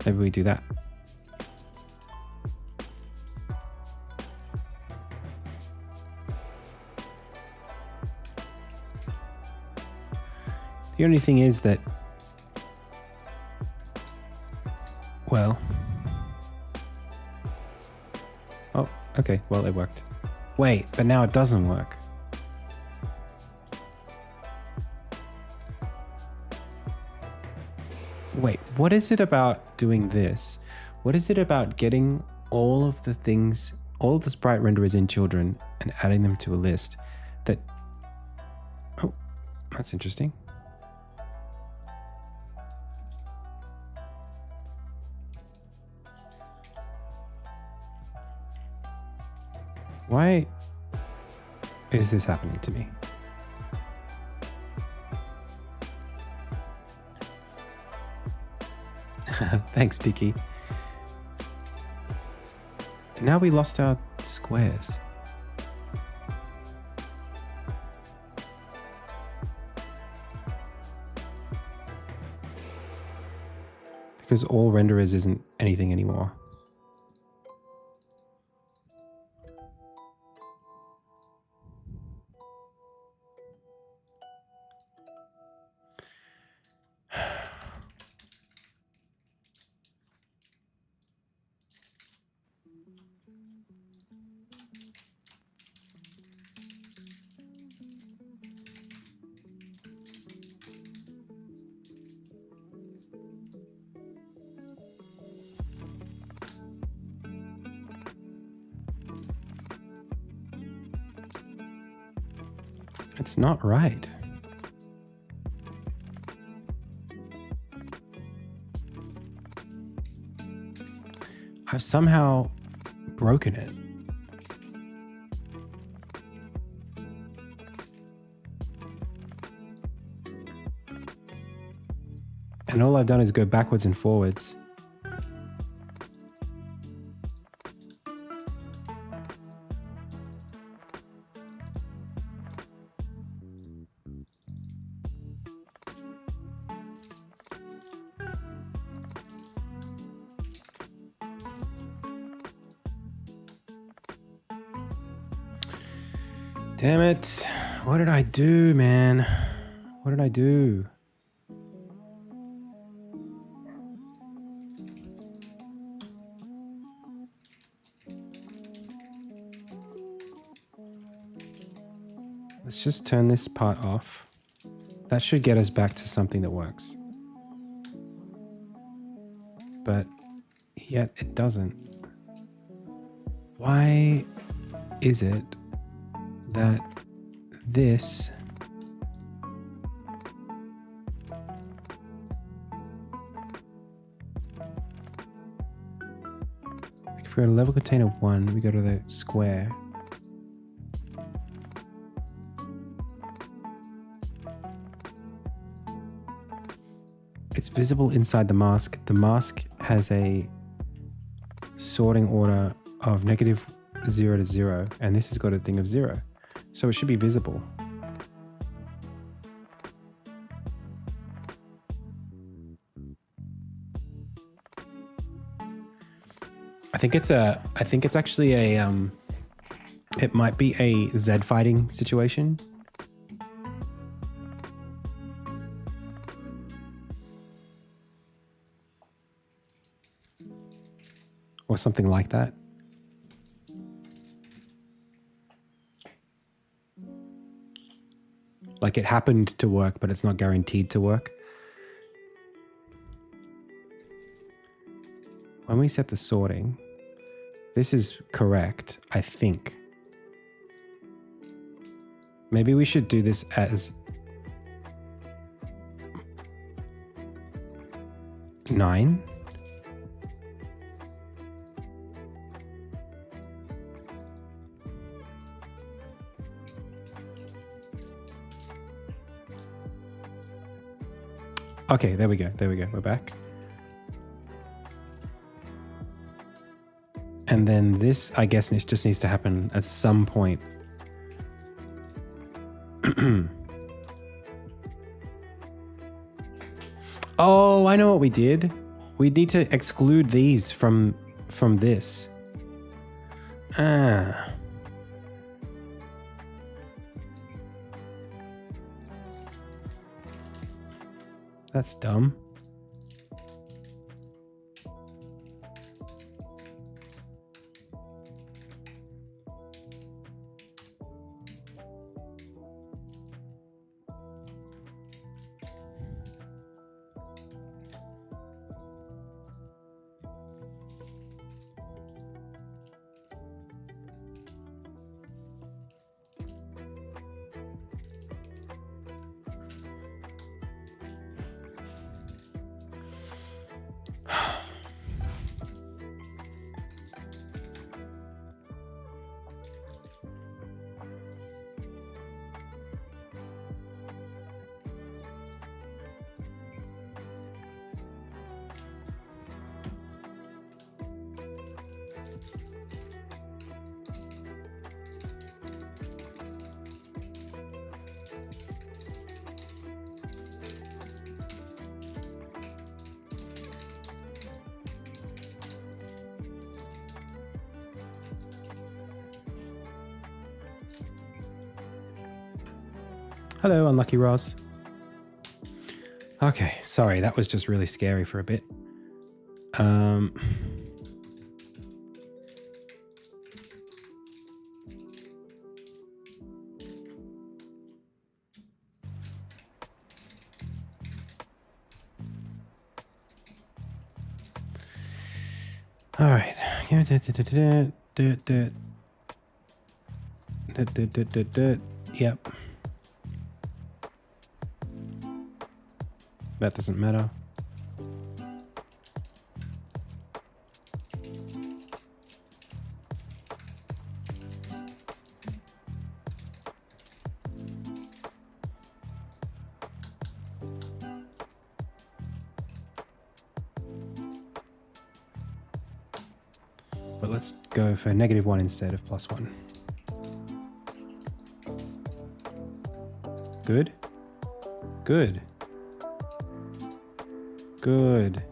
Maybe we do that. The only thing is that, well, oh, okay, well, it worked. Wait, but now it doesn't work. Wait, what is it about doing this? What is it about getting all of the things, all of the sprite renderers in children and adding them to a list that, oh, that's interesting. Why is this happening to me? Thanks, Dicky. Now we lost our squares. Because all renderers isn't anything anymore. It's not right. I've somehow broken it. And all I've done is go backwards and forwards. Damn it. What did I do, man? What did I do? Let's just turn this part off. That should get us back to something that works. But yet it doesn't. Why is it that this if we go to level container 1, we go to the square. It's visible inside the mask. The mask has a sorting order of -0 to 0, and this has got a thing of 0. So it should be visible. I think it's actually a It might be a Z fighting situation. Or something like that. Like it happened to work, but it's not guaranteed to work. When we set the sorting, this is correct, I think. Maybe we should do this as 9. Okay, there we go. There we go. We're back. And then this, I guess, it just needs to happen at some point. Oh, I know what we did. We need to exclude these from this. Ah. That's dumb. Hello, Unlucky Ross. Okay, sorry, that was just really scary for a bit. All right. Yep. That doesn't matter. But let's go for -1 instead of +1. Good. Good. Good.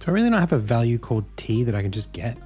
Do I really not have a value called T that I can just get?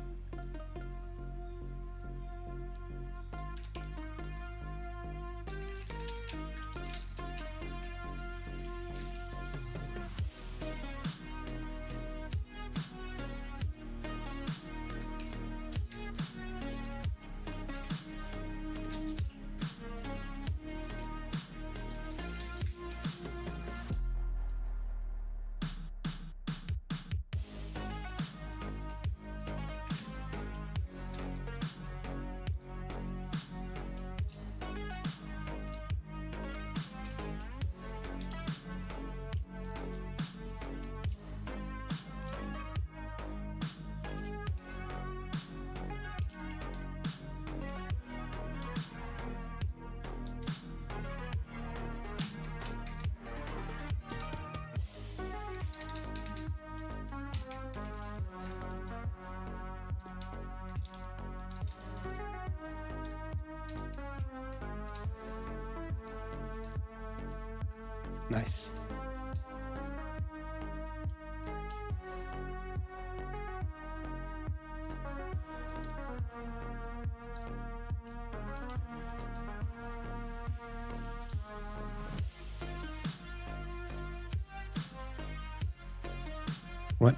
Nice. What?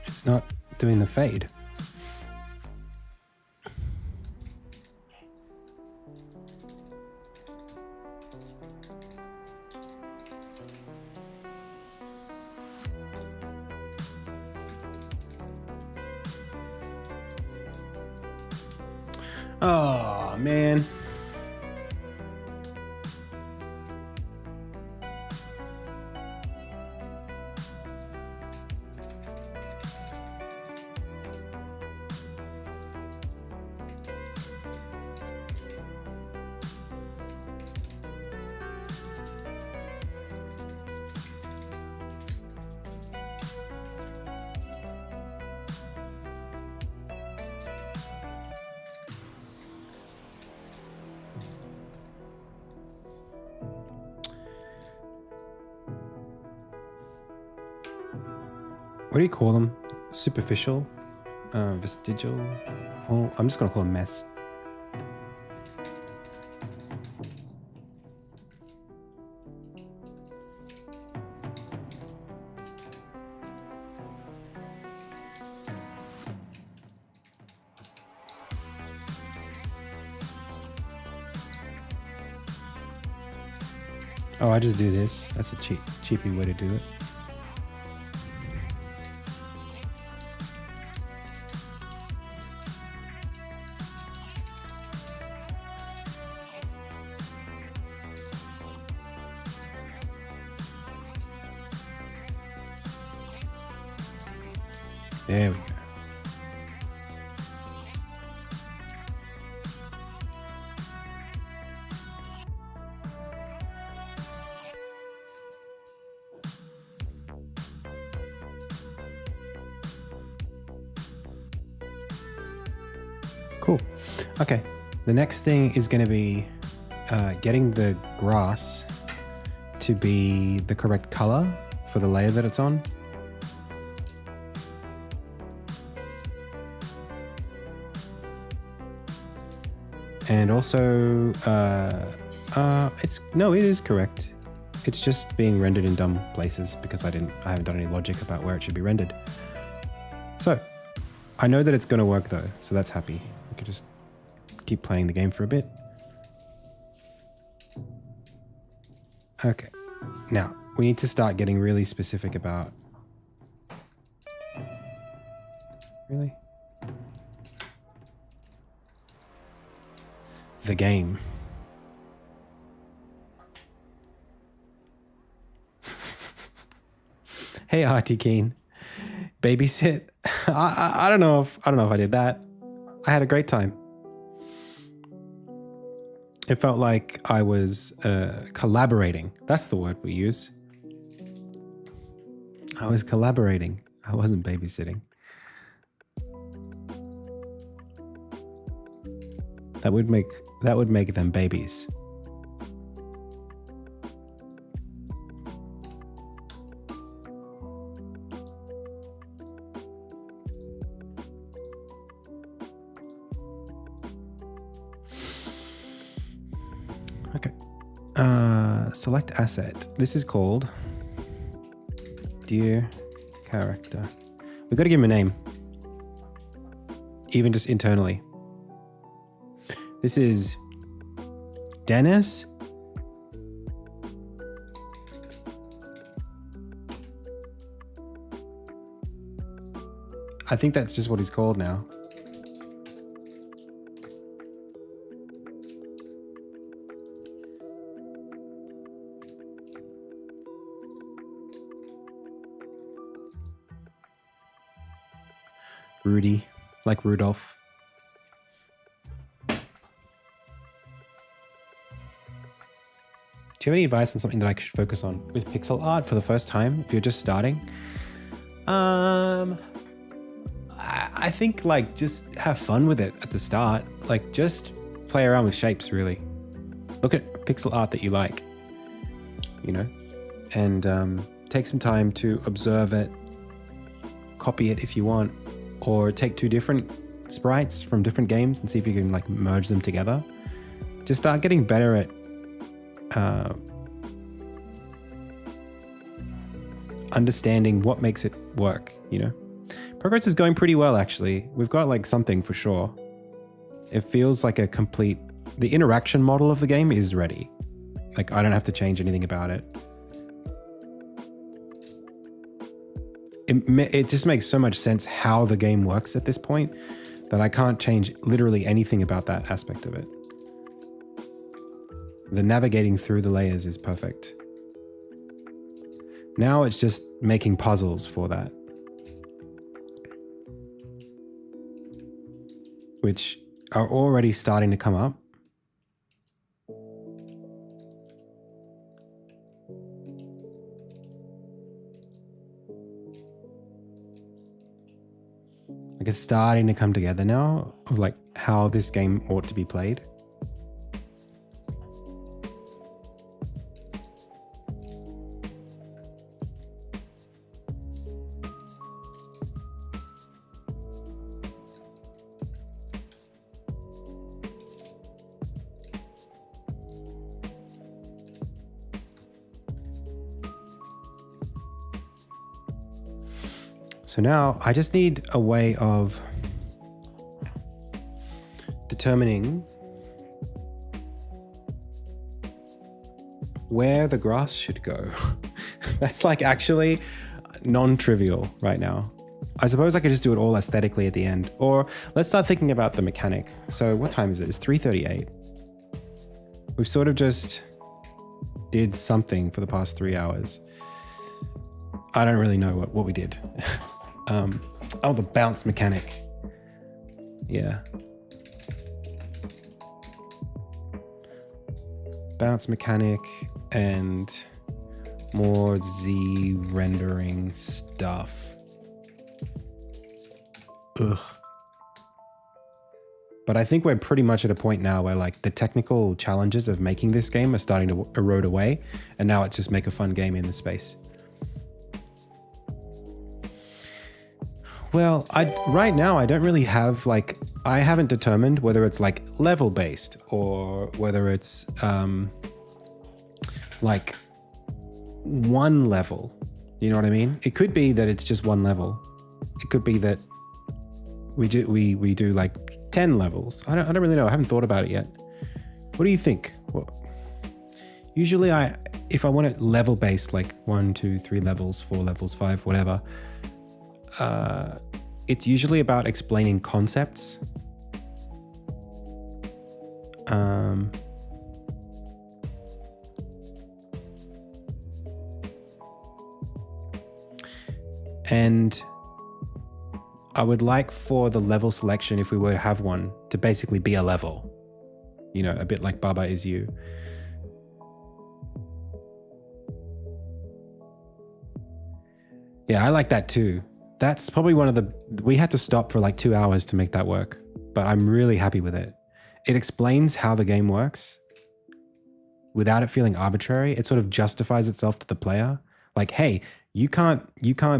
It's not doing the fade. Oh, man. What do you call them? Superficial? Vestigial? Oh, I'm just going to call them mess. Oh, I just do this. That's a cheapy way to do it. There we go. Cool. Okay. The next thing is going to be getting the grass to be the correct color for the layer that it's on. And also, it is correct. It's just being rendered in dumb places because I haven't done any logic about where it should be rendered. So, I know that it's going to work though, so that's happy. I can just keep playing the game for a bit. Okay, now we need to start getting really specific about. Really? The game. Hey, Artie Keen. Babysit. I don't know if I did that. I had a great time. It felt like I was collaborating. That's the word we use. I was collaborating. I wasn't babysitting. That would make them babies. Okay. Select asset. This is called Dear Character. We've got to give him a name. Even just internally. This is Dennis. I think that's just what he's called now. Rudy, like Rudolph. Do you have any advice on something that I should focus on with pixel art for the first time if you're just starting? I think like just have fun with it at the start. Like just play around with shapes really. Look at pixel art that you like, you know, and take some time to observe it, copy it if you want, or take two different sprites from different games and see if you can like merge them together. Just start getting better at understanding what makes it work, you know. Progress is going pretty well, actually. We've got like something for sure. It feels like a complete, the interaction model of the game is ready. Like I don't have to change anything about it. It just makes so much sense how the game works at this point that I can't change literally anything about that aspect of it. The navigating through the layers is perfect. Now it's just making puzzles for that, which are already starting to come up. Like it's starting to come together now of like how this game ought to be played. So now I just need a way of determining where the grass should go. That's like actually non-trivial right now. I suppose I could just do it all aesthetically at the end, or let's start thinking about the mechanic. So what time is it? It's 3:38. We've sort of just did something for the past 3 hours. I don't really know what we did. Oh, the bounce mechanic. Yeah. Bounce mechanic and more Z rendering stuff. Ugh. But I think we're pretty much at a point now where like the technical challenges of making this game are starting to erode away, and now it's just make a fun game in the space. Well, right now I don't really have like, I haven't determined whether it's like level based or whether it's like one level. You know what I mean? It could be that it's just one level. It could be that we do like 10 levels. I don't really know. I haven't thought about it yet. What do you think? Usually if I want it level based, like 1, 2, 3 levels, 4 levels, 5, whatever, it's usually about explaining concepts. And I would like for the level selection, if we were to have one, to basically be a level. you know, a bit like Baba is you. Yeah, I like that too. That's probably one of the, we had to stop for like 2 hours to make that work, but I'm really happy with it. It explains how the game works without it feeling arbitrary. It sort of justifies itself to the player. Like, hey, you can't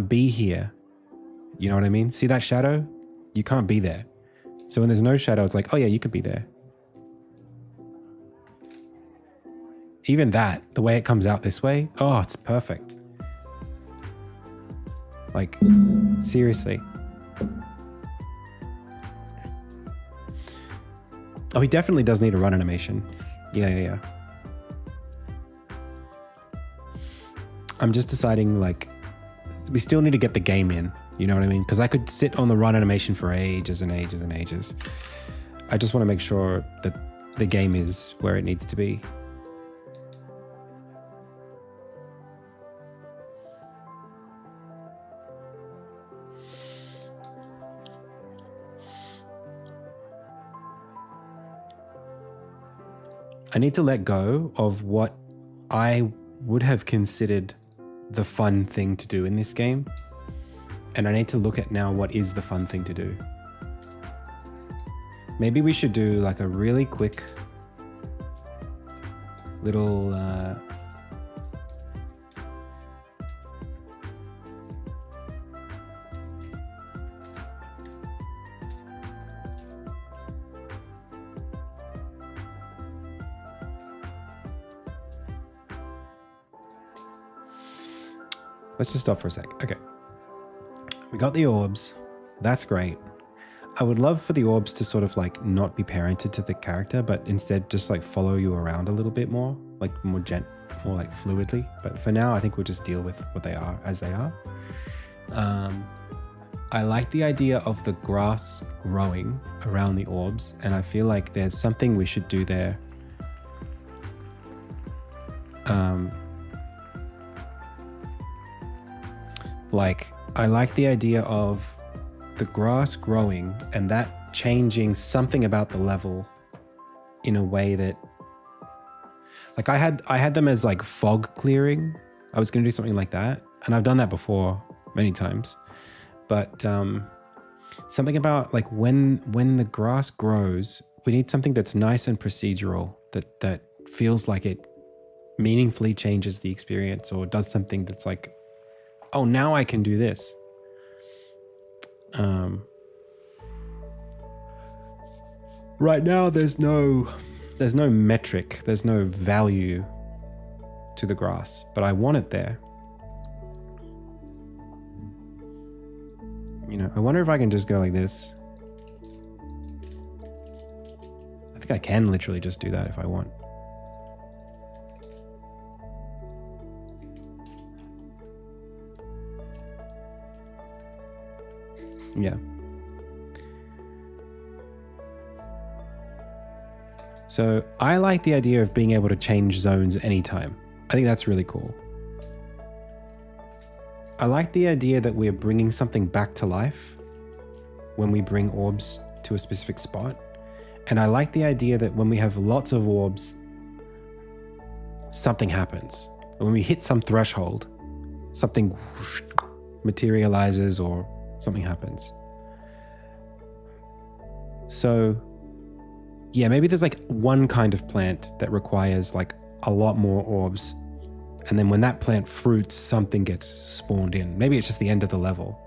be here. You know what I mean? See that shadow? You can't be there. So when there's no shadow, it's like, oh yeah, you could be there. Even that, the way it comes out this way, oh, it's perfect. Like, seriously. Oh, he definitely does need a run animation. Yeah. I'm just deciding, like, we still need to get the game in. You know what I mean? Because I could sit on the run animation for ages and ages and ages. I just want to make sure that the game is where it needs to be. I need to let go of what I would have considered the fun thing to do in this game. And I need to look at now what is the fun thing to do. Maybe we should do like a really quick little let's just stop for a sec. Okay. We got the orbs. That's great. I would love for the orbs to sort of like not be parented to the character, but instead just like follow you around a little bit more, like more like fluidly. But for now, I think we'll just deal with what they are as they are. I like the idea of the grass growing around the orbs, and I feel like there's something we should do there. Like, I like the idea of the grass growing and that changing something about the level in a way that, like, I had them as like fog clearing. I was going to do something like that, and I've done that before many times. But something about like when the grass grows, we need something that's nice and procedural, that feels like it meaningfully changes the experience or does something that's like, oh, now I can do this. Right now, there's no metric, there's no value to the grass, but I want it there. You know, I wonder if I can just go like this. I think I can literally just do that if I want. Yeah. So I like the idea of being able to change zones anytime. I think that's really cool. I like the idea that we're bringing something back to life when we bring orbs to a specific spot. And I like the idea that when we have lots of orbs, something happens. And when we hit some threshold, something materializes or something happens. So yeah, maybe there's like one kind of plant that requires like a lot more orbs. And then when that plant fruits, something gets spawned in. Maybe it's just the end of the level.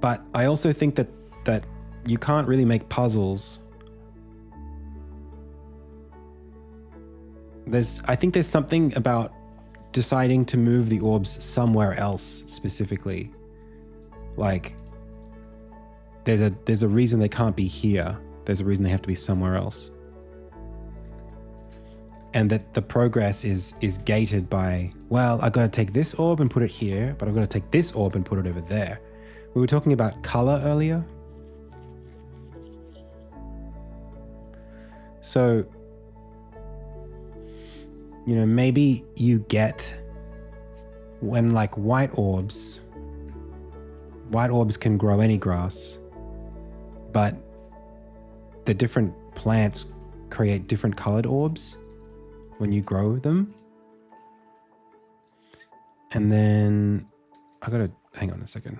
But I also think that you can't really make puzzles. I think there's something about deciding to move the orbs somewhere else specifically. Like, there's a reason they can't be here. There's a reason they have to be somewhere else. And that the progress is gated by, well, I've got to take this orb and put it here, but I've got to take this orb and put it over there. We were talking about color earlier. So, you know, maybe you get when like white orbs can grow any grass, but the different plants create different colored orbs when you grow them. And then I gotta hang on a second.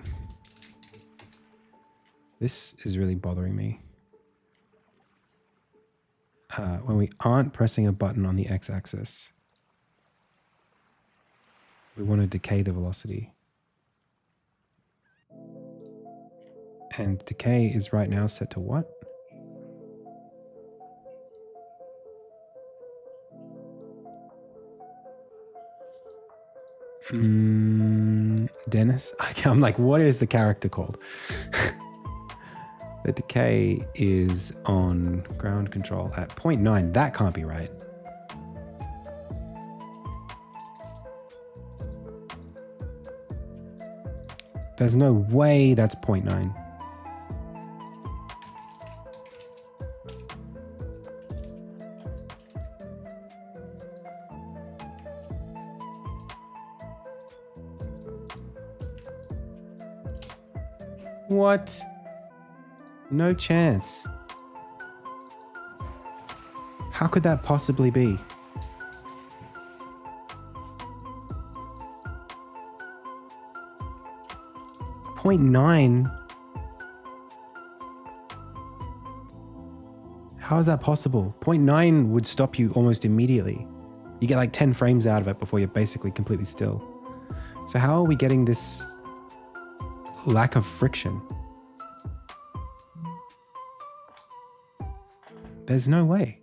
This is really bothering me. When we aren't pressing a button on the x-axis, we want to decay the velocity. And decay is right now set to what? Dennis? I'm like, what is the character called? The decay is on ground control at 0.9. That can't be right. There's no way that's 0.9. What? No chance. How could that possibly be? Point 0.9? How is that possible? 0.9 would stop you almost immediately. You get like 10 frames out of it before you're basically completely still. So how are we getting this lack of friction? There's no way.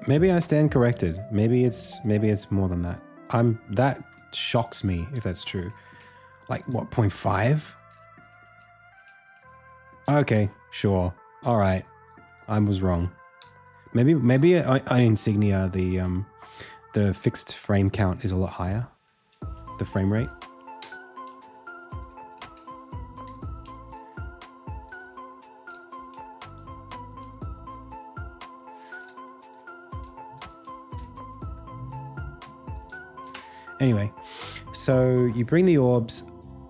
Maybe I stand corrected. Maybe it's more than that. That shocks me if that's true. Like what, 0.5? Okay, sure. All right. I was wrong. Maybe on Insignia the fixed frame count is a lot higher. The frame rate. Anyway, so you bring the orbs,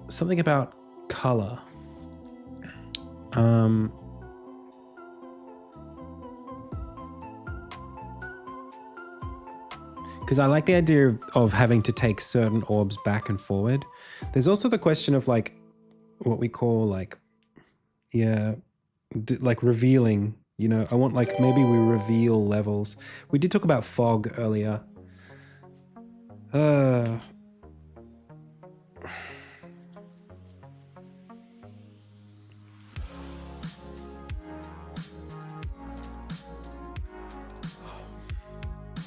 something about color. Because I like the idea of having to take certain orbs back and forward. There's also the question of like what we call like, like revealing, you know, I want like maybe we reveal levels. We did talk about fog earlier.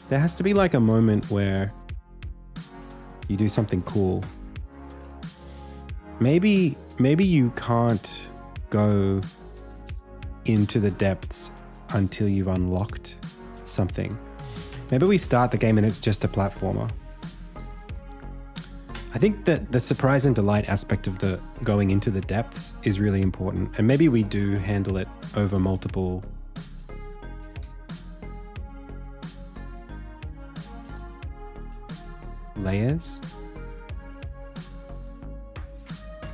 There has to be like a moment where you do something cool. Maybe you can't go into the depths until you've unlocked something. Maybe we start the game and it's just a platformer. I think that the surprise and delight aspect of the going into the depths is really important. And maybe we do handle it over multiple layers.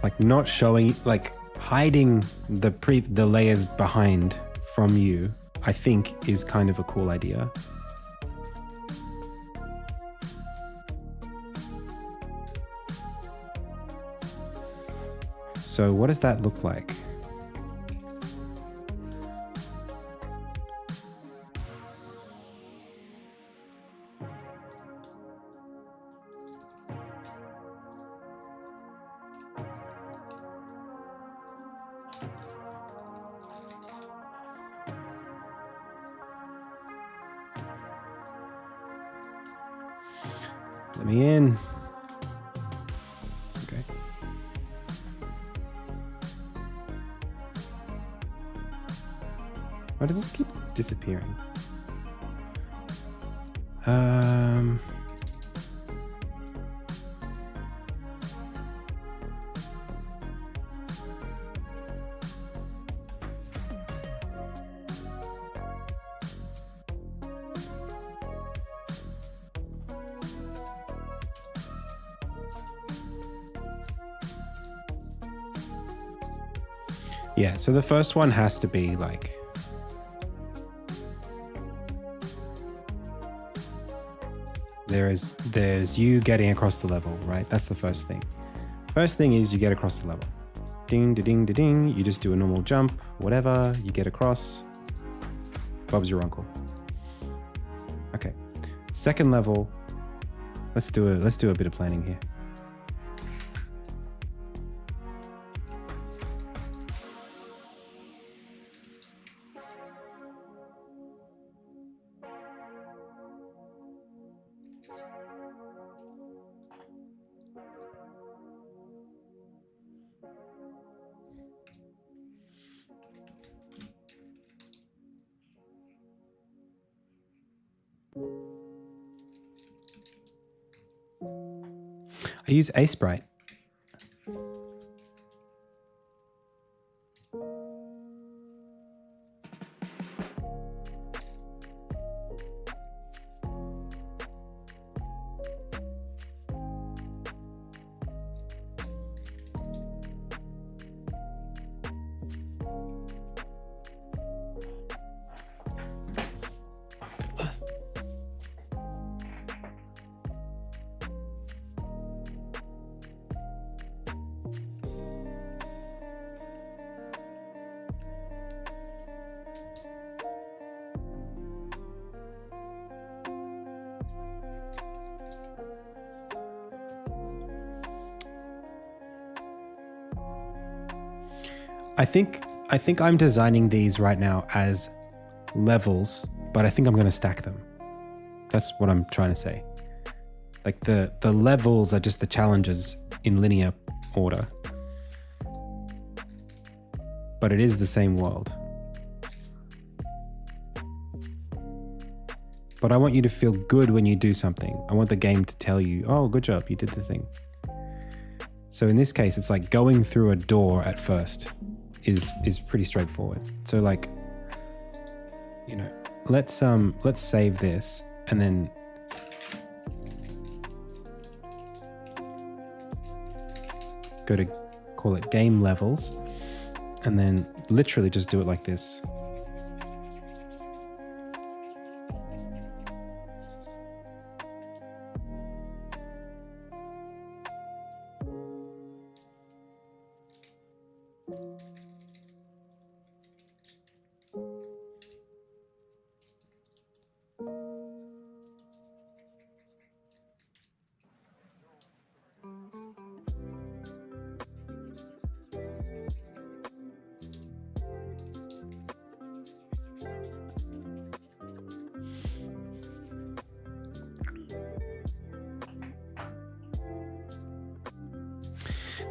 Like not showing, like hiding the layers behind from you, I think is kind of a cool idea. So what does that look like? Let me in. Okay. Why does this keep disappearing? Um, yeah, so the first one has to be like there's you getting across the level, right? That's the first thing. First thing is you get across the level. Ding, da, ding, da, ding. You just do a normal jump, whatever. You get across. Bob's your uncle. Okay. Second level. Let's do a bit of planning here. I use A Sprite. I think I'm designing these right now as levels, but I think I'm going to stack them. That's what I'm trying to say. Like the levels are just the challenges in linear order. But it is the same world. But I want you to feel good when you do something. I want the game to tell you, oh, good job, you did the thing. So in this case, it's like going through a door at first is pretty straightforward. So like, you know, let's save this and then go to call it game levels and then literally just do it like this.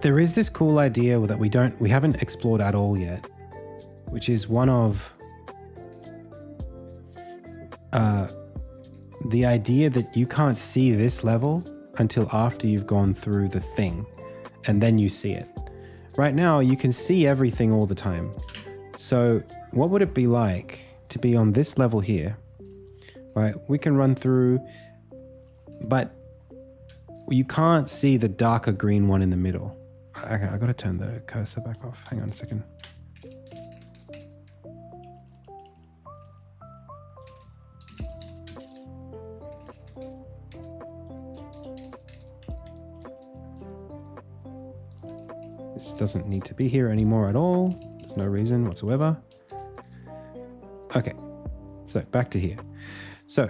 There is this cool idea that we haven't explored at all yet, which is one of the idea that you can't see this level until after you've gone through the thing, and then you see it. Right now, you can see everything all the time. So what would it be like to be on this level here, right? We can run through, but you can't see the darker green one in the middle. I gotta turn the cursor back off. Hang on a second. This doesn't need to be here anymore at all. There's no reason whatsoever. Okay, so back to here. So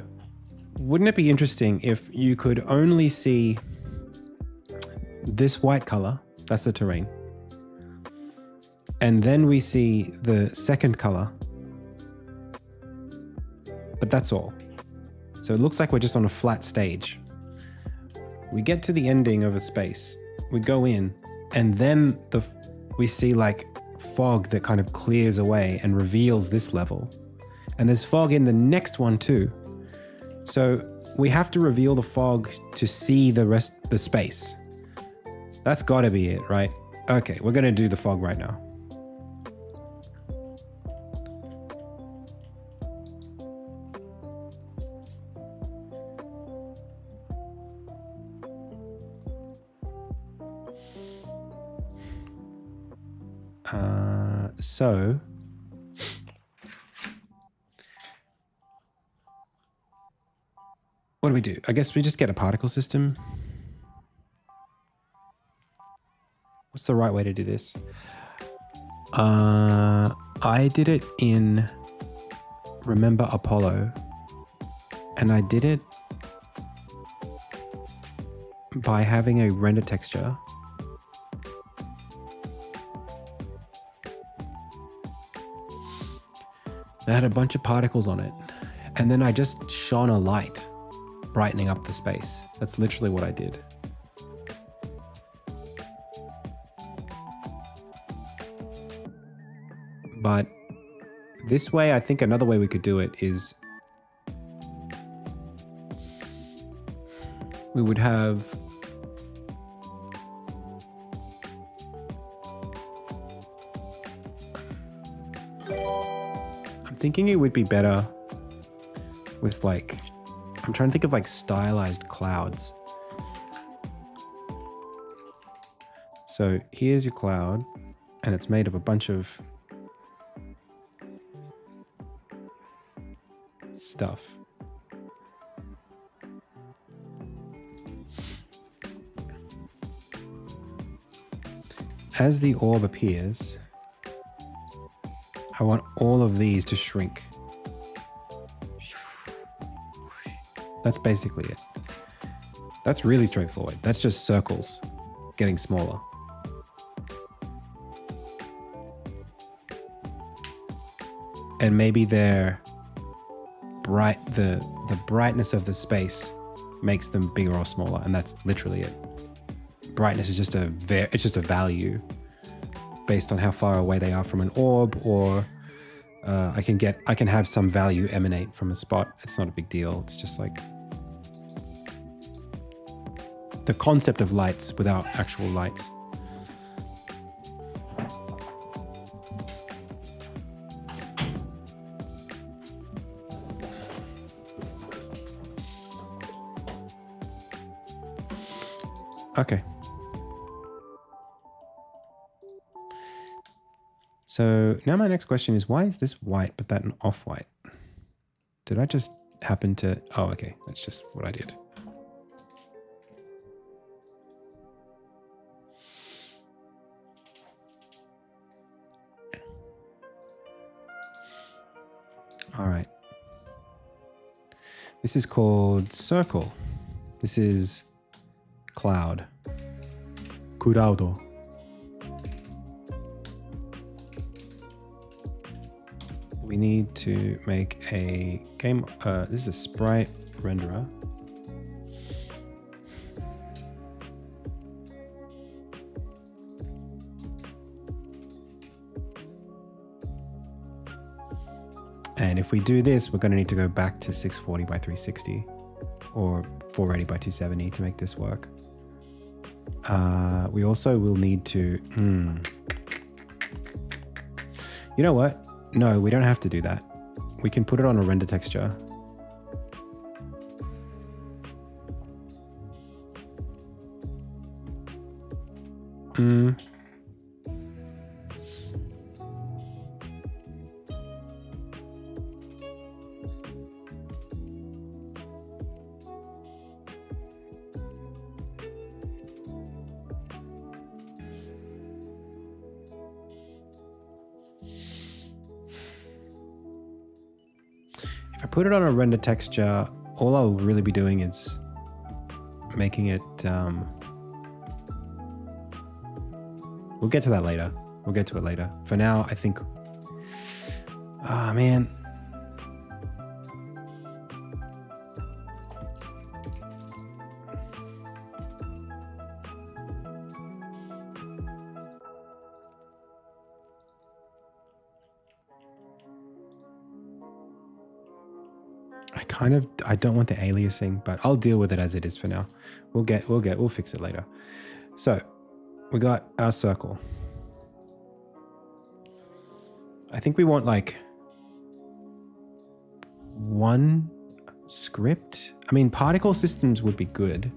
wouldn't it be interesting if you could only see this white color? That's the terrain. And then we see the second color. But that's all. So it looks like we're just on a flat stage. We get to the ending of a space. We go in, and then we see like fog that kind of clears away and reveals this level. And there's fog in the next one too. So we have to reveal the fog to see the space. That's got to be it, right? Okay, we're going to do the fog right now. So what do we do? I guess we just get a particle system. What's the right way to do this? I did it in Remember Apollo, and I did it by having a render texture. That had a bunch of particles on it, and then I just shone a light, brightening up the space. That's literally what I did. But this way, I think another way we could do it is we would have I'm thinking it would be better with like, I'm trying to think of like stylized clouds. So here's your cloud, and it's made of a bunch of stuff. As the orb appears, I want all of these to shrink. That's basically it. That's really straightforward. That's just circles getting smaller. And maybe they're bright, the brightness of the space makes them bigger or smaller, and that's literally it. Brightness is just it's just a value based on how far away they are from an orb, or I can have some value emanate from a spot. It's not a big deal. It's just like the concept of lights without actual lights. Okay. So now my next question is, why is this white but that an off-white? Did I just happen to... Oh, okay. That's just what I did. All right. This is called circle. This is cloud. Curado. We need to make a game. This is a sprite renderer. And if we do this, we're going to need to go back to 640 by 360 or 480 by 270 to make this work. We also will need to... You know what? No, we don't have to do that. We can put it on a render texture. If I put it on a render texture, all I'll really be doing is making it... We'll get to that later. We'll get to it later. For now, I think... Ah, man. I don't want the aliasing, but I'll deal with it as it is for now. We'll fix it later. So we got our circle. I think we want like one script. I mean, particle systems would be good.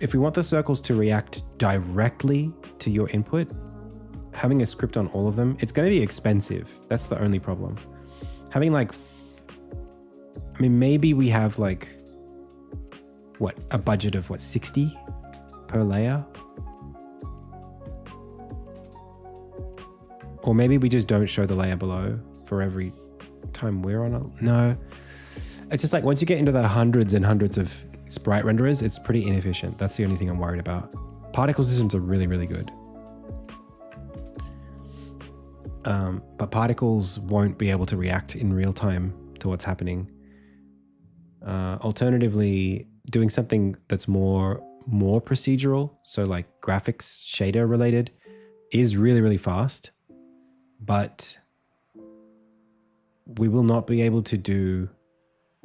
If we want the circles to react directly to your input, having a script on all of them, it's going to be expensive. That's the only problem. Having like, I mean, maybe we have like, what, a budget of what, 60 per layer? Or maybe we just don't show the layer below for every time we're on a, no. It's just like once you get into the hundreds and hundreds of sprite renderers, it's pretty inefficient. That's the only thing I'm worried about. Particle systems are really, really good. But particles won't be able to react in real time to what's happening. Alternatively, doing something that's more procedural, so like graphics shader related, is really, really fast. But we will not be able to do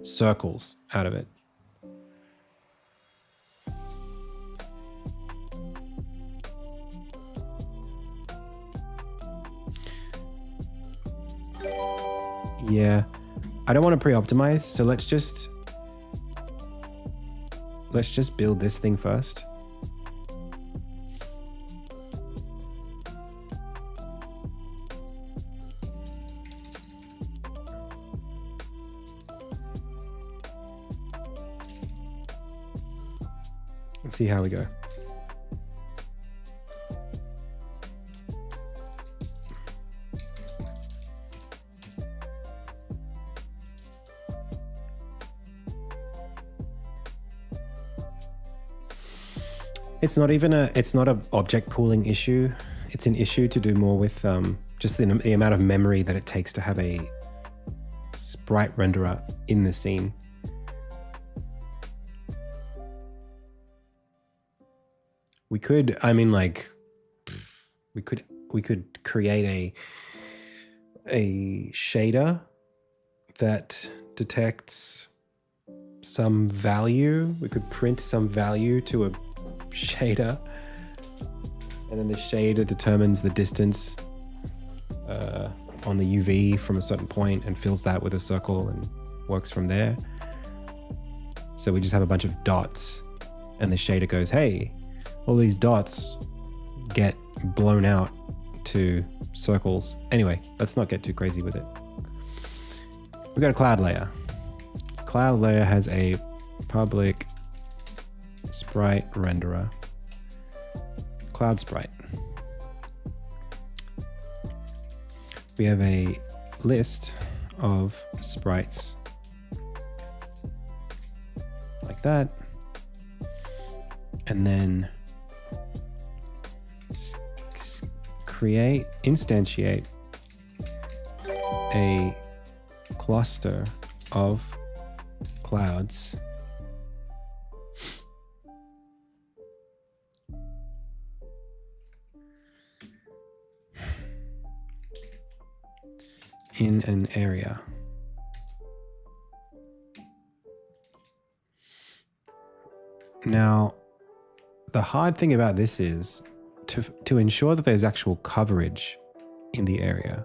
circles out of it. Yeah, I don't want to pre-optimize, so let's just build this thing first. Let's see how we go. It's not a object pooling issue. It's an issue to do more with just the amount of memory that it takes to have a sprite renderer in the scene. We could, I mean, like, we could create a shader that detects some value. We could print some value to a shader, and then the shader determines the distance on the UV from a certain point and fills that with a circle and works from there. So we just have a bunch of dots, and the shader goes, hey, all these dots get blown out to circles. Anyway, let's not get too crazy with it. We've got a cloud layer. Cloud layer has a public sprite renderer, cloud sprite. We have a list of sprites like that, and then instantiate a cluster of clouds in an area. Now, the hard thing about this is to ensure that there's actual coverage in the area.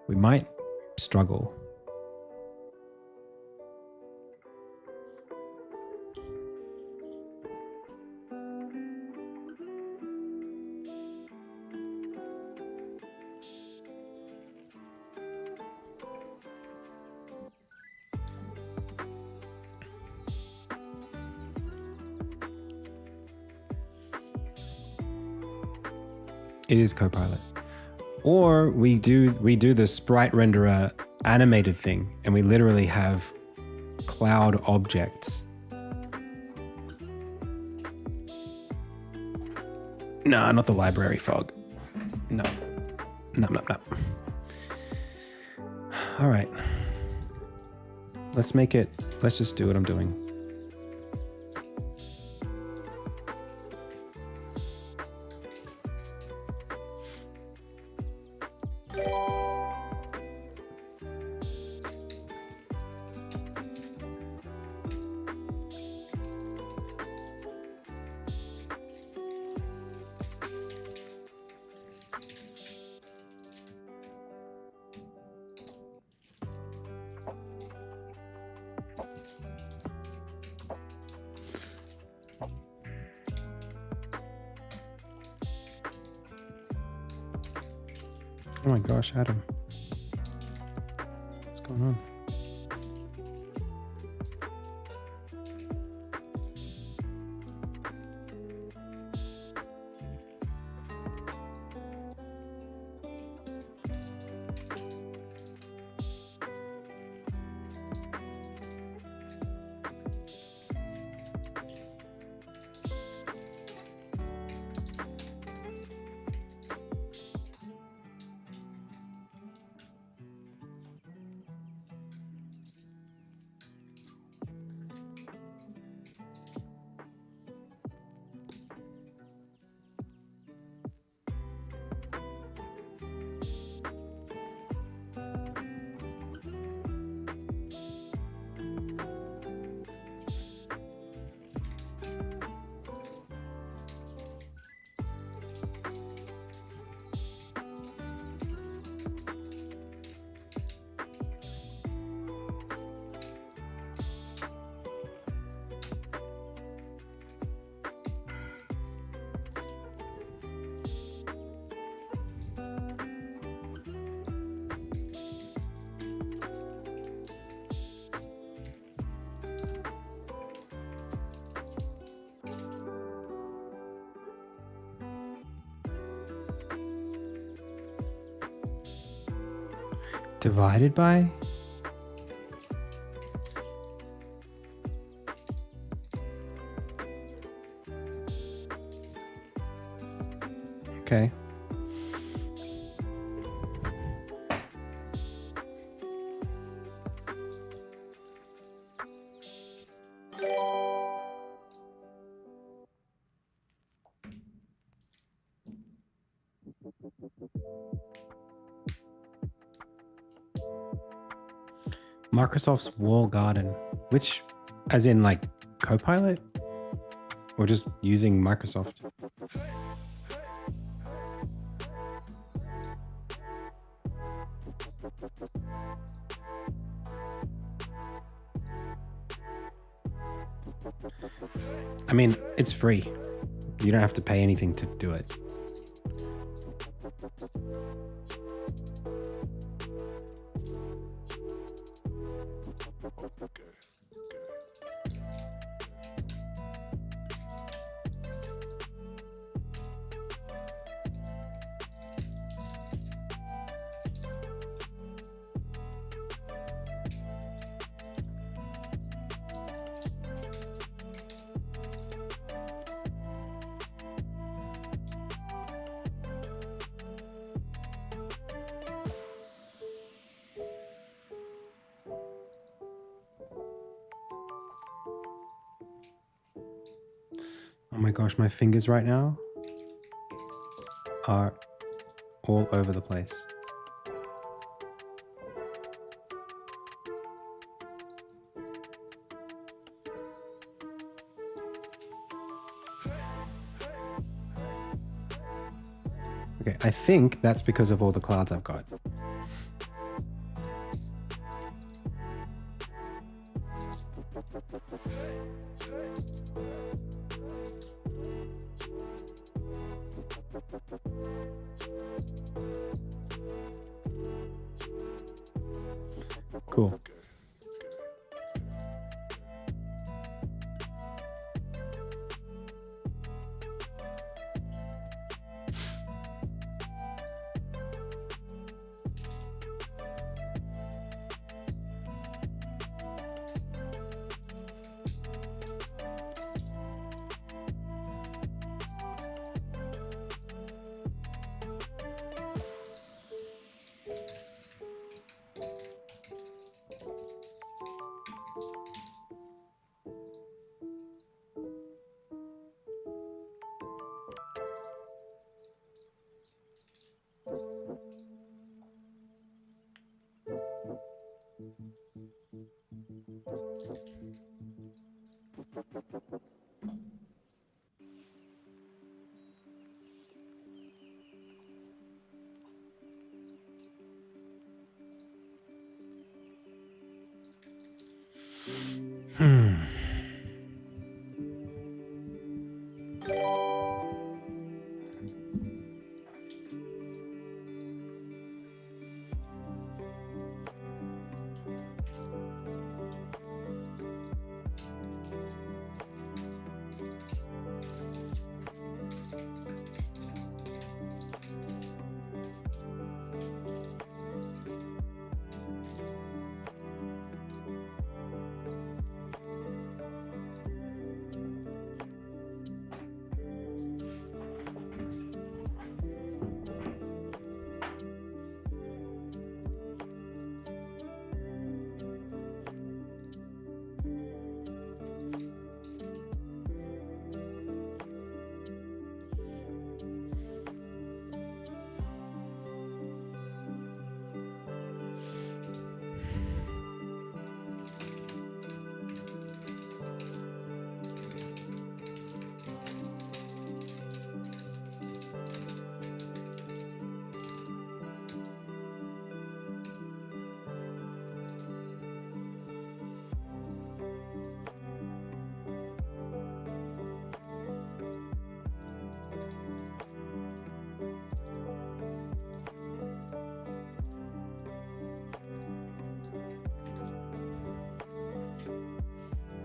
We might struggle. It is Copilot. Or we do the sprite renderer animated thing, and we literally have cloud objects. No, not the library fog. No. No. All right. Let's just do what I'm doing. Oh my gosh, Adam. What's going on? Divided by? Okay. Microsoft's wall garden, which, as in like Copilot, or just using Microsoft? I mean, it's free. You don't have to pay anything to do it. Oh my gosh, my fingers right now are all over the place. Okay, I think that's because of all the clouds I've got. Cool.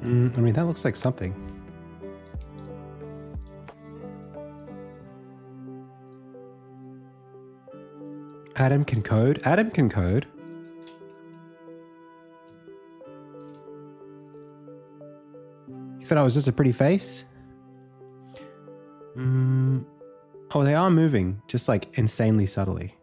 I mean, that looks like something. Adam can code. Adam can code. You thought I was just a pretty face? Oh, they are moving, just like insanely subtly.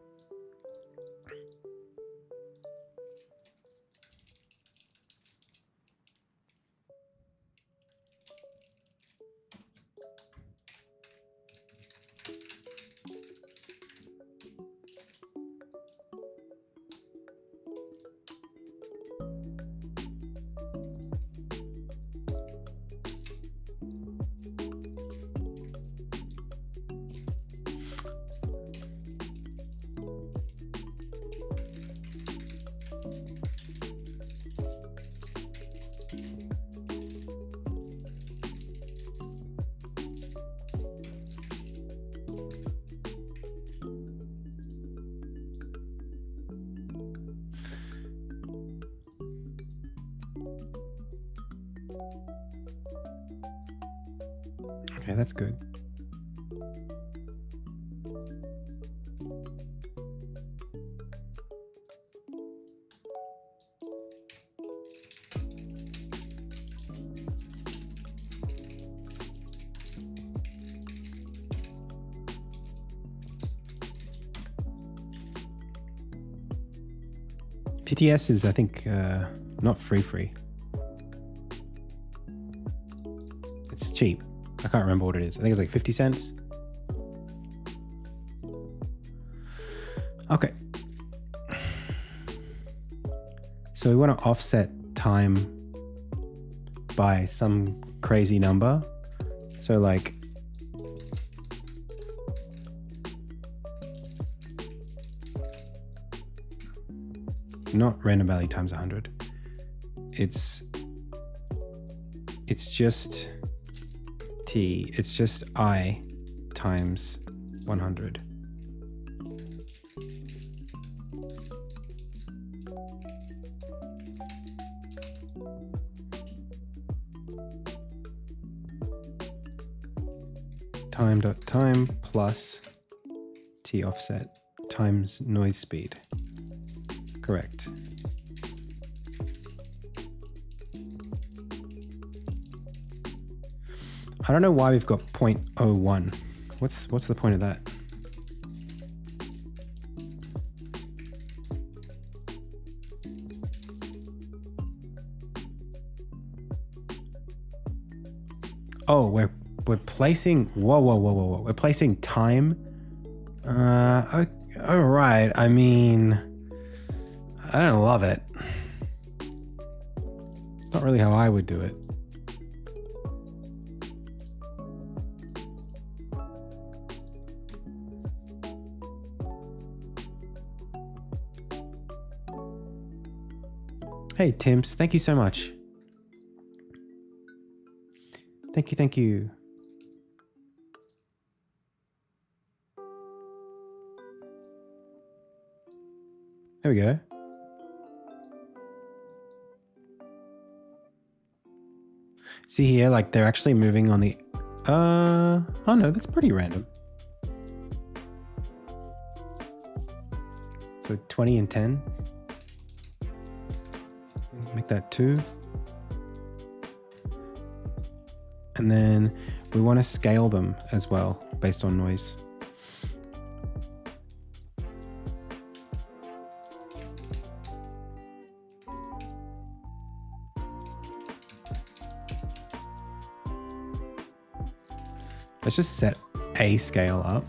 Okay, that's good. PTS is, I think, not free. It's cheap. I can't remember what it is. I think it's like 50 cents. Okay. So we want to offset time by some crazy number. So like not random value times 100. It's just t. It's just I times 100. Time plus t offset times noise speed. Correct. I don't know why we've got 0.01. What's the point of that? Oh, we're placing. Whoa. We're placing time. All right. I mean, I don't love it. It's not really how I would do it. Hey, Tims, thank you so much. Thank you. There we go. See here, like they're actually moving on the... oh no, that's pretty random. So 20 and 10. Make that 2. And then we want to scale them as well based on noise. Let's just set a scale up.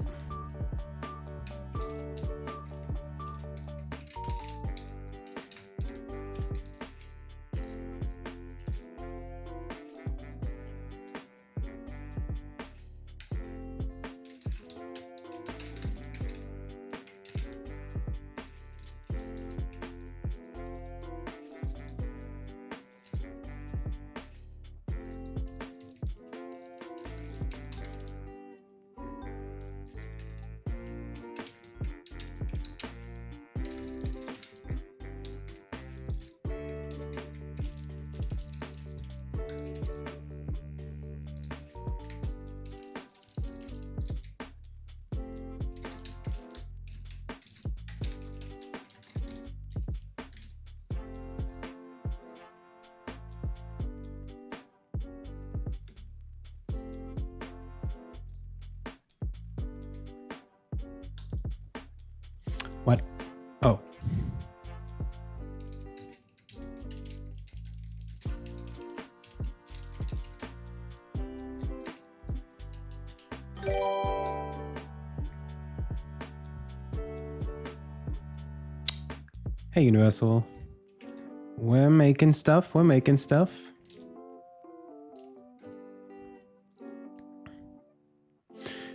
What? Oh. Hey, Universal. We're making stuff. We're making stuff.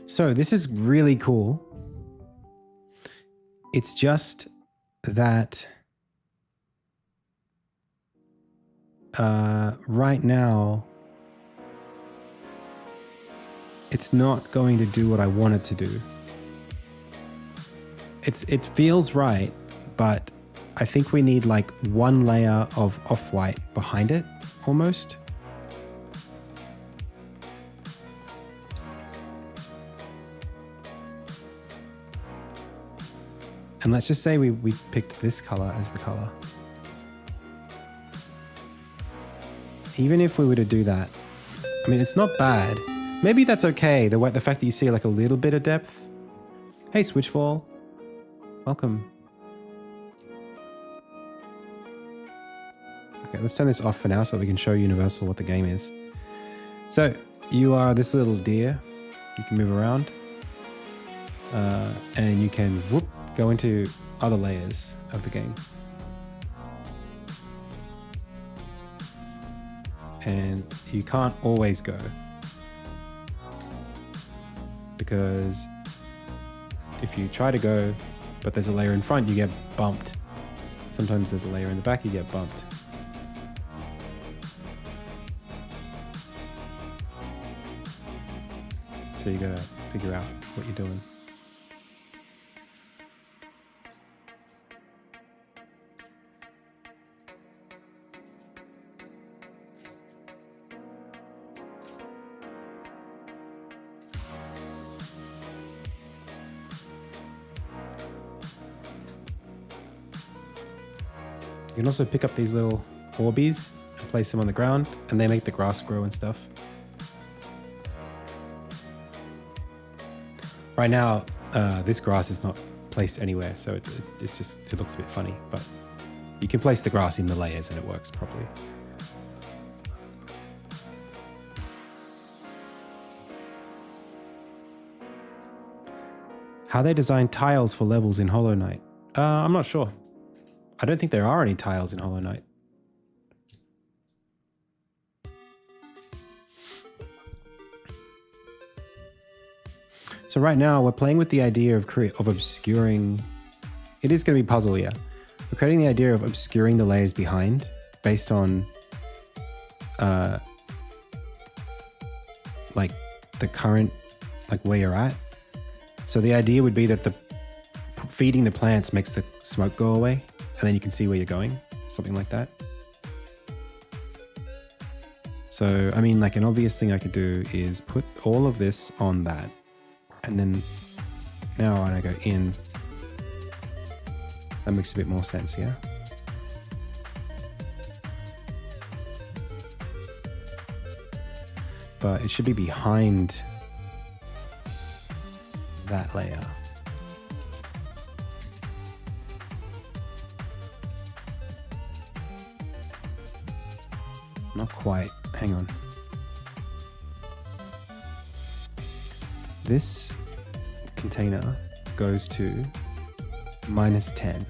So this is really cool. It's just that right now it's not going to do what I want it to do. It feels right, but I think we need like one layer of off-white behind it almost. And let's just say we picked this color as the color. Even if we were to do that, I mean, it's not bad. Maybe that's okay. The fact that you see like a little bit of depth. Hey, Switchfall. Welcome. Okay, let's turn this off for now so we can show Universal what the game is. So you are this little deer. You can move around. And you can whoop, go into other layers of the game. And you can't always go, because if you try to go, but there's a layer in front, you get bumped. Sometimes there's a layer in the back, you get bumped. So you gotta figure out what you're doing. You can also pick up these little Orbeez and place them on the ground, and they make the grass grow and stuff. Right now, this grass is not placed anywhere, so it looks a bit funny, but you can place the grass in the layers and it works properly. How they design tiles for levels in Hollow Knight? I'm not sure. I don't think there are any tiles in Hollow Knight. So right now we're playing with the idea of obscuring. It is going to be puzzle, yeah. We're creating the idea of obscuring the layers behind based on like the current, like where you're at. So the idea would be that the feeding the plants makes the smoke go away, and then you can see where you're going, something like that. So, I mean, like an obvious thing I could do is put all of this on that. And then now when I go in, that makes a bit more sense, yeah? But it should be behind that layer. Not quite. Hang on. This container goes to -10.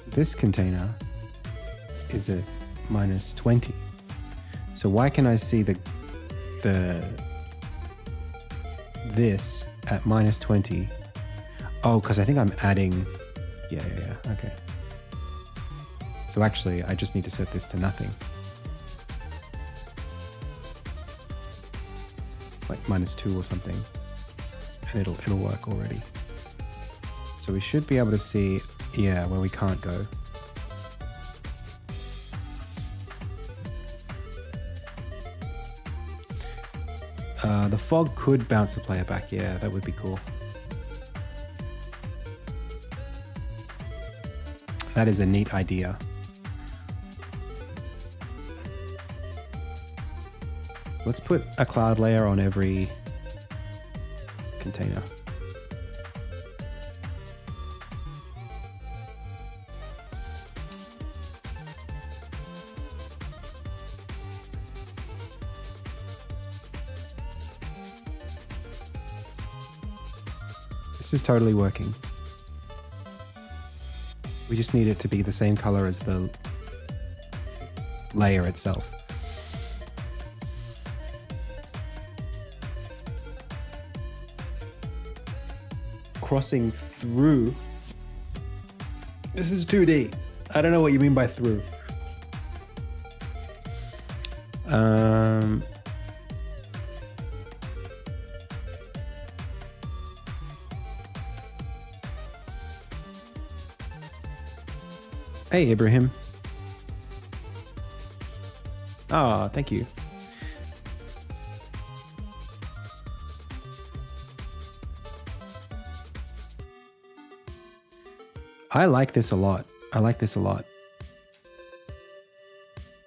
This container is at -20. So why can I see this at -20? Oh, because I think I'm adding. Yeah. Okay. So actually, I just need to set this to nothing. Like -2 or something. And it'll work already. So we should be able to see, yeah, where we can't go. The fog could bounce the player back. Yeah, that would be cool. That is a neat idea. Let's put a cloud layer on every container. This is totally working. We just need it to be the same color as the layer itself. Crossing through. This is 2D. I don't know what you mean by through. Hey, Ibrahim. Ah, thank you. I like this a lot. I like this a lot.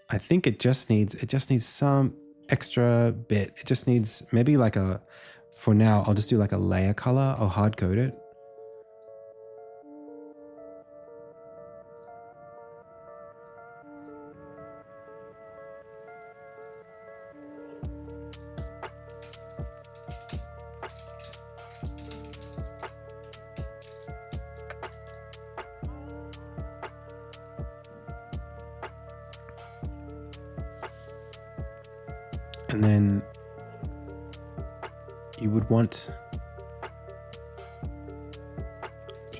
I think it just needs some extra bit. It just needs maybe like a, for now, I'll just do like a layer color. I'll hard code it. And then you would want,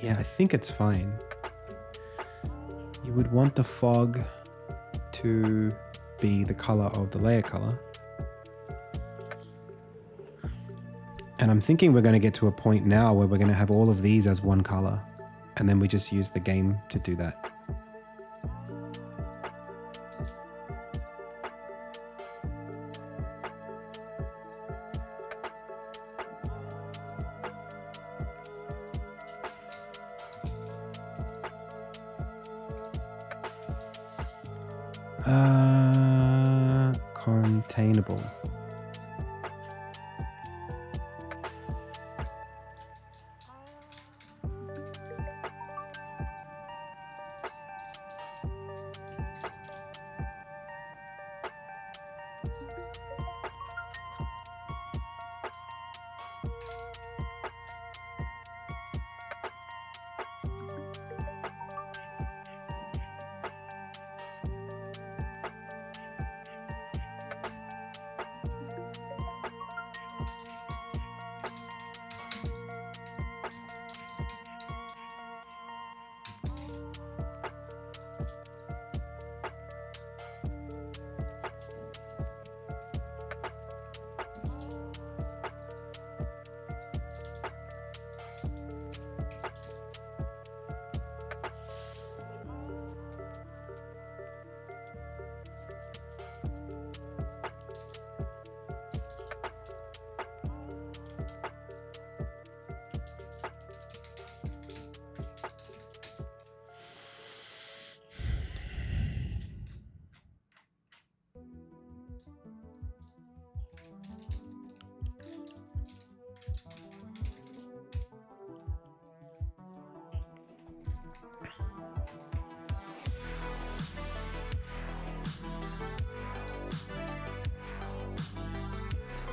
yeah, I think it's fine. You would want the fog to be the color of the layer color. And I'm thinking we're going to get to a point now where we're going to have all of these as one color. And then we just use the game to do that. Containable.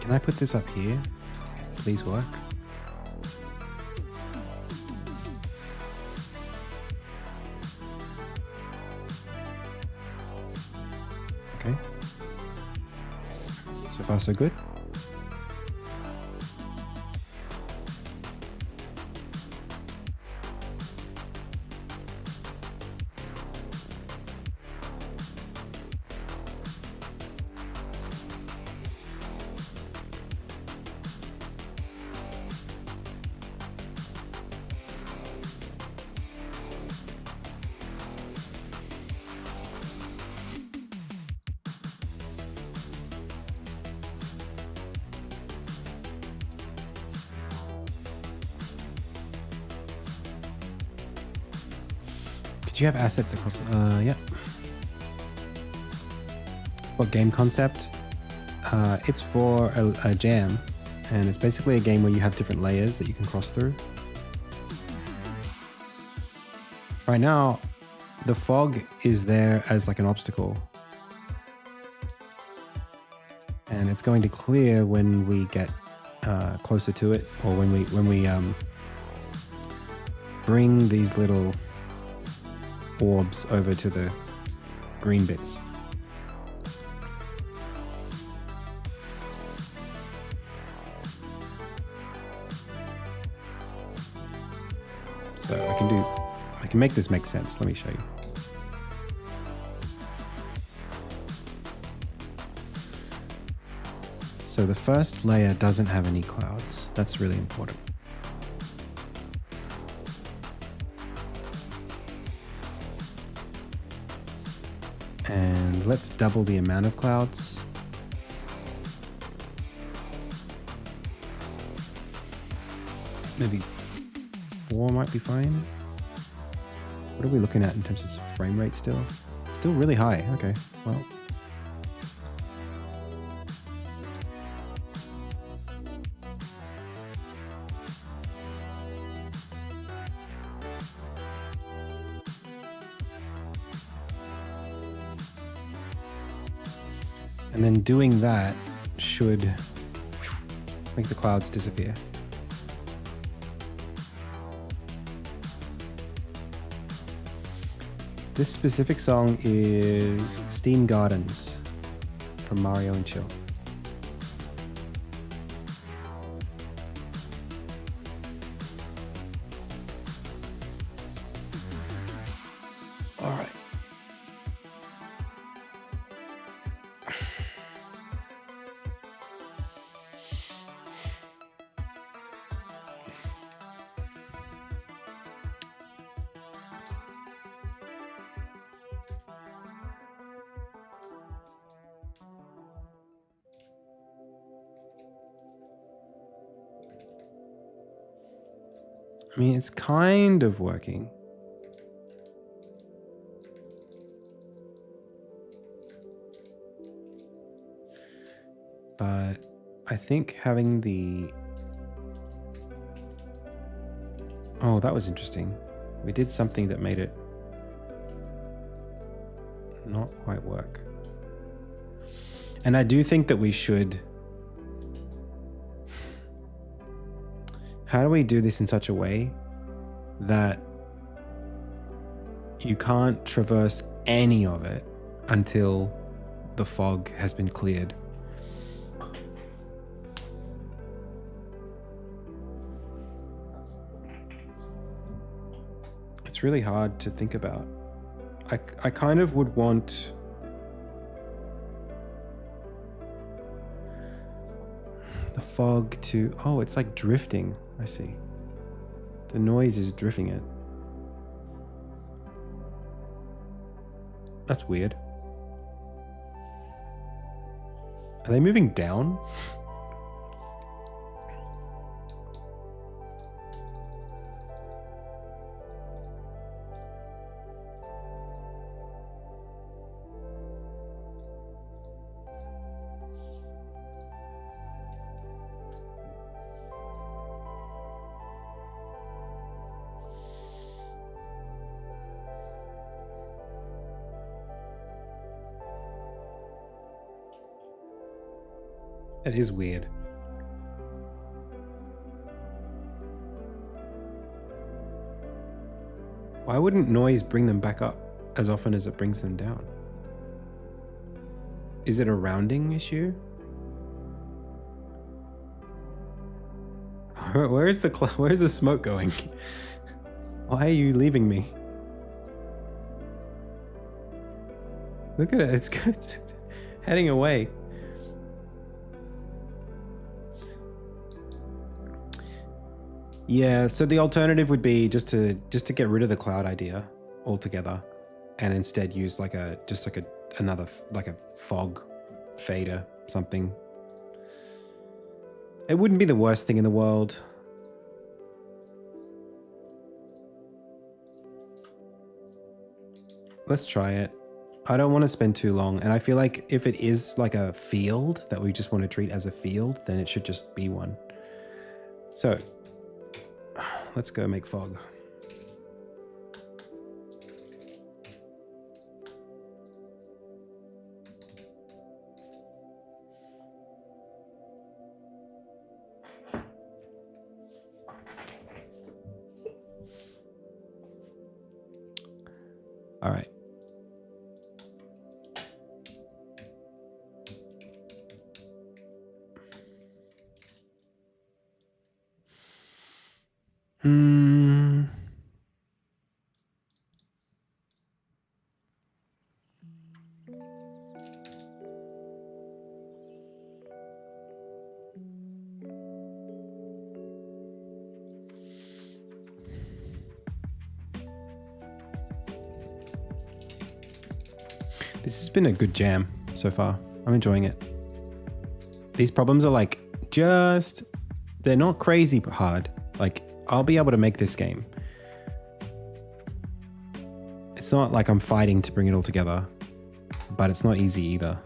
Can I put this up here? Please work. Okay. So far, so good. Do you have assets across? Yeah. What game concept? It's for a jam, And it's basically a game where you have different layers that you can cross through. Right now, the fog is there as like an obstacle. And it's going to clear when we get closer to it, or when we bring these little orbs over to the green bits. So I can make this make sense. Let me show you. So the first layer doesn't have any clouds. That's really important. And let's double the amount of clouds. Maybe 4 might be fine. What are we looking at in terms of frame rate still? Still really high. Okay, well. And then doing that should make the clouds disappear. This specific song is Steam Gardens from Mario and Chill. All right. I mean, it's kind of working. But I think having the... Oh, that was interesting. We did something that made it not quite work. And I do think that we should... How do we do this in such a way that you can't traverse any of it until the fog has been cleared? It's really hard to think about. I kind of would want... the fog to... Oh, it's like drifting. I see. The noise is drifting it. That's weird. Are they moving down? That is weird. Why wouldn't noise bring them back up as often as it brings them down? Is it a rounding issue? Where's the smoke going? Why are you leaving me? Look at it, it's good. It's heading away. Yeah, so the alternative would be just to get rid of the cloud idea altogether, and instead use another fog fader something. It wouldn't be the worst thing in the world. Let's try it. I don't want to spend too long. And I feel like if it is like a field that we just want to treat as a field, then it should just be one. So let's go make fog. All right. This has been a good jam so far. I'm enjoying it. These problems are like they're not crazy hard. Like, I'll be able to make this game. It's not like I'm fighting to bring it all together, but it's not easy either.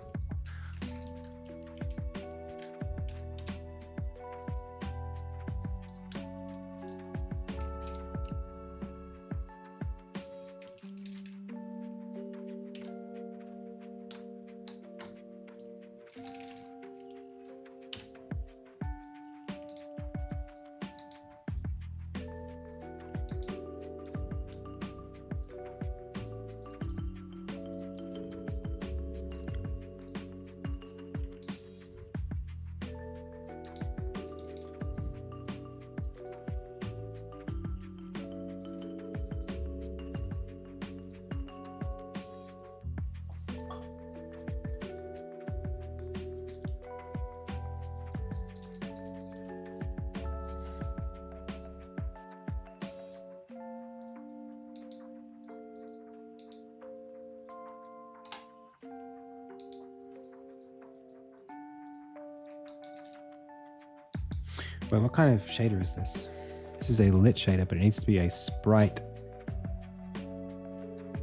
Well, what kind of shader is this? This is a lit shader, but it needs to be a sprite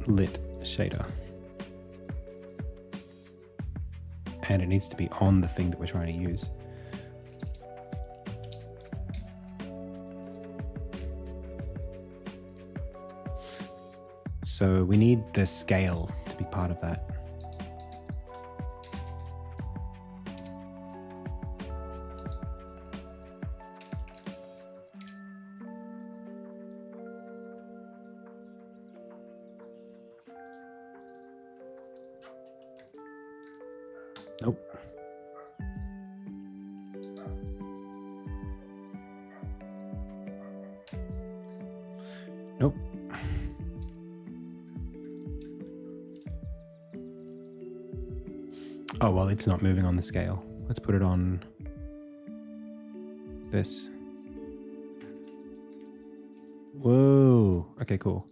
lit shader. And it needs to be on the thing that we're trying to use. So we need the scale to be part of that. Nope. Nope. Oh, well, it's not moving on the scale. Let's put it on this. Whoa. Okay, cool.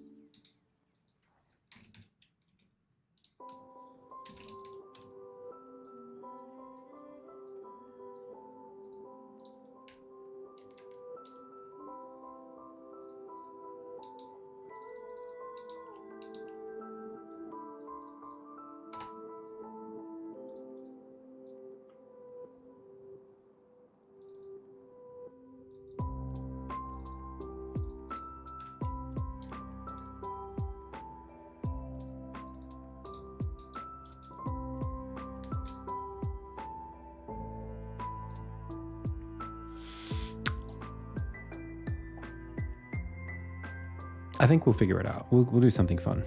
I think we'll figure it out. We'll do something fun.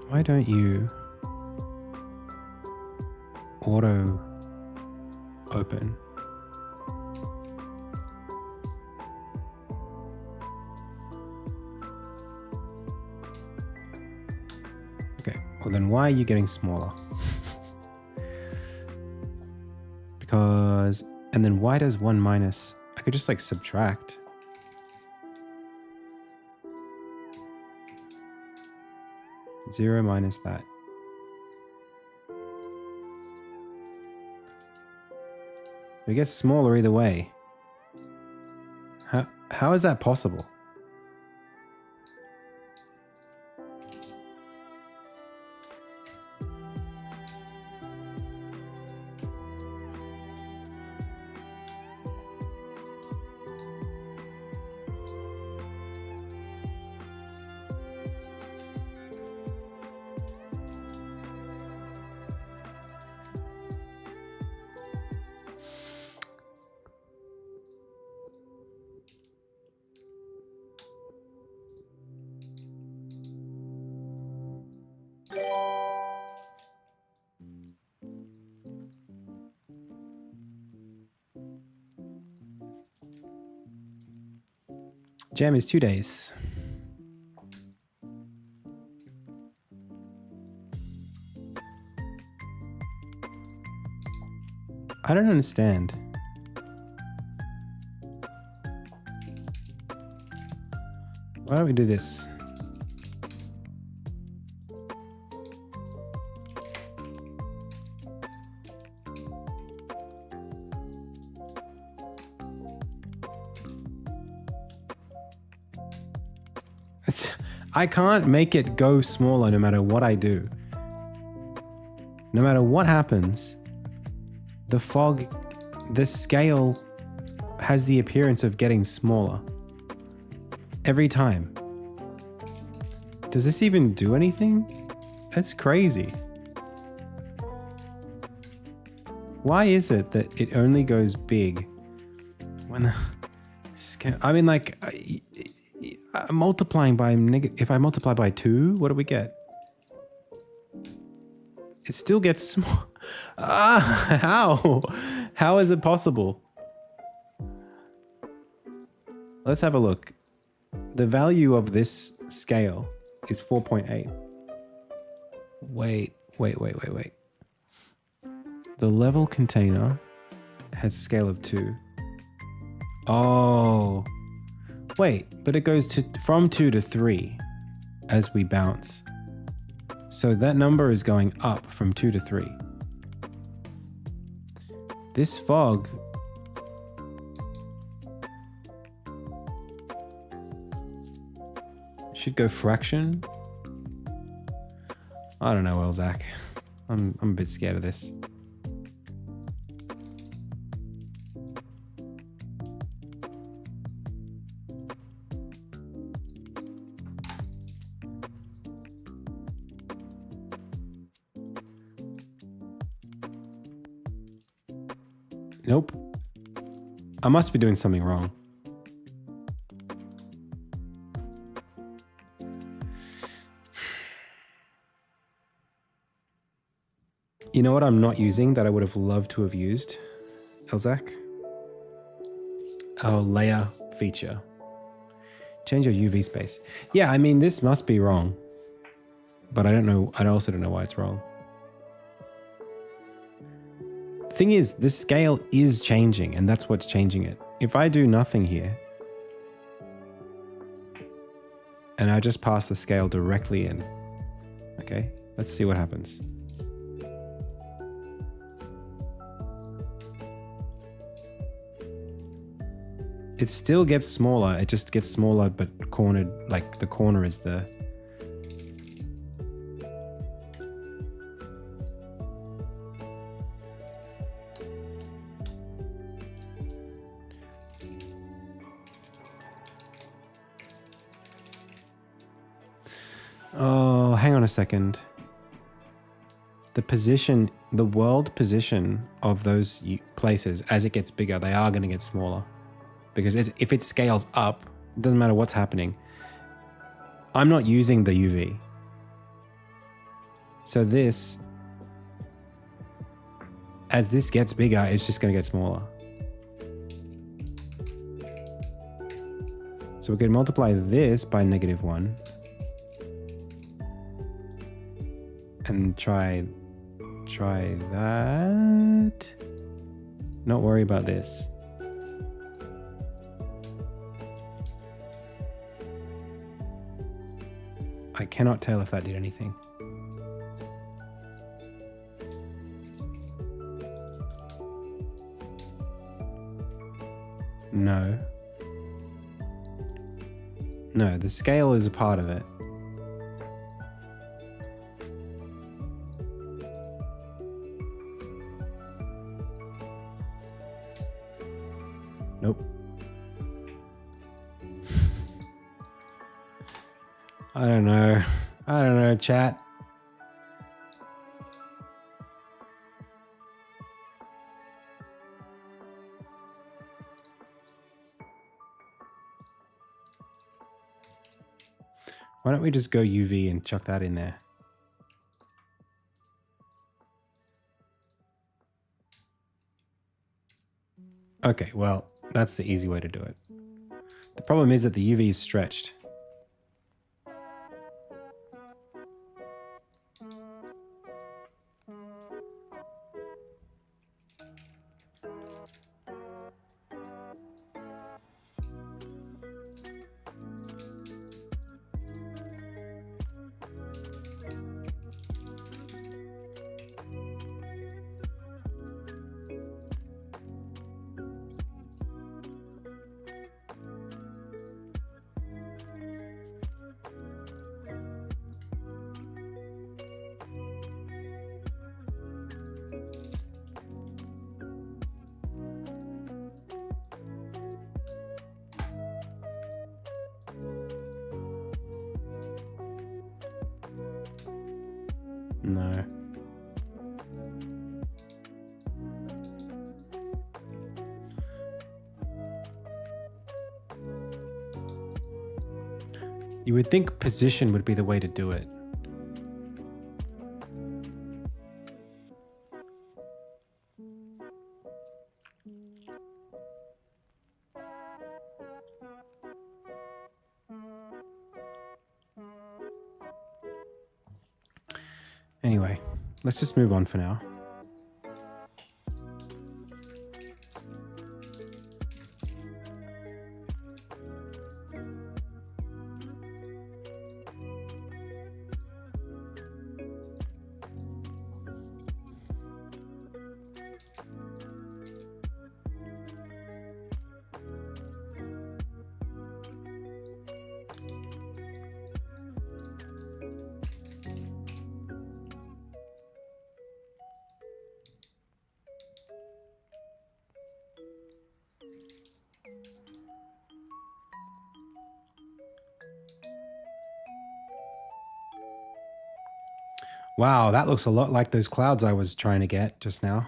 Why don't you auto open? Okay, well then why are you getting smaller? Because And then why does 1 minus... I could just like subtract. Zero minus that. It gets smaller either way. How is that possible? Jam is 2 days. I don't understand. Why don't we do this? I can't make it go smaller no matter what I do. No matter what happens, the fog, the scale has the appearance of getting smaller. Every time. Does this even do anything? That's crazy. Why is it that it only goes big when the scale... I mean, like... multiplying by if I multiply by 2, what do we get? It still gets small. How is it possible? Let's have a look. The value of this scale is 4.8. Wait. The level container has a scale of 2. Oh. Wait, but it goes from 2 to 3 as we bounce. So that number is going up from 2 to 3. This fog should go fraction. I don't know, Elzak. I'm a bit scared of this. Nope. I must be doing something wrong. You know what I'm not using that I would have loved to have used, Elzak? Our layer feature. Change your UV space. Yeah, I mean, this must be wrong. But I don't know. I also don't know why it's wrong. Thing is, this scale is changing, and that's what's changing it. If I do nothing here, and I just pass the scale directly in, okay, let's see what happens. It still gets smaller, it just gets smaller, but cornered, like the corner is the... Oh, hang on a second. The position, the world position of those places, as it gets bigger, they are going to get smaller. Because if it scales up, it doesn't matter what's happening. I'm not using the UV. So this, as this gets bigger, it's just going to get smaller. So we could multiply this by -1. And try that. not worry about this. I cannot tell if that did anything. No. No, the scale is a part of it. Nope. I don't know. I don't know, chat. Why don't we just go UV and chuck that in there? Okay, well, that's the easy way to do it. The problem is that the UV is stretched. No. You would think position would be the way to do it. Anyway, let's just move on for now. Wow, that looks a lot like those clouds I was trying to get just now.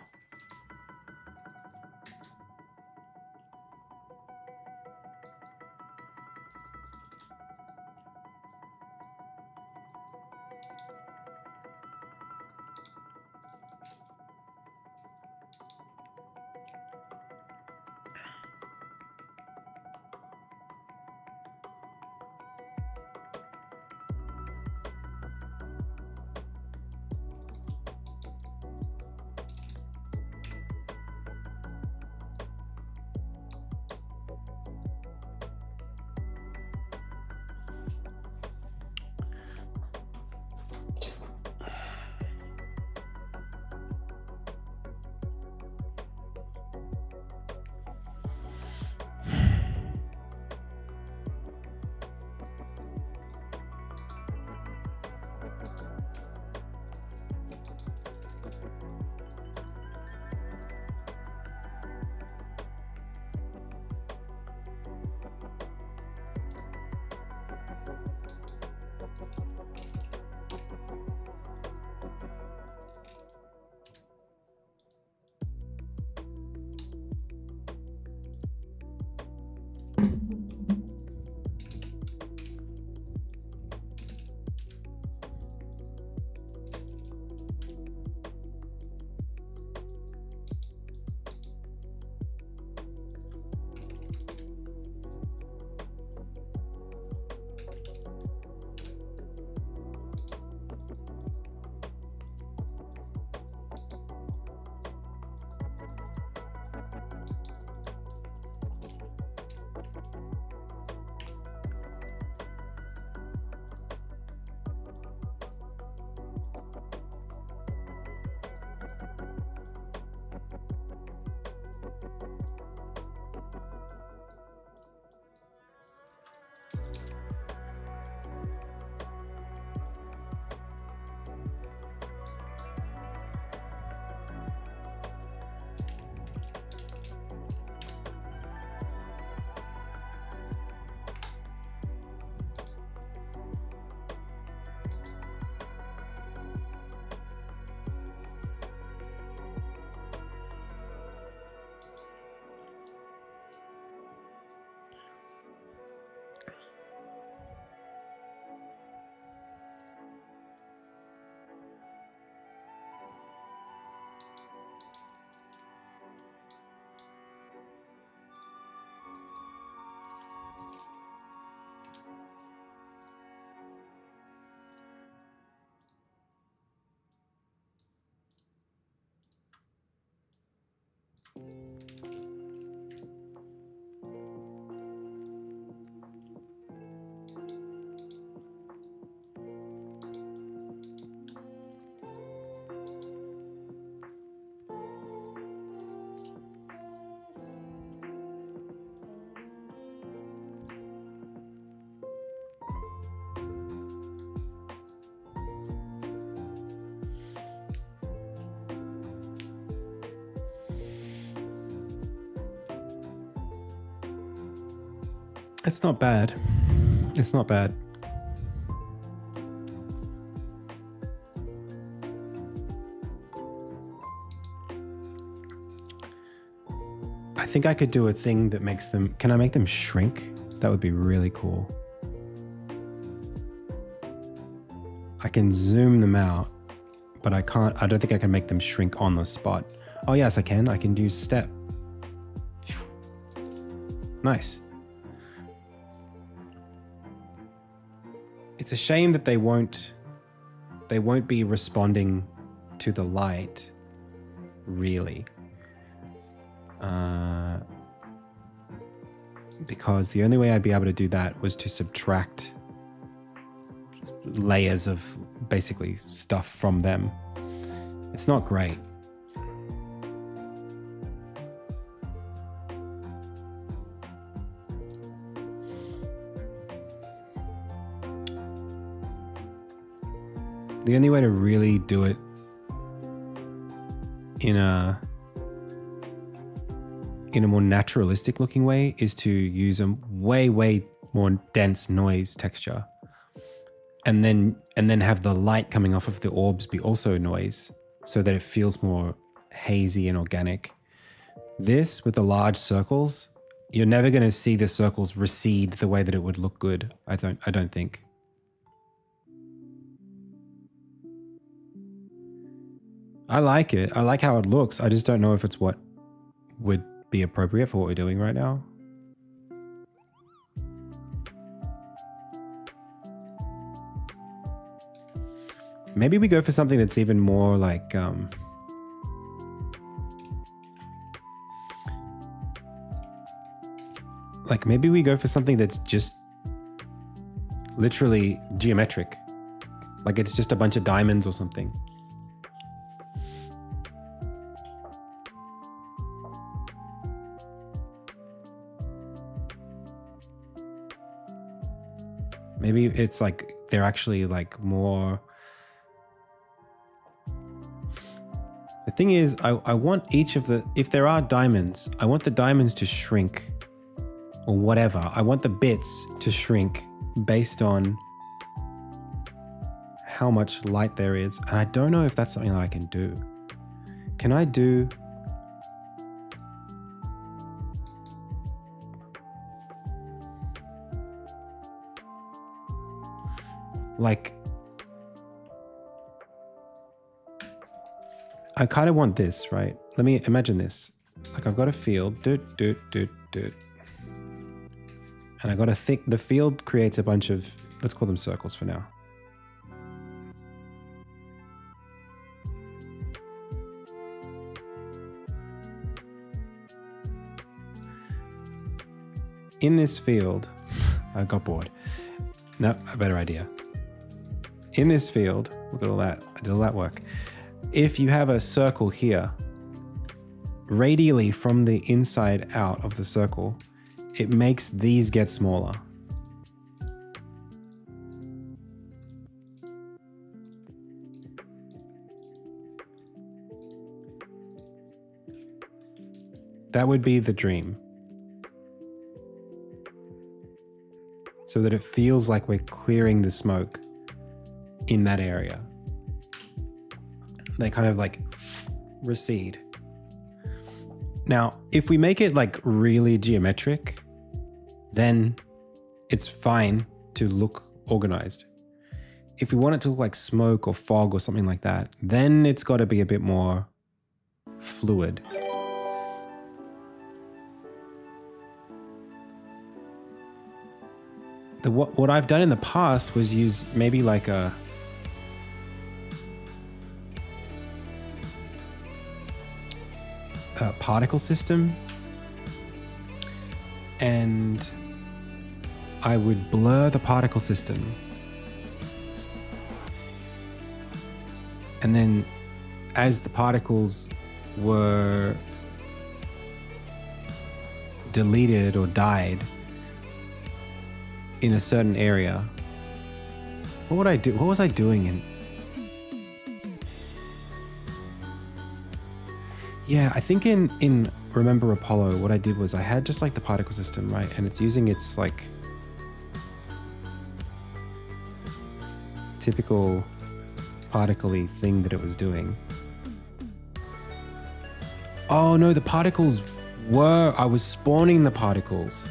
It's not bad. It's not bad. I think I could do a thing that makes them... Can I make them shrink? That would be really cool. I can zoom them out, but I can't... I don't think I can make them shrink on the spot. Oh, yes, I can. I can use step. Nice. It's a shame that they won't be responding to the light, really. Because the only way I'd be able to do that was to subtract layers of basically stuff from them. It's not great. The only way to really do it in a more naturalistic looking way is to use a way more dense noise texture, and then have the light coming off of the orbs be also noise, so that it feels more hazy and organic. This with the large circles, you're never going to see the circles recede the way that it would look good. I don't think. I like it. I like how it looks. I just don't know if it's what would be appropriate for what we're doing right now. Maybe we go for something that's even more like maybe we go for something that's just literally geometric. Like it's just a bunch of diamonds or something. Maybe it's like they're actually like more... The thing is, I want each of the... If there are diamonds, I want the diamonds to shrink or whatever. I want the bits to shrink based on how much light there is. And I don't know if that's something that I can do. Can I do... Like, I kind of want this, right? Let me imagine this. Like I've got a field, and I got to think the field creates a bunch of, let's call them circles for now. In this field, I got bored. No, a better idea. In this field, look at all that. I did all that work. If you have a circle here, radially from the inside out of the circle, it makes these get smaller. That would be the dream. So that it feels like we're clearing the smoke in that area. They kind of like recede. Now, if we make it like really geometric, then it's fine to look organized. If we want it to look like smoke or fog or something like that, then it's got to be a bit more fluid. What I've done in the past was use maybe like a particle system, and I would blur the particle system, and then as the particles were deleted or died in a certain area, what would I do? What was I doing in? Yeah, I think in Remember Apollo, what I did was I had just like the particle system, right? And it's using its like typical particle-y thing that it was doing. Oh no, the particles I was spawning the particles.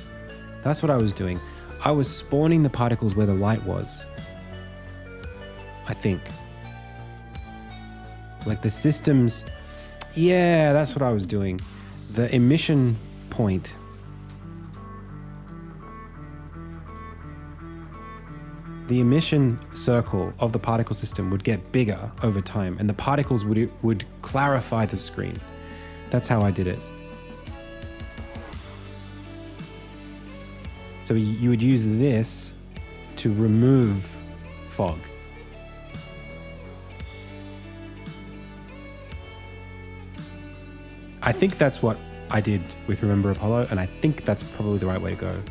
That's what I was doing. I was spawning the particles where the light was. I think. Like the systems, yeah, that's what I was doing. The emission point. The emission circle of the particle system would get bigger over time, and the particles would clarify the screen. That's how I did it. So you would use this to remove fog. I think that's what I did with Remember Apollo, and I think that's probably the right way to go.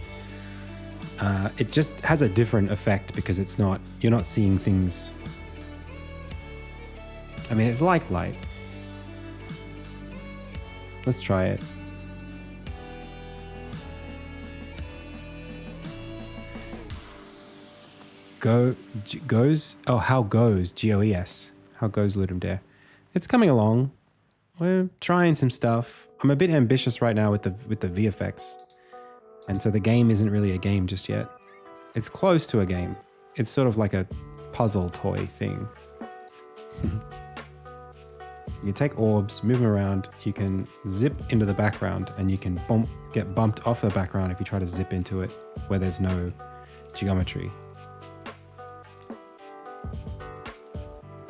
It just has a different effect because you're not seeing things. I mean, it's like light. Let's try it. Goes? Oh, how goes? GOES. How goes Ludum Dare? It's coming along. We're trying some stuff. I'm a bit ambitious right now with the VFX. And so the game isn't really a game just yet. It's close to a game. It's sort of like a puzzle toy thing. You take orbs, move them around, you can zip into the background, and you can get bumped off the background if you try to zip into it where there's no geometry.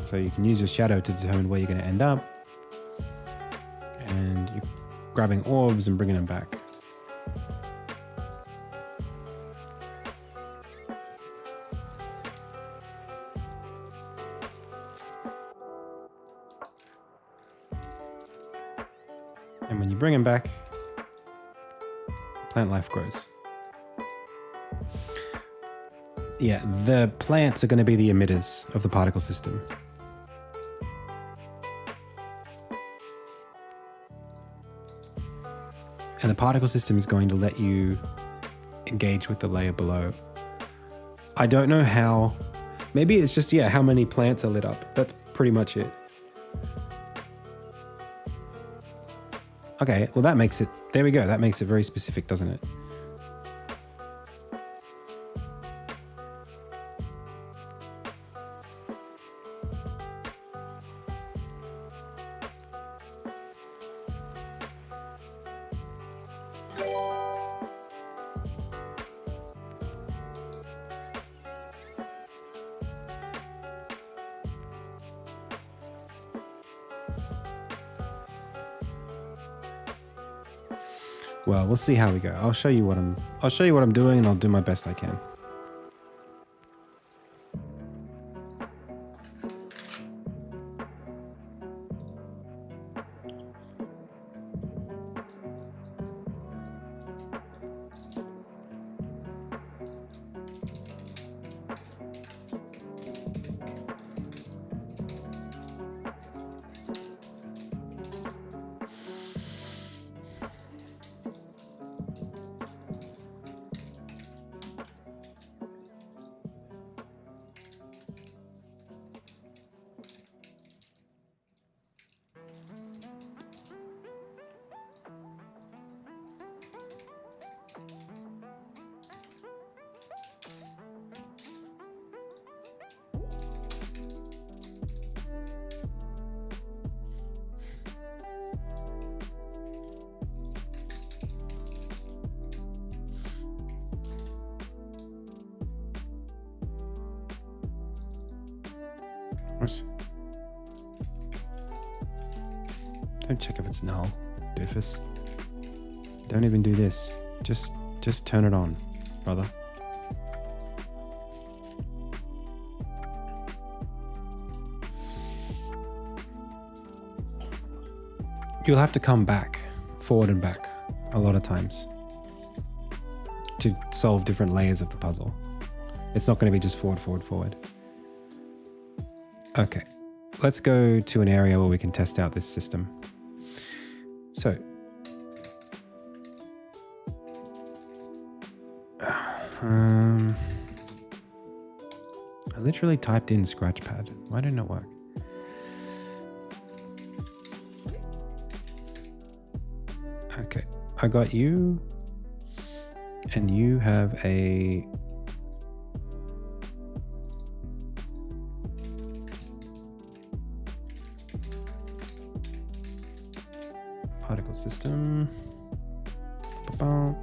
So you can use your shadow to determine where you're going to end up. And you're grabbing orbs and bringing them back. And when you bring them back, plant life grows. Yeah, the plants are going to be the emitters of the particle system. And the particle system is going to let you engage with the layer below. I don't know how. Maybe it's just, yeah, how many plants are lit up. That's pretty much it. Okay, well that makes it, there we go. That makes it very specific, doesn't it? Well, we'll see how we go. I'll show you what I'm doing, and I'll do my best I can. Don't check if it's null, doofus. Don't even do this. Just turn it on, brother. You'll have to come back, forward and back, a lot of times to solve different layers of the puzzle. It's not going to be just forward, forward, forward. Okay, let's go to an area where we can test out this system. So I literally typed in Scratchpad. Why didn't it work? Okay, I got you. And you have a... particle system. Ba-bum.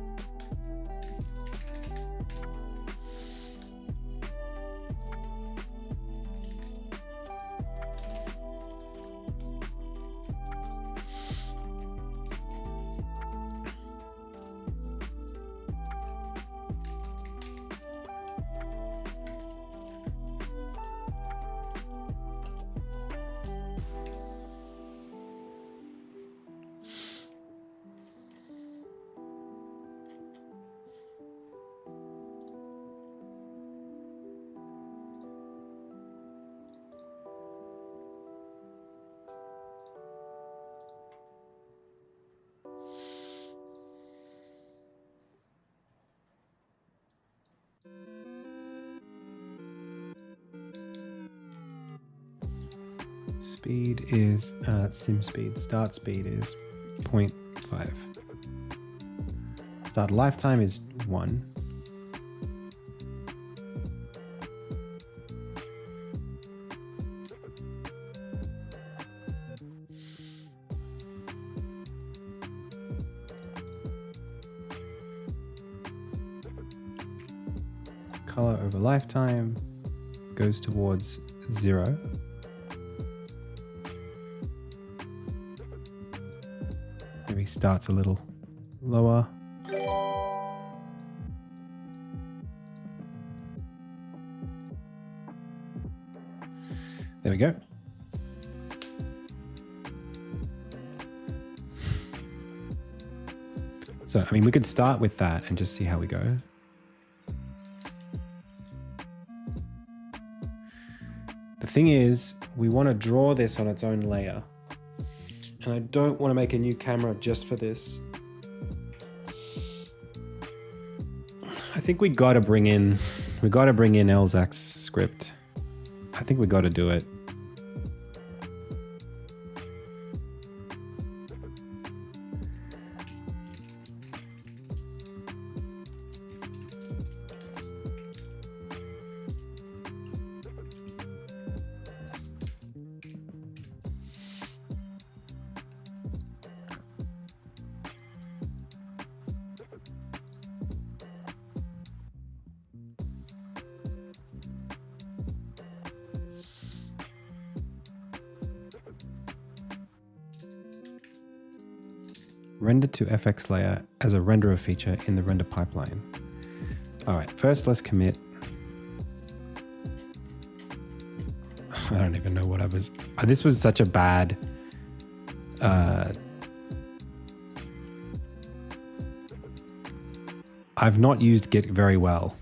Speed is sim speed. Start speed is 0.5. Start lifetime is 1. Color over lifetime goes towards 0. Maybe starts a little lower. There we go. So, I mean, we could start with that and just see how we go. The thing is, we want to draw this on its own layer. And I don't want to make a new camera just for this. I think we got to bring in Elzac's script. I think we got to do it. Render to FX layer as a renderer feature in the render pipeline. All right, first let's commit. I don't even know what I was... this was such a bad... I've not used Git very well.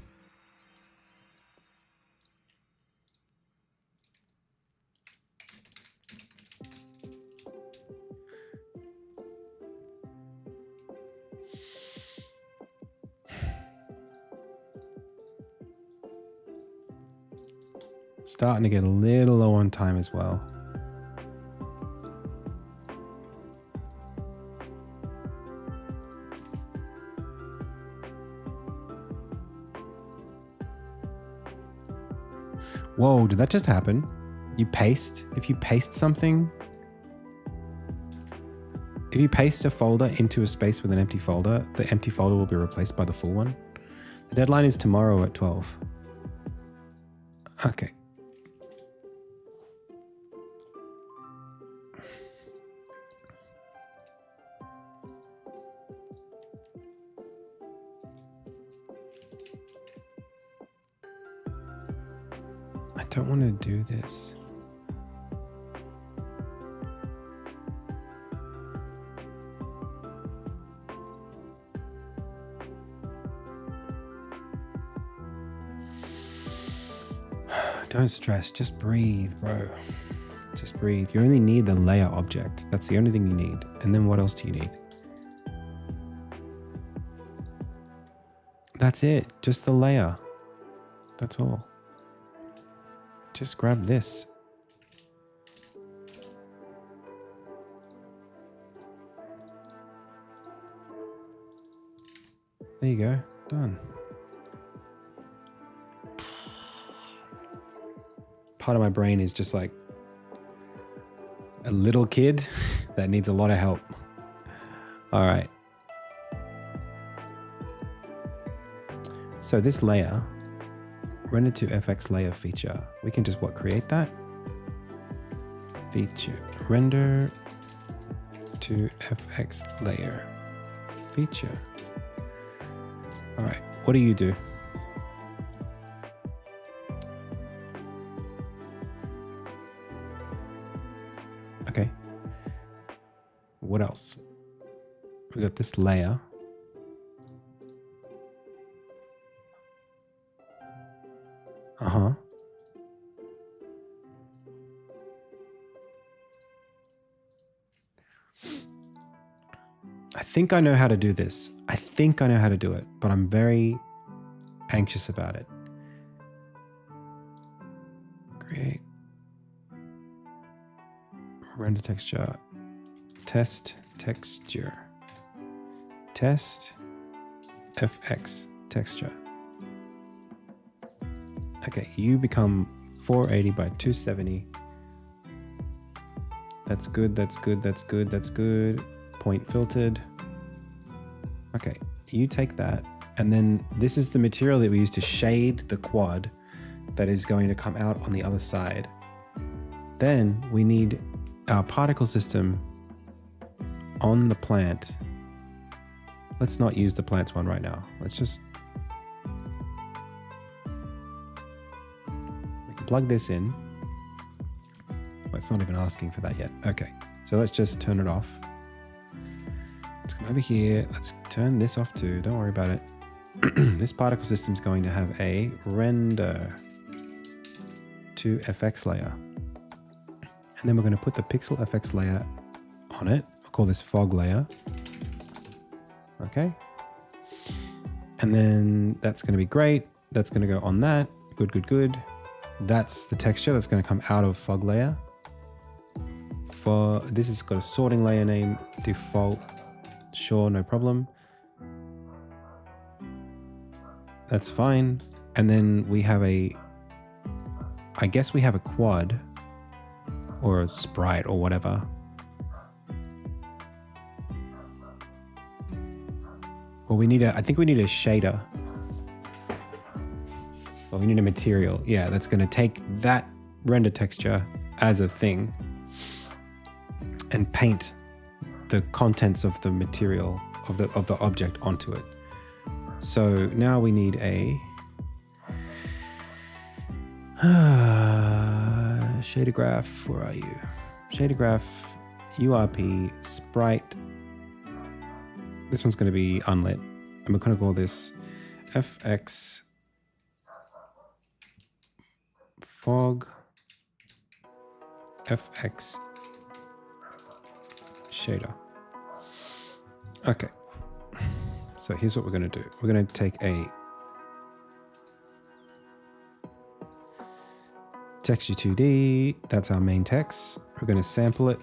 Starting to get a little low on time as well. Whoa, did that just happen? You paste? If you paste something... If you paste a folder into a space with an empty folder, the empty folder will be replaced by the full one. The deadline is tomorrow at 12. Okay. I don't want to do this. Don't stress, just breathe, bro. Just breathe. You only need the layer object. That's the only thing you need. And then what else do you need? That's it. Just the layer. That's all. Just grab this. There you go. Done. Part of my brain is just like a little kid that needs a lot of help. All right. So this layer, render to FX layer feature, we can just create that? Feature, render to FX layer feature. All right, what do you do? Okay. What else? We got this layer. Uh-huh. I think I know how to do this. I think I know how to do it, but I'm very anxious about it. Create. Render texture. Test texture. Test FX texture. Okay, you become 480 by 270. That's good, that's good, that's good, that's good. Point filtered. Okay, you take that, and then this is the material that we use to shade the quad that is going to come out on the other side. Then we need our particle system on the plant. Let's not use the plants one right now. Let's just plug this in. Well, it's not even asking for that yet. Okay, so let's just turn it off. Let's come over here. Let's turn this off too. Don't worry about it. This particle system is going to have a render to FX layer. And then we're going to put the pixel FX layer on it. I'll call this fog layer. Okay. And then that's going to be great. That's going to go on that. Good, good, good. That's the texture that's going to come out of fog layer. For this has got a sorting layer name, default. Sure, no problem. That's fine. And then we have I guess we have a quad or a sprite or whatever. Well, I think we need a shader. Well, we need a material. Yeah, that's going to take that render texture as a thing and paint the contents of the material of the object onto it. So now we need a shader graph. Where are you? Shader graph, URP, sprite. This one's going to be unlit. And we're going to call this FX fog FX shader. Okay. So here's what we're going to do. We're going to take a texture 2D. That's our main text. We're going to sample it.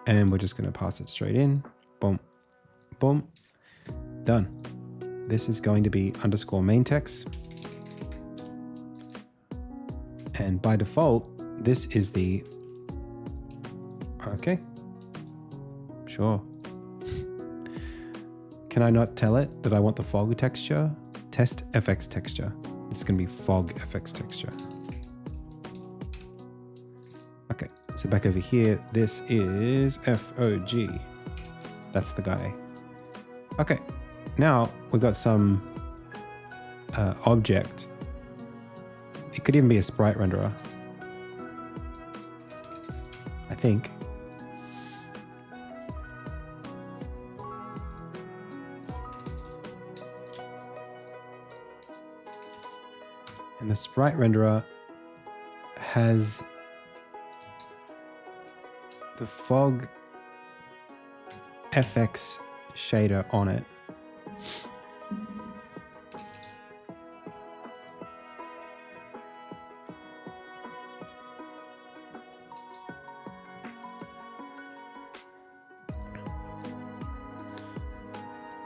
And we're just going to pass it straight in. Boom. Boom. Done. This is going to be underscore main text. And by default, this is the... Okay. Sure. Can I not tell it that I want the fog texture? Test FX texture. This is going to be fog FX texture. Okay. So back over here, this is FOG. That's the guy. Okay. Now we've got some object. It could even be a sprite renderer. I think. And the sprite renderer has the fog FX shader on it.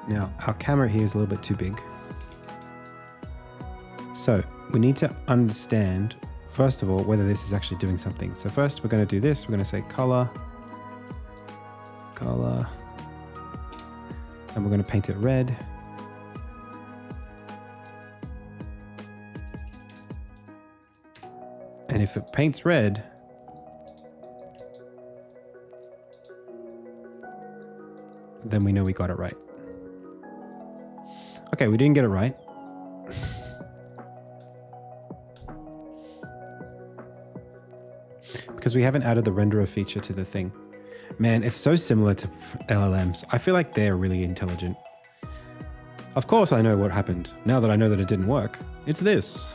Now, our camera here is a little bit too big. So we need to understand, first of all, whether this is actually doing something. So first we're going to do this. We're going to say color, color, and we're going to paint it red. And if it paints red, then we know we got it right. Okay, we didn't get it right. Because we haven't added the renderer feature to the thing. Man, it's so similar to LLMs. I feel like they're really intelligent. Of course I know what happened. Now that I know that it didn't work, it's this.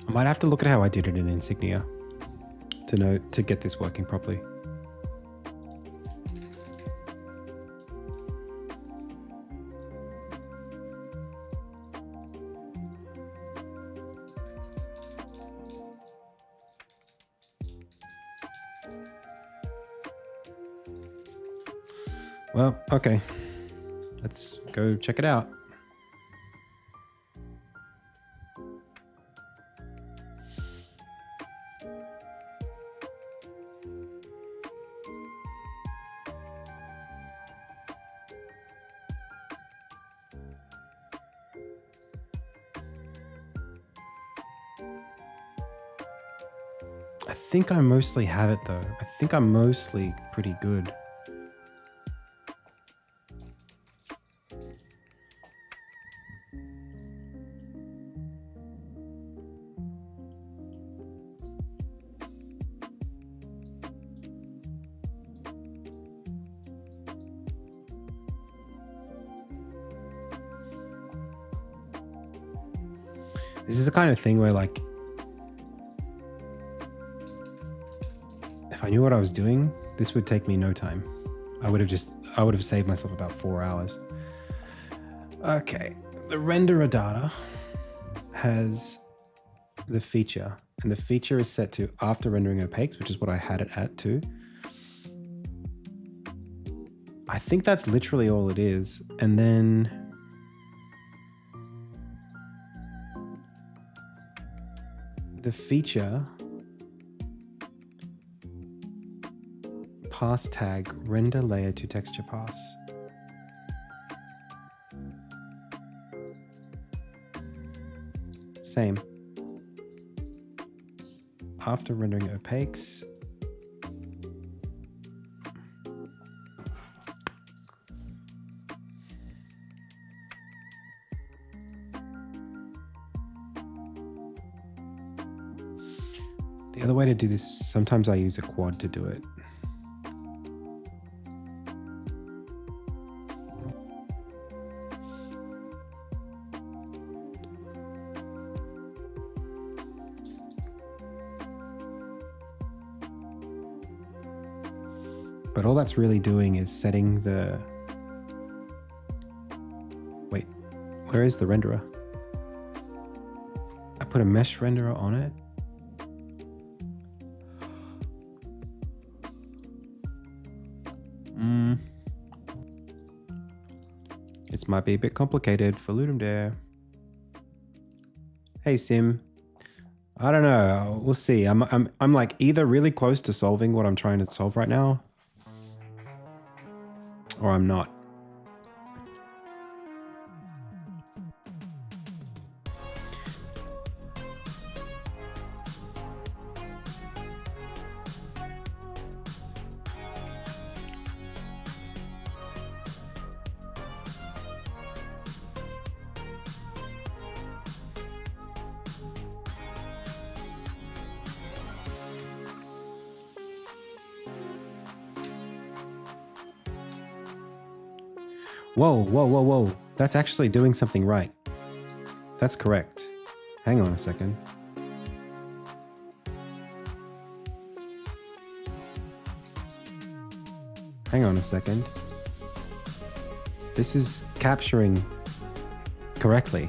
I might have to look at how I did it in Insignia to get this working properly. Well, okay. Let's go check it out. I think I mostly have it though. I think I'm mostly pretty good. This is the kind of thing where, like, if I knew what I was doing, this would take me no time. I would have saved myself about 4 hours. Okay, the renderer data has the feature, and the feature is set to after rendering opaques, which is what I had it at too. I think that's literally all it is. And then the feature pass tag render layer to texture pass. Same. After rendering opaques, the other way to do this, sometimes I use a quad to do it. But all that's really doing is setting the... Wait, where is the renderer? I put a mesh renderer on it. This might be a bit complicated for LUDUM Dare. Hey Sim. I don't know. We'll see. I'm like either really close to solving what I'm trying to solve right now, or I'm not. Whoa, whoa, whoa, whoa. That's actually doing something right. That's correct. Hang on a second. Hang on a second. This is capturing correctly.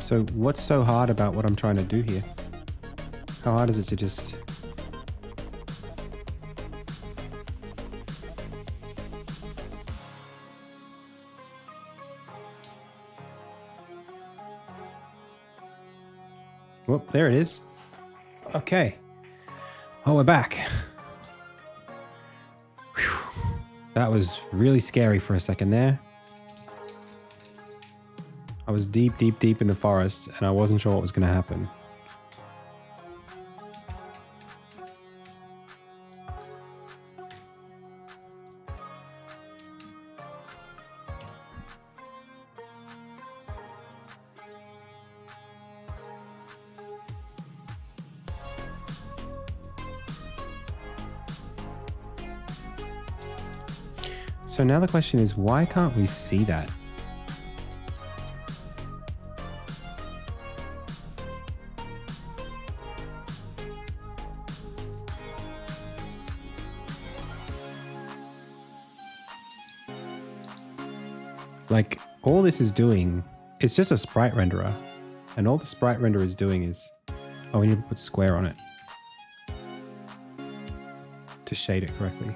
So what's so hard about what I'm trying to do here? How hard is it to just... Well, there it is. Okay. Oh, we're back. Whew. That was really scary for a second there. I was deep, deep, deep in the forest and I wasn't sure what was going to happen. So now the question is, why can't we see that? Like, all this is doing, it's just a sprite renderer. And all the sprite renderer is doing is, oh, we need to put square on it to shade it correctly.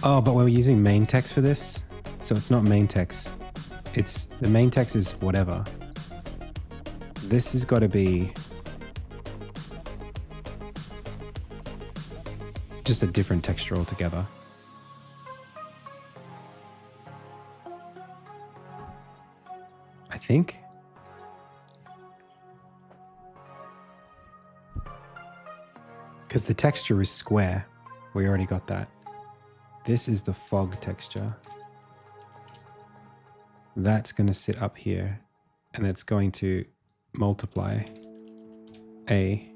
Oh, but we're using main text for this, so it's not main text. It's the main text is whatever. This has got to be just a different texture altogether. I think. Because the texture is square. We already got that. This is the fog texture. That's going to sit up here and it's going to multiply A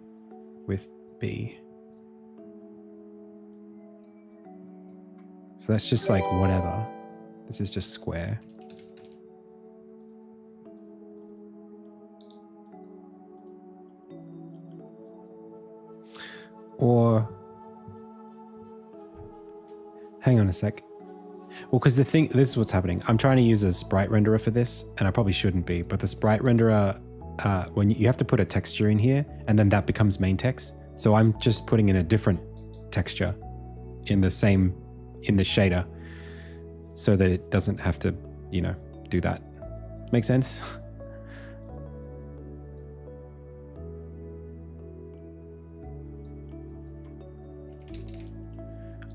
with B. So that's just like whatever. This is just square. Or hang on a sec. Well, because this is what's happening. I'm trying to use a sprite renderer for this, and I probably shouldn't be, but the sprite renderer, when you have to put a texture in here, and then that becomes main text. So I'm just putting in a different texture in the shader, so that it doesn't have to, do that. Make sense?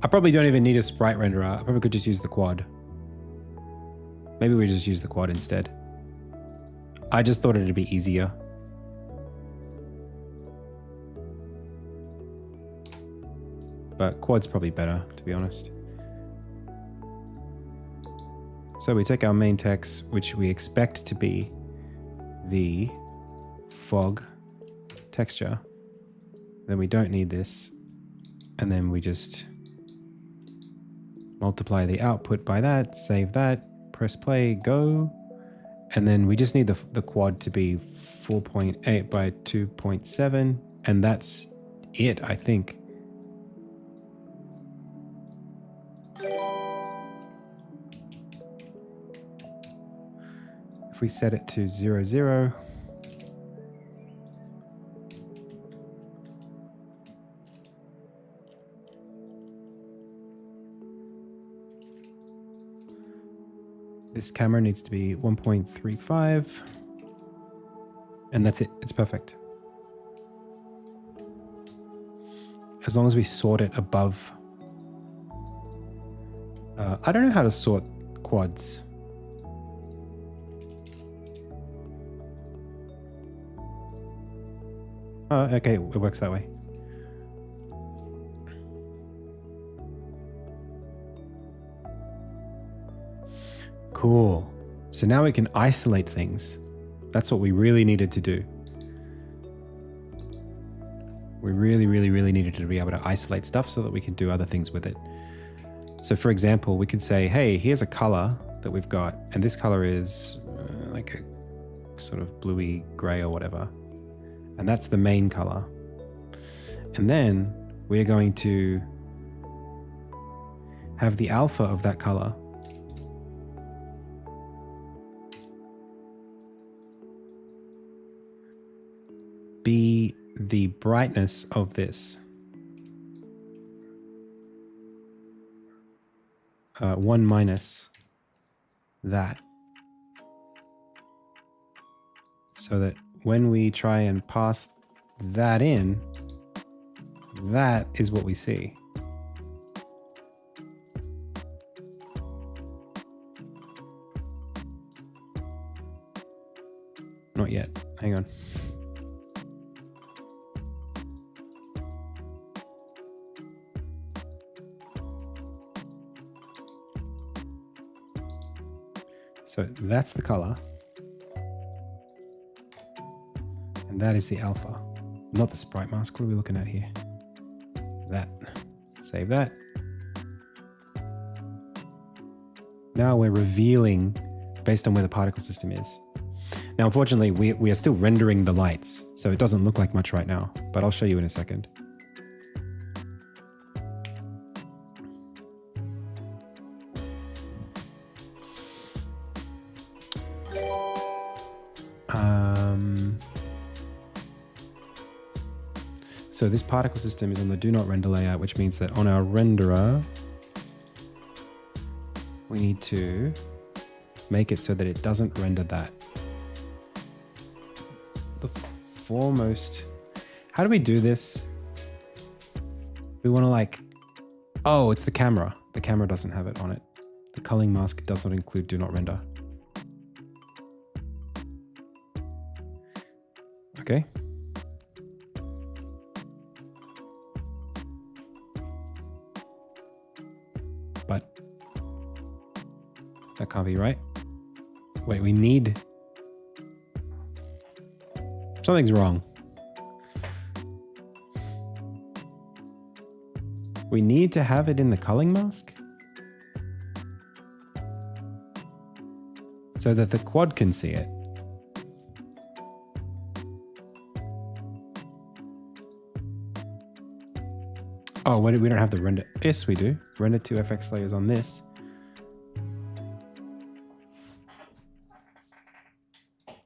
I probably don't even need a sprite renderer. I probably could just use the quad. Maybe we just use the quad instead. I just thought it'd be easier. but quad's probably better, to be honest. So we take our main text, which we expect to be the fog texture. Then we don't need this. And then we just multiply the output by that, save that, press play, go. And then we just need the quad to be 4.8 by 2.7. And that's it, I think. If we set it to 0, 0, this camera needs to be 1.35, and that's it. It's perfect. As long as we sort it above. I don't know how to sort quads. Oh, okay, it works that way. Cool. So now we can isolate things. That's what we really needed to do. We really needed to be able to isolate stuff so that we can do other things with it. So for example, we could say, hey, here's a color that we've got, and this color is like a sort of bluey gray or whatever. And that's the main color. And then we're going to have the alpha of that color be the brightness of this. 1 minus that. So that when we try and pass that in, that is what we see. Not yet. Hang on. So that's the color. And that is the alpha. Not the sprite mask. What are we looking at here? That. Save that. Now we're revealing based on where the particle system is. Now, unfortunately, we are still rendering the lights, so it doesn't look like much right now, but I'll show you in a second. So this particle system is on the do not render layer, which means that on our renderer, we need to make it so that it doesn't render that. The foremost, how do we do this? We want to like, oh, it's the camera. The camera doesn't have it on it. The culling mask does not include do not render. Okay. But that can't be right. Wait, we need... Something's wrong. We need to have it in the culling mask so that the quad can see it. Oh, we don't have the render. Yes, we do. Render 2 FX layers on this.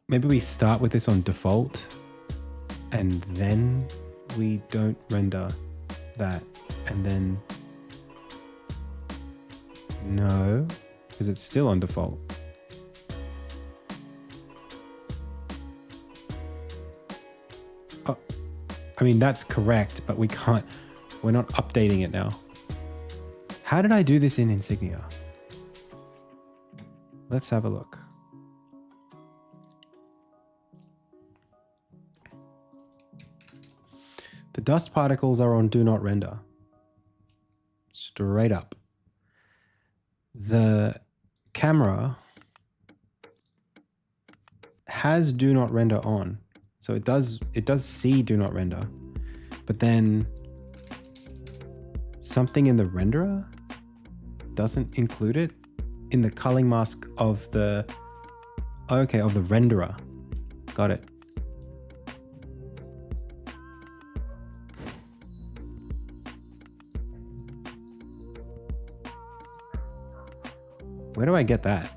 Maybe we start with this on default and then we don't render that. And then, no, because it's still on default. Oh, I mean, that's correct, but we can't. We're not updating it now. How did I do this in Insignia? Let's have a look. The dust particles are on do not render. straight up. The camera has do not render on. So it does see do not render. But then something in the renderer doesn't include it in the culling mask of the of the renderer. Got it. Where do I get that?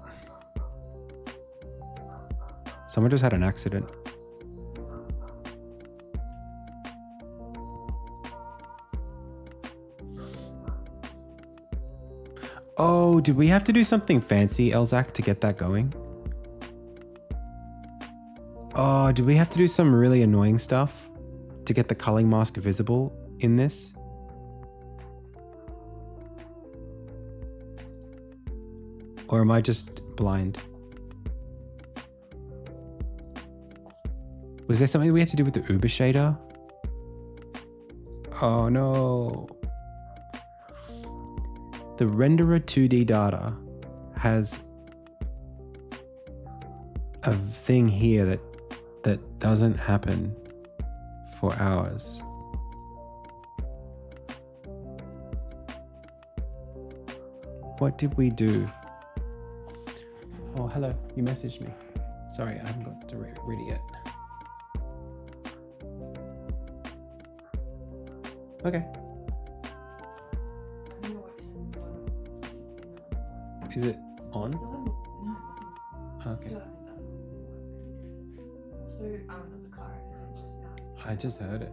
Someone just had an accident. Oh, did we have to do something fancy, Elzac, to get that going? Oh, did we have to do some really annoying stuff to get the culling mask visible in this? Or am I just blind? Was there something we had to do with the Uber shader? Oh no. The renderer 2D data has a thing here that doesn't happen for ours. What did we do? Oh, hello, you messaged me. Sorry, I haven't got to read it yet. Okay. I don't know what time. Is it on? Still haven't, no, nothing's. Okay. Still haven't done it. Also, there's a car accident just now. So I just heard it.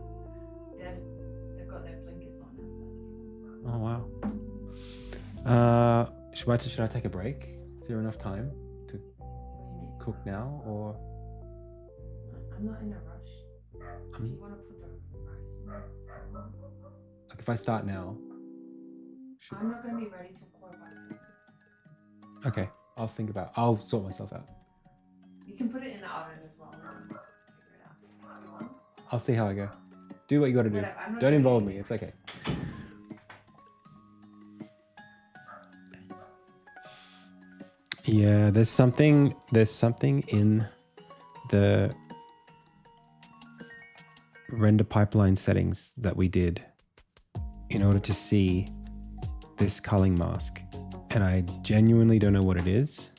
they've got their blinkers on outside. Oh wow. Should I take a break? Is there enough time to What do you mean? cook now, or I'm not in a rush. If you want to put the rice in, like if I start now? I'm not going to be ready till 7:15. Okay, I'll sort myself out. You can put it in the oven as well. And figure it out. I'll see how I go. Do what you got to do. Whatever, I'm not Don't doing involve anything. me. It's okay. Yeah, there's something in the render pipeline settings that we did in order to see this culling mask, and I genuinely don't know what it is.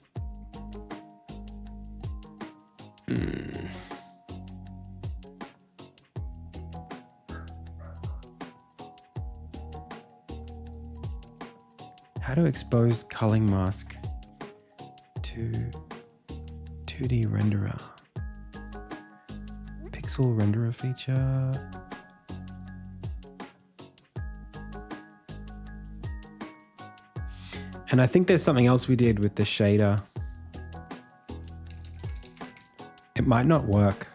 How to expose culling mask to 2D renderer. Pixel renderer feature. And I think there's something else we did with the shader. It might not work.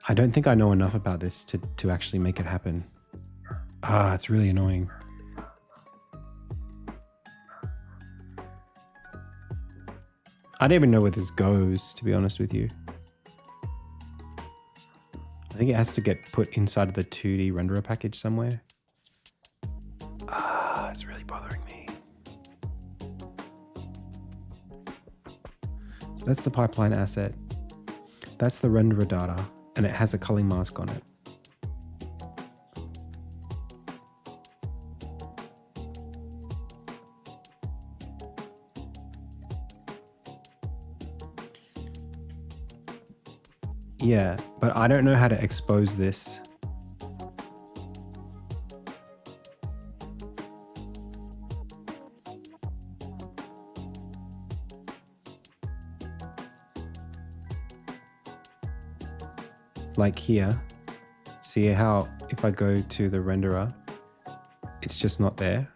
I don't think I know enough about this to actually make it happen. Ah, it's really annoying. I don't even know where this goes, to be honest with you. I think it has to get put inside of the 2D renderer package somewhere. Ah, it's really bothering me. So that's the pipeline asset. That's the renderer data, and it has a culling mask on it. Yeah, but I don't know how to expose this. Like here, see how if I go to the renderer, it's just not there.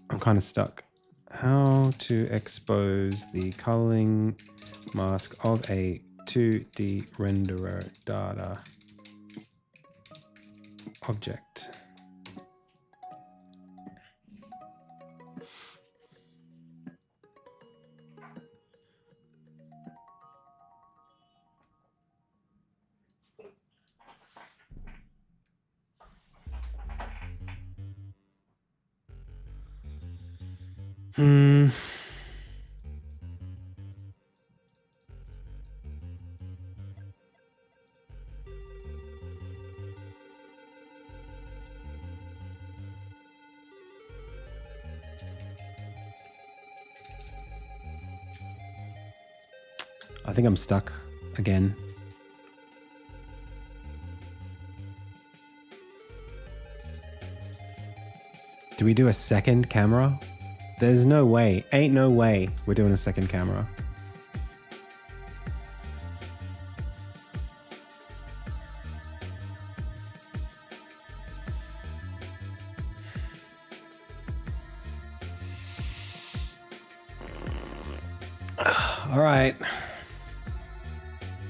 I'm kind of stuck. How to expose the culling mask of a 2D renderer data. Object. Hmm. I think I'm stuck again. Do we do a second camera? There's no way. Ain't no way we're doing a second camera. All right.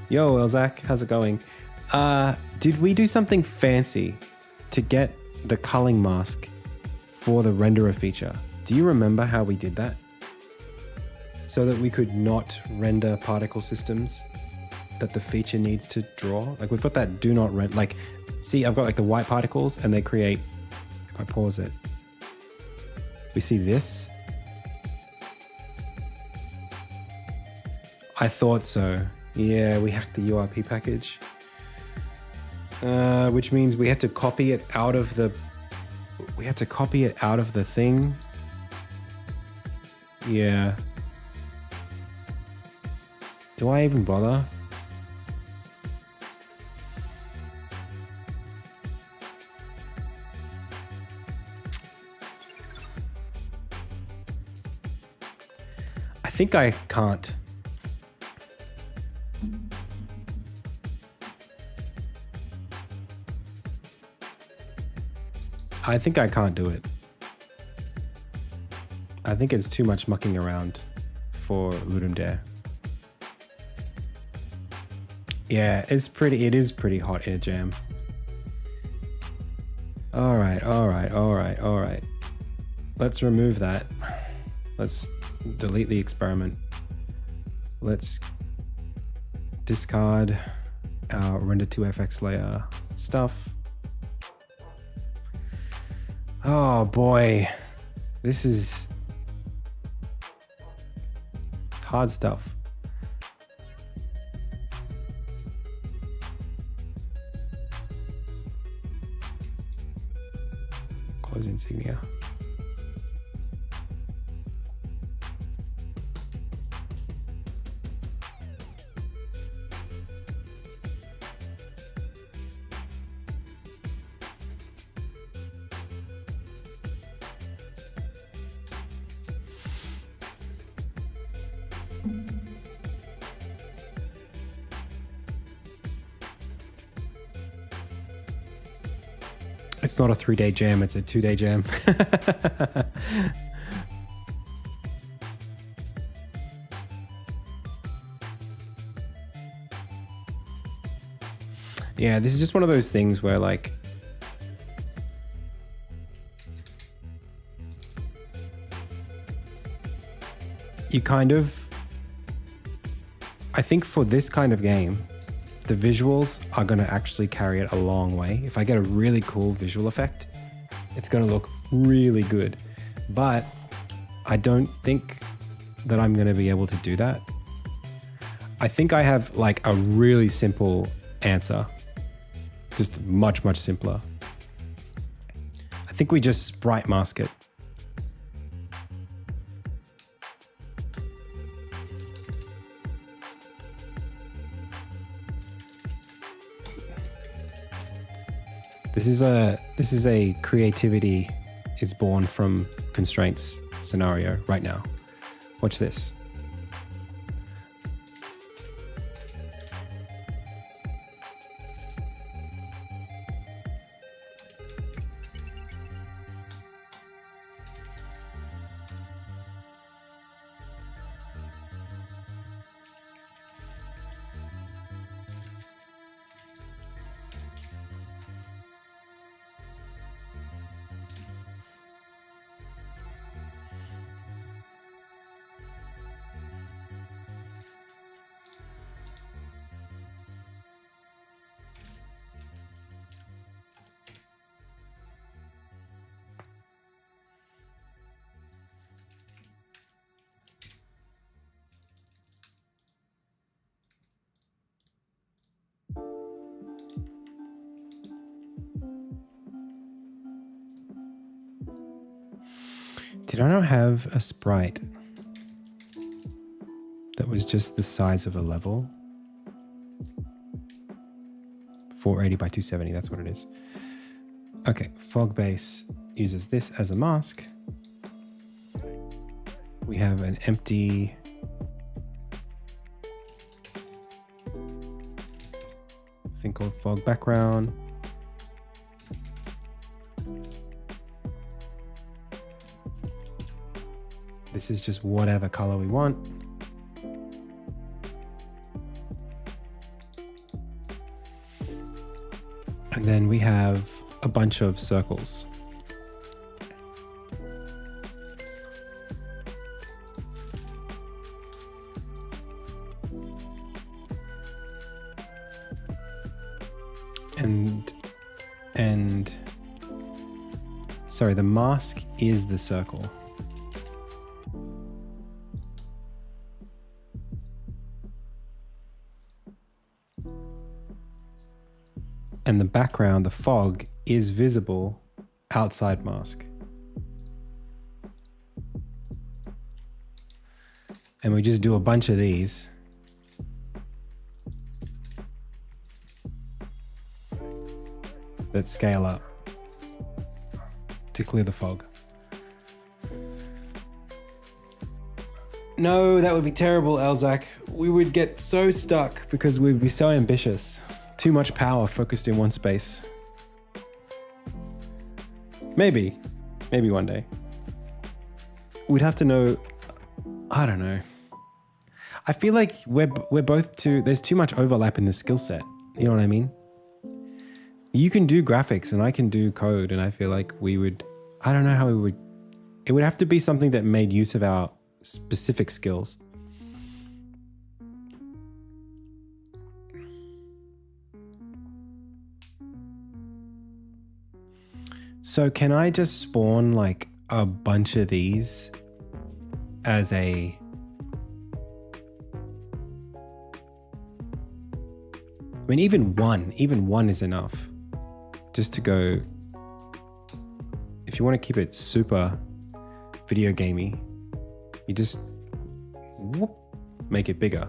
Yo, Elzak, how's it going? Did we do something fancy to get the culling mask for the renderer feature? Do you remember how we did that? So that we could not render particle systems that the feature needs to draw. Like we've got that do not render, like, see, I've got like the white particles and they create, if I pause it, we see this. I thought so. Yeah, we hacked the URP package. Which means we had to copy it out of the thing. Yeah. Do I even bother? I think I can't. I think I can't do it. I think it's too much mucking around for LUDUM Dare. Yeah, it is pretty hot in a jam. All right. Let's remove that. Let's delete the experiment. Let's discard our render 2FX layer stuff. Oh boy, this is hard stuff. Close insignia. It's not a 3-day jam, it's a 2-day jam. Yeah, this is just one of those things where like you kind of, I think for this kind of game, the visuals are going to actually carry it a long way. If I get a really cool visual effect, it's going to look really good. But I don't think that I'm going to be able to do that. I think I have like a really simple answer. Just much, much simpler. I think we just sprite mask it. This is a creativity is born from constraints scenario right now. Watch this. Did I not have a sprite that was just the size of a level? 480 by 270, that's what it is. Okay, fog base uses this as a mask. We have an empty thing called fog background. This is just whatever color we want. And then we have a bunch of circles. And sorry, the mask is the circle. And the background, the fog, is visible outside mask. And we just do a bunch of these. That scale up to clear the fog. No, that would be terrible, Elzak. We would get so stuck because we'd be so ambitious. Too much power focused in one space. Maybe one day. We'd have to know, I don't know. I feel like we're both there's too much overlap in the skill set. You know what I mean? You can do graphics and I can do code, and I feel like I don't know how it would have to be something that made use of our specific skills. So can I just spawn like a bunch of these as I mean, even one is enough. Just to go, if you want to keep it super video gamey, you just make it bigger.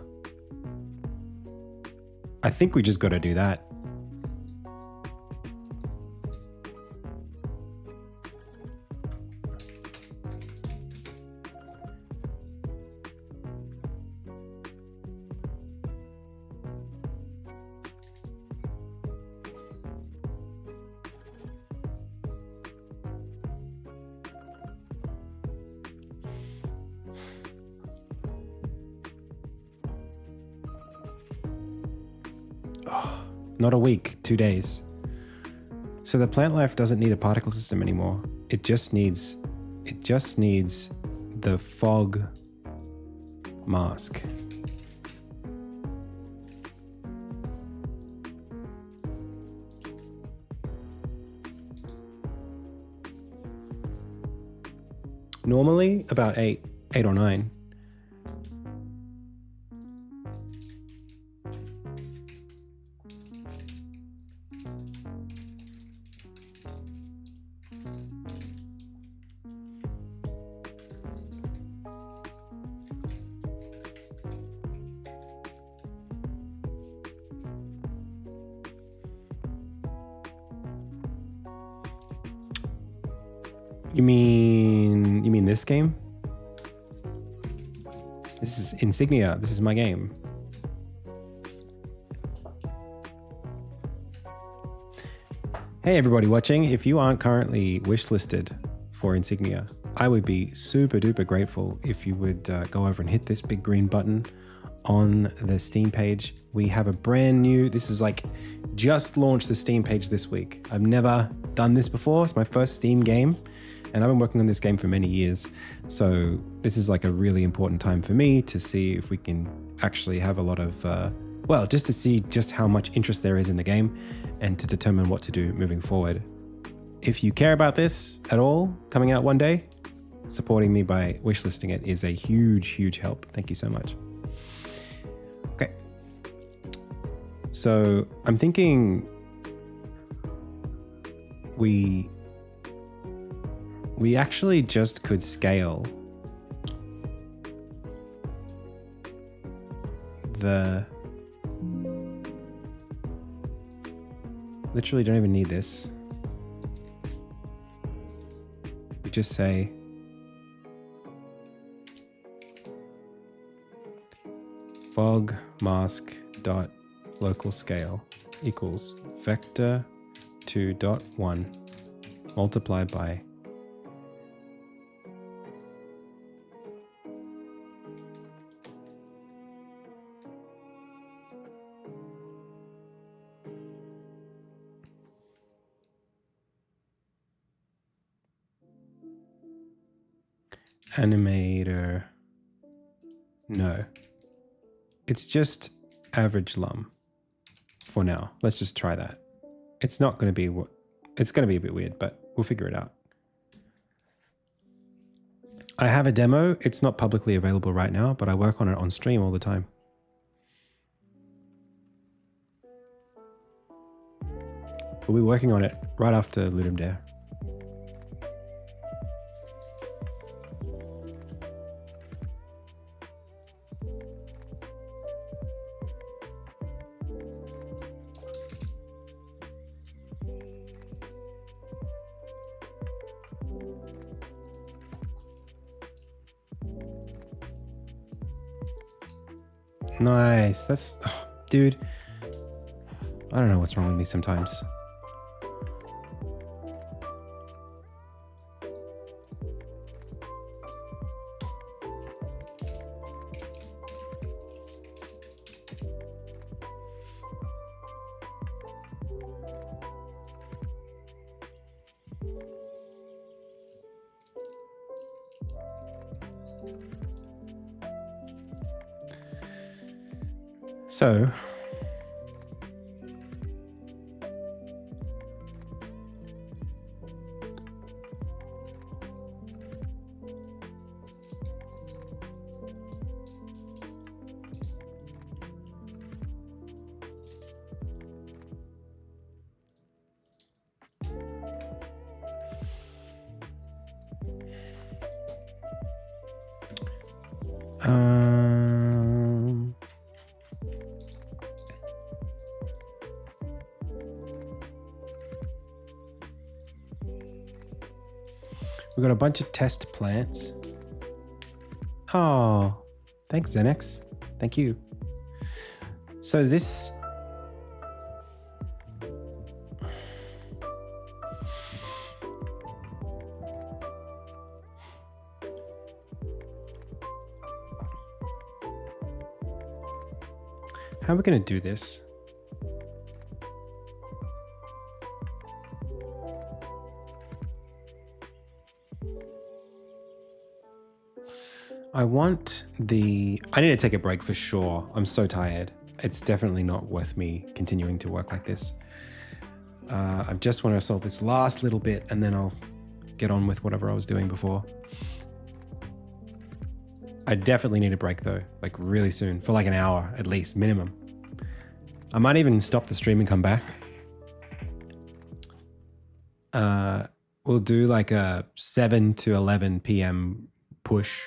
I think we just got to do that. Not a week, 2 days. So the plant life doesn't need a particle system anymore. It just needs the fog mask. Normally about eight or nine. You mean this game? This is Insignia. This is my game. Hey everybody watching, if you aren't currently wishlisted for Insignia, I would be super duper grateful if you would go over and hit this big green button on the Steam page. We have a brand new, this is like just launched the Steam page this week. I've never done this before. It's my first Steam game. And I've been working on this game for many years. So this is like a really important time for me to see if we can actually have a lot of, just to see just how much interest there is in the game and to determine what to do moving forward. If you care about this at all, coming out one day, supporting me by wishlisting it is a huge, huge help. Thank you so much. Okay. So I'm thinking we actually just could scale the... Literally don't even need this. We just say fog mask dot local scale equals vector 2.1 multiplied by animator. No, it's just average lum for now. Let's just try that. It's not going to be what it's going to be a bit weird, but we'll figure it out. I have a demo. It's not publicly available right now, but I work on it on stream all the time. We'll be working on it right after LUDUM Dare. Nice. That's... oh, dude. I don't know what's wrong with me sometimes. So, we got a bunch of test plants. Oh, thanks, Xenex. Thank you. So this... How are we going to do this? I need to take a break for sure. I'm so tired. It's definitely not worth me continuing to work like this. I just want to solve this last little bit and then I'll get on with whatever I was doing before. I definitely need a break though, like really soon, for like an hour at least, minimum. I might even stop the stream and come back. We'll do like a 7 to 11 p.m. push.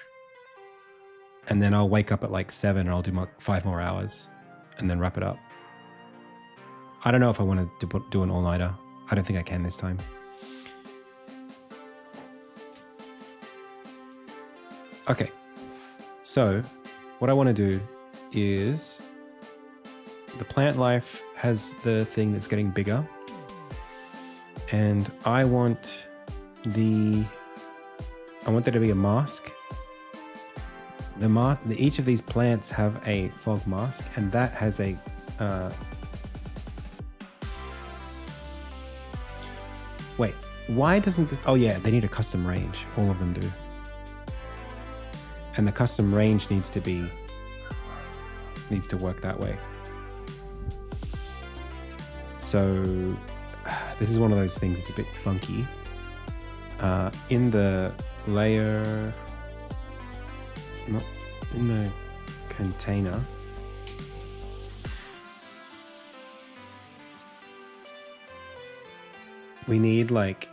And then I'll wake up at like 7 and I'll do 5 more hours and then wrap it up. I don't know if I want to do an all-nighter. I don't think I can this time. Okay. So what I want to do is the plant life has the thing that's getting bigger. And I want there to be a mask. Each of these plants have a fog mask, and that has a wait, why doesn't this... Oh yeah, they need a custom range. All of them do. And the custom range needs to work that way. So this is one of those things that's a bit funky. In the layer... not in the container. We need like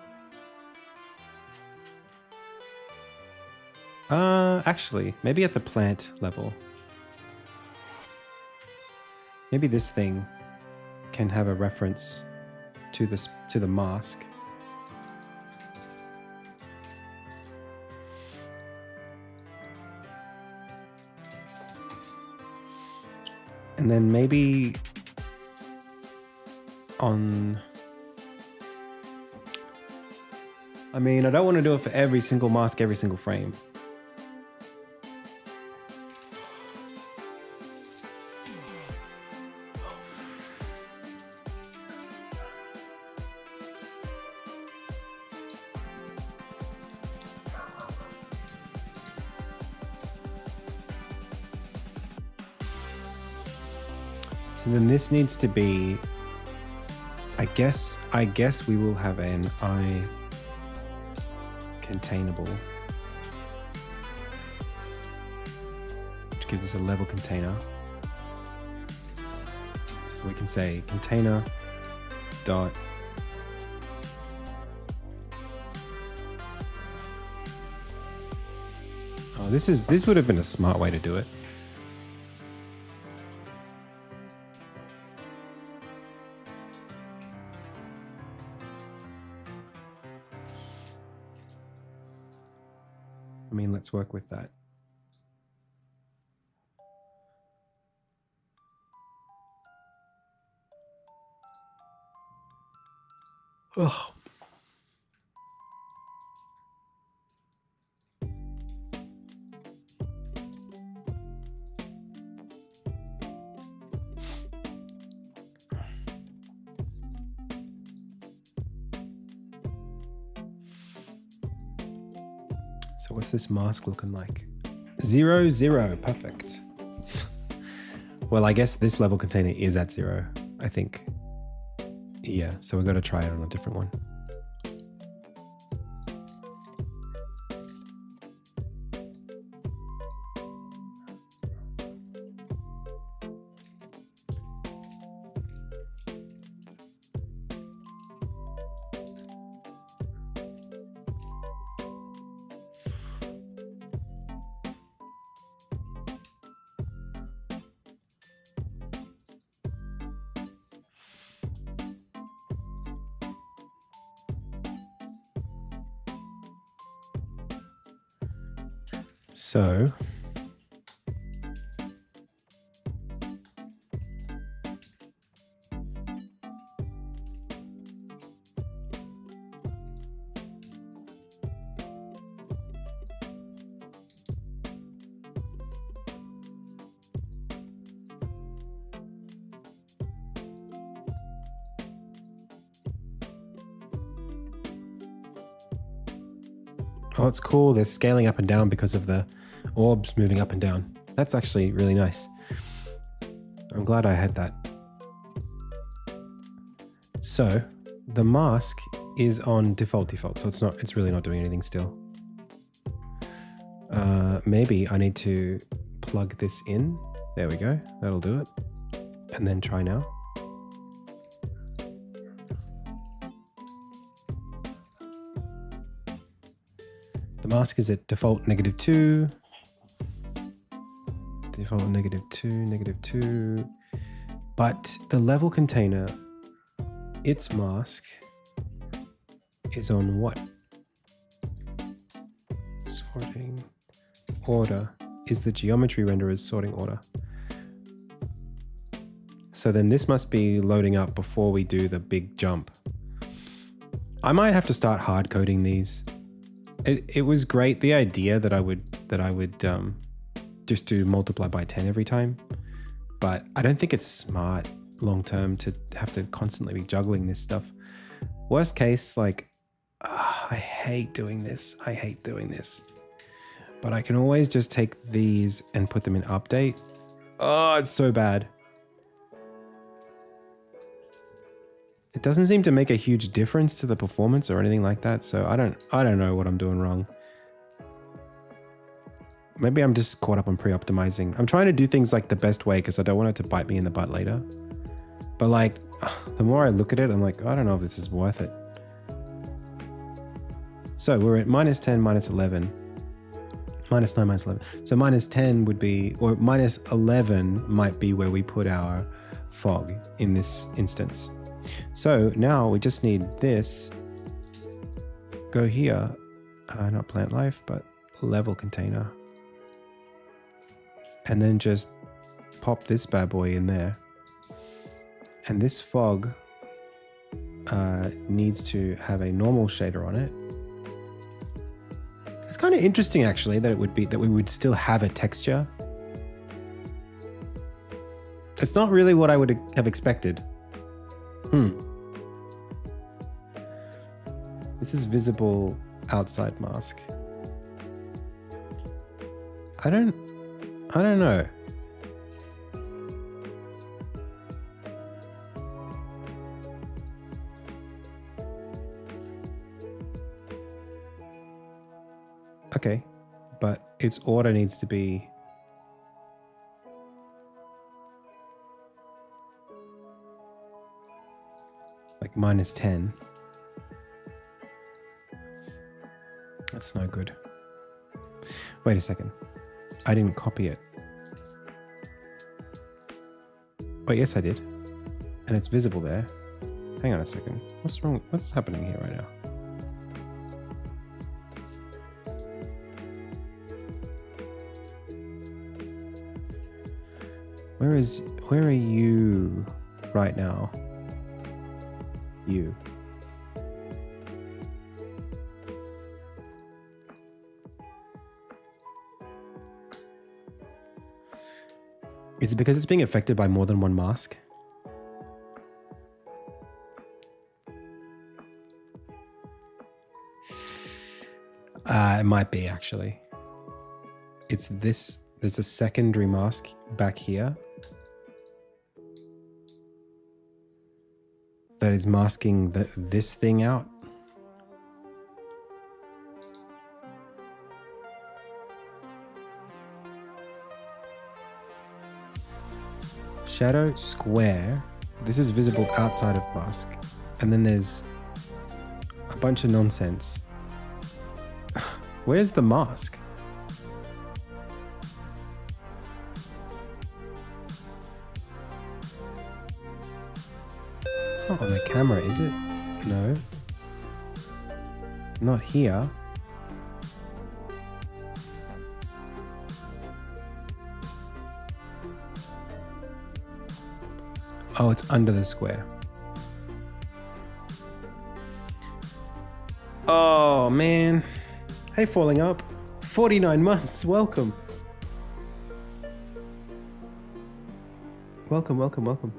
Actually, maybe at the plant level. Maybe this thing can have a reference to the mask. And then maybe on... I mean, I don't want to do it for every single mask, every single frame. So then this needs to be, I guess we will have an eye containable, which gives us a level container. So we can say container dot this would have been a smart way to do it. I mean, let's work with that. Oh. So what's this mask looking like? 0, 0, perfect. Well, I guess this level container is at 0, I think. Yeah, so we've got to try it on a different one. So oh, it's cool. They're scaling up and down because of the orbs moving up and down. That's actually really nice. I'm glad I had that. So the mask is on default, so it's really not doing anything still. Maybe I need to plug this in. There we go. That'll do it. And then try now. The mask is at default -2. Default -2, -2. But the level container, its mask is on what? Sorting order is the geometry renderer's sorting order. So then this must be loading up before we do the big jump. I might have to start hard coding these. It was great, the idea that I would just do multiply by 10 every time, but I don't think it's smart long term to have to constantly be juggling this stuff. Worst case, like, I hate doing this. But I can always just take these and put them in update. Oh, it's so bad. It doesn't seem to make a huge difference to the performance or anything like that, so I don't know what I'm doing wrong. Maybe I'm just caught up on pre-optimizing. I'm trying to do things like the best way because I don't want it to bite me in the butt later. But like, the more I look at it, I'm like, I don't know if this is worth it. So we're at -10, -11. minus 9, minus 11. So minus 10 would be, or minus 11 might be where we put our fog in this instance. So now we just need this. Go here, not plant life, but level container. And then just pop this bad boy in there. And this fog needs to have a normal shader on it. It's kind of interesting actually that we would still have a texture. It's not really what I would have expected. This is visible outside mask. I don't know. Okay, but its order needs to be like minus 10. That's no good. Wait a second. I didn't copy it. Wait, yes I did. And it's visible there. Hang on a second. What's wrong? What's happening here right now? Where are you right now? You. Is it because it's being affected by more than one mask? It might be actually. It's this. There's a secondary mask back here that is masking this thing out. Shadow square. This is visible outside of mask. And then there's a bunch of nonsense. Where's the mask? It's not on the camera, is it? No. Not here. Oh, it's under the square. Oh, man. Hey, Falling Up. 49 months. Welcome. Welcome, welcome, welcome.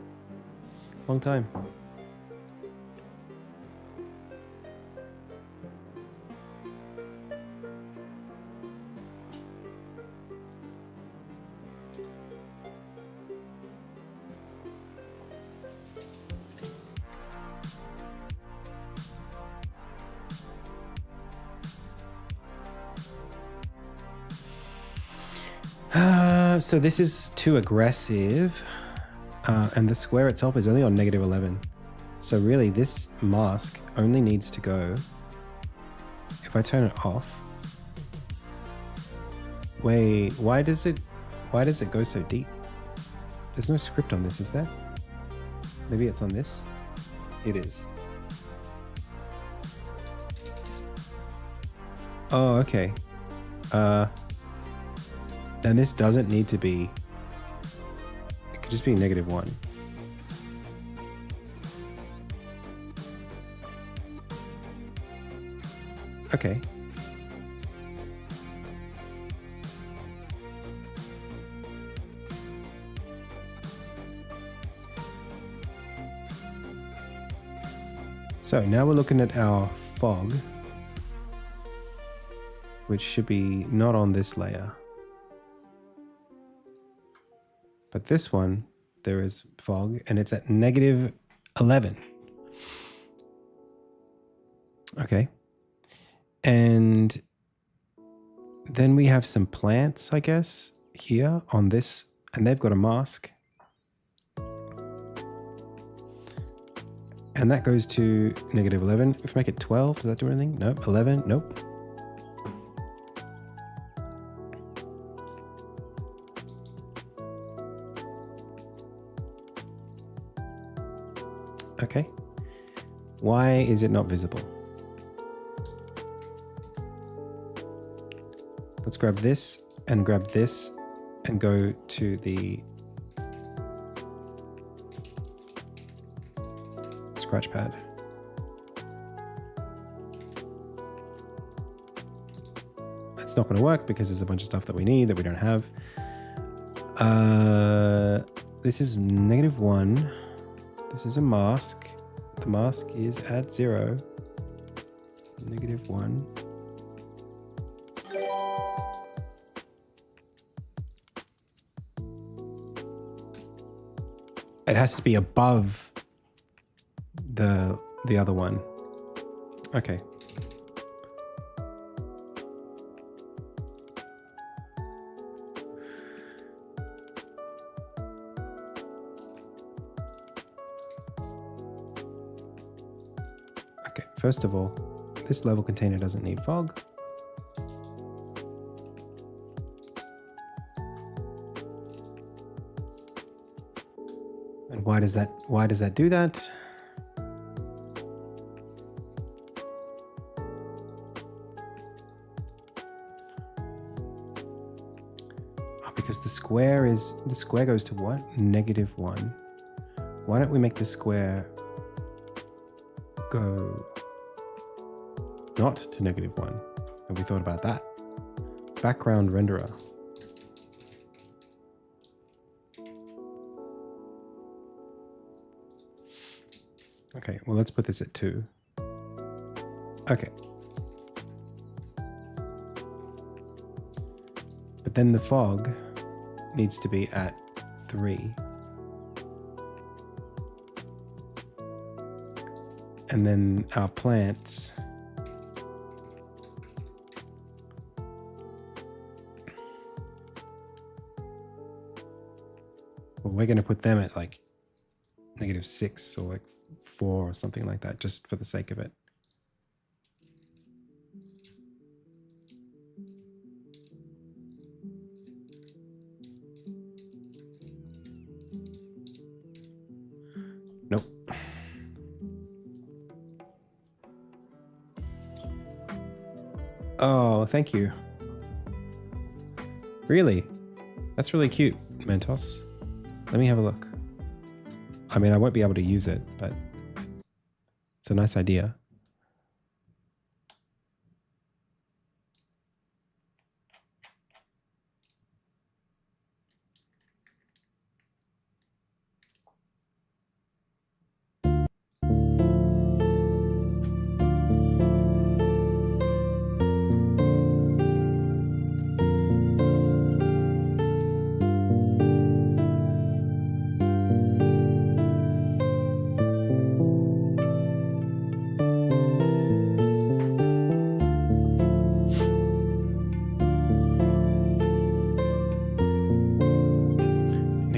Long time. So this is too aggressive, and the square itself is only on -11. So really this mask only needs to go, if I turn it off, wait, why does it go so deep? There's no script on this, is there? Maybe it's on this? It is. Oh, okay. Then this doesn't need to be, it could just be -1. Okay. So now we're looking at our fog, which should be not on this layer. But this one, there is fog, and it's at -11. Okay. And then we have some plants, I guess, here on this, and they've got a mask. And that goes to -11. If we make it 12, does that do anything? Nope. 11, nope. Okay. Why is it not visible? Let's grab this and go to the scratch pad. It's not going to work because there's a bunch of stuff that we need that we don't have. This is -1. This is a mask. The mask is at 0. -1. It has to be above the other one. Okay. Okay, first of all, this level container doesn't need fog. And why does that do that? Oh, because the square goes to what? -1. Why don't we make the square go not to -1? Have we thought about that? Background renderer. Okay, well, let's put this at 2. Okay. But then the fog needs to be at 3. And then our plants well, we're going to put them at like -6 or like 4 or something like that, just for the sake of it. Nope. Oh, thank you. Really? That's really cute, Mentos. Let me have a look. I mean, I won't be able to use it, but it's a nice idea.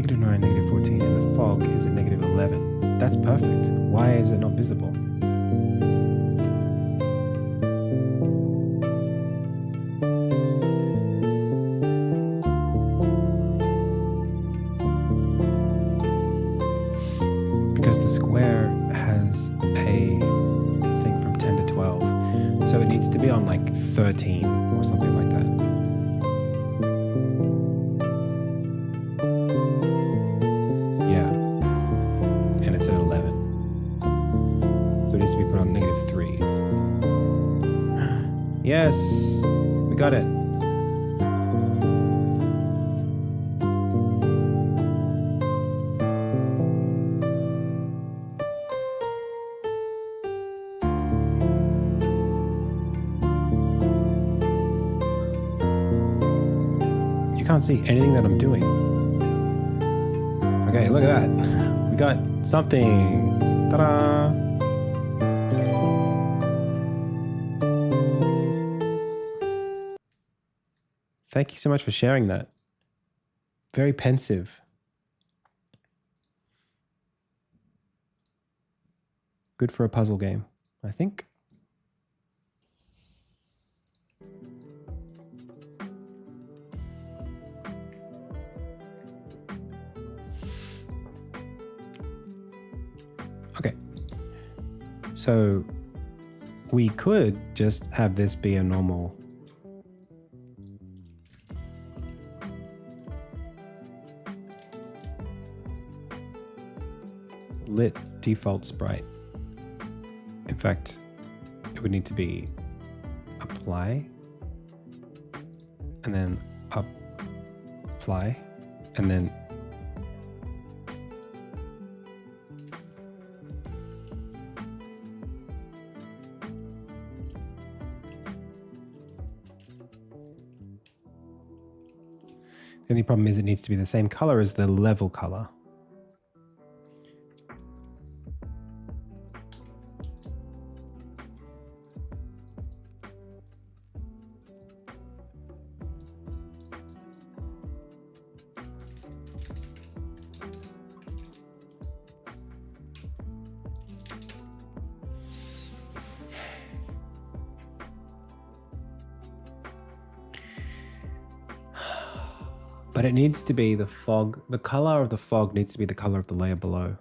-9, -14, and the fog is at -11. That's perfect. Why is it not visible? Because the square has a thing from 10 to 12. So it needs to be on like 13 or something like that. Yeah. And it's at 11. So it needs to be put on -3. Yes, we got it. You can't see anything that I'm doing. Okay, look at that. We got something. Ta-da! Thank you so much for sharing that. Very pensive. Good for a puzzle game, I think. Okay, So we could just have this be a normal lit default sprite. In fact, it would need to be apply and then apply and then the only problem is it needs to be the same color as the level color. But it needs to be the fog. The color of the fog needs to be the color of the layer below.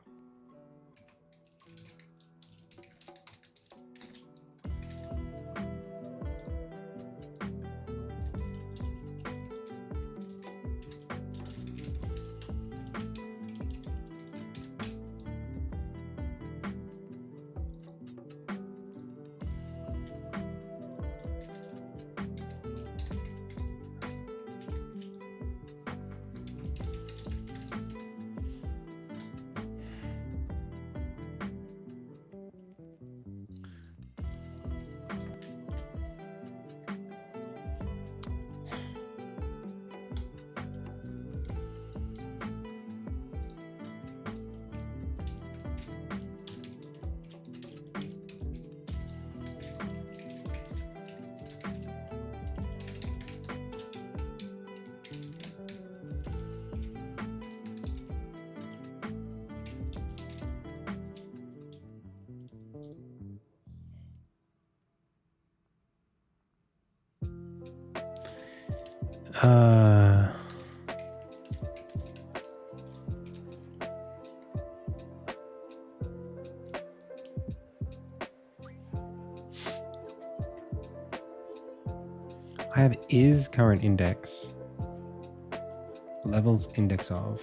I have is current index, levels index of.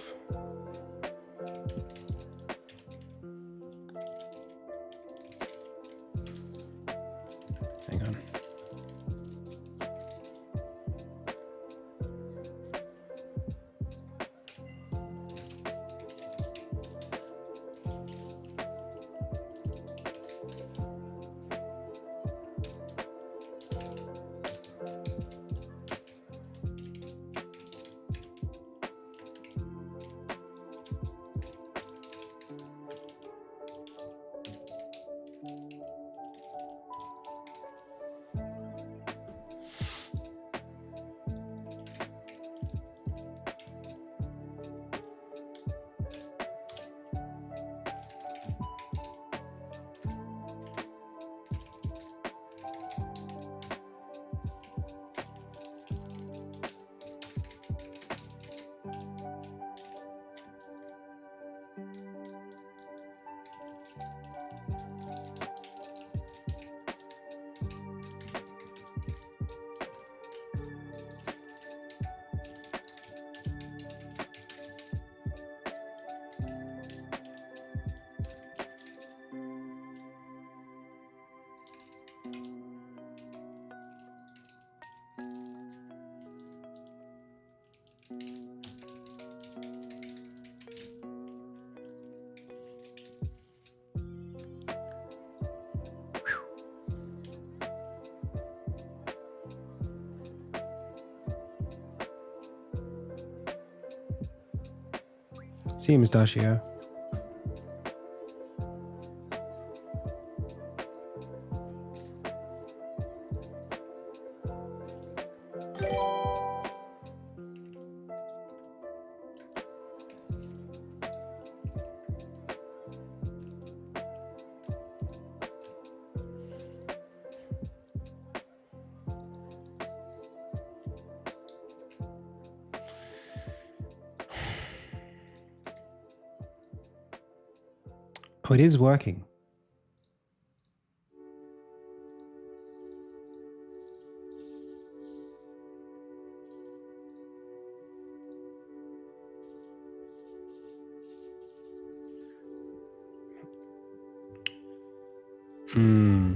Hang on. See you, Mustachio. Oh, it is working. Hmm.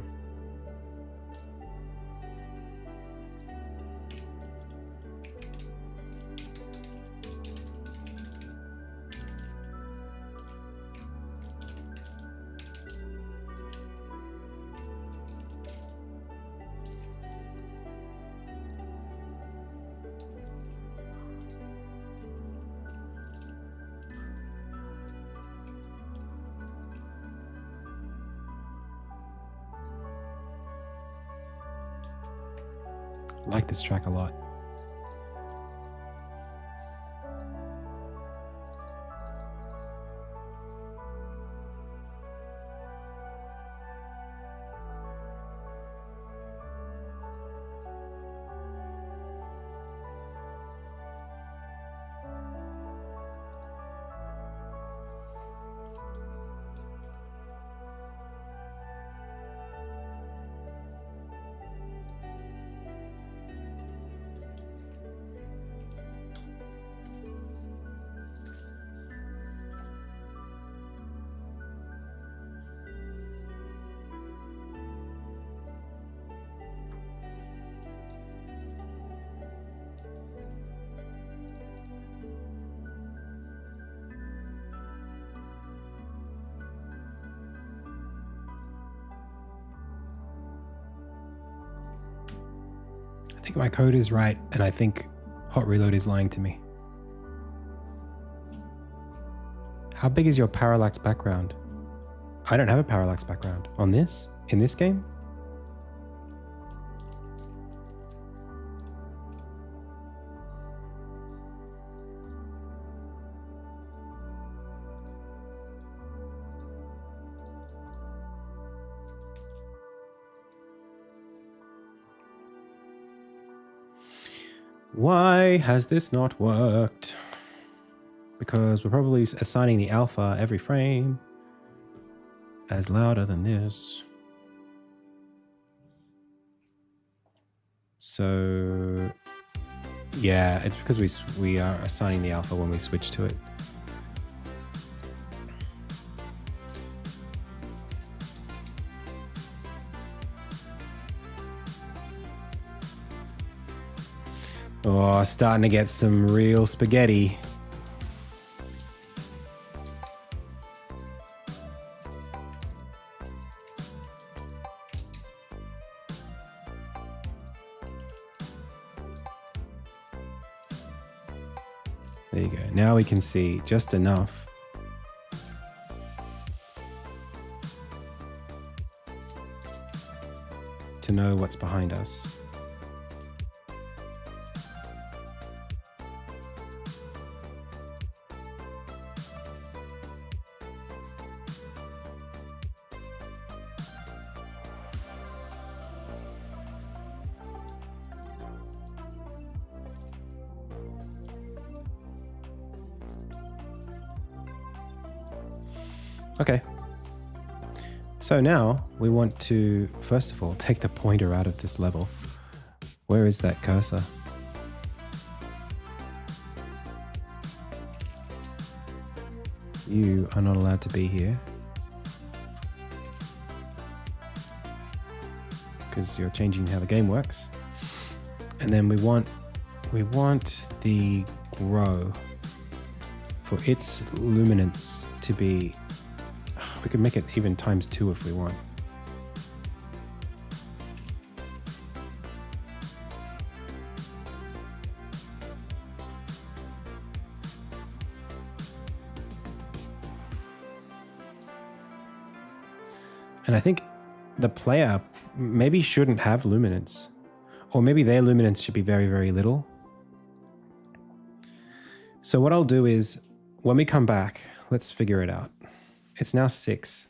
I like this track a lot. I think my code is right, and I think Hot Reload is lying to me. How big is your parallax background? I don't have a parallax background. On this? In this game? Why has this not worked? Because we're probably assigning the alpha every frame as louder than this. So yeah, it's because we are assigning the alpha when we switch to it. Oh, starting to get some real spaghetti. There you go. Now we can see just enough to know what's behind us. Okay. So now we want to, first of all, take the pointer out of this level. Where is that cursor? You are not allowed to be here because you're changing how the game works. And then we want the grow for its luminance to be, we could make it even ×2 if we want. And I think the player maybe shouldn't have luminance, or maybe their luminance should be very, very little. So what I'll do is when we come back, let's figure it out. It's now 6.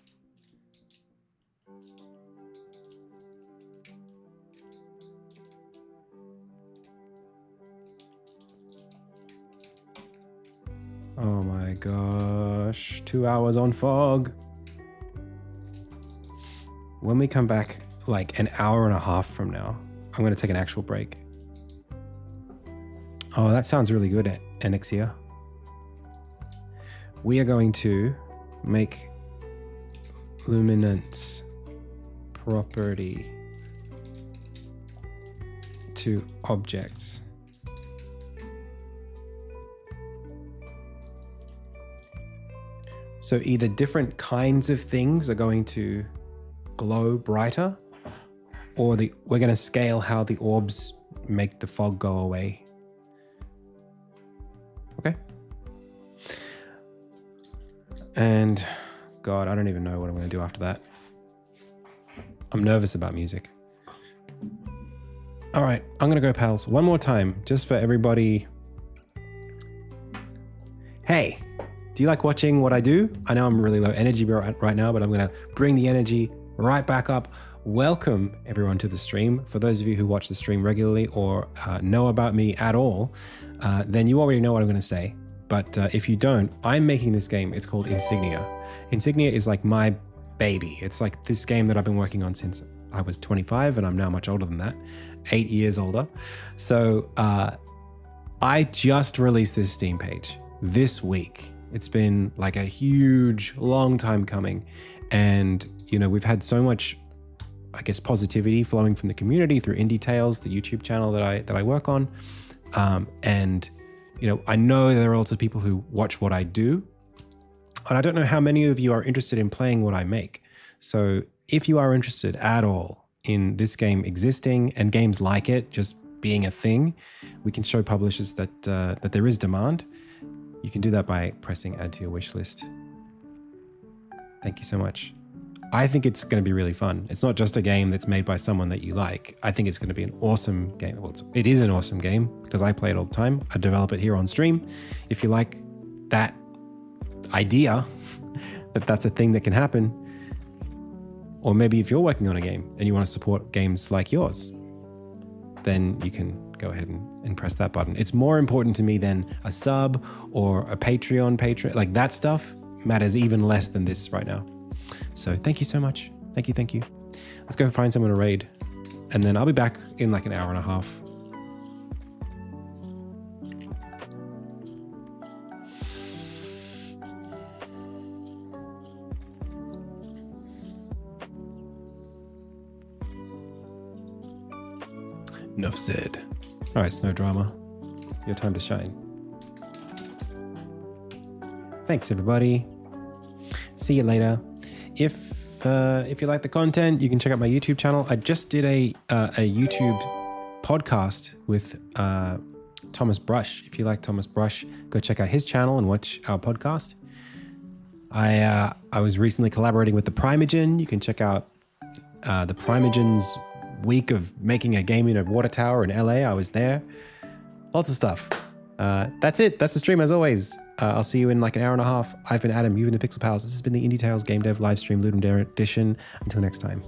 Oh my gosh, 2 hours on fog. When we come back like an hour and a half from now, I'm going to take an actual break. Oh, that sounds really good, Enixia. We are going to make luminance property to objects. So either different kinds of things are going to glow brighter, or we're going to scale how the orbs make the fog go away. Okay. And God, I don't even know what I'm going to do after that. I'm nervous about music. All right, I'm going to go, pals, one more time, just for everybody. Hey, do you like watching what I do? I know I'm really low energy right now, but I'm going to bring the energy right back up. Welcome everyone to the stream. For those of you who watch the stream regularly or know about me at all, then you already know what I'm going to say. But if you don't, I'm making this game. It's called Insignia. Insignia is like my baby. It's like this game that I've been working on since I was 25, and I'm now much older than that, 8 years older. So I just released this Steam page this week. It's been like a huge, long time coming. And, you know, we've had so much, I guess, positivity flowing from the community through IndieTales, the YouTube channel that I work on. And, you know, I know there are lots of people who watch what I do. And I don't know how many of you are interested in playing what I make. So if you are interested at all in this game existing and games like it just being a thing, we can show publishers that there is demand. You can do that by pressing add to your wish list. Thank you so much. I think it's going to be really fun. It's not just a game that's made by someone that you like. I think it's going to be an awesome game. Well, it is an awesome game because I play it all the time. I develop it here on stream. If you like that idea that that's a thing that can happen, or maybe if you're working on a game and you want to support games like yours, then you can go ahead and press that button. It's more important to me than a sub or a Patreon patron. Like that stuff matters even less than this right now. So thank you so much. Thank you. Let's go find someone to raid. And then I'll be back in like an hour and a half. Enough said. All right, Snow Drama. Your time to shine. Thanks, everybody. See you later. If you like the content, you can check out my YouTube channel. I just did a YouTube podcast with Thomas Brush. If you like Thomas Brush, go check out his channel and watch our podcast. I was recently collaborating with the Primogen. You can check out the Primogen's week of making a game in a water tower in LA. I was there. Lots of stuff. That's it. That's the stream as always. I'll see you in like an hour and a half. I've been Adam. You've been the Pixel Pals. This has been the IndieTales Game Dev Livestream LUDUM Edition. Until next time.